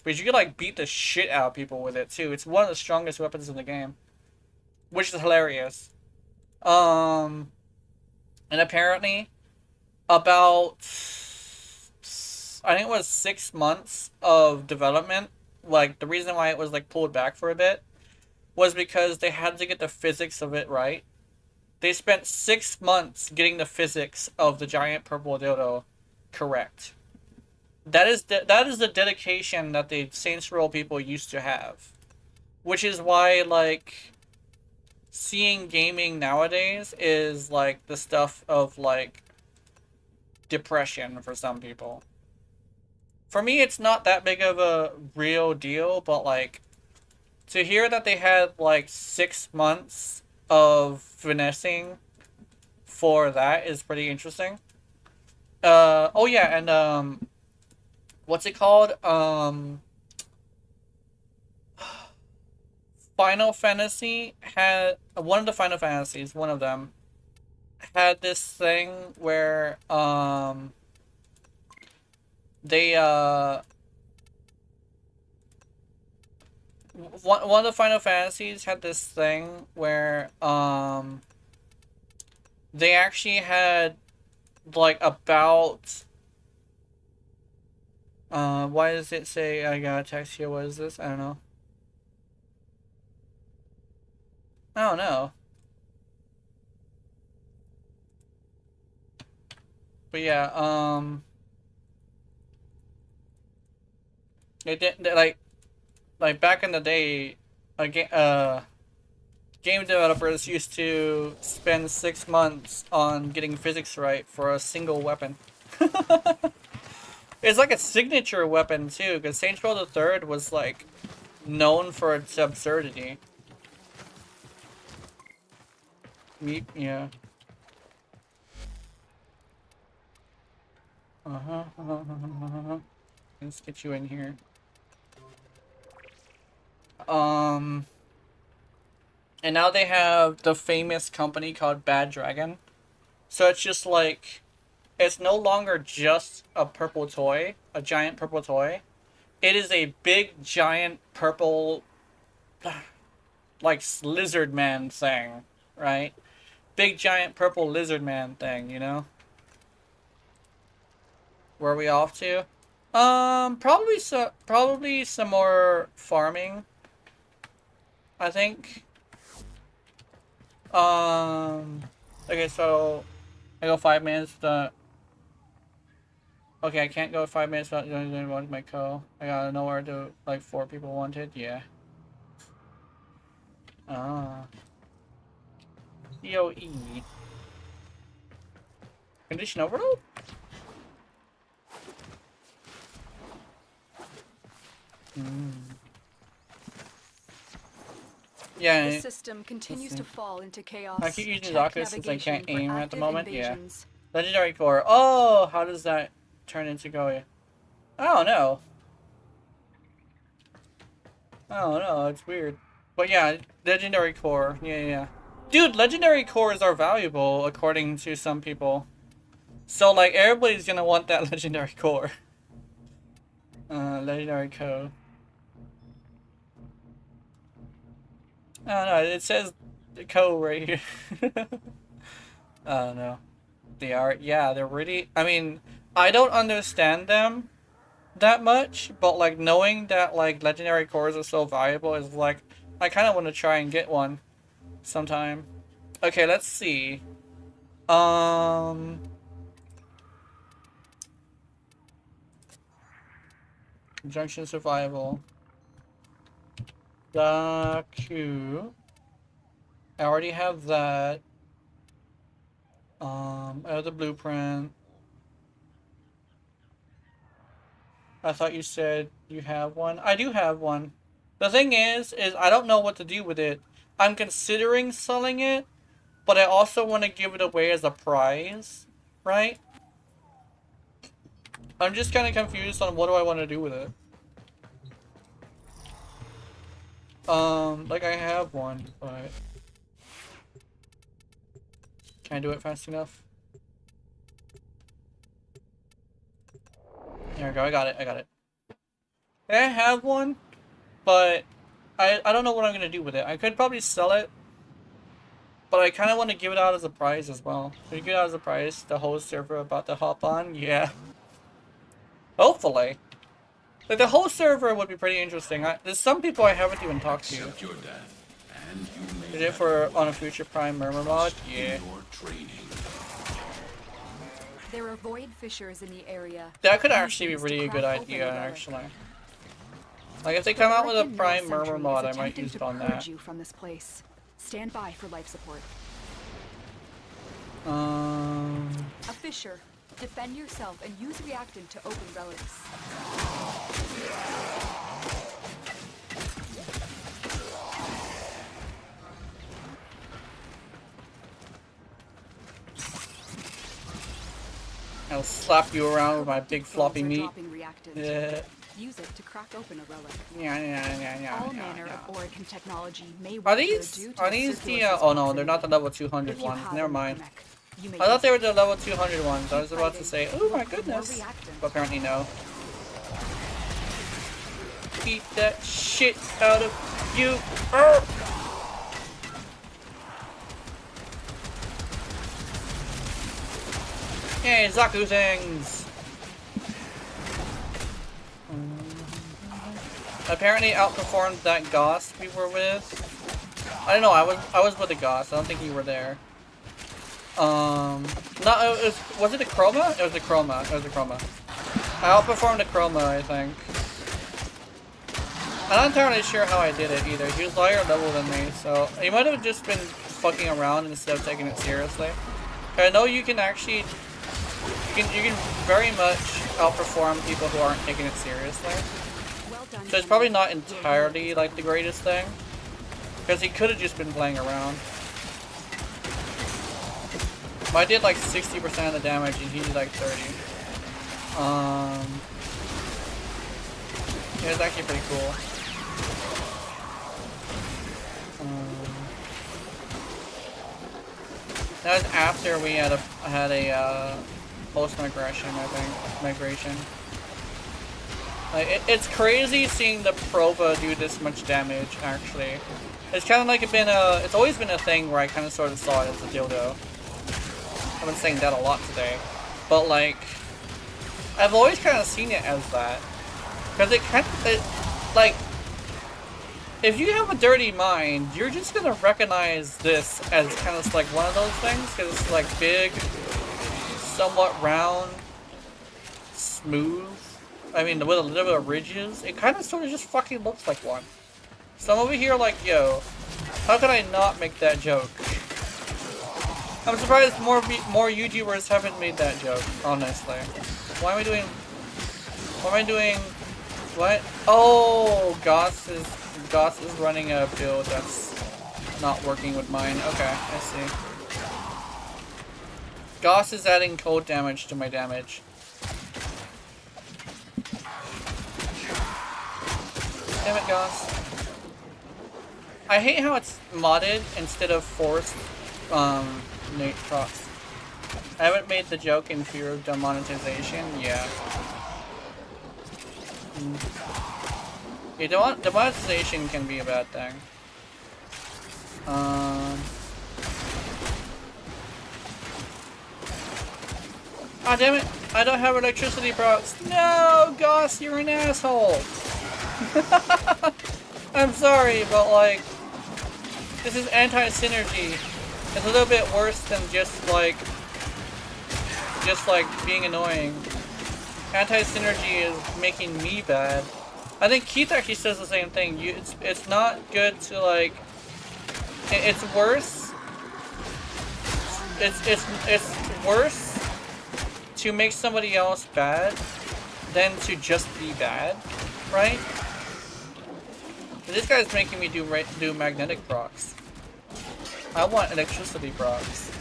Because you can like beat the shit out of people with it too. It's one of the strongest weapons in the game. Which is hilarious. And apparently, about, I think it was 6 months of development. Like, the reason why it was like pulled back for a bit was because they had to get the physics of it right. They spent 6 months getting the physics of the giant purple dildo correct. That is the dedication that the Saints Row people used to have. Which is why, like, seeing gaming nowadays is, like, the stuff of, like, depression for some people. For me, it's not that big of a real deal, but, like, to hear that they had, like, 6 months of finessing for that is pretty interesting. Oh yeah, and, what's it called? Final Fantasy had one of the Final Fantasies, one of them had this thing where they one of the Final Fantasies had this thing where they actually had like about why does it say I got a text here? What is this? I don't know. I don't know. But yeah, it did like back in the day, game developers used to spend 6 months on getting physics right for a single weapon. It's like a signature weapon too, because Saints Row the Third was like known for its absurdity. Yeah. Let's get you in here. And now they have the famous company called Bad Dragon. So it's just like, it's no longer just a purple toy, a giant purple toy. It is a big, giant, purple, like, lizard man thing, right? Big, giant, purple lizard man thing, you know? Where are we off to? Probably some more farming, I think. Okay, so I go 5 minutes to... Okay, I can't go 5 minutes without doing my co. I gotta know where to, like, 4 people wanted, yeah. COE. Condition overload? Yeah. The system continues to fall into chaos. I keep using Check Zacus since I can't navigation aim for at the active moment. invasions. Yeah. Legendary core. Oh, how does that turn into Goya? I don't know. I don't know. It's weird. But yeah, legendary core. Yeah. Dude, legendary cores are valuable according to some people. So like everybody's gonna want that legendary core. Legendary code. I don't know, it says the code right here. I don't know. They are, yeah, they're really, I mean, I don't understand them that much, but like knowing that like legendary cores are so valuable is like, I kind of want to try and get one sometime. Okay, let's see. Junction survival. Q. I already have that. I have the blueprint. I thought you said you have one. I do have one. The thing is I don't know what to do with it. I'm considering selling it, but I also want to give it away as a prize, right? I'm just kind of confused on what do I want to do with it. Like I have one, but can I do it fast enough? There we go, I got it. I have one, but I don't know what I'm gonna do with it. I could probably sell it, but I kind of want to give it out as a prize as well. Can you give it out as a prize? The whole server about to hop on? Yeah. Hopefully. Like, the whole server would be pretty interesting. There's some people I haven't even talked to. Your death, and you may Is it for on a future Prime Murmur mod? Yeah. There are void fissures in the area. That could actually be really a good idea, actually. Like, if they come out with a Prime Murmur mod, I might use it on that. You from this place. Stand by for life support. A fissure. Defend yourself and use reactant to open relics. I'll slap you around with my big floppy meat. Yeah. use it to crack open a relic. Yeah. All manner of Orokin technology may Are work here these due to are the these the circular oh no, they're proximity. not the level 200 If you ones. have Never any mind. mech, you may I thought use they were it. the level 200 ones. I was about to Keep say, fighting. oh my Look for more goodness. reactants. But apparently no. Beat that shit out of you. Arr! Hey, Zaku things. Apparently outperformed that Goss we were with. I don't know. I was with the Goss. I don't think you were there. No, was it a Chroma? It was a Chroma. It was a Chroma. I outperformed a Chroma, I think. I'm not entirely sure how I did it either. He was higher level than me, so he might have just been fucking around instead of taking it seriously. I know you can actually, you can very much outperform people who aren't taking it seriously. Well done. So it's probably not entirely like the greatest thing, because he could have just been playing around. But I did like 60% of the damage and he did like 30. Yeah, it's actually pretty cool. That was after we had a post migration, I think, migration. Like it's crazy seeing the Prova do this much damage. Actually, it's kind of like it's always been a thing where I kind of sort of saw it as a dildo. I've been saying that a lot today, but like I've always kind of seen it as that because like if you have a dirty mind, you're just gonna recognize this as kind of like one of those things because it's like big, somewhat round, smooth. I mean, with a little bit of ridges, it kind of sort of just fucking looks like one. So I'm over here like, yo, how could I not make that joke? I'm surprised more YouTubers haven't made that joke, honestly. Why am I doing... What? Oh, Goss is running a build that's not working with mine. Okay, I see. Goss is adding cold damage to my damage. Damn it, Goss. I hate how it's modded instead of forced, Nate Cross. I haven't made the joke in fear of demonetization. Yeah. Yeah, demonetization can be a bad thing. Ah, damn it! I don't have electricity procs. No, Goss, you're an asshole. I'm sorry, but like, this is anti-synergy. It's a little bit worse than just like being annoying. Anti-synergy is making me bad. I think Keith actually says the same thing. It's not good to like. It's worse. It's worse to make somebody else bad than to just be bad, right? This guy's making me do magnetic procs. I want electricity procs.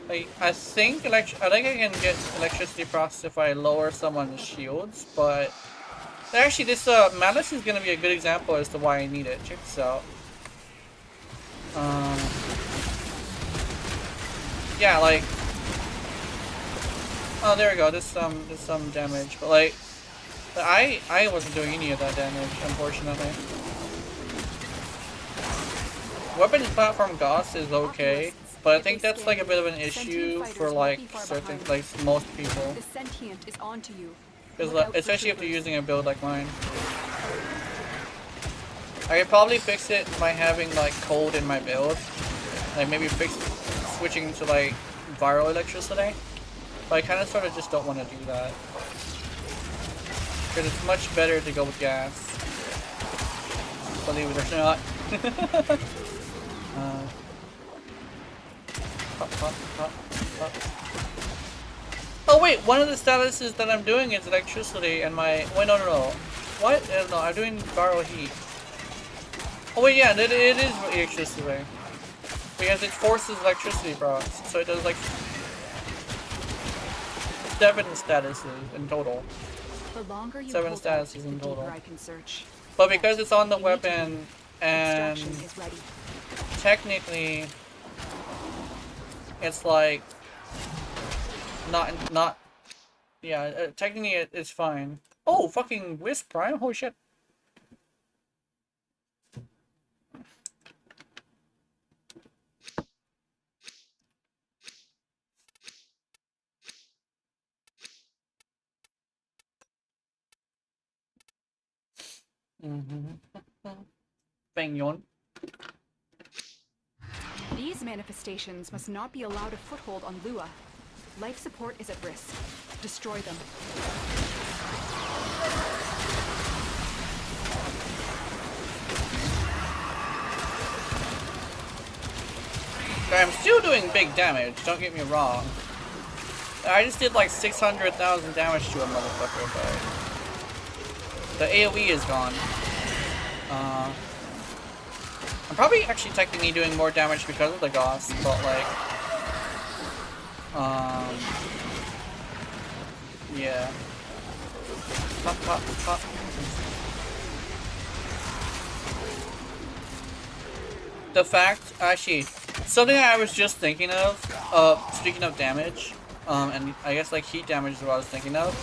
Like, I think I can get electricity procs if I lower someone's shields, but actually this Malice is gonna be a good example as to why I need it. Check this out. Yeah, like, oh, there we go. There's some damage, but like, I wasn't doing any of that damage, unfortunately. Weapon platform Goss is okay, but I think that's like a bit of an issue for like certain, like most people. The sentient is onto you. Because especially if you're using a build like mine. I could probably fix it by having like cold in my build. Like maybe switching to like viral electricity. But I kind of sort of just don't want to do that. Because it's much better to go with gas. Believe it or not. Oh wait, one of the statuses that I'm doing is electricity and my... Wait, no. What? No, I'm doing viral heat. Oh wait, yeah, it is electricity. Because it forces electricity procs, so it does like 7 statuses in total. The longer you 7 hold out, statuses the in total. deeper I can search. But because it's on the You need to weapon, move. and Extraction is ready. technically, it's like not. Yeah, technically it's fine. Oh, fucking Wisp Prime! Holy shit! Bangyon. These manifestations must not be allowed a foothold on Lua. Life support is at risk. Destroy them. I'm still doing big damage, don't get me wrong. I just did like 600,000 damage to a motherfucker, but the AoE is gone. I'm probably actually technically doing more damage because of the Gauss, but like, yeah. Pop, pop, pop. The fact, actually, something I was just thinking of, speaking of damage, and I guess like heat damage is what I was thinking of.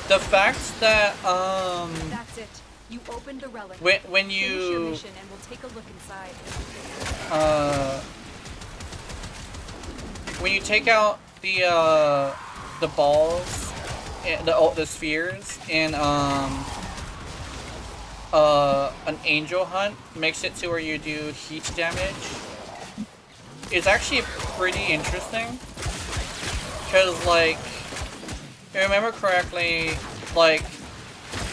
The fact that, That's it. You opened the relic. when Finish your you, mission and we'll take a look inside. when you take out the balls, the spheres in, an angel hunt, makes it to where you do heat damage. It's actually pretty interesting. Because, like, if I remember correctly, like,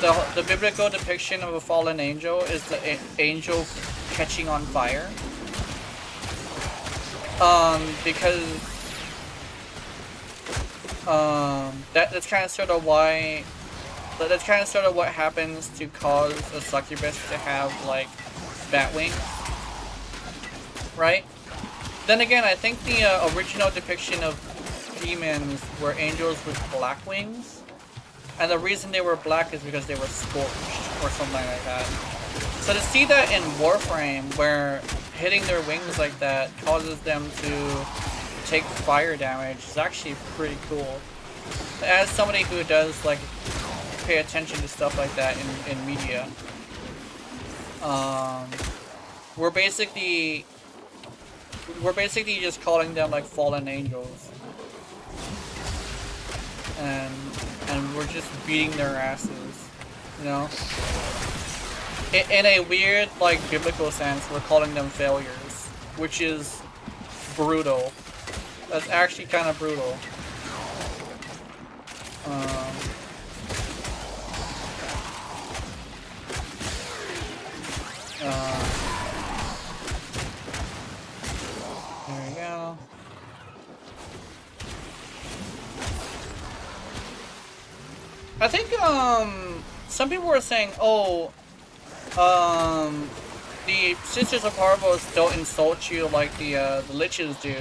the biblical depiction of a fallen angel is the angel catching on fire. Because that's kind of sort of why. That's kind of sort of what happens to cause a succubus to have like bat wings, right? Then again, I think the original depiction of demons were angels with black wings, and the reason they were black is because they were scorched or something like that. So to see that in Warframe, where hitting their wings like that causes them to take fire damage, is actually pretty cool. As somebody who does like pay attention to stuff like that in media, we're basically just calling them like fallen angels, and we're just beating their asses, you know. In a weird like biblical sense, we're calling them failures, which is brutal. That's actually kind of brutal. There we go. I think some people were saying, oh, the Sisters of Parvos don't insult you like the Liches do.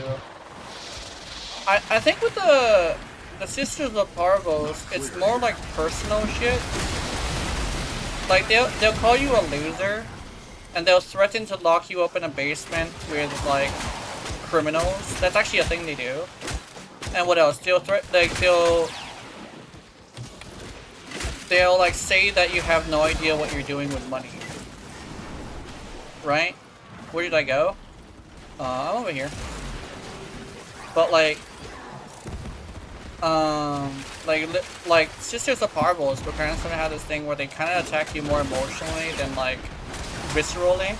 I think with the Sisters of Parvos, it's more like personal shit. Like they'll call you a loser, and they'll threaten to lock you up in a basement with like criminals. That's actually a thing they do. And what else? They'll like say that you have no idea what you're doing with money. Right? Where did I go? I'm over here. But like Sisters of Parvos, but kind of sort of have this thing where they kind of attack you more emotionally than like viscerally.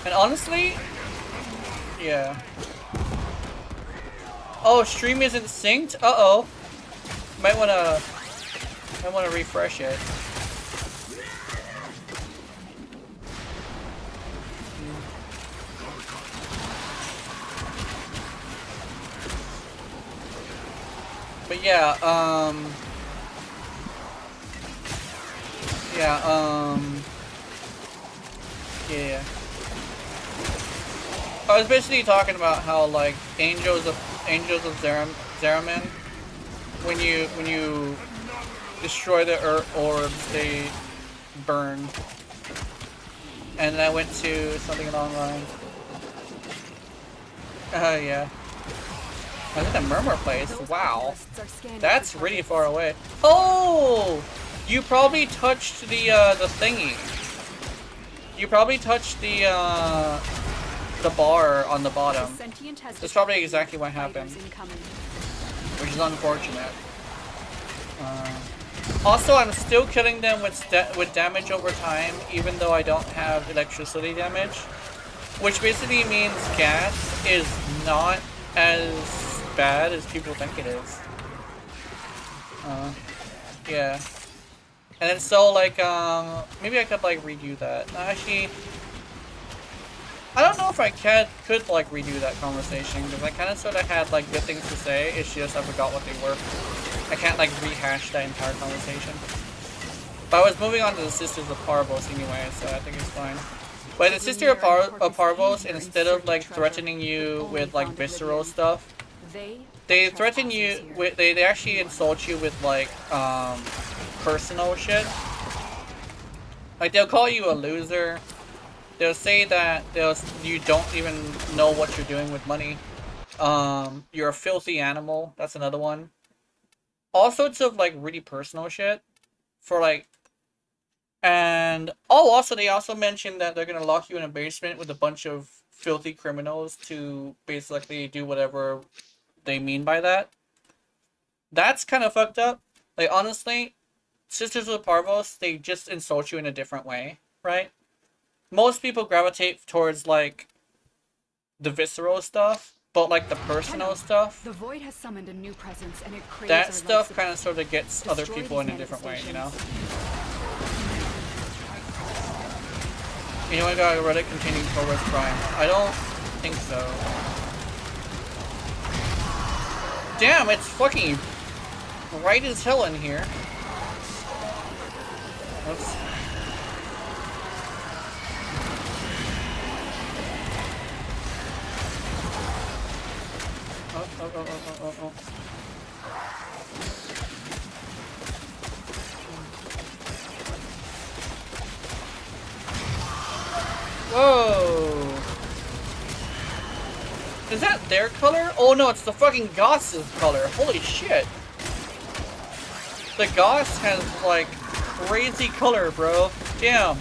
And honestly, yeah. Oh, stream isn't synced? Uh-oh. Might wanna refresh it. But yeah, yeah. I was basically talking about how like Angels of Zeramin, when you destroy the orbs, they burn. And then I went to something along the lines. Yeah. I think the Murmur place. Wow. That's really far away. Oh! You probably touched the thingy. You probably touched the bar on the bottom. That's probably exactly what happened. Which is unfortunate. Also, I'm still killing them with damage over time, even though I don't have electricity damage. Which basically means gas is not as bad as people think it is. Yeah. And then so, like, maybe I could, like, redo that. Actually, I don't know if I could like, redo that conversation, because I kind of sort of had, like, good things to say, it's just I forgot what they were. I can't, like, rehash that entire conversation. But I was moving on to the Sisters of Parvos anyway, so I think it's fine. But the Sister of Parvos, instead of, like, threatening you with, like, visceral stuff, they threaten you with, they actually insult you with, like, personal shit. Like, they'll call you a loser. They'll say that you don't even know what you're doing with money. You're a filthy animal. That's another one. All sorts of, like, really personal shit. For, like... And... Oh, also, they also mentioned that they're gonna lock you in a basement with a bunch of filthy criminals to basically do whatever they mean by that. That's kind of fucked up. Like, honestly, Sisters of Parvos, they just insult you in a different way, right? Most people gravitate towards, like, the visceral stuff, but, like, the personal stuff, The Void has summoned a new presence, and it craves that our stuff life kind of sort of gets other Destroy people in these a different way, you know? manifestations. You know, I got a Reddit containing Cobras Prime. I don't think so. Damn, it's fucking bright as hell in here. Oops. Oh. Whoa! Is that their color? Oh no, it's the fucking Goss's color. Holy shit. The Goss has, like, crazy color, bro. Damn.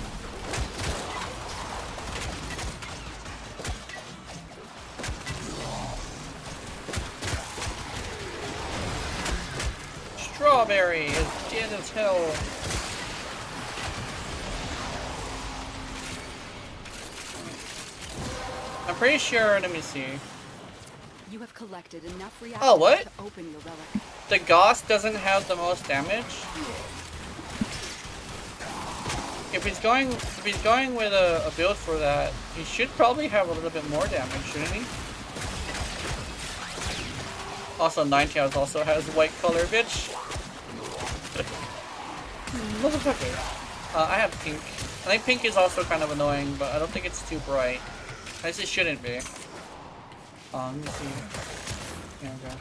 Strawberry is dead as hell. I'm pretty sure, let me see. You have collected enough reactors Oh, what? to open your relic. The Goss doesn't have the most damage? If he's going with a build for that, he should probably have a little bit more damage, shouldn't he? Also, Ninetales also has white color, bitch. Motherfucker. I have pink. I think pink is also kind of annoying, but I don't think it's too bright. I guess it shouldn't be. Let me see. Yeah, okay.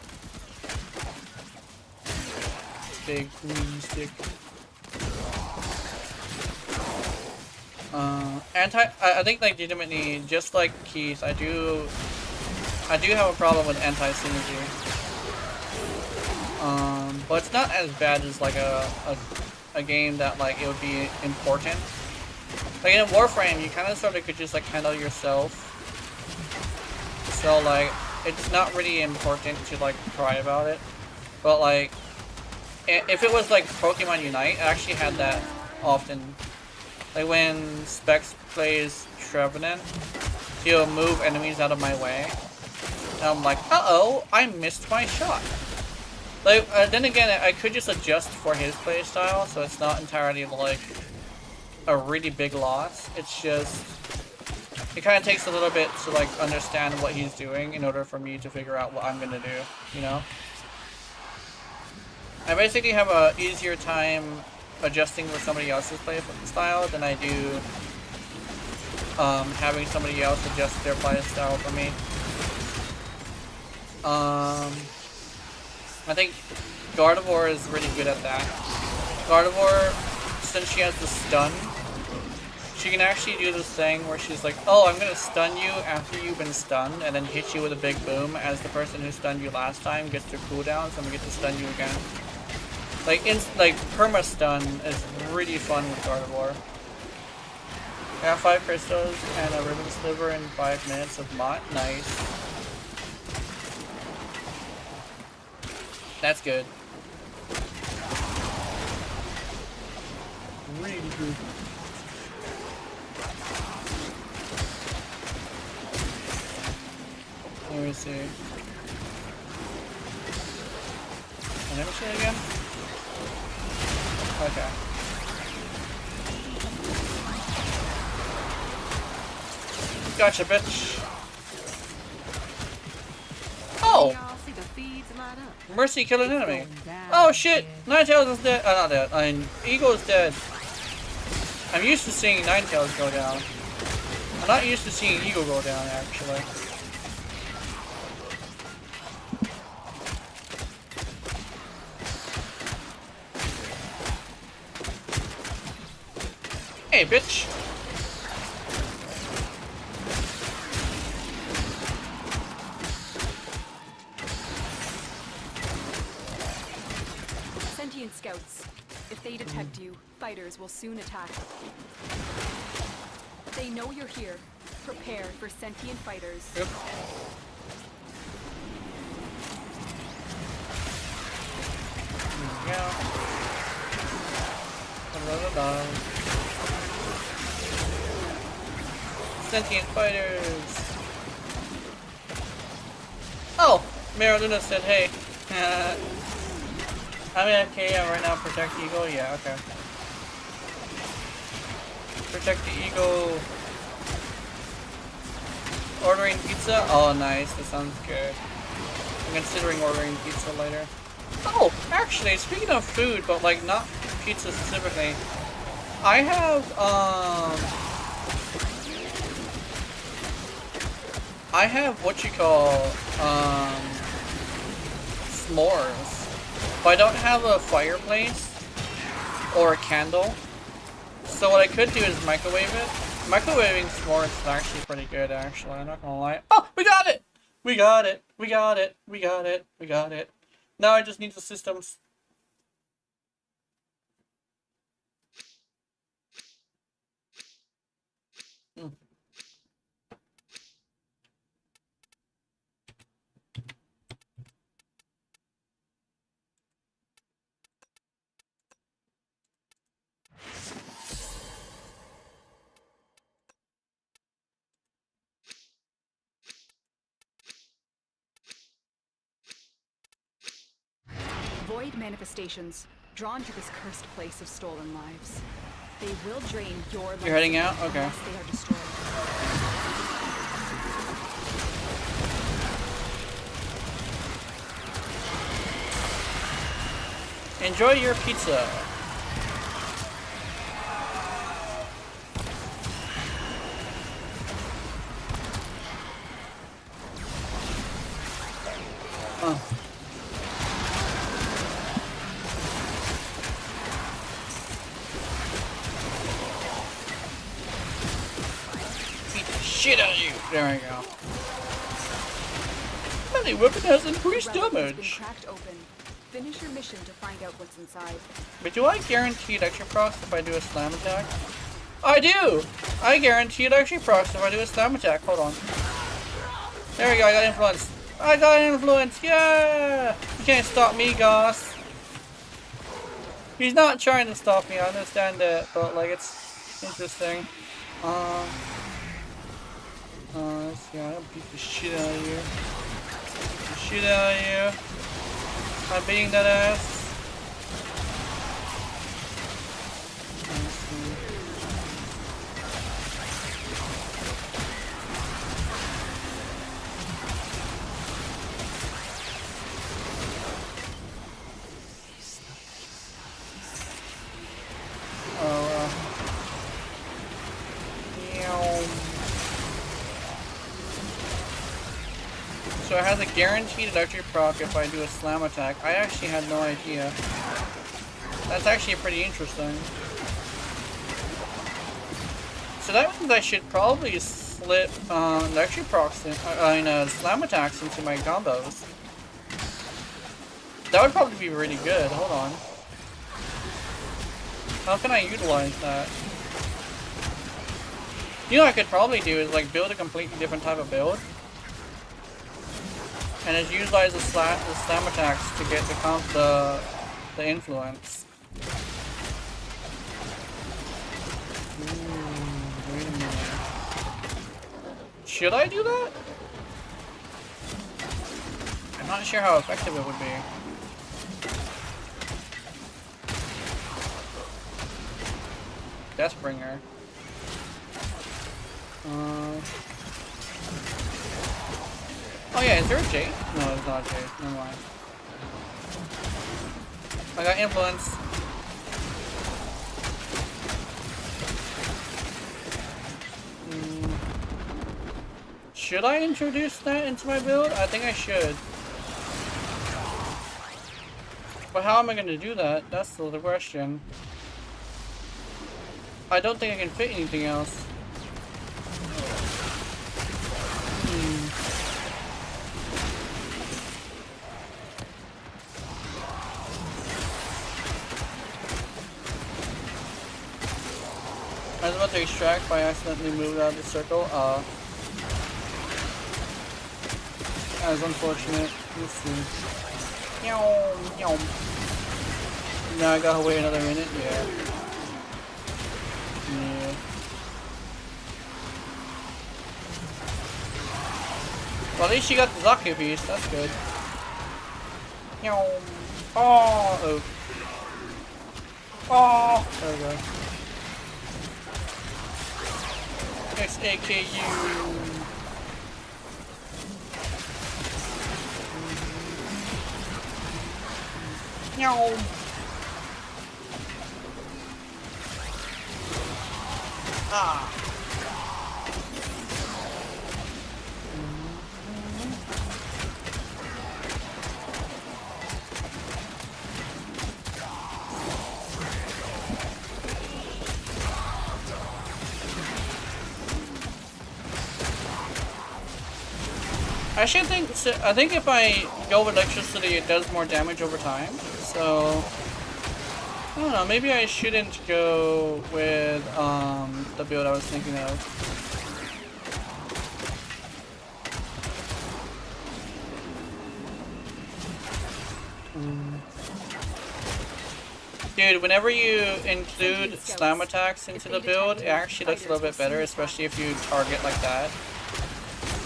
Big green stick. I think legitimately, just like Keith, I do have a problem with anti-synergy. But it's not as bad as like a game that like it would be important. Like in Warframe, you kind of sort of could just like handle yourself. So like, it's not really important to like cry about it. But like, if it was like Pokemon Unite, I actually had that often. Like when Specs plays Trevenant, he'll move enemies out of my way. And I'm like, uh-oh, I missed my shot. Like, then again, I could just adjust for his playstyle, so it's not entirely like a really big loss. It's just, it kind of takes a little bit to like understand what he's doing in order for me to figure out what I'm gonna do, you know? I basically have a easier time adjusting with somebody else's play style than I do having somebody else adjust their play style for me. I think Gardevoir is really good at that. Gardevoir, since she has the stun, she can actually do this thing where she's like, oh, I'm gonna stun you after you've been stunned, and then hit you with a big boom as the person who stunned you last time gets their cooldown, so I'm gonna get to stun you again. Like perma stun is really fun with Gardevoir. I got 5 crystals and a ribbon sliver in 5 minutes of Mott. Nice. That's good. Really good. Let me see. Let me see it again. Okay. Gotcha, bitch. Oh! Mercy killed an enemy. Oh shit! Ninetales is dead. Not dead. I mean, Eagle is dead. I'm used to seeing Ninetales go down. I'm not used to seeing Eagle go down, actually. Hey, bitch! Sentient scouts. If they detect you, fighters will soon attack. They know you're here. Prepare for sentient fighters. Yep. Yeah. Sentient fighters. Oh, Mariluna said, "Hey, I'm AFK right now. Protect Eagle. Yeah, okay. Protect the Eagle. Ordering pizza. Oh, nice. That sounds good. I'm considering ordering pizza later. Oh, actually, speaking of food, but like not pizza specifically, I have what you call s'mores, but I don't have a fireplace or a candle. So what I could do is microwave it. Microwaving s'mores is actually pretty good, actually. I'm not gonna lie. Oh, we got it! We got it! We got it! We got it! We got it! Now I just need the systems. Void manifestations, drawn to this cursed place of stolen lives. They will drain your life. You're heading out? Okay. Unless they are destroyed. Enjoy your pizza. Shit out of you! There we go. Melee weapon has increased damage. Finish your mission to find out what's inside. But do I guarantee extra procs if I do a slam attack? I do! I guarantee extra procs if I do a slam attack. Hold on. There we go, I got influence. I got influence! Yeah! You can't stop me, Goss. He's not trying to stop me, I understand that, but like it's interesting. Let's see, I'm gonna beat the shit out of you. Beat the shit out of you. I'm beating that ass. Let's see. So it has a guaranteed electric proc if I do a slam attack. I actually had no idea. That's actually pretty interesting. So that means I should probably slip lecture procs slam attacks into my combos. That would probably be really good. Hold on. How can I utilize that? You know what I could probably do is like build a completely different type of build. And just utilize the slam attacks to get the influence. Wait a minute. Should I do that? I'm not sure how effective it would be. Deathbringer. Oh yeah, is there a J? No, it's not a J. Never mind. I got influence. Should I introduce that into my build? I think I should. But how am I going to do that? That's still the question. I don't think I can fit anything else. I was about to extract, but I accidentally moved out of the circle. That was unfortunate. Let's see. Now I gotta wait another minute. Yeah. Well, at least she got the Zaku piece. That's good. Oh. Oh. There we go. XAKU. No. Ah. I think if I go with electricity, it does more damage over time. So I don't know. Maybe I shouldn't go with the build I was thinking of. Dude, whenever you include slam attacks into the build, it actually looks a little bit better, especially if you target like that.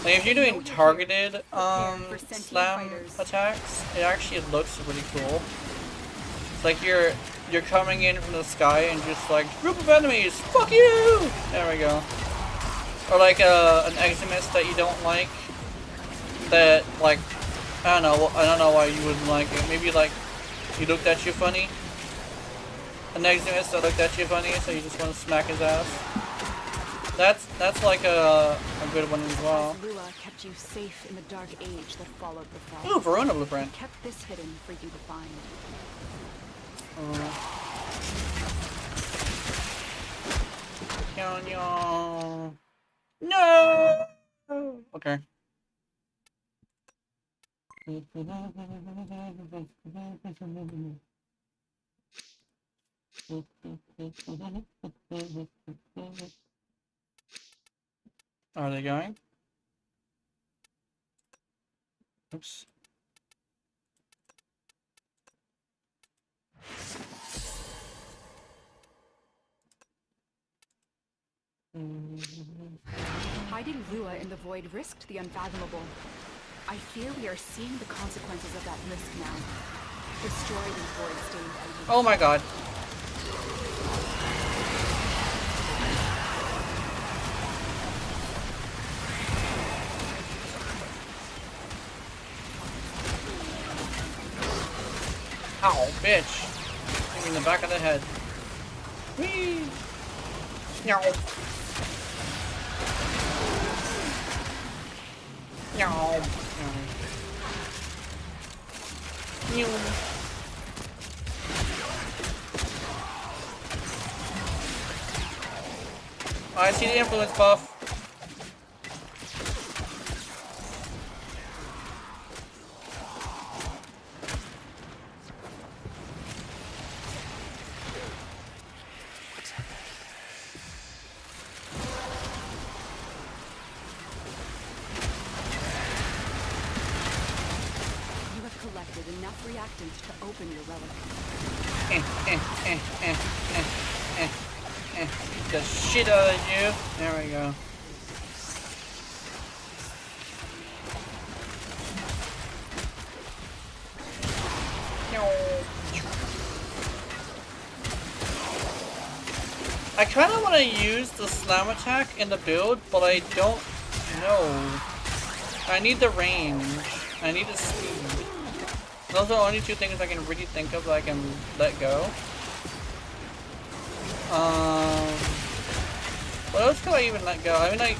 Like if you're doing targeted slam attacks, it actually looks really cool. It's like you're coming in from the sky and just like, group of enemies, fuck you! There we go. Or like an Eximus that you don't like, that like, I don't know why you wouldn't like it. Maybe like he looked at you funny. An Eximus that looked at you funny, so you just want to smack his ass. That's like a good one as well. Lua kept you safe in the dark age that followed the fall. Ooh, Verona blueprint. Kept this hidden for you to find. No. Okay. Are they going? Oops. Hiding Lua in the void risked the unfathomable. I fear we are seeing the consequences of that risk now. Destroy these void-stained entities. Oh my god. Ow, bitch. Hit me in the back of the head. Whee! No. No. I see the influence buff. You have collected enough reactants to open your relic. The shit out of you. There we go. I kind of want to use the slam attack in the build, but I don't know. I need the range. I need the speed. Those are the only two things I can really think of that I can let go. What else could I even let go? I mean, I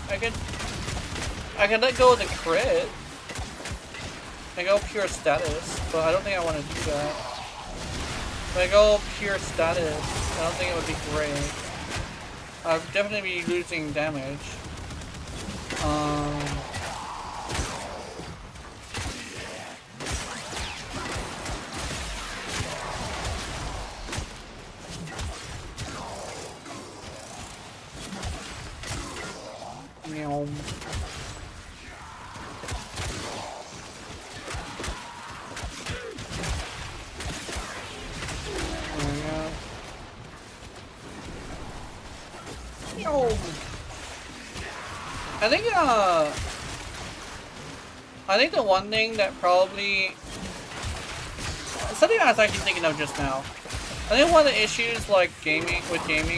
can let go of the crit. I go pure status, but I don't think I want to do that. If I go pure status, I don't think it would be great. I'd definitely be losing damage. Meow. I think the one thing that probably something I was actually thinking of just now. I think one of the issues like gaming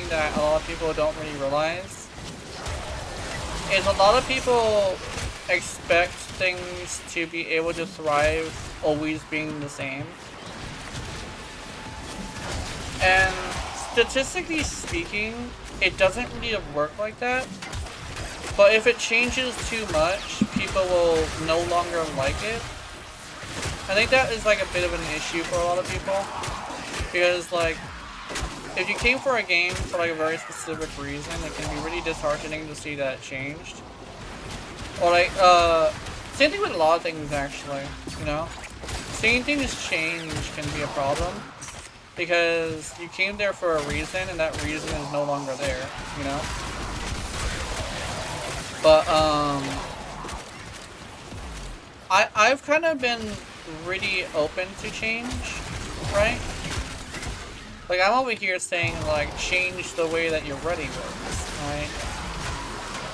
that a lot of people don't really realize is a lot of people expect things to be able to thrive always being the same. And statistically speaking, it doesn't really work like that. But if it changes too much, people will no longer like it. I think that is like a bit of an issue for a lot of people. Because like, if you came for a game for like a very specific reason, it can be really disheartening to see that it changed. Or like, same thing with a lot of things actually, you know? Seeing things change can be a problem. Because you came there for a reason, and that reason is no longer there, you know? But, I've kind of been really open to change, right? Like, I'm over here saying, like, change the way that your ready works, right?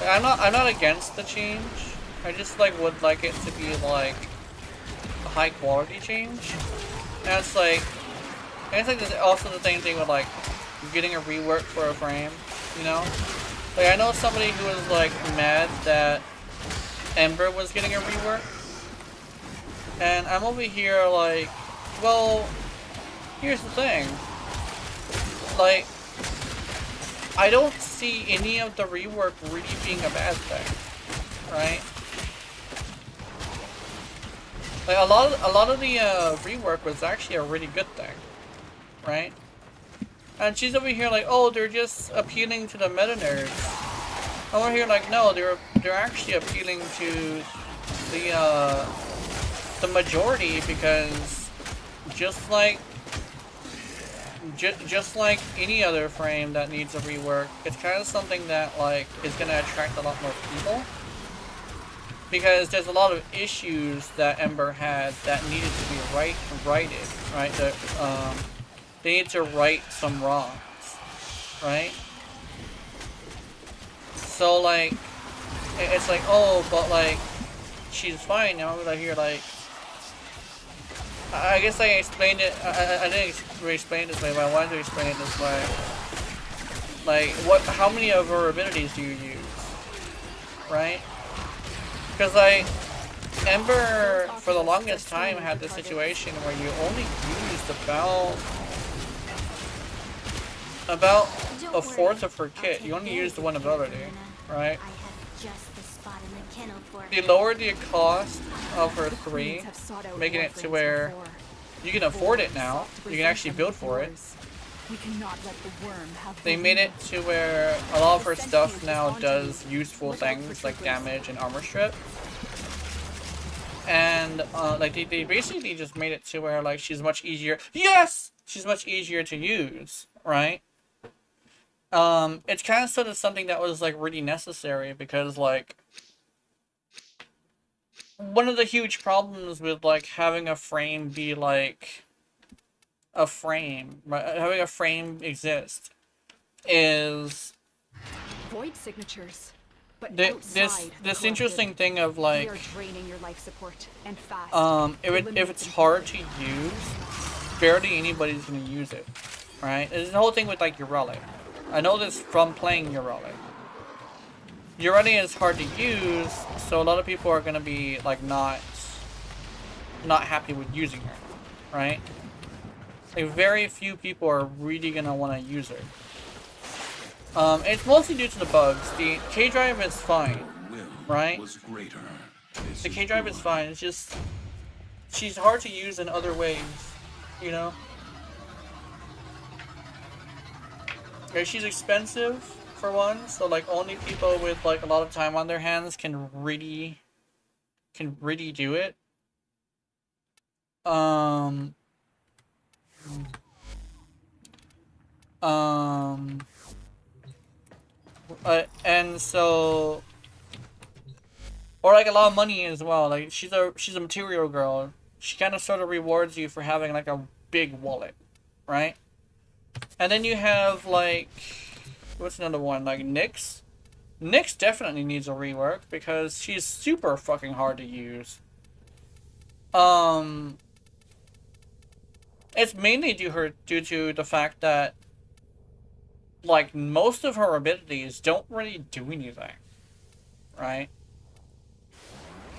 Like, I'm not against the change. I just, like, would like it to be, like, a high quality change. And it's like, also the same thing with, like, getting a rework for a frame, you know? Like, I know somebody who was, like, mad that Ember was getting a rework. And I'm over here, like, well, here's the thing. Like, I don't see any of the rework really being a bad thing, right? Like, a lot of the rework was actually a really good thing, right? And she's over here like, oh, they're just appealing to the meta nerds. I'm over here like, no, they're actually appealing to the majority, because just like any other frame that needs a rework, it's kind of something that like is gonna attract a lot more people. Because there's a lot of issues that Ember had that needed to be righted, right? They need to right some wrongs, right? So like, it's like, oh, but like, she's fine now. I'm like here, like, I guess I explained it. I didn't really explain it this way, but I wanted to explain it this way. Like, how many of her abilities do you use, right? Because like, Ember for the longest time had this situation where you only used about a fourth of her kit. You only used one ability, right? They lowered the cost of her 3, making it to where you can afford it now. You can actually build for it. We cannot let the worm have They made it to where a lot of her stuff now does useful things like damage and armor strip. And like they basically just made it to where like she's much easier. Yes, she's much easier to use, right? It's kind of sort of something that was like really necessary because like one of the huge problems with like having a frame be like a frame, right? Having a frame exist is void signatures. But this interesting thing of like they are draining your life support and fast. If it's hard to use, barely anybody's gonna use it, right? There's the whole thing with like your relic. I know this from playing your relic. Your relic is hard to use, so a lot of people are gonna be like not happy with using her, right? Like very few people are really gonna want to use her. It's mostly due to the bugs. The K drive is fine, right? The K drive is fine. It's just she's hard to use in other ways, you know. Okay, she's expensive for one, so like only people with like a lot of time on their hands can really do it. And so, or like a lot of money as well. Like she's a material girl. She kind of sort of rewards you for having like a big wallet, right? And then you have like, what's another one? Like Nyx. Nyx definitely needs a rework because she's super fucking hard to use. It's mainly due to the fact that like most of her abilities don't really do anything, right?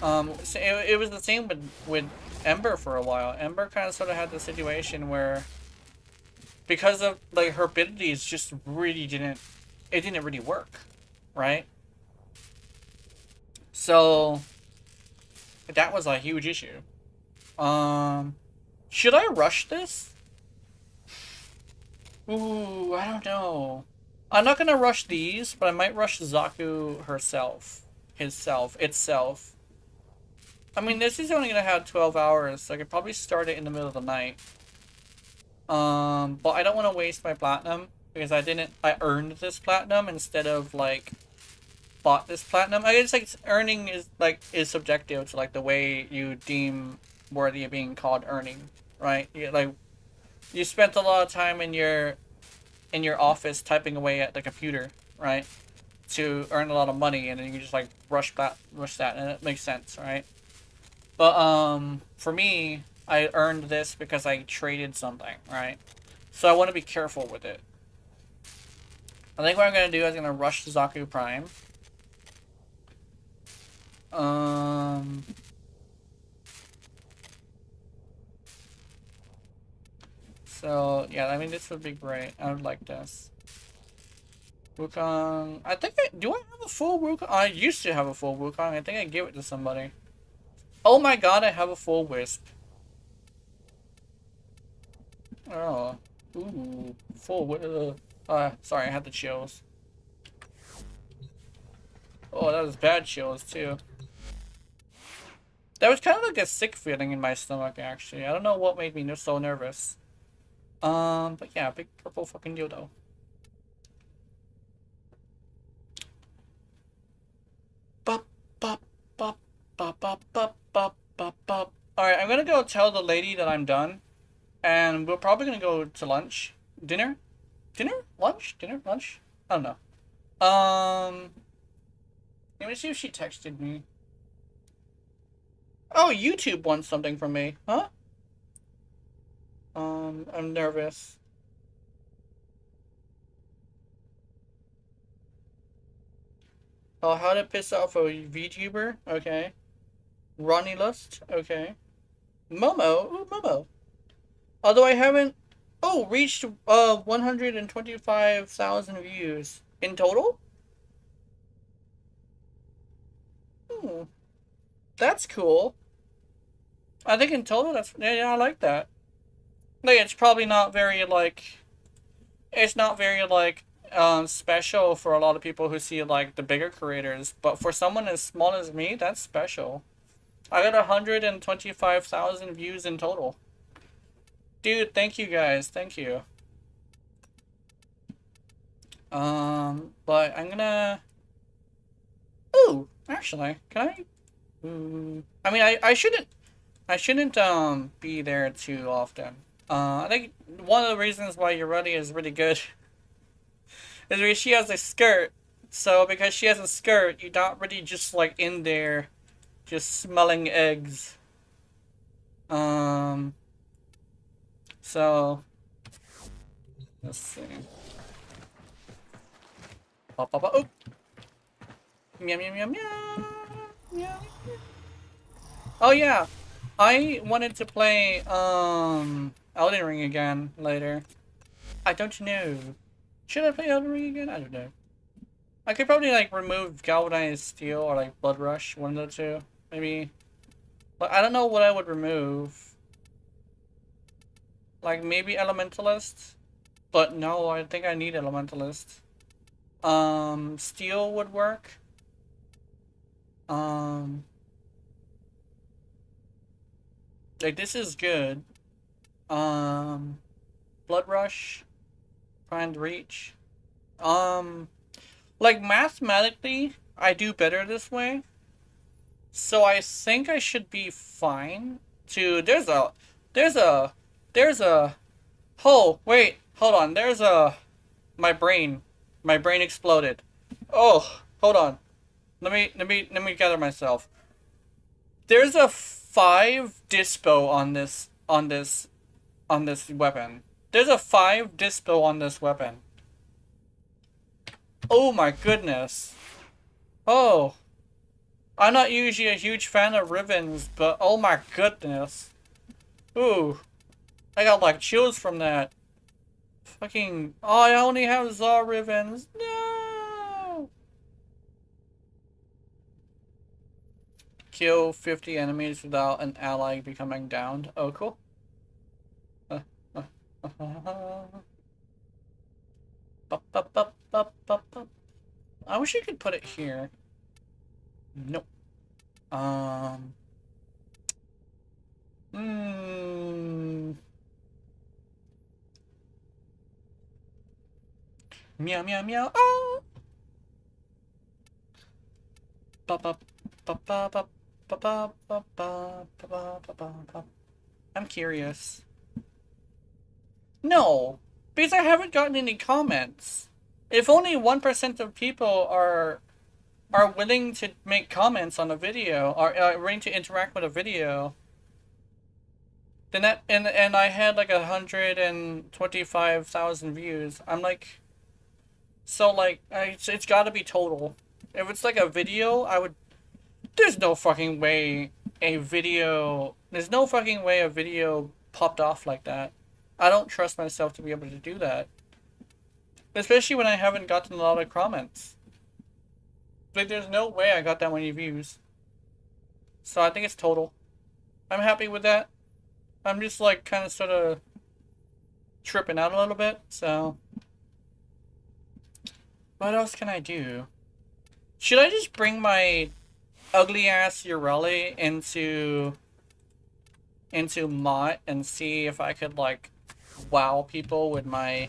So it was the same with Ember for a while. Ember kind of sort of had the situation where because of like her abilities just really didn't really work, right? So that was a huge issue. Should I rush this? Ooh, I don't know. I'm not gonna rush these, but I might rush Zaku herself. Itself. I mean, this is only gonna have 12 hours, so I could probably start it in the middle of the night. But I don't want to waste my platinum, because I earned this platinum instead of, like, bought this platinum. I guess, like, earning is subjective to, like, the way you deem worthy of being called earning, right? You spent a lot of time in your office typing away at the computer, right? To earn a lot of money, and then you just like rush that, and it makes sense, right? But for me, I earned this because I traded something, right? So I want to be careful with it. I think what I'm gonna do is I'm gonna rush Zaku Prime. So, yeah, I mean, this would be great. I would like this. Wukong... do I have a full Wukong? I used to have a full Wukong. I think I gave it to somebody. Oh my god, I have a full Wisp. Oh. Ooh. Full... sorry, I had the chills. Oh, that was bad chills, too. That was kind of like a sick feeling in my stomach, actually. I don't know what made me so nervous. But yeah, big purple fucking dildo. Alright, I'm gonna go tell the lady that I'm done. And we're probably gonna go to lunch. Dinner? Dinner? Lunch? Dinner? Lunch? I don't know. Let me see if she texted me. Oh, YouTube wants something from me. Huh? I'm nervous. Oh, how to piss off a VTuber? Okay. Ronnie Lust? Okay. Momo? Ooh, Momo. Although I haven't... Oh, reached 125,000 views. In total? Hmm. That's cool. I think in total that's... Yeah, I like that. Like, it's probably not very, like... it's not very like special for a lot of people who see like the bigger creators, but for someone as small as me, that's special. I got 125,000 views in total. Dude, thank you guys, thank you. But I'm gonna... Ooh, actually, can I... I mean, I shouldn't be there too often. I think one of the reasons why Urelli is really good is because she has a skirt. So because she has a skirt, you're not really just like in there just smelling eggs. So let's see. Pop, pop, pop. Oh. Meow, meow, meow, meow. Meow. Oh yeah, I wanted to play Elden Ring again later. I don't know. Should I play Elden Ring again? I don't know. I could probably like remove Galvanized Steel or like Blood Rush, one of the two, maybe. But I don't know what I would remove. Like maybe Elementalist, but no, I think I need Elementalist. Steel would work. Like this is good. Blood Rush, Primed Reach. Like mathematically, I do better this way. So I think I should be fine. To there's a oh wait, hold on. My brain exploded. Oh, hold on. Let me gather myself. There's a 5 dispo on this weapon. There's a 5 dispo on this weapon. Oh my goodness. Oh. I'm not usually a huge fan of ribbons, but oh my goodness. Ooh. I got like chills from that. Fucking... Oh, I only have Zaw ribbons. No! Kill 50 enemies without an ally becoming downed. Oh, cool. I wish you could put it here. Nope. Meow meow meow. Oh. I'm curious. No, because I haven't gotten any comments. If only 1% of people are willing to make comments on a video, or are willing to interact with a video, then that and I had like 125,000 views. I'm like, so like it's got to be total. If it's like a video, I would. There's no fucking way a video. There's no fucking way a video popped off like that. I don't trust myself to be able to do that. Especially when I haven't gotten a lot of comments. Like, there's no way I got that many views. So I think it's total. I'm happy with that. I'm just like kind of sort of tripping out a little bit, so. What else can I do? Should I just bring my ugly ass Urelli into Mott and see if I could like wow people with my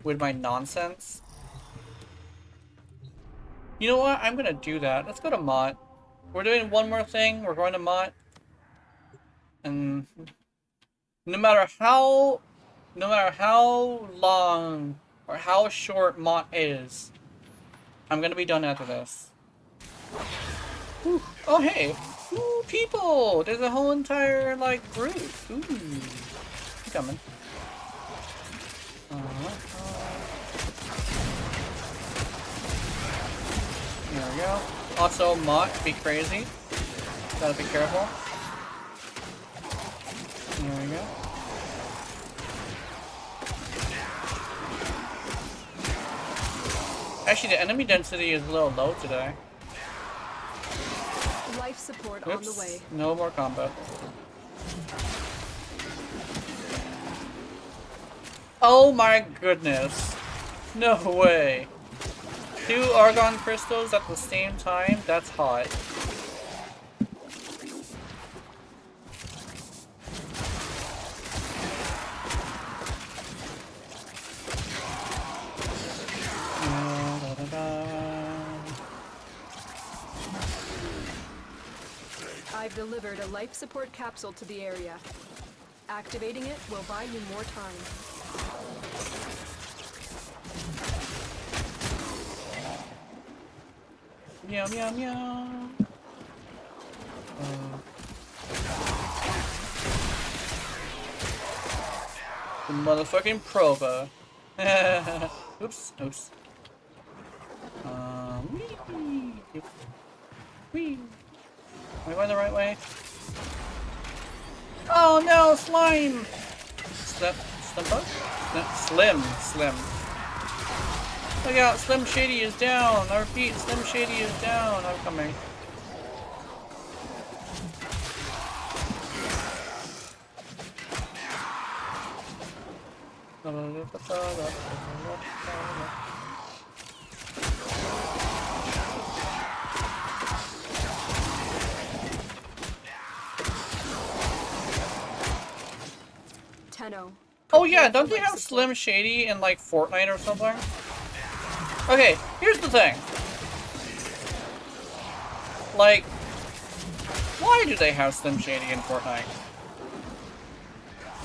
nonsense? You know what? I'm gonna do that. Let's go to Mott. We're doing one more thing. We're going to Mott. And no matter how long or how short Mott is, I'm gonna be done after this. Ooh. Oh hey! Ooh, people! There's a whole entire like group. Ooh, I'm coming. There we go. Also, Mott, be crazy. Gotta be careful. There we go. Actually, the enemy density is a little low today. Life support Oops, on the way. no more combo. Oh my goodness. No way. 2 argon crystals at the same time? That's hot. I've delivered a life support capsule to the area. Activating it will buy you more time. Meow meow meow. The motherfucking Prova. Oops, oops. Whee. Am I going the right way? Oh no, slime! Slim. Look out, Slim Shady is down. I repeat, Slim Shady is down. I'm coming. Oh yeah, don't they have Slim Shady in like Fortnite or something? Okay, here's the thing. Like, why do they have Slim Shady in Fortnite?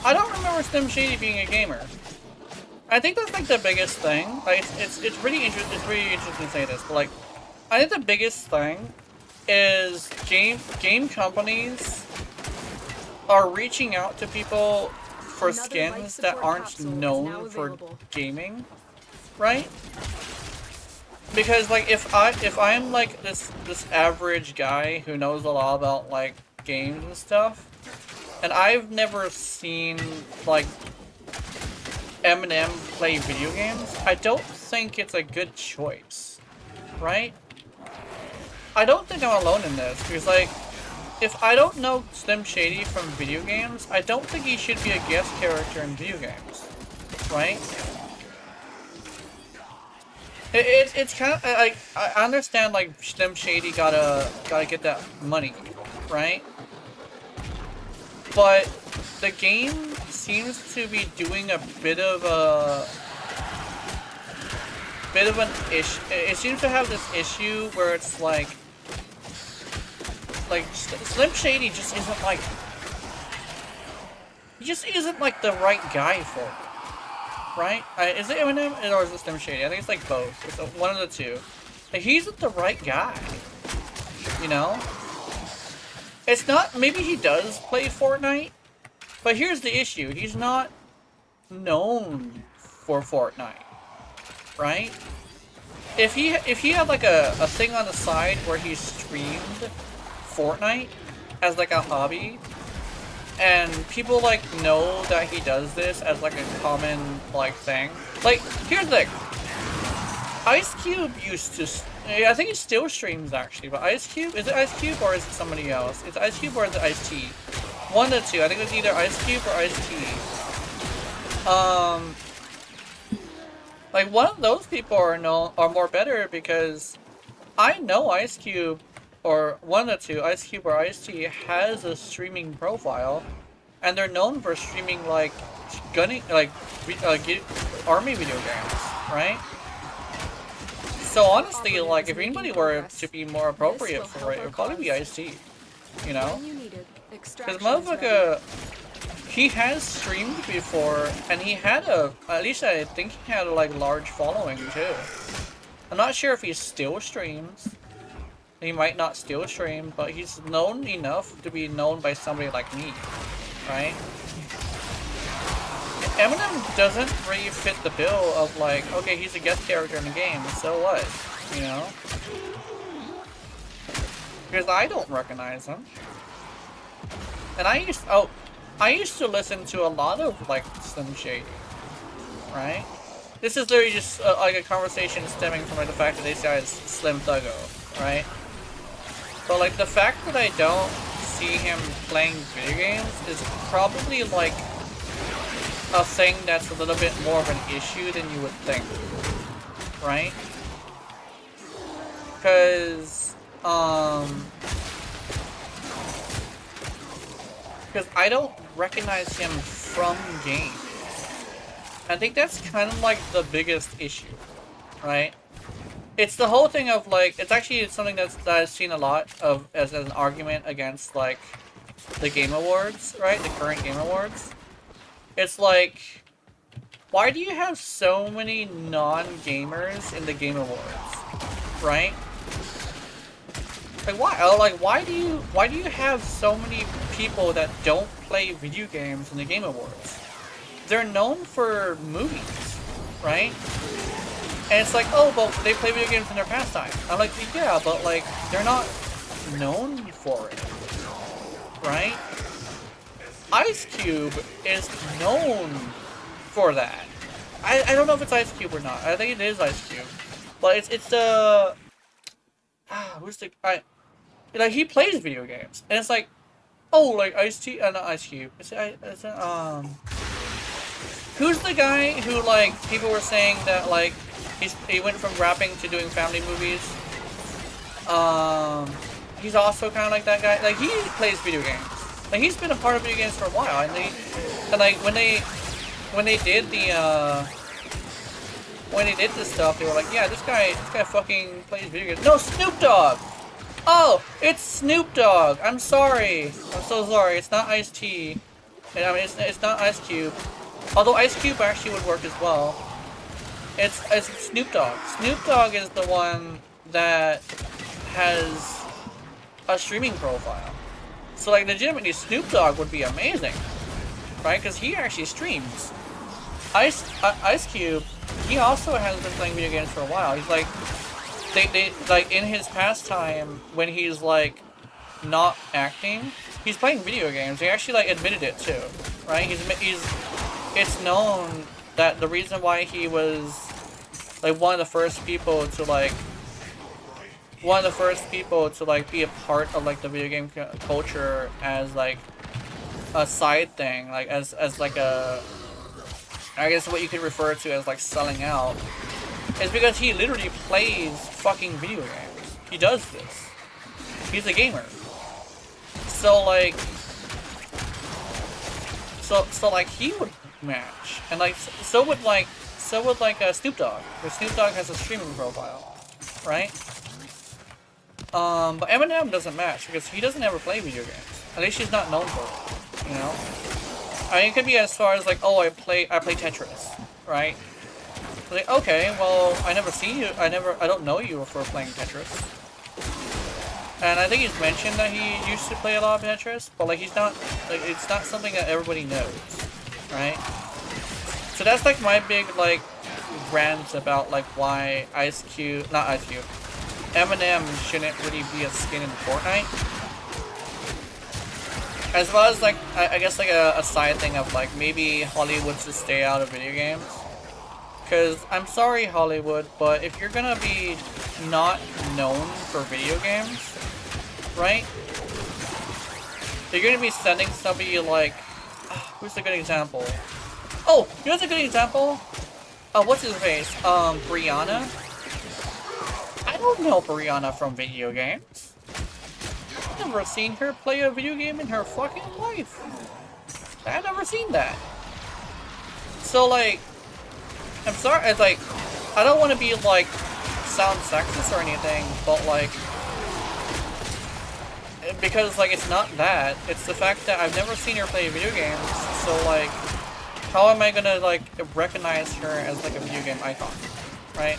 I don't remember Slim Shady being a gamer. I think that's like the biggest thing. Like, it's really interesting. It's really interesting to say this, but like, I think the biggest thing is game companies are reaching out to people for skins that aren't known for gaming, right? Because like if I'm like this average guy who knows a lot about like games and stuff, and I've never seen like Eminem play video games, I don't think it's a good choice, right? I don't think I'm alone in this, because like, if I don't know Slim Shady from video games, I don't think he should be a guest character in video games, right? It's kind of like, I understand like Slim Shady gotta get that money, right? But the game seems to be doing a bit of an issue. It seems to have this issue where it's like Slim Shady just isn't like, he just isn't like the right guy for it, right? Is it Eminem or is it Slim Shady? I think it's like both. It's one of the two. Like, he's not the right guy, you know? It's not, maybe he does play Fortnite, but here's the issue. He's not known for Fortnite, right? If he had like a thing on the side where he streamed Fortnite as like a hobby, and people like know that he does this as like a common like thing. Like, here's the thing. Ice Cube used to, I think he still streams actually, but Ice Cube, is it Ice Cube or is it somebody else? It's Ice Cube or is it Ice-T? One of the two. I think it's either Ice Cube or Ice-T. Like, one of those people are more better because I know Ice Cube, or one of the two, Ice Cube or Ice-T, has a streaming profile, and they're known for streaming like gunning, like army video games, right? So honestly, like, if anybody were to be more appropriate for it, it would probably be Ice-T, you know? Because motherfucker, he has streamed before, and he had at least I think he had a like large following too. I'm not sure if he still streams. He might not still stream, but he's known enough to be known by somebody like me, right? Eminem doesn't really fit the bill of like, okay, he's a guest character in the game, so what? You know? Because I don't recognize him. And I used to listen to a lot of like Slim Shady, right? This is literally just like a conversation stemming from like, the fact that this guy is Slim Thuggo, right? But like the fact that I don't see him playing video games is probably like a thing that's a little bit more of an issue than you would think, right? Because I don't recognize him from games. I think that's kind of like the biggest issue, right? It's the whole thing of like, it's actually something that I've seen a lot of as an argument against like the Game Awards, right? The current Game Awards. It's like, why do you have so many non-gamers in the Game Awards, right? Like why? Like why do you have so many people that don't play video games in the Game Awards? They're known for movies, right? And it's like, oh, but they play video games in their pastime. I'm like, yeah, but like, they're not known for it, right? Ice Cube is known for that. I don't know if it's Ice Cube or not. I think it is Ice Cube, but it's the who's the like he plays video games, and it's like, oh, like Ice-T, not Ice Cube. Who's the guy who like people were saying that like he went from rapping to doing family movies? He's also kind of like that guy. Like he plays video games. Like he's been a part of video games for a while, and like when they did this stuff, they were like, yeah, this guy fucking plays video games. No, Snoop Dogg. Oh, it's Snoop Dogg. I'm sorry. I'm so sorry. It's not Ice-T. I mean, it's not Ice Cube. Although Ice Cube actually would work as well. It's Snoop Dogg. Snoop Dogg is the one that has a streaming profile. So like legitimately Snoop Dogg would be amazing, right? Because he actually streams. Ice Cube, he also has been playing video games for a while. He's like, they like in his pastime when he's like not acting, he's playing video games. He actually like admitted it too, right? It's known that the reason why he was like one of the first people to be a part of like the video game culture as like a side thing, like as like a, I guess what you could refer to as like selling out, is because he literally plays fucking video games. He does this. He's a gamer. So like he would match, and like so would Snoop Dogg. But Snoop Dogg has a streaming profile, right? But Eminem doesn't match because he doesn't ever play video games. At least he's not known for it, you know. I mean, it could be as far as like, oh, I play Tetris, right? Like, okay, well, I never see you. I don't know you for playing Tetris. And I think he's mentioned that he used to play a lot of Tetris, but like he's not, like it's not something that everybody knows, right? So that's like my big like rant about like why Eminem shouldn't really be a skin in Fortnite. As well as like I guess like a side thing of like maybe Hollywood should stay out of video games. Cause I'm sorry Hollywood, but if you're gonna be not known for video games, right? You're gonna be sending somebody like, who's a good example? Oh, you know what's a good example? What's his face? Brianna. I don't know Brianna from video games. I've never seen her play a video game in her fucking life. I've never seen that. So like, I'm sorry, it's like, I don't want to be like, sound sexist or anything, but like, because like it's not that, it's the fact that I've never seen her play video games, so like, how am I gonna like recognize her as like a video game icon, right?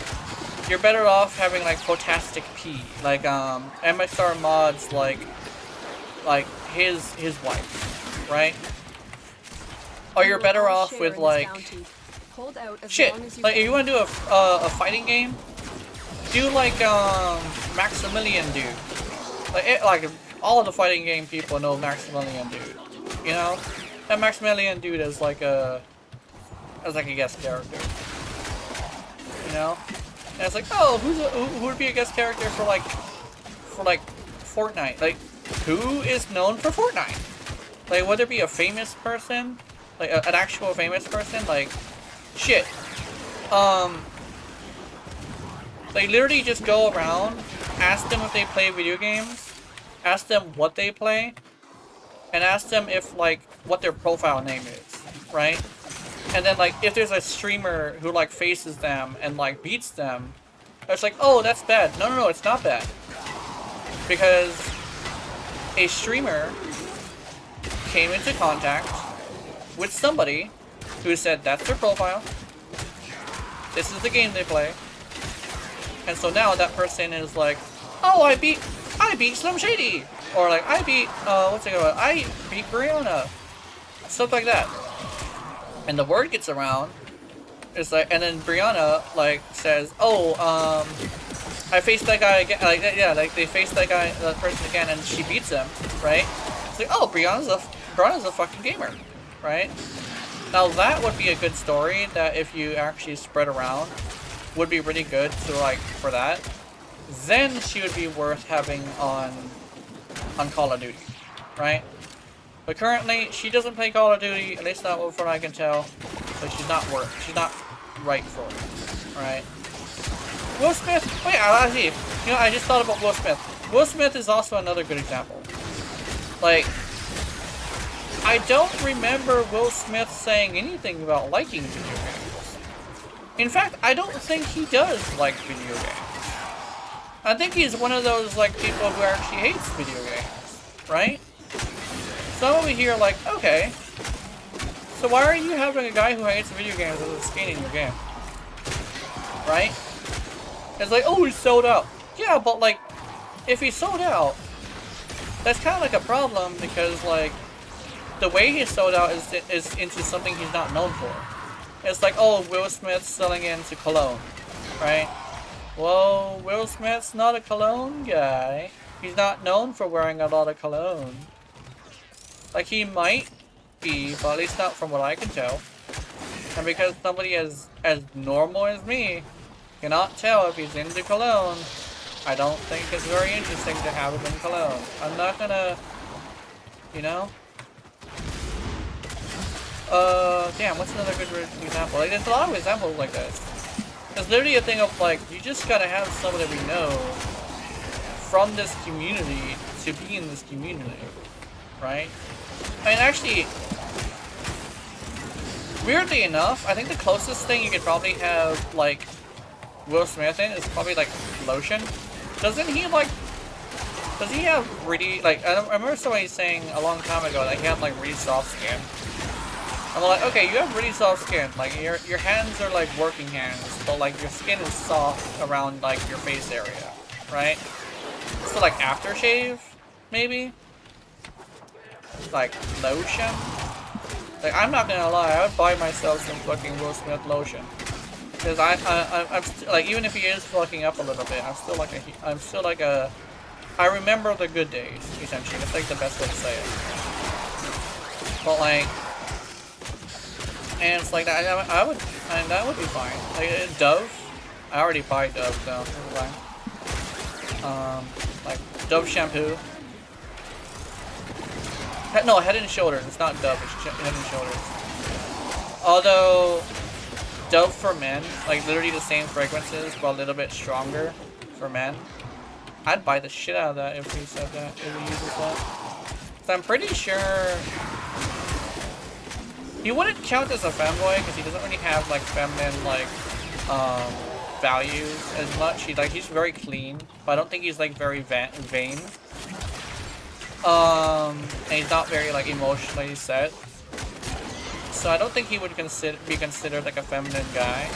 You're better off having like Potastic P, like MXR Mods, like his wife, right? Or you're better off with like shit. Like if you want to do a fighting game, do like Maximilian Dude. Like all of the fighting game people know Maximilian Dude, you know? And Maximilian Dude is like a guest character, you know? And it's like, oh, who would be a guest character for like Fortnite? Like, who is known for Fortnite? Like, would there be a famous person like an actual famous person, like, shit. They literally just go around, ask them if they play video games, ask them what they play, and ask them if, like, what their profile name is, right? And then, like, if there's a streamer who, like, faces them and, like, beats them, it's like, oh, that's bad. No, no, no, it's not bad. Because a streamer came into contact with somebody who said that's their profile, this is the game they play, and so now that person is like, oh, I beat Slim Shady, or like, I beat I beat Brianna, stuff like that, and the word gets around. It's like, and then Brianna like says, oh, I faced that guy again, like, yeah, like they faced that person again, and she beats him, right? It's like, oh, Brianna's a fucking gamer, right? Now that would be a good story that if you actually spread around, would be really good to, like, for that. Then she would be worth having on Call of Duty, right? But currently, she doesn't play Call of Duty, at least not from what I can tell. So she's not right for it, right? Will Smith, wait, I see. You know, I just thought about Will Smith. Will Smith is also another good example. Like, I don't remember Will Smith saying anything about liking video games. In fact, I don't think he does like video games. I think he's one of those, like, people who actually hates video games, right? So I'm over here like, okay, so why are you having a guy who hates video games as a skin in your game? Right? It's like, oh, he's sold out. Yeah, but, like, if he's sold out, that's kind of like a problem because, like, the way he's sold out is into something he's not known for. It's like, oh, Will Smith's selling into cologne, right? Well, Will Smith's not a cologne guy. He's not known for wearing a lot of cologne. Like, he might be, but at least not from what I can tell. And because somebody as normal as me cannot tell if he's into cologne, I don't think it's very interesting to have him in cologne. I'm not gonna, you know? Damn, what's another good example? Like, there's a lot of examples like this. There's literally a thing of, like, you just gotta have someone that we know from this community to be in this community, right? I mean, actually, weirdly enough, I think the closest thing you could probably have, like, Will Smith in is probably, like, lotion. Doesn't he, like, does he have really, like, I remember somebody saying a long time ago that he had, like, really soft skin. I'm like, okay, you have really soft skin. Like, your hands are like working hands, but like your skin is soft around like your face area, right? So like aftershave, maybe? Like lotion? Like, I'm not gonna lie, I would buy myself some fucking Will Smith lotion. Because I'm like, even if he is fucking up a little bit, I'm still like a, I remember the good days, essentially. That's like the best way to say it. But like, and it's like that. I mean, that would be fine. Like Dove, I already buy Dove, so it's fine. Like Dove shampoo. No, Head and Shoulders. It's not Dove. It's Head and Shoulders. Although Dove for men, like literally the same fragrances, but a little bit stronger for men. I'd buy the shit out of that if he said that. If he uses that. So I'm pretty sure. He wouldn't count as a femboy because he doesn't really have like feminine like values as much. He's very clean, but I don't think he's like very vain. And he's not very like emotionally set. So I don't think he would be considered like a feminine guy.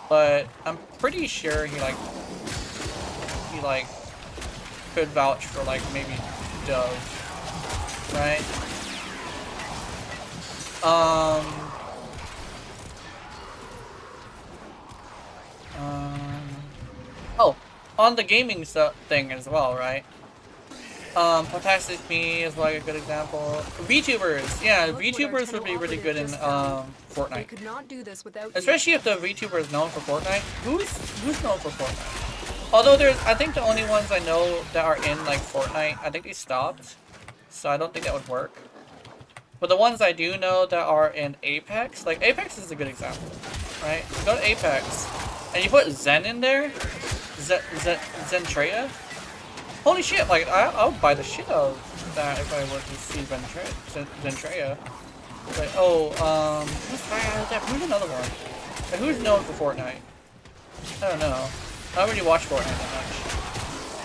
But I'm pretty sure he could vouch for like maybe Dove, right? Oh, on the gaming thing as well, right? Fantastic Me is like a good example. VTubers, yeah, VTubers would be really good in Fortnite. Could not do this without especially if the VTuber is known for Fortnite. Who's known for Fortnite? Although I think the only ones I know that are in like Fortnite, I think they stopped, so I don't think that would work. But the ones I do know that are in Apex, like Apex is a good example, right? You go to Apex, and you put Zen in there, Zentrea. Holy shit! Like I would buy the shit out of that if I were to see Zentrea. Like who's another one? Like, who's known for Fortnite? I don't know. I don't really watch Fortnite that much.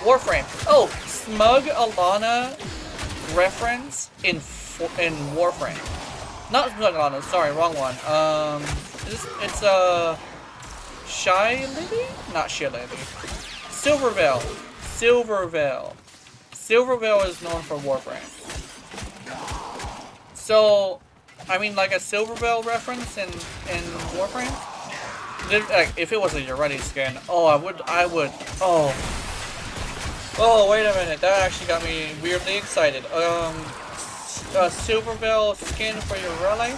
Warframe. Oh, Smug Alana reference in Warframe. Not Smug Alana. Sorry, wrong one. It's Shy Lady? Not Shy Lady. Silvervale. Silvervale is known for Warframe. So, I mean, like a Silvervale reference in Warframe. Like, if it was a Ureti skin, oh, I would. Oh, wait a minute. That actually got me weirdly excited. A Silvervale skin for Ureti,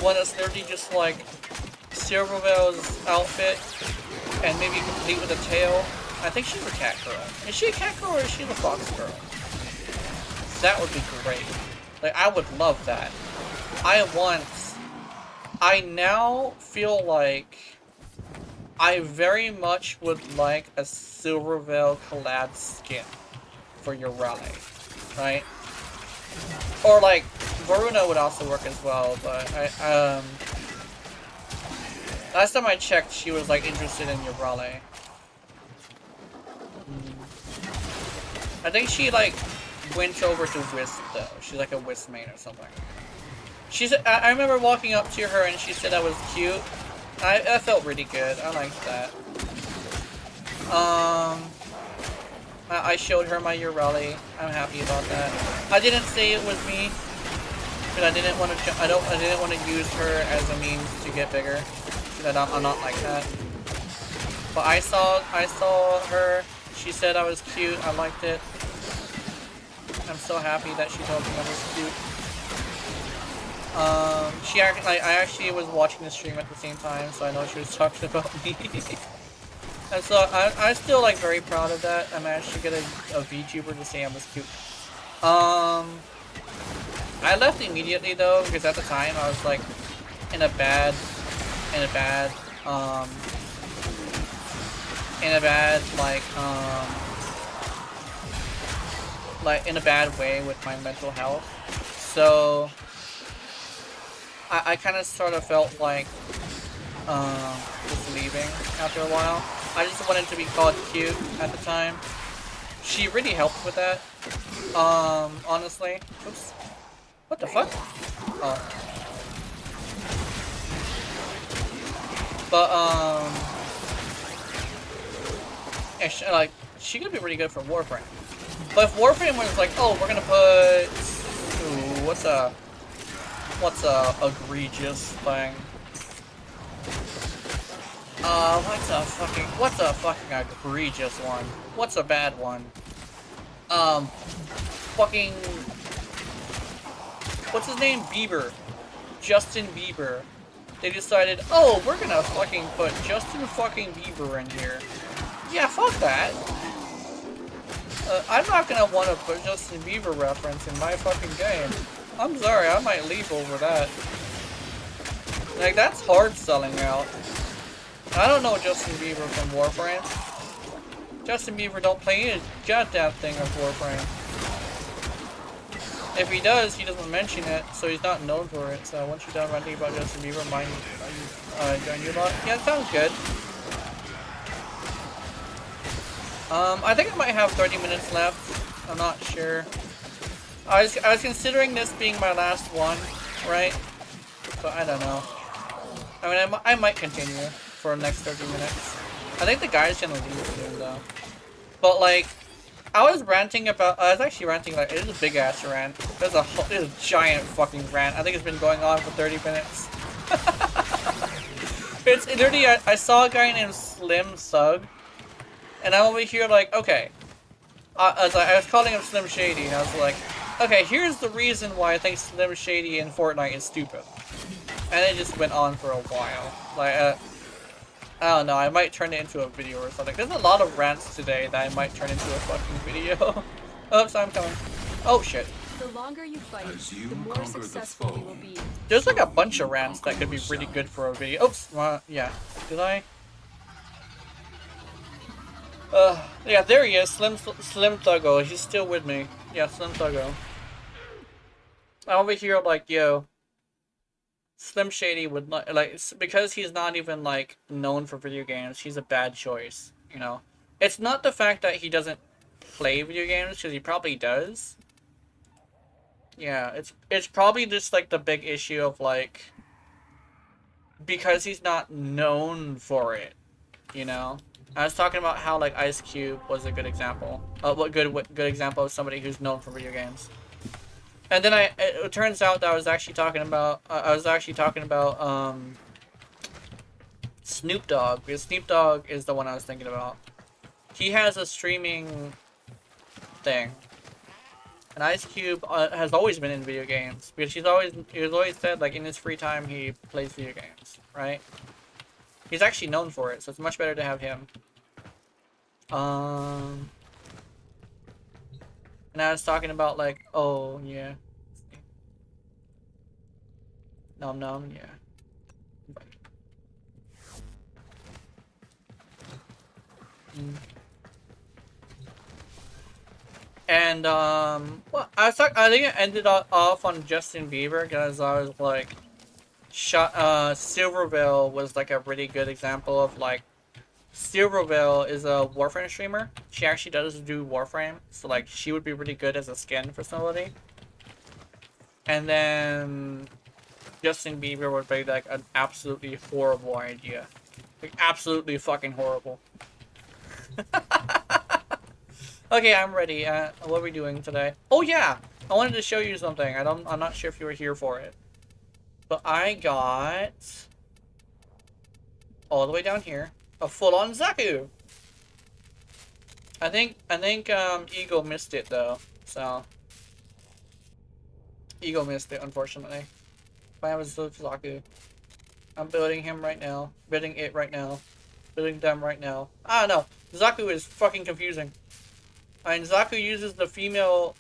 one that's literally just like Silvervale's outfit, and maybe complete with a tail. I think she's a cat girl. Is she a cat girl or is she the fox girl? That would be great. Like, I would love that. I now feel like I very much would like a Silvervale collab skin for Ureti, right? Or like, Varuna would also work as well, but last time I checked, she was like interested in Ureti. I think she like went over to Wisp though. She's like a Wisp main or something. I remember walking up to her and she said I was cute. I felt really good. I liked that. I showed her my Ureti. I'm happy about that. I didn't say it was me, but I didn't want to. I didn't want to use her as a means to get bigger. Because I'm not like that. But I saw her. She said I was cute. I liked it. I'm so happy that she told me I was cute. I actually was watching the stream at the same time, so I know she was talking about me. And so I'm still like very proud of that. I managed to get a VTuber to say I was cute. I left immediately though, because at the time I was like in a bad way with my mental health. So I kind of sort of felt like just leaving after a while. I just wanted to be called cute at the time. She really helped with that. Honestly. Oops. What the fuck? Oh. But like she could be really good for Warframe. But if Warframe was like, oh, we're gonna put what's a egregious thing? What's a fucking egregious one? What's a bad one? Fucking what's his name? Bieber. Justin Bieber. They decided, oh, we're gonna fucking put Justin fucking Bieber in here. Yeah, fuck that. I'm not gonna want to put Justin Bieber reference in my fucking game. I'm sorry, I might leave over that. Like, that's hard selling out. I don't know Justin Bieber from Warframe. Justin Bieber don't play any goddamn thing of Warframe. If he does, he doesn't mention it, so he's not known for it. So once you're done ranting about Justin Bieber, join your lot. Yeah, it sounds good. I think I might have 30 minutes left. I'm not sure. I was considering this being my last one, right? But I don't know. I mean, I might continue for the next 30 minutes. I think the guy's gonna leave soon, though. But like, I was actually ranting like, it is a big ass rant. It's a giant fucking rant. I think it's been going on for 30 minutes. It's literally, I saw a guy named Slim Sug, and I'm over here like, okay. I was calling him Slim Shady, and I was like, okay, here's the reason why I think Slim Shady in Fortnite is stupid. And it just went on for a while. Like, I don't know, I might turn it into a video or something. There's a lot of rants today that I might turn into a fucking video. Oops, I'm coming. Oh, shit. The longer you fight, As you the more conquer the successful you foe. will be. There's like a So bunch of you rants that could be conquer really good yourself. for a video. Oops, yeah. Did I? Yeah, there he is, Slim Thuggo. He's still with me. Yeah, Slim Thuggo. I'm over here like, yo, Slim Shady would not, like, because he's not even, like, known for video games, he's a bad choice, you know? It's not the fact that he doesn't play video games, because he probably does. Yeah, it's probably just, like, the big issue of, like, because he's not known for it, you know? I was talking about how, like, Ice Cube was a good example. What good example of somebody who's known for video games. And then it turns out that I was actually talking about Snoop Dogg, because Snoop Dogg is the one I was thinking about. He has a streaming thing, and Ice Cube has always been in video games because he's always said, like, in his free time he plays video games, right? He's actually known for it, so it's much better to have him. And I was talking about, like, oh, yeah. Nom nom, yeah. And, well, I think it ended off on Justin Bieber, because I was, like, Silverville was, like, a really good example of, like, Silverville is a Warframe streamer. She actually does do Warframe, so, like, she would be really good as a skin for somebody. And then Justin Bieber would be, like, an absolutely horrible idea. Like, absolutely fucking horrible. Okay, I'm ready. What are we doing today? Oh yeah! I wanted to show you something. I'm not sure if you were here for it. But I got all the way down here a full-on Zaku. I think Eagle missed it though. So Eagle missed it, unfortunately. But I was Zaku. I'm building him right now. Building it right now. Building them right now. I don't know. Zaku is fucking confusing. I mean, Zaku uses the female,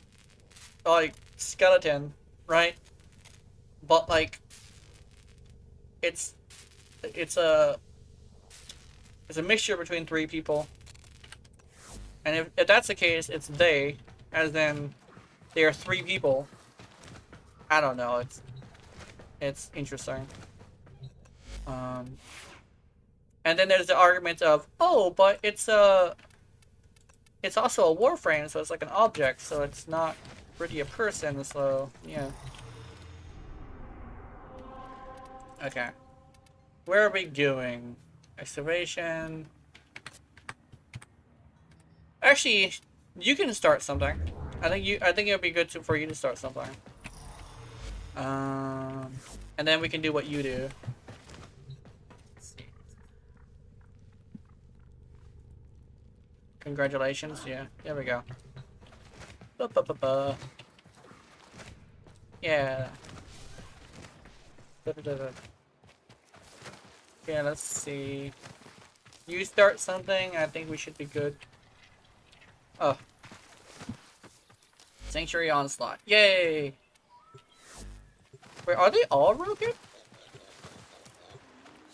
like, skeleton, right? But, like, it's a mixture between three people. And if that's the case, it's they, as in, they are three people. I don't know, it's interesting. And then there's the argument of, oh, but it's also a Warframe, so it's like an object, so it's not really a person, so, yeah. Okay. Where are we doing? Excavation. Actually, you can start something. I think it would be good for you to start something. And then we can do what you do. Congratulations, yeah. There we go. Ba-ba-ba-ba. Yeah. Da-da-da-da. Yeah, let's see. You start something, I think we should be good. Oh. Sanctuary Onslaught. Yay! Wait, are they all Roken?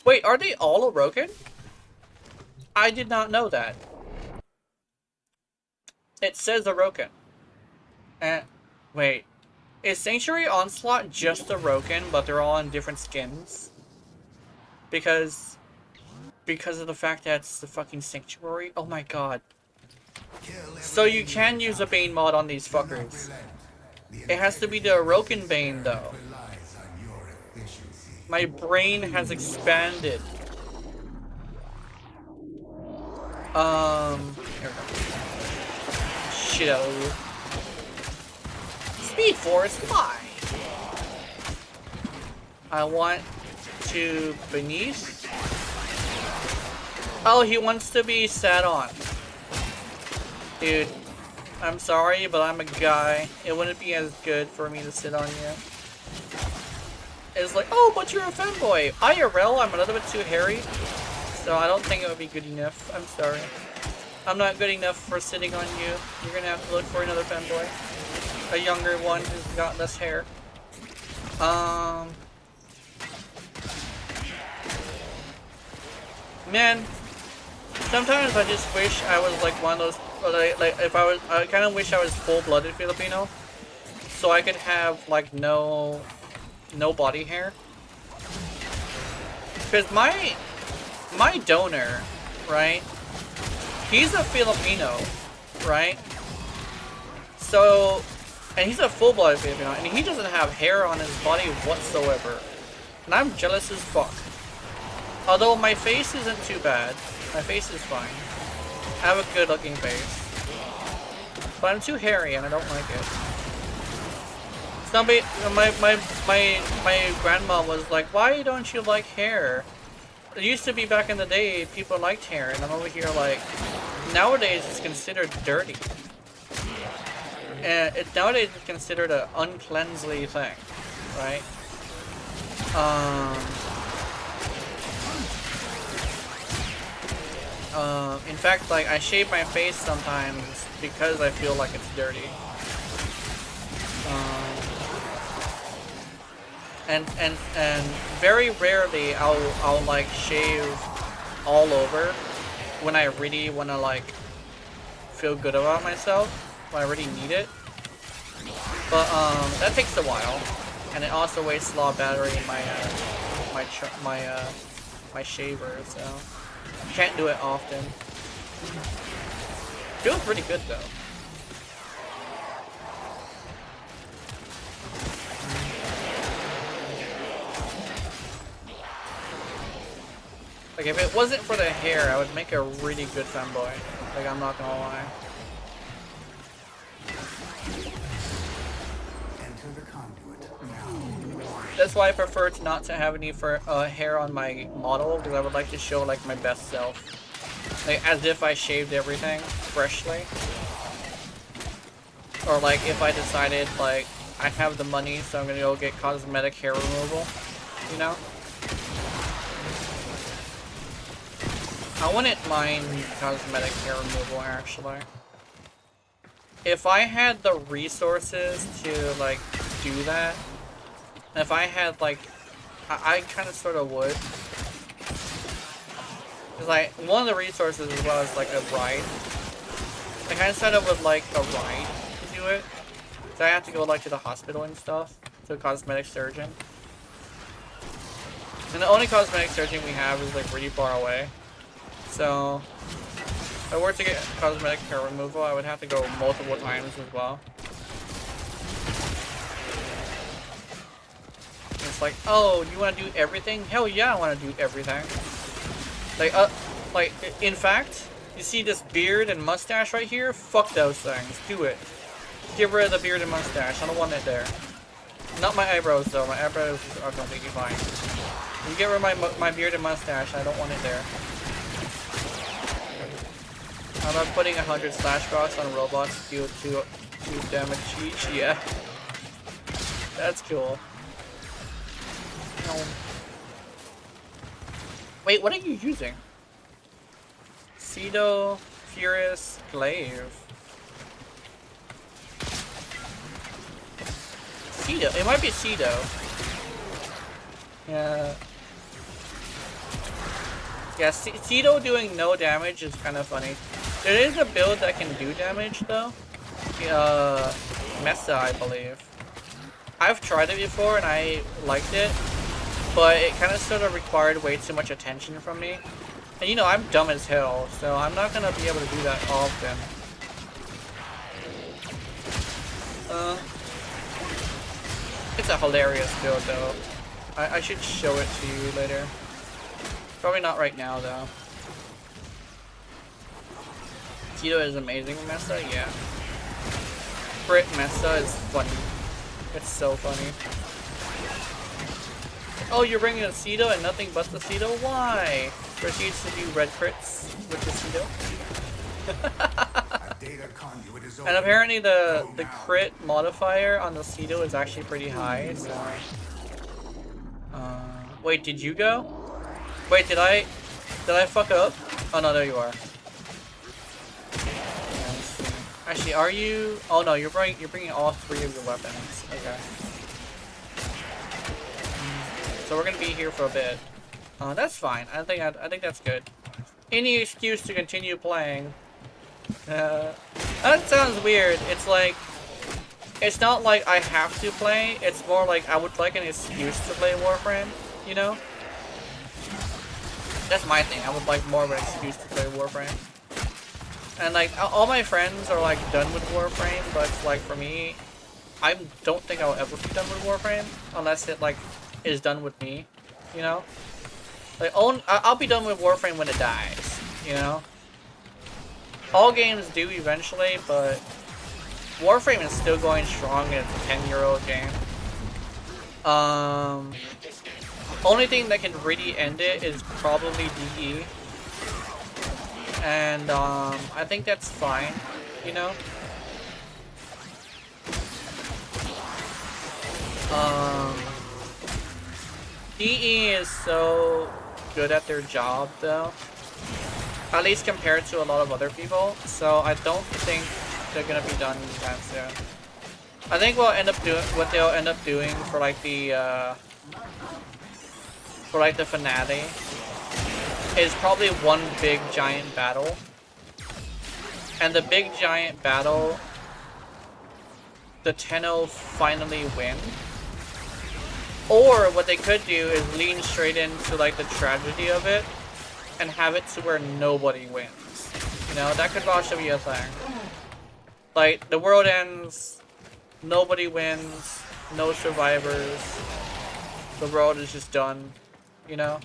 Wait, are they all Roken? I did not know that. It says Orokin. Wait. Is Sanctuary Onslaught just a Roken, but they're all in different skins? Because of the fact that it's the fucking Sanctuary? Oh my god. So you can use a Bane mod on these fuckers. It has to be the Orokin Bane, though. My brain has expanded. Here we go. Shit out of you. Speed Force, fly! I want to beneath. Oh, he wants to be sat on. Dude, I'm sorry, but I'm a guy. It wouldn't be as good for me to sit on you. It's like, oh, but you're a femboy. IRL, I'm a little bit too hairy, so I don't think it would be good enough. I'm sorry. I'm not good enough for sitting on you. You're gonna have to look for another femboy. a younger one who's got less hair. Man, sometimes I just wish I was like one of those, like if I kind of wish I was full-blooded Filipino, so I could have like no body hair. Because my donor, right? He's a Filipino, right? So, and he's a full-blooded Filipino, and he doesn't have hair on his body whatsoever. And I'm jealous as fuck. Although my face isn't too bad. My face is fine. I have a good-looking face. But I'm too hairy and I don't like it. Somebody, my grandma was like, why don't you like hair? It used to be back in the day, people liked hair, and I'm over here like, nowadays it's considered dirty. And nowadays it's considered an uncleansly thing, right? In fact, like, I shave my face sometimes because I feel like it's dirty. And very rarely I'll like shave all over when I really want to like feel good about myself, when I really need it. But that takes a while, and it also wastes a lot of battery in my shaver, so can't do it often. Feels pretty good though. Like, if it wasn't for the hair, I would make a really good femboy. Like, I'm not gonna lie. Enter the conduit. That's why I prefer to not to have any hair on my model, because I would like to show, like, my best self. Like, as if I shaved everything freshly. Or, like, if I decided, like, I have the money, so I'm gonna go get cosmetic hair removal. You know? I wouldn't mind cosmetic hair removal, actually. If I had the resources to, like, do that, if I had, like, I kind of sort of would. Because, like, one of the resources as well is, like, a ride. I kind of set up with, like, a ride to do it. So I have to go, like, to the hospital and stuff, to a cosmetic surgeon. And the only cosmetic surgeon we have is, like, really far away. So, if I were to get cosmetic hair removal, I would have to go multiple times as well. It's like, oh, you want to do everything? Hell yeah, I want to do everything. Like, in fact, you see this beard and mustache right here? Fuck those things. Do it. Get rid of the beard and mustache. I don't want it there. Not my eyebrows, though. My eyebrows are completely fine. You get rid of my beard and mustache, I don't want it there. I'm not putting 100 slash box on robots to deal 2 damage each. Yeah. That's cool. Wait, what are you using? Cedo, Furious, Glaive. Cedo. It might be Cedo. Yeah. Yeah, Cedo doing no damage is kind of funny. There is a build that can do damage though. Mesa, I believe. I've tried it before and I liked it, but it kind of sort of required way too much attention from me. And you know, I'm dumb as hell, so I'm not gonna be able to do that often. It's a hilarious build though. I should show it to you later. Probably not right now though. Tito is amazing with Mesa, yeah. Crit Mesa is funny. It's so funny. Oh, you're bringing a Cedo and nothing but the Cedo? Why? Proceeds to do red crits with the Cedo. And apparently the crit modifier on the Cedo is actually pretty high, so... wait, did you go? Wait, did I fuck up? Oh no, there you are. Yeah, let's see. Actually, are you? Oh no, you're bringing all 3 of your weapons. Okay. So we're gonna be here for a bit. That's fine. I think that's good. Any excuse to continue playing. That sounds weird. It's like, it's not like I have to play. It's more like I would like an excuse to play Warframe. You know? That's my thing. I would like more of an excuse to play Warframe. And like all my friends are like done with Warframe, but like for me, I don't think I'll ever be done with Warframe unless it like is done with me, you know. Like I'll be done with Warframe when it dies, you know. All games do eventually, but Warframe is still going strong. And it's a 10-year-old game. Only thing that can really end it is probably DE. And I think that's fine, you know. DE is so good at their job though, at least compared to a lot of other people, so I don't think they're gonna be done that soon. I think what they'll end up doing for like the finale is probably one big giant battle. And the big giant battle, the Tenno finally win. Or what they could do is lean straight into like the tragedy of it and have it to where nobody wins. You know, that could also be a thing. Like, the world ends, nobody wins, no survivors, the world is just done, you know?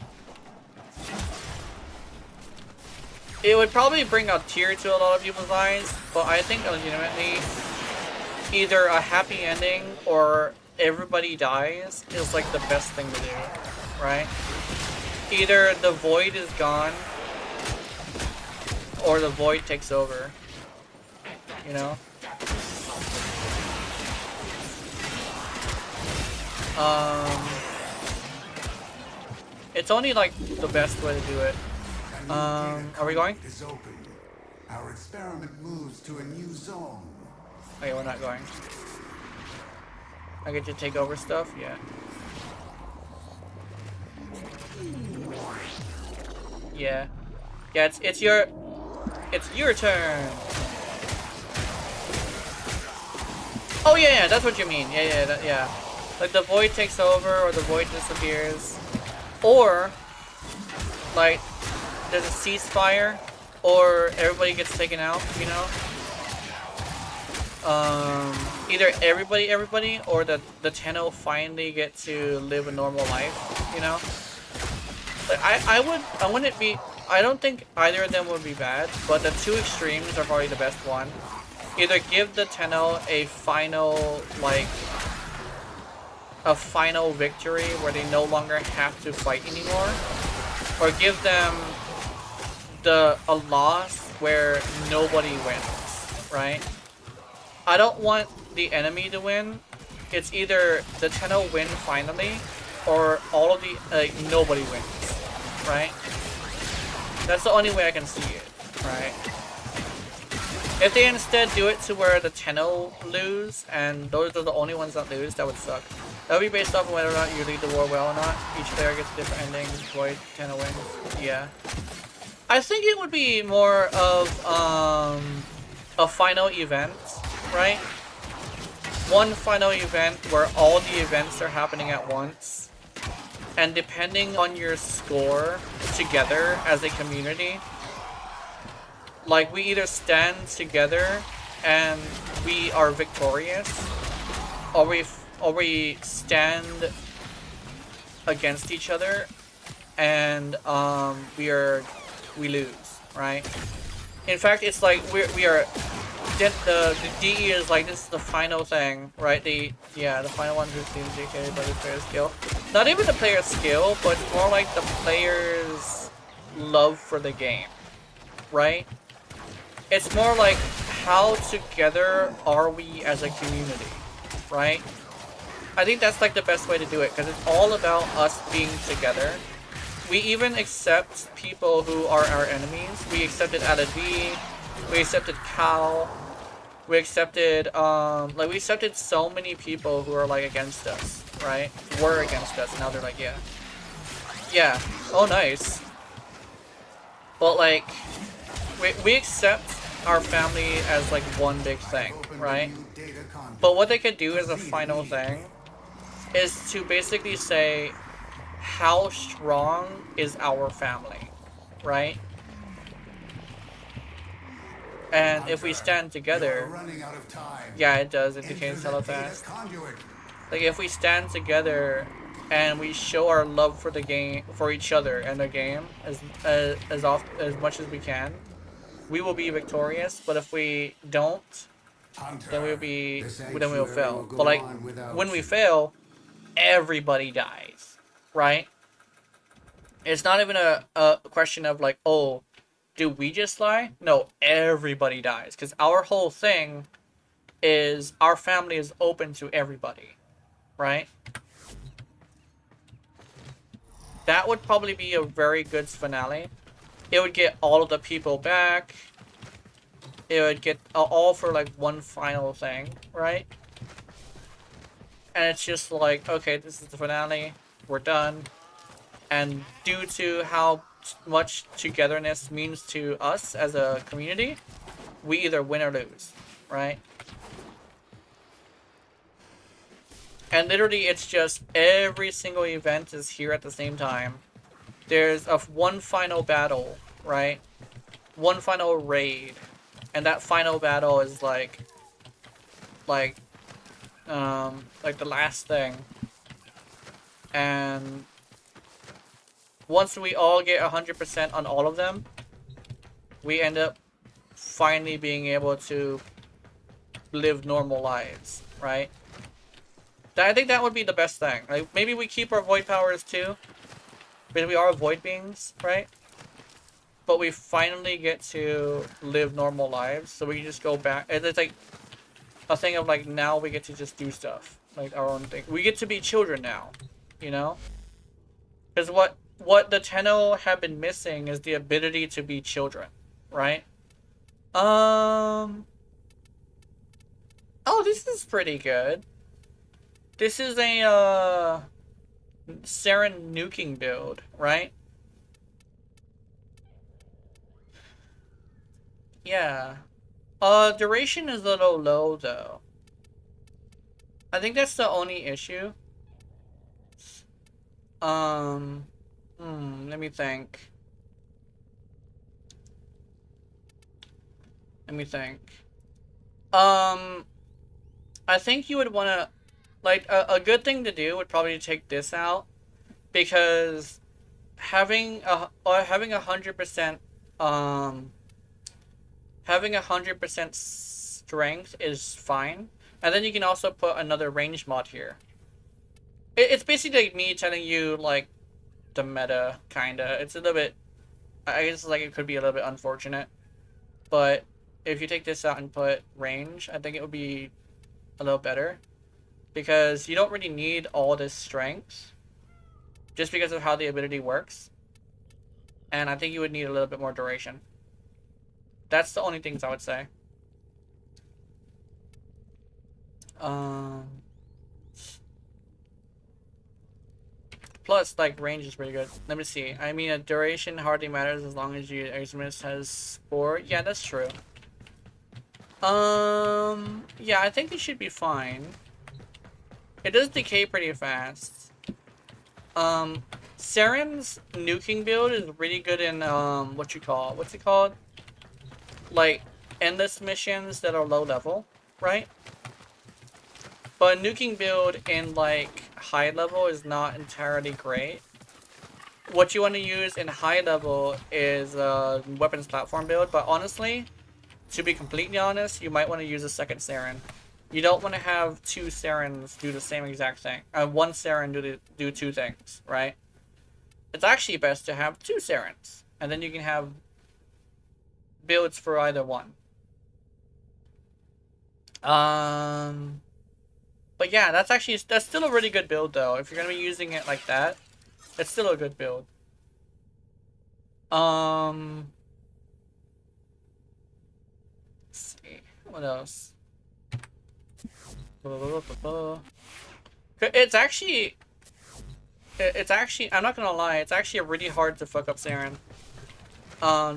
It would probably bring a tear to a lot of people's eyes, but I think legitimately either a happy ending or everybody dies is like the best thing to do, right? Either the void is gone or the void takes over, you know? It's only like the best way to do it. Are we going? Is open. Our experiment moves to a new zone. Okay, we're not going. I get to take over stuff? Yeah. Yeah. Yeah, it's your turn. Oh yeah, that's what you mean. Yeah. Like the void takes over or the void disappears. Or like there's a ceasefire or everybody gets taken out, you know? Either everybody or the Tenno finally get to live a normal life, you know? Like I don't think either of them would be bad, but the two extremes are probably the best one. Either give the Tenno a final victory where they no longer have to fight anymore, or give them a loss where nobody wins, right? I don't want the enemy to win. It's either the Tenno win finally, or all of nobody wins, right? That's the only way I can see it, right? If they instead do it to where the Tenno lose, and those are the only ones that lose, that would suck. That would be based off of whether or not you lead the war well or not. Each player gets a different ending. Void, Tenno wins. Yeah. I think it would be more of a final event, right? One final event where all the events are happening at once. And depending on your score together as a community, like we either stand together and we are victorious, or we stand against each other and we lose, right? In fact, it's like we are the DE is like, this is the final thing, right? The final one who's being dictated by the player's skill. Not even the player's skill, but more like the player's love for the game, right? It's more like how together are we as a community, right? I think that's like the best way to do it, because it's all about us being together. We even accept people who are our enemies. We accepted Aladdin, we accepted Cal, We accepted, like, we accepted so many people who are, like, against us, right? Were against us, and now they're like, yeah. Yeah. Oh, nice. But, like, we accept our family as, like, one big thing, right? But what they could do as a final thing is to basically say, how strong is our family, right? And if we stand together, yeah, it does. It decays hella fast. Like, if we stand together and we show our love for the game, for each other and the game as much as we can, we will be victorious. But if we don't, then we'll fail. But like, when we fail, everybody dies, right? It's not even a question of like, oh, do we just die? No, everybody dies. Because our whole thing is our family is open to everybody, right? That would probably be a very good finale. It would get all of the people back. It would get all for like one final thing, right? And it's just like, okay, this is the finale. We're done. And due to how much togetherness means to us as a community, we either win or lose, right? And literally, it's just every single event is here at the same time. There's one final battle, right? One final raid. And that final battle is like the last thing. And once we all get 100% on all of them, we end up finally being able to live normal lives, right? I think that would be the best thing. Like, maybe we keep our void powers too, because we are void beings, right? But we finally get to live normal lives, so we can just go back. It's like a thing of like, now we get to just do stuff, like our own thing. We get to be children now, you know? Because what the Tenno have been missing is the ability to be children, right? Oh, this is pretty good. This is a Saren nuking build, right? Yeah. Duration is a little low though. I think that's the only issue. Let me think. I think you would want to, like, a good thing to do would probably take this out, because having 100% having 100% strength is fine, and then you can also put another range mod here. It's basically like me telling you like the meta, kinda. It's a little bit, I guess, like, it could be a little bit unfortunate, but if you take this out and put range, I think it would be a little better, because you don't really need all this strength just because of how the ability works, and I think you would need a little bit more duration. That's the only things I would say. Plus, like, range is pretty good. Let me see. I mean, a duration hardly matters as long as your Xmas has spore. Yeah, that's true. Yeah, I think it should be fine. It does decay pretty fast. Saren's nuking build is really good in, what's it called? Like, endless missions that are low level, right? But nuking build in, like, high level is not entirely great. What you want to use in high level is a weapons platform build, but honestly, to be completely honest, you might want to use a second Saren. You don't want to have two Sarens do the same exact thing. One Saren do two things, right? It's actually best to have two Sarens, and then you can have builds for either one. But yeah, that's still a really good build though. If you're gonna be using it like that, it's still a good build. Let's see, what else? It's actually, I'm not gonna lie, it's actually really hard to fuck up Saren.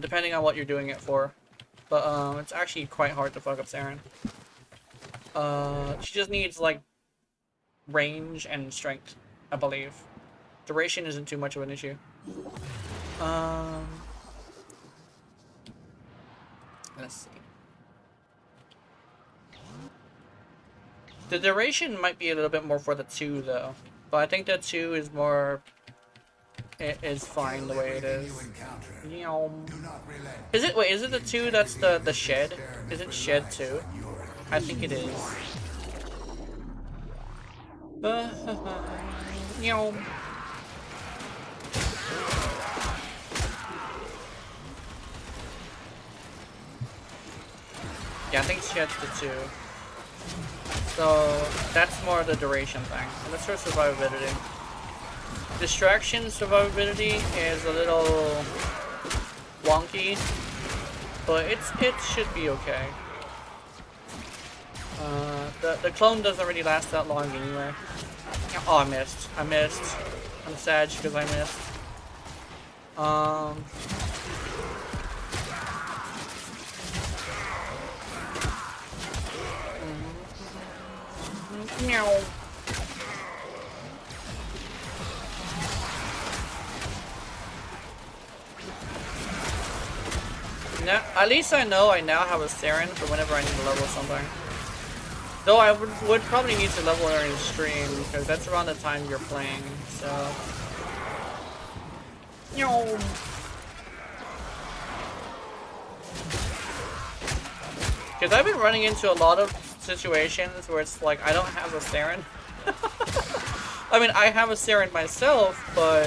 Depending on what you're doing it for. But, it's actually quite hard to fuck up Saren. She just needs, like, range and strength, I believe. Duration isn't too much of an issue. Let's see. The duration might be a little bit more for the 2, though. But I think the 2 is more... It is fine the way it is. Is it, wait, is it the 2 that's the shed? Is it shed 2? I think it is. Yeah, I think shed's the 2. So that's more the duration thing. And that's for survivability. Distraction survivability is a little wonky, but it should be okay. The clone doesn't really last that long anyway. Oh, I missed. I'm sad because I missed. Meow. Now, at least I know I now have a Saren for whenever I need to level something. Though I would probably need to level her in stream because that's around the time you're playing. So. No. Because I've been running into a lot of situations where it's like I don't have a Saren. I mean, I have a Saren myself, but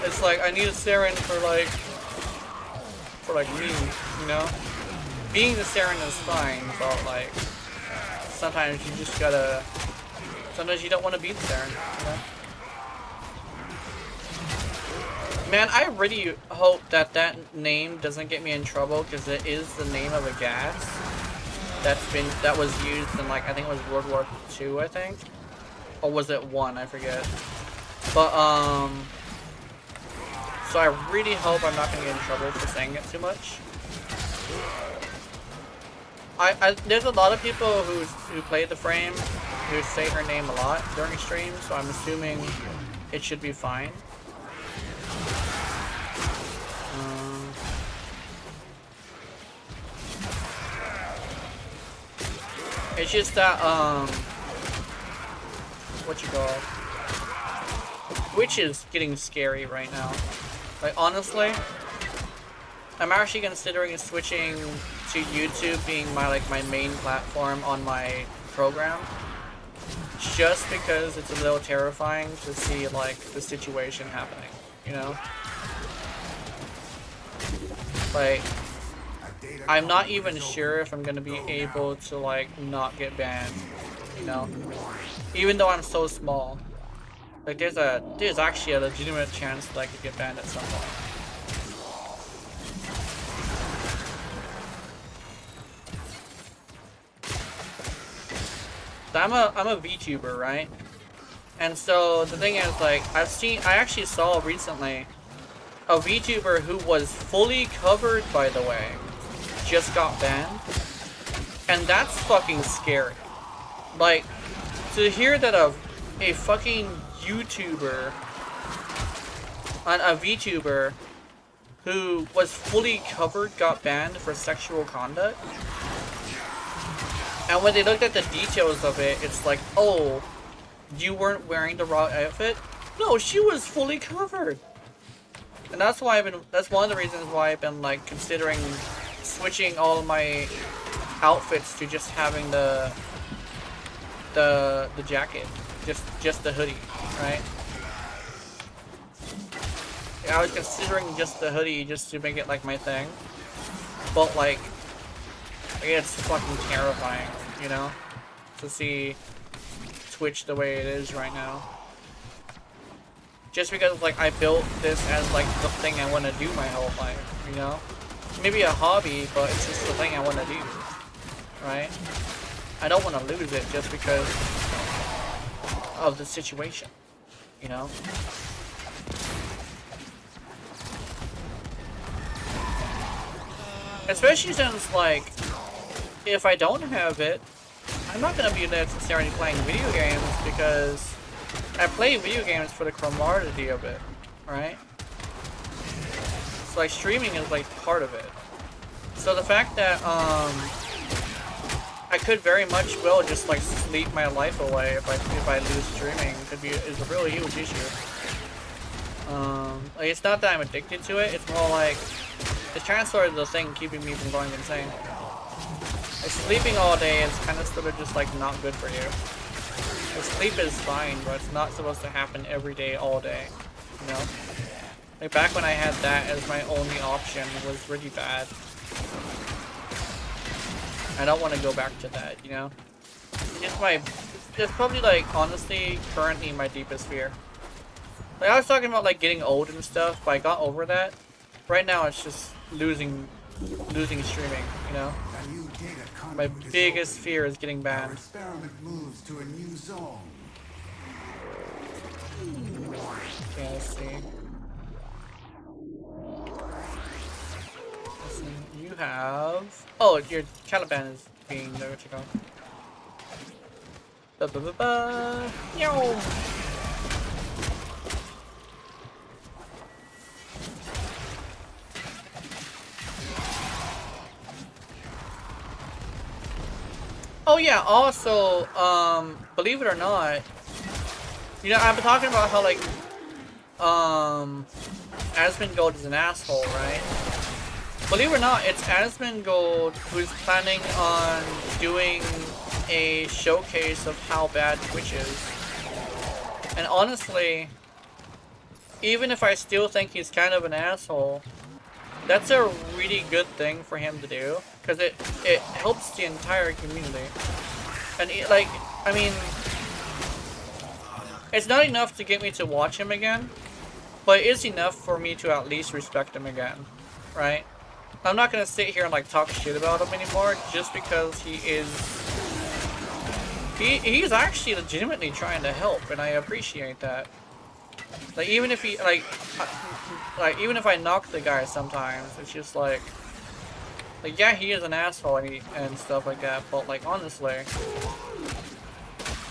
it's like I need a Saren for like me, you know? Being the Saren is fine, but like sometimes you just gotta, sometimes you don't want to be the Saren, you know? Man, I really hope that that name doesn't get me in trouble because it is the name of a gas that was used in, like, I think it was World War II, I think, or was it 1? I forget. But so I really hope I'm not gonna get in trouble for saying it too much. There's a lot of people who play the frame who say her name a lot during streams, so I'm assuming it should be fine. It's just that, what you call it? Which is getting scary right now. Like, honestly, I'm actually considering switching to YouTube being my main platform on my program. Just because it's a little terrifying to see, like, the situation happening, you know? Like, I'm not even sure if I'm gonna be able to, like, not get banned, you know? Even though I'm so small. Like, there's actually a legitimate chance that I could get banned at some point. So I'm a VTuber, right? And so the thing is, like, I actually saw recently a VTuber who was fully covered, by the way, just got banned. And that's fucking scary. Like, to hear that a fucking YouTuber, a VTuber who was fully covered got banned for sexual conduct. And when they looked at the details of it, it's like, oh, you weren't wearing the raw outfit? No, she was fully covered. And that's why that's one of the reasons why I've been, like, considering switching all of my outfits to just having the jacket, just the hoodie, right? Yeah, I was considering just the hoodie just to make it like my thing, but like it's fucking terrifying, you know, to see Twitch the way it is right now. Just because, like, I built this as, like, the thing I want to do my whole life, you know? Maybe a hobby, but it's just the thing I want to do, right? I don't want to lose it just because of the situation, you know? Especially since, like, if I don't have it, I'm not going to be necessarily playing video games because I play video games for the camaraderie of it, right? So, like, streaming is, like, part of it. So the fact that, I could very much well just, like, sleep my life away if I lose streaming is a really huge issue. Like, it's not that I'm addicted to it, it's more like, it's kind of sort of the thing keeping me from going insane. Like, sleeping all day is kind of sort of just, like, not good for you. Like, sleep is fine, but it's not supposed to happen every day, all day, you know? Like, back when I had that as my only option, it was really bad. I don't want to go back to that, you know? It's probably, like, honestly, currently my deepest fear. Like, I was talking about, like, getting old and stuff, but I got over that. Right now, it's just losing streaming, you know? My biggest fear is getting Our banned. experiment moves to a new zone. Okay, let's see. Listen, you have... Oh, your Caliban is being there to go. Ba-ba-ba-ba! Yo! Oh yeah, also, believe it or not, you know, I've been talking about how, like, Asmongold is an asshole, right? Believe it or not, it's Asmongold who's planning on doing a showcase of how bad Twitch is. And honestly, even if I still think he's kind of an asshole, that's a really good thing for him to do, because it helps the entire community. And like, I mean, it's not enough to get me to watch him again, but it is enough for me to at least respect him again, right? I'm not gonna sit here and like talk shit about him anymore just because he's actually legitimately trying to help, and I appreciate that. Like, even if he, even if I knock the guy sometimes, it's just like, yeah, he is an asshole and stuff like that, but, like, honestly,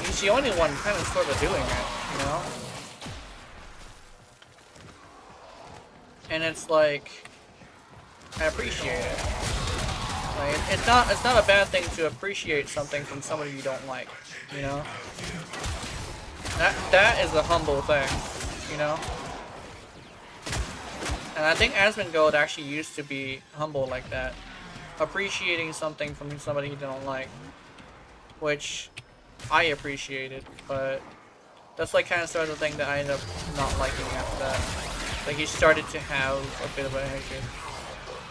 he's the only one kind of sort of doing it, you know? And it's like, I appreciate it. Like, it's not a bad thing to appreciate something from somebody you don't like, you know? That is a humble thing. You know? And I think Asmongold actually used to be humble like that. Appreciating something from somebody he didn't like. Which I appreciated, but that's like kind of sort of the thing that I ended up not liking after that. Like, he started to have a bit of a hatred.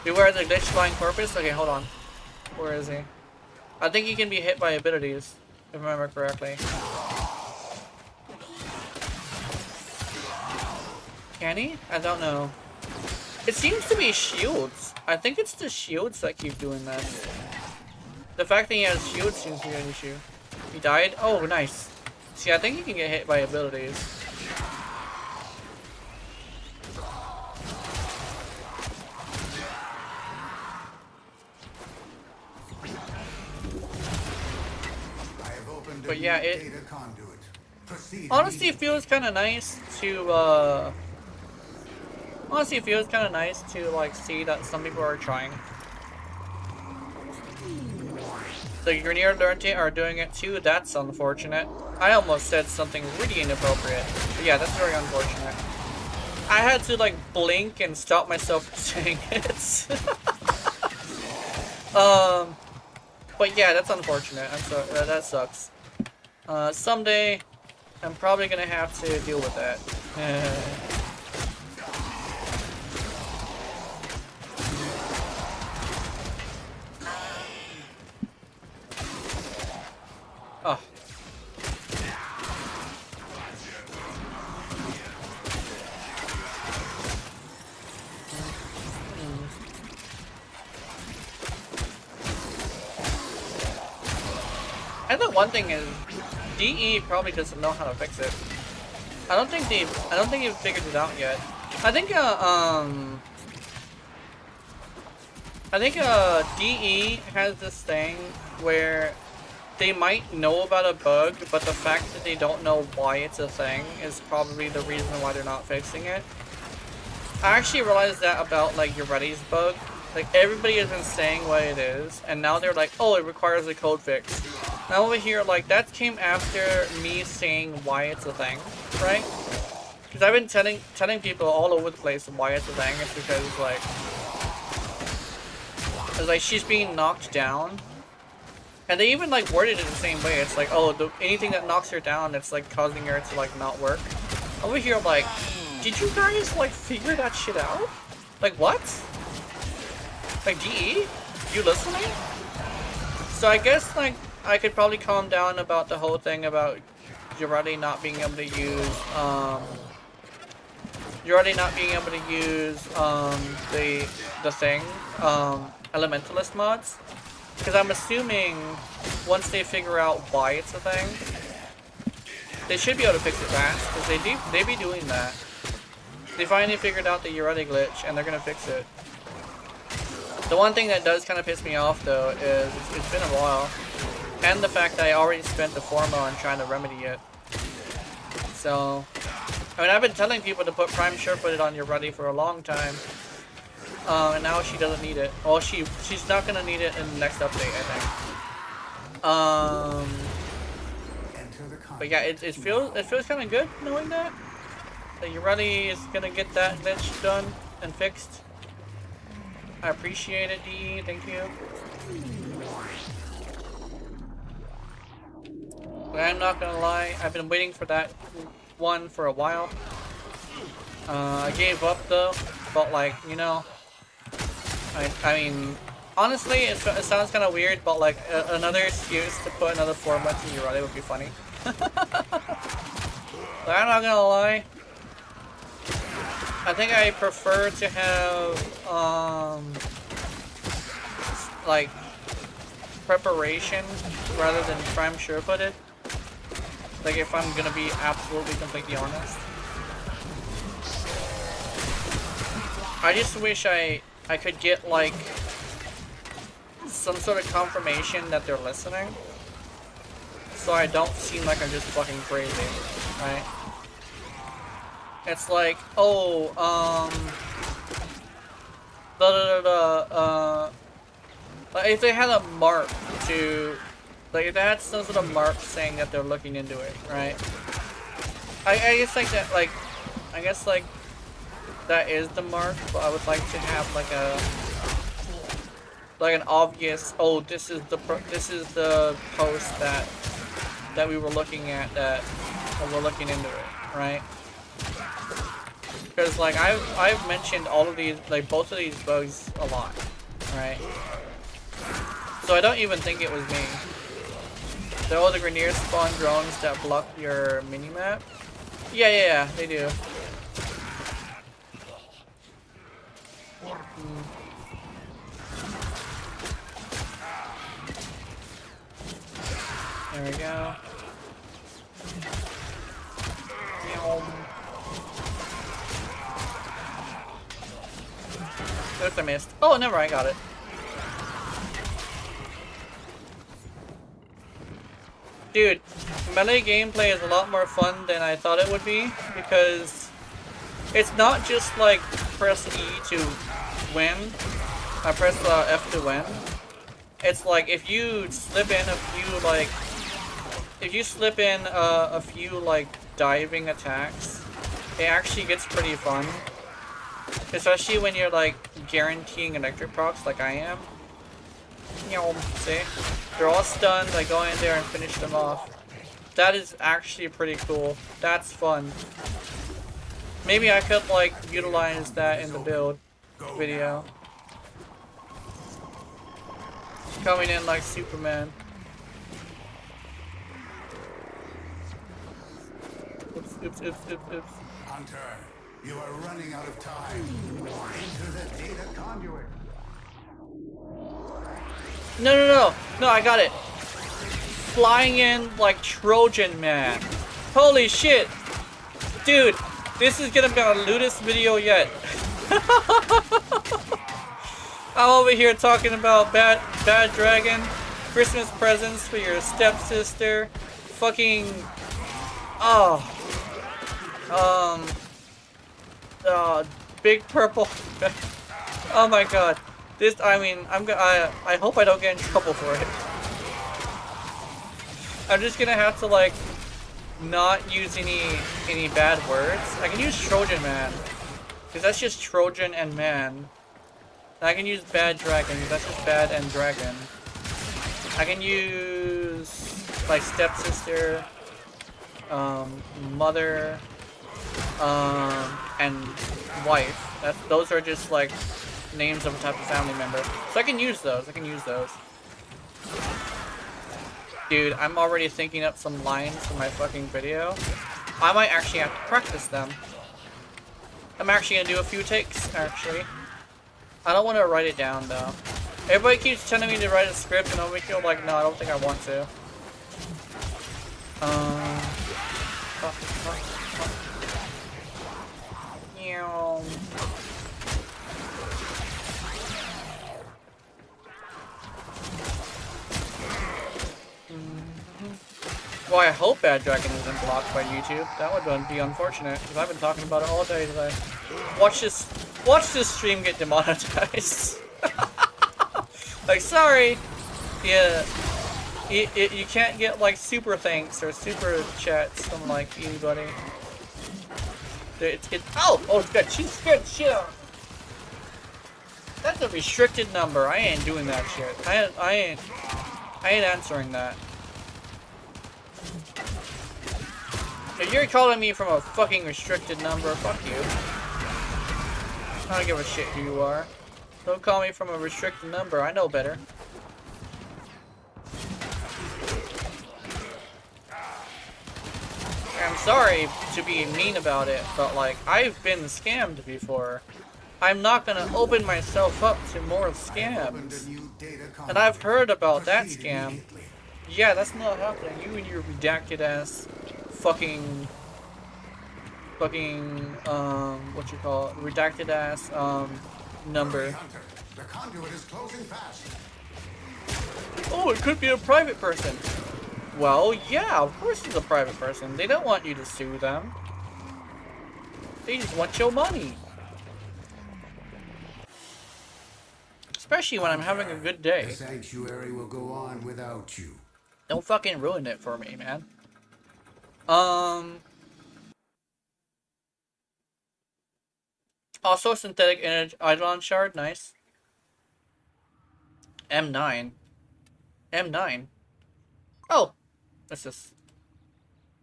Beware the glitch flying corpus? Okay, hold on. Where is he? I think he can be hit by abilities, if I remember correctly. Can he? I don't know. It seems to be shields. I think it's the shields that keep doing that. The fact that he has shields seems to be an issue. He died? Oh, nice. See, I think he can get hit by abilities. But yeah, it honestly feels kind of nice to, honestly, it feels kind of nice to, like, see that some people are trying. The Grenier Learned are doing it too. That's unfortunate. I almost said something really inappropriate. But yeah, that's very unfortunate. I had to, like, blink and stop myself from saying it. But yeah, that's unfortunate. That sucks. Someday, I'm probably gonna have to deal with that. Oh. And the one thing is, DE probably doesn't know how to fix it. I don't think they've figured it out yet. I think DE has this thing where they might know about a bug, but the fact that they don't know why it's a thing is probably the reason why they're not fixing it. I actually realized that about like Uretti's bug. Like everybody has been saying what it is, and now they're like, oh, it requires a code fix. Now over here, like that came after me saying why it's a thing, right? Because I've been telling people all over the place why it's a thing. It's because like she's being knocked down. And they even like worded it the same way. It's like, oh, anything that knocks her down, it's like causing her to like not work. Over here, I'm like, did you guys like figure that shit out? Like what? Like DE? You listening? So I guess like I could probably calm down about the whole thing about Uretti not being able to use the thing Elementalist mods. Because I'm assuming once they figure out why it's a thing, they should be able to fix it fast, because they be doing that. They finally figured out the Uretti glitch, and they're gonna fix it. The one thing that does kind of piss me off, though, is it's been a while, and the fact that I already spent the forma on trying to remedy it. So, I mean, I've been telling people to put Prime Surefooted on Uretti for a long time. And now she doesn't need it. Well, she's not gonna need it in the next update, I think. But yeah, it feels kind of good knowing that Uretti is gonna get that glitch done and fixed. I appreciate it, DE. Thank you. But I'm not gonna lie, I've been waiting for that one for a while. I gave up though, but like, you know. I mean, honestly, it sounds kind of weird, but like another excuse to put another format in Uretti would be funny. But I'm not gonna lie. I think I prefer to have like preparation rather than Prime Surefooted. Like if I'm gonna be absolutely completely honest. I just wish I could get like some sort of confirmation that they're listening, so I don't seem like I'm just fucking crazy, right? It's like, oh, like if they had a mark to, like if they had some sort of mark saying that they're looking into it, right? I guess like that, like, I guess like that is the mark, but I would like to have like an obvious, oh, this is the post that we were looking at, that we're looking into it, right? Because like I've mentioned all of these, like both of these bugs a lot, right? So I don't even think it was me. The Grineers spawn drones that block your minimap. Yeah, they do. There we go. Oops, I missed. Oh, never, I got it. Dude, melee gameplay is a lot more fun than I thought it would be, because it's not just like press E to win, I press F to win. It's like if you slip in a few like diving attacks, it actually gets pretty fun. Especially when you're like guaranteeing electric procs like I am. You know, see? They're all stunned, I go in there and finish them off. That is actually pretty cool. That's fun. Maybe I could like utilize that in the build video. Coming in like Superman. Oops. Hunter, you are running out of time. Into the data conduit. No, I got it. flying in like Trojan Man. Holy shit. Dude, this is gonna be our lewdest video yet. I'm over here talking about bad dragon, Christmas presents for your stepsister, fucking, big purple. Oh my god, this. I mean, I hope I don't get in trouble for it. I'm just gonna have to like not use any bad words. I can use Trojan Man, because that's just Trojan and man. I can use bad dragon, that's just bad and dragon. I can use like stepsister, mother, and wife. Those are just like names of a type of family member. So I can use those. Dude, I'm already thinking up some lines for my fucking video. I might actually have to practice them. I'm actually gonna do a few takes, actually. I don't want to write it down, though. Everybody keeps telling me to write a script, and I feel like, no, I don't think I want to. Well, I hope Bad Dragon isn't blocked by YouTube. That would be unfortunate, because I've been talking about it all day today. Watch this stream get demonetized. Like, sorry. Yeah. You can't get, like, super thanks or super chats from, like, anybody. It's good. She's good shit. That's a restricted number. I ain't doing that shit. I ain't answering that. If you're calling me from a fucking restricted number, fuck you. I don't give a shit who you are. Don't call me from a restricted number. I know better. I'm sorry to be mean about it, but like, I've been scammed before. I'm not gonna open myself up to more scams. And I've heard about that scam. Yeah, that's not happening. You and your redacted ass fucking what you call it? Redacted ass number. The conduit is closing fast. Oh, it could be a private person. Well, yeah, of course it's a private person. They don't want you to sue them. They just want your money. Especially when I'm having a good day. The sanctuary will go on without you. Don't fucking ruin it for me, man. Also, synthetic energy Eidolon shard, nice. M9. M9. Oh, what's this?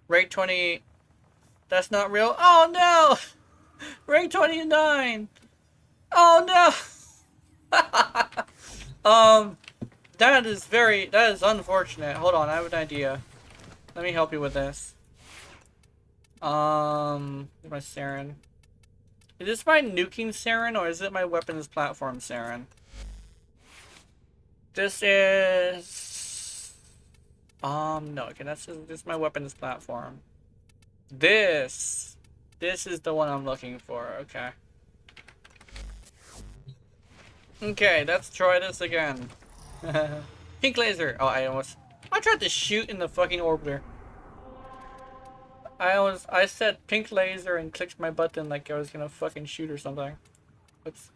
Rank 20. That's not real. Oh no! Rank 29. Oh no! That is unfortunate. Hold on, I have an idea. Let me help you with this. My Saren. Is this my nuking Saren or is it my weapons platform Saren? This is... no, okay, this is my weapons platform. This is the one I'm looking for, okay. Okay, let's try this again. Pink laser! Oh, I tried to shoot in the fucking orbiter. I said pink laser and clicked my button like I was gonna fucking shoot or something. Oops.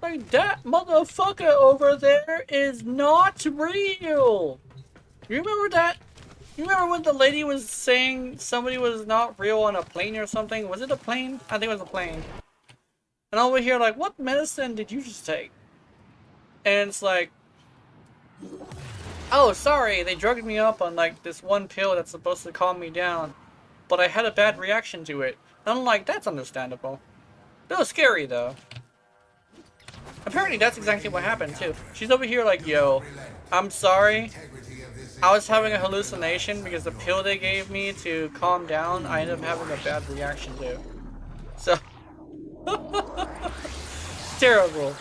Like, that motherfucker over there is not real! You remember that? You remember when the lady was saying somebody was not real on a plane or something? Was it a plane? I think it was a plane. And over here, like, what medicine did you just take? And it's like, oh, sorry, they drugged me up on, like, this one pill that's supposed to calm me down. But I had a bad reaction to it. And I'm like, that's understandable. That was scary, though. Apparently, that's exactly what happened, too. She's over here like, yo, I'm sorry. I was having a hallucination because the pill they gave me to calm down, I ended up having a bad reaction to. terrible.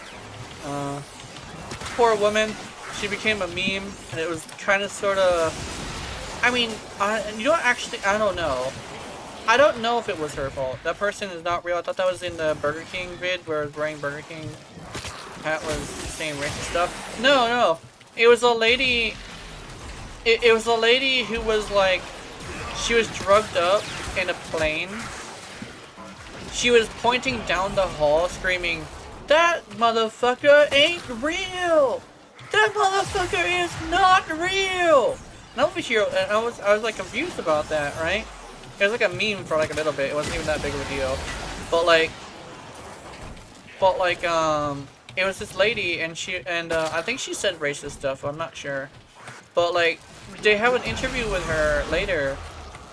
Poor woman. She became a meme, and it was kind of sort of. I mean, you know what? Actually, I don't know. I don't know if it was her fault. That person is not real. I thought that was in the Burger King vid where I was wearing Burger King hat, was saying racist stuff. No, no. It was a lady. It was a lady who was like, she was drugged up in a plane. She was pointing down the hall screaming, "That motherfucker ain't real! That motherfucker is not real!" And over here, and I was like confused about that, right? It was like a meme for like a little bit. It wasn't even that big of a deal. But like, it was this lady, and I think she said racist stuff. I'm not sure. But like, they have an interview with her later,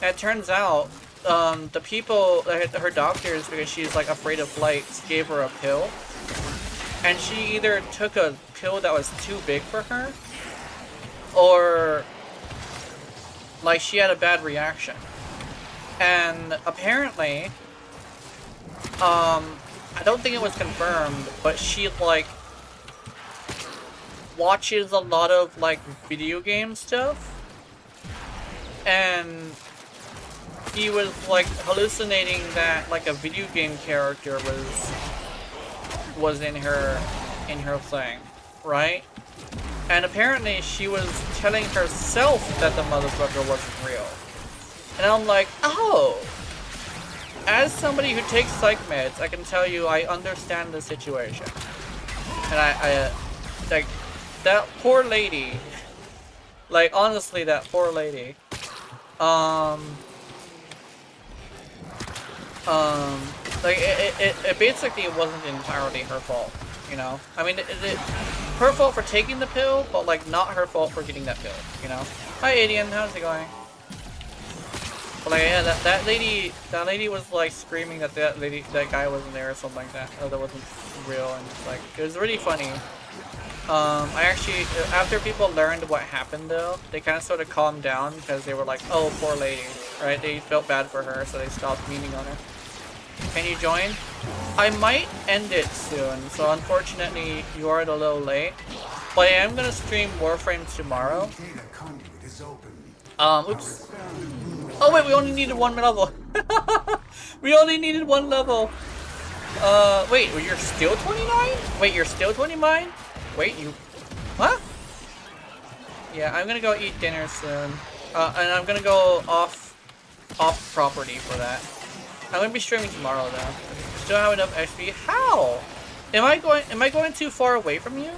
and it turns out the people, her doctors, because she's like afraid of flights, gave her a pill, and she either took a pill that was too big for her, or like she had a bad reaction. And apparently, I don't think it was confirmed, but she like watches a lot of like video game stuff, and he was like hallucinating that like a video game character was in her thing, right? And apparently she was telling herself that the motherfucker wasn't real. And I'm like, oh, as somebody who takes psych meds, I can tell you I understand the situation. And I like, that poor lady, like honestly, that poor lady, like it basically wasn't entirely her fault, you know? I mean, her fault for taking the pill, but like not her fault for getting that pill, you know? Hi Adian, how's it going? But like, yeah, that lady was like screaming that that guy wasn't there or something like that, or that wasn't real, and it's like, it was really funny. I actually, after people learned what happened though, they kind of sort of calmed down because they were like, oh, poor lady, right? They felt bad for her, so they stopped memeing on her. Can you join? I might end it soon, so unfortunately you are a little late. But I am gonna stream Warframe tomorrow. Oops. Oh wait, we only needed one level. We only needed one level. Wait, well, you're still 29? Wait, you're still 29? Wait, you... What? Yeah, I'm gonna go eat dinner soon. And I'm gonna go off property for that. I'm gonna be streaming tomorrow though. Still have enough XP. How? Am I going too far away from you?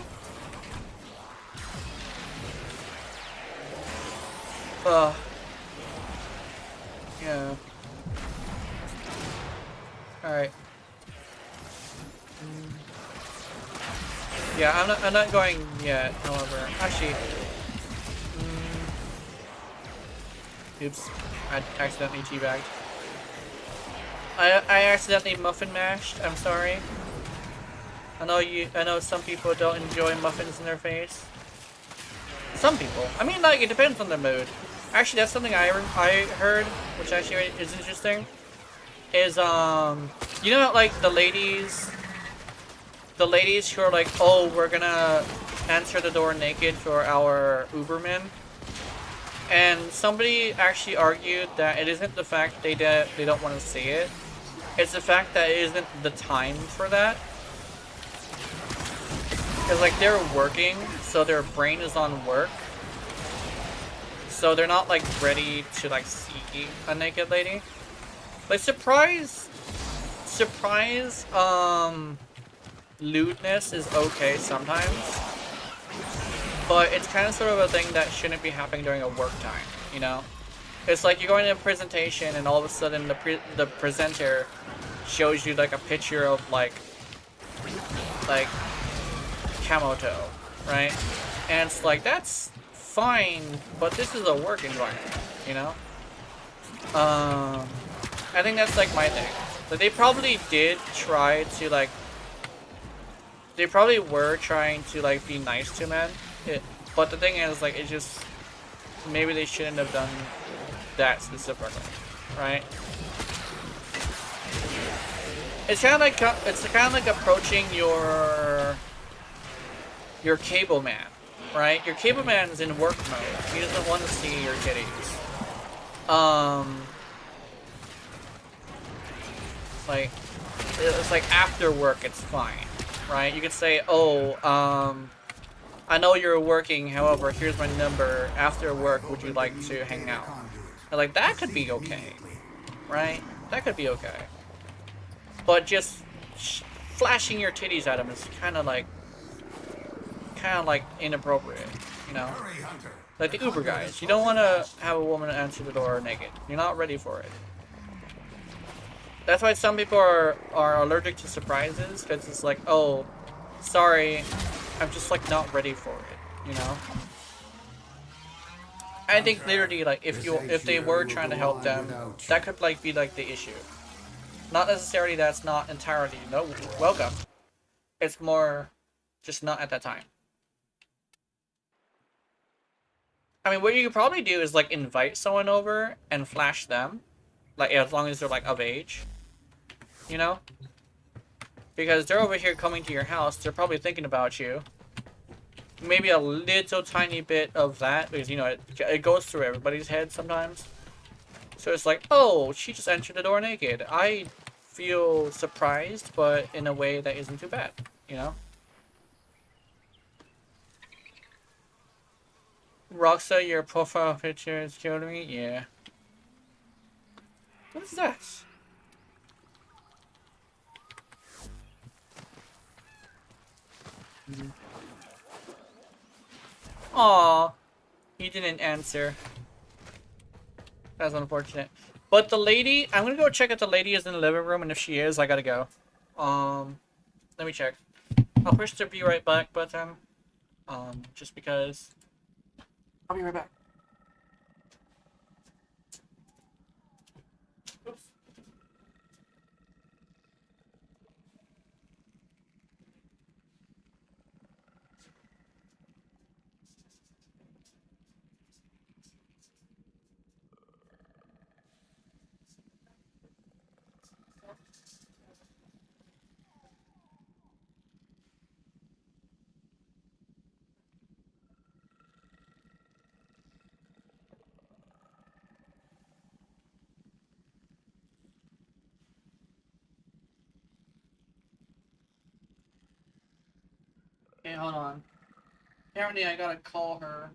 Yeah. Alright. Yeah, I'm not going yet, however. Actually. Oops. I accidentally teabagged. I accidentally muffin mashed. I'm sorry. I know some people don't enjoy muffins in their face. Some people. I mean, like, it depends on the mood. Actually, that's something I heard, which actually is interesting. Is you know, like the ladies who are like, oh, we're gonna answer the door naked for our Ubermen. And somebody actually argued that it isn't the fact they don't want to see it. It's the fact that it isn't the time for that. Because like they're working, so their brain is on work. So they're not like ready to like see a naked lady. Like surprise, lewdness is okay sometimes. But it's kind of sort of a thing that shouldn't be happening during a work time, you know? It's like you're going to a presentation and all of a sudden the presenter shows you like a picture of like camo toe, right? And it's like, that's fine, but this is a work environment, you know? I think that's like my thing. Like they probably did try to like, they probably were trying to like be nice to men. But the thing is, like, it's just, maybe they shouldn't have done that specifically, right? It's kind of like approaching your cable man, right? Your cable man is in work mode. He doesn't want to see your titties. Like, it's like after work, it's fine, right? You could say, oh, I know you're working, however, here's my number. After work, would you like to hang out? And like, that could be okay, right? That could be okay. But just flashing your titties at him is kind of like inappropriate, you know? Like the Uber guys. You don't want to have a woman answer the door naked. You're not ready for it. That's why some people are allergic to surprises, because it's like, oh, sorry, I'm just like not ready for it, you know? I think literally, like, if they were trying to help them, that could like be like the issue. Not necessarily that's not entirely no welcome. It's more just not at that time. I mean, what you could probably do is like invite someone over and flash them, like as long as they're like of age, you know, because they're over here coming to your house. They're probably thinking about you. Maybe a little tiny bit of that, because you know it goes through everybody's head sometimes. So it's like, oh, she just entered the door naked. I feel surprised, but in a way that isn't too bad, you know. Roxa, your profile picture is killing me? Yeah. What is that? Aw, he didn't answer. That's unfortunate. But the lady, I'm gonna go check if the lady is in the living room, and if she is, I gotta go. Let me check. I'll push the be right back button. Just because. I'll be right back. Oops. Okay, hold on. Apparently I gotta call her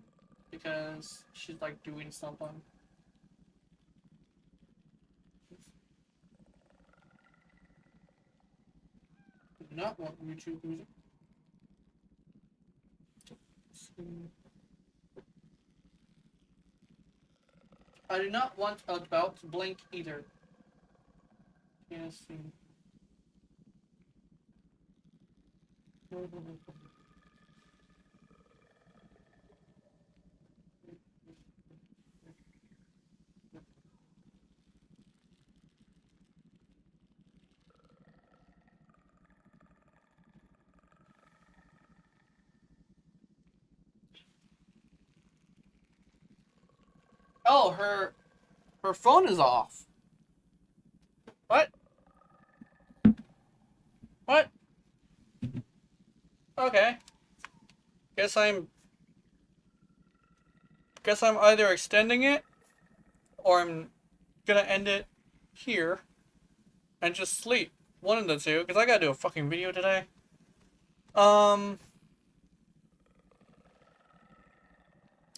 because she's like doing something. Do not want YouTube music. I do not want about to blink either. Yes. Oh, her phone is off. What? What? Okay. Guess I'm either extending it or I'm gonna end it here and just sleep. One of the two, because I gotta do a fucking video today.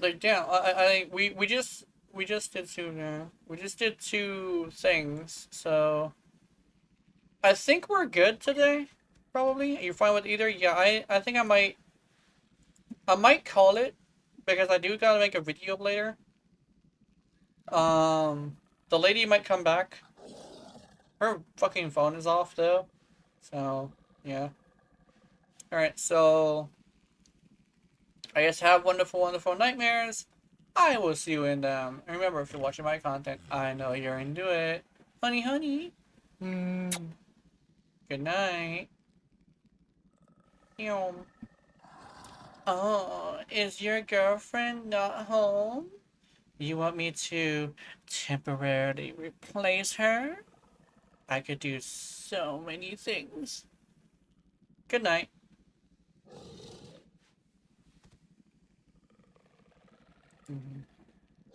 Like, yeah, we just did two, we just did two things, so I think we're good today, probably. Are you fine with either? Yeah, I think I might call it, because I do gotta make a video later. The lady might come back. Her fucking phone is off, though, so, yeah. Alright, so I guess have wonderful, wonderful nightmares. I will see you in them. And remember, if you're watching my content, I know you're into it. Honey, honey. Good night. Oh, is your girlfriend not home? You want me to temporarily replace her? I could do so many things. Good night. Mm-hmm.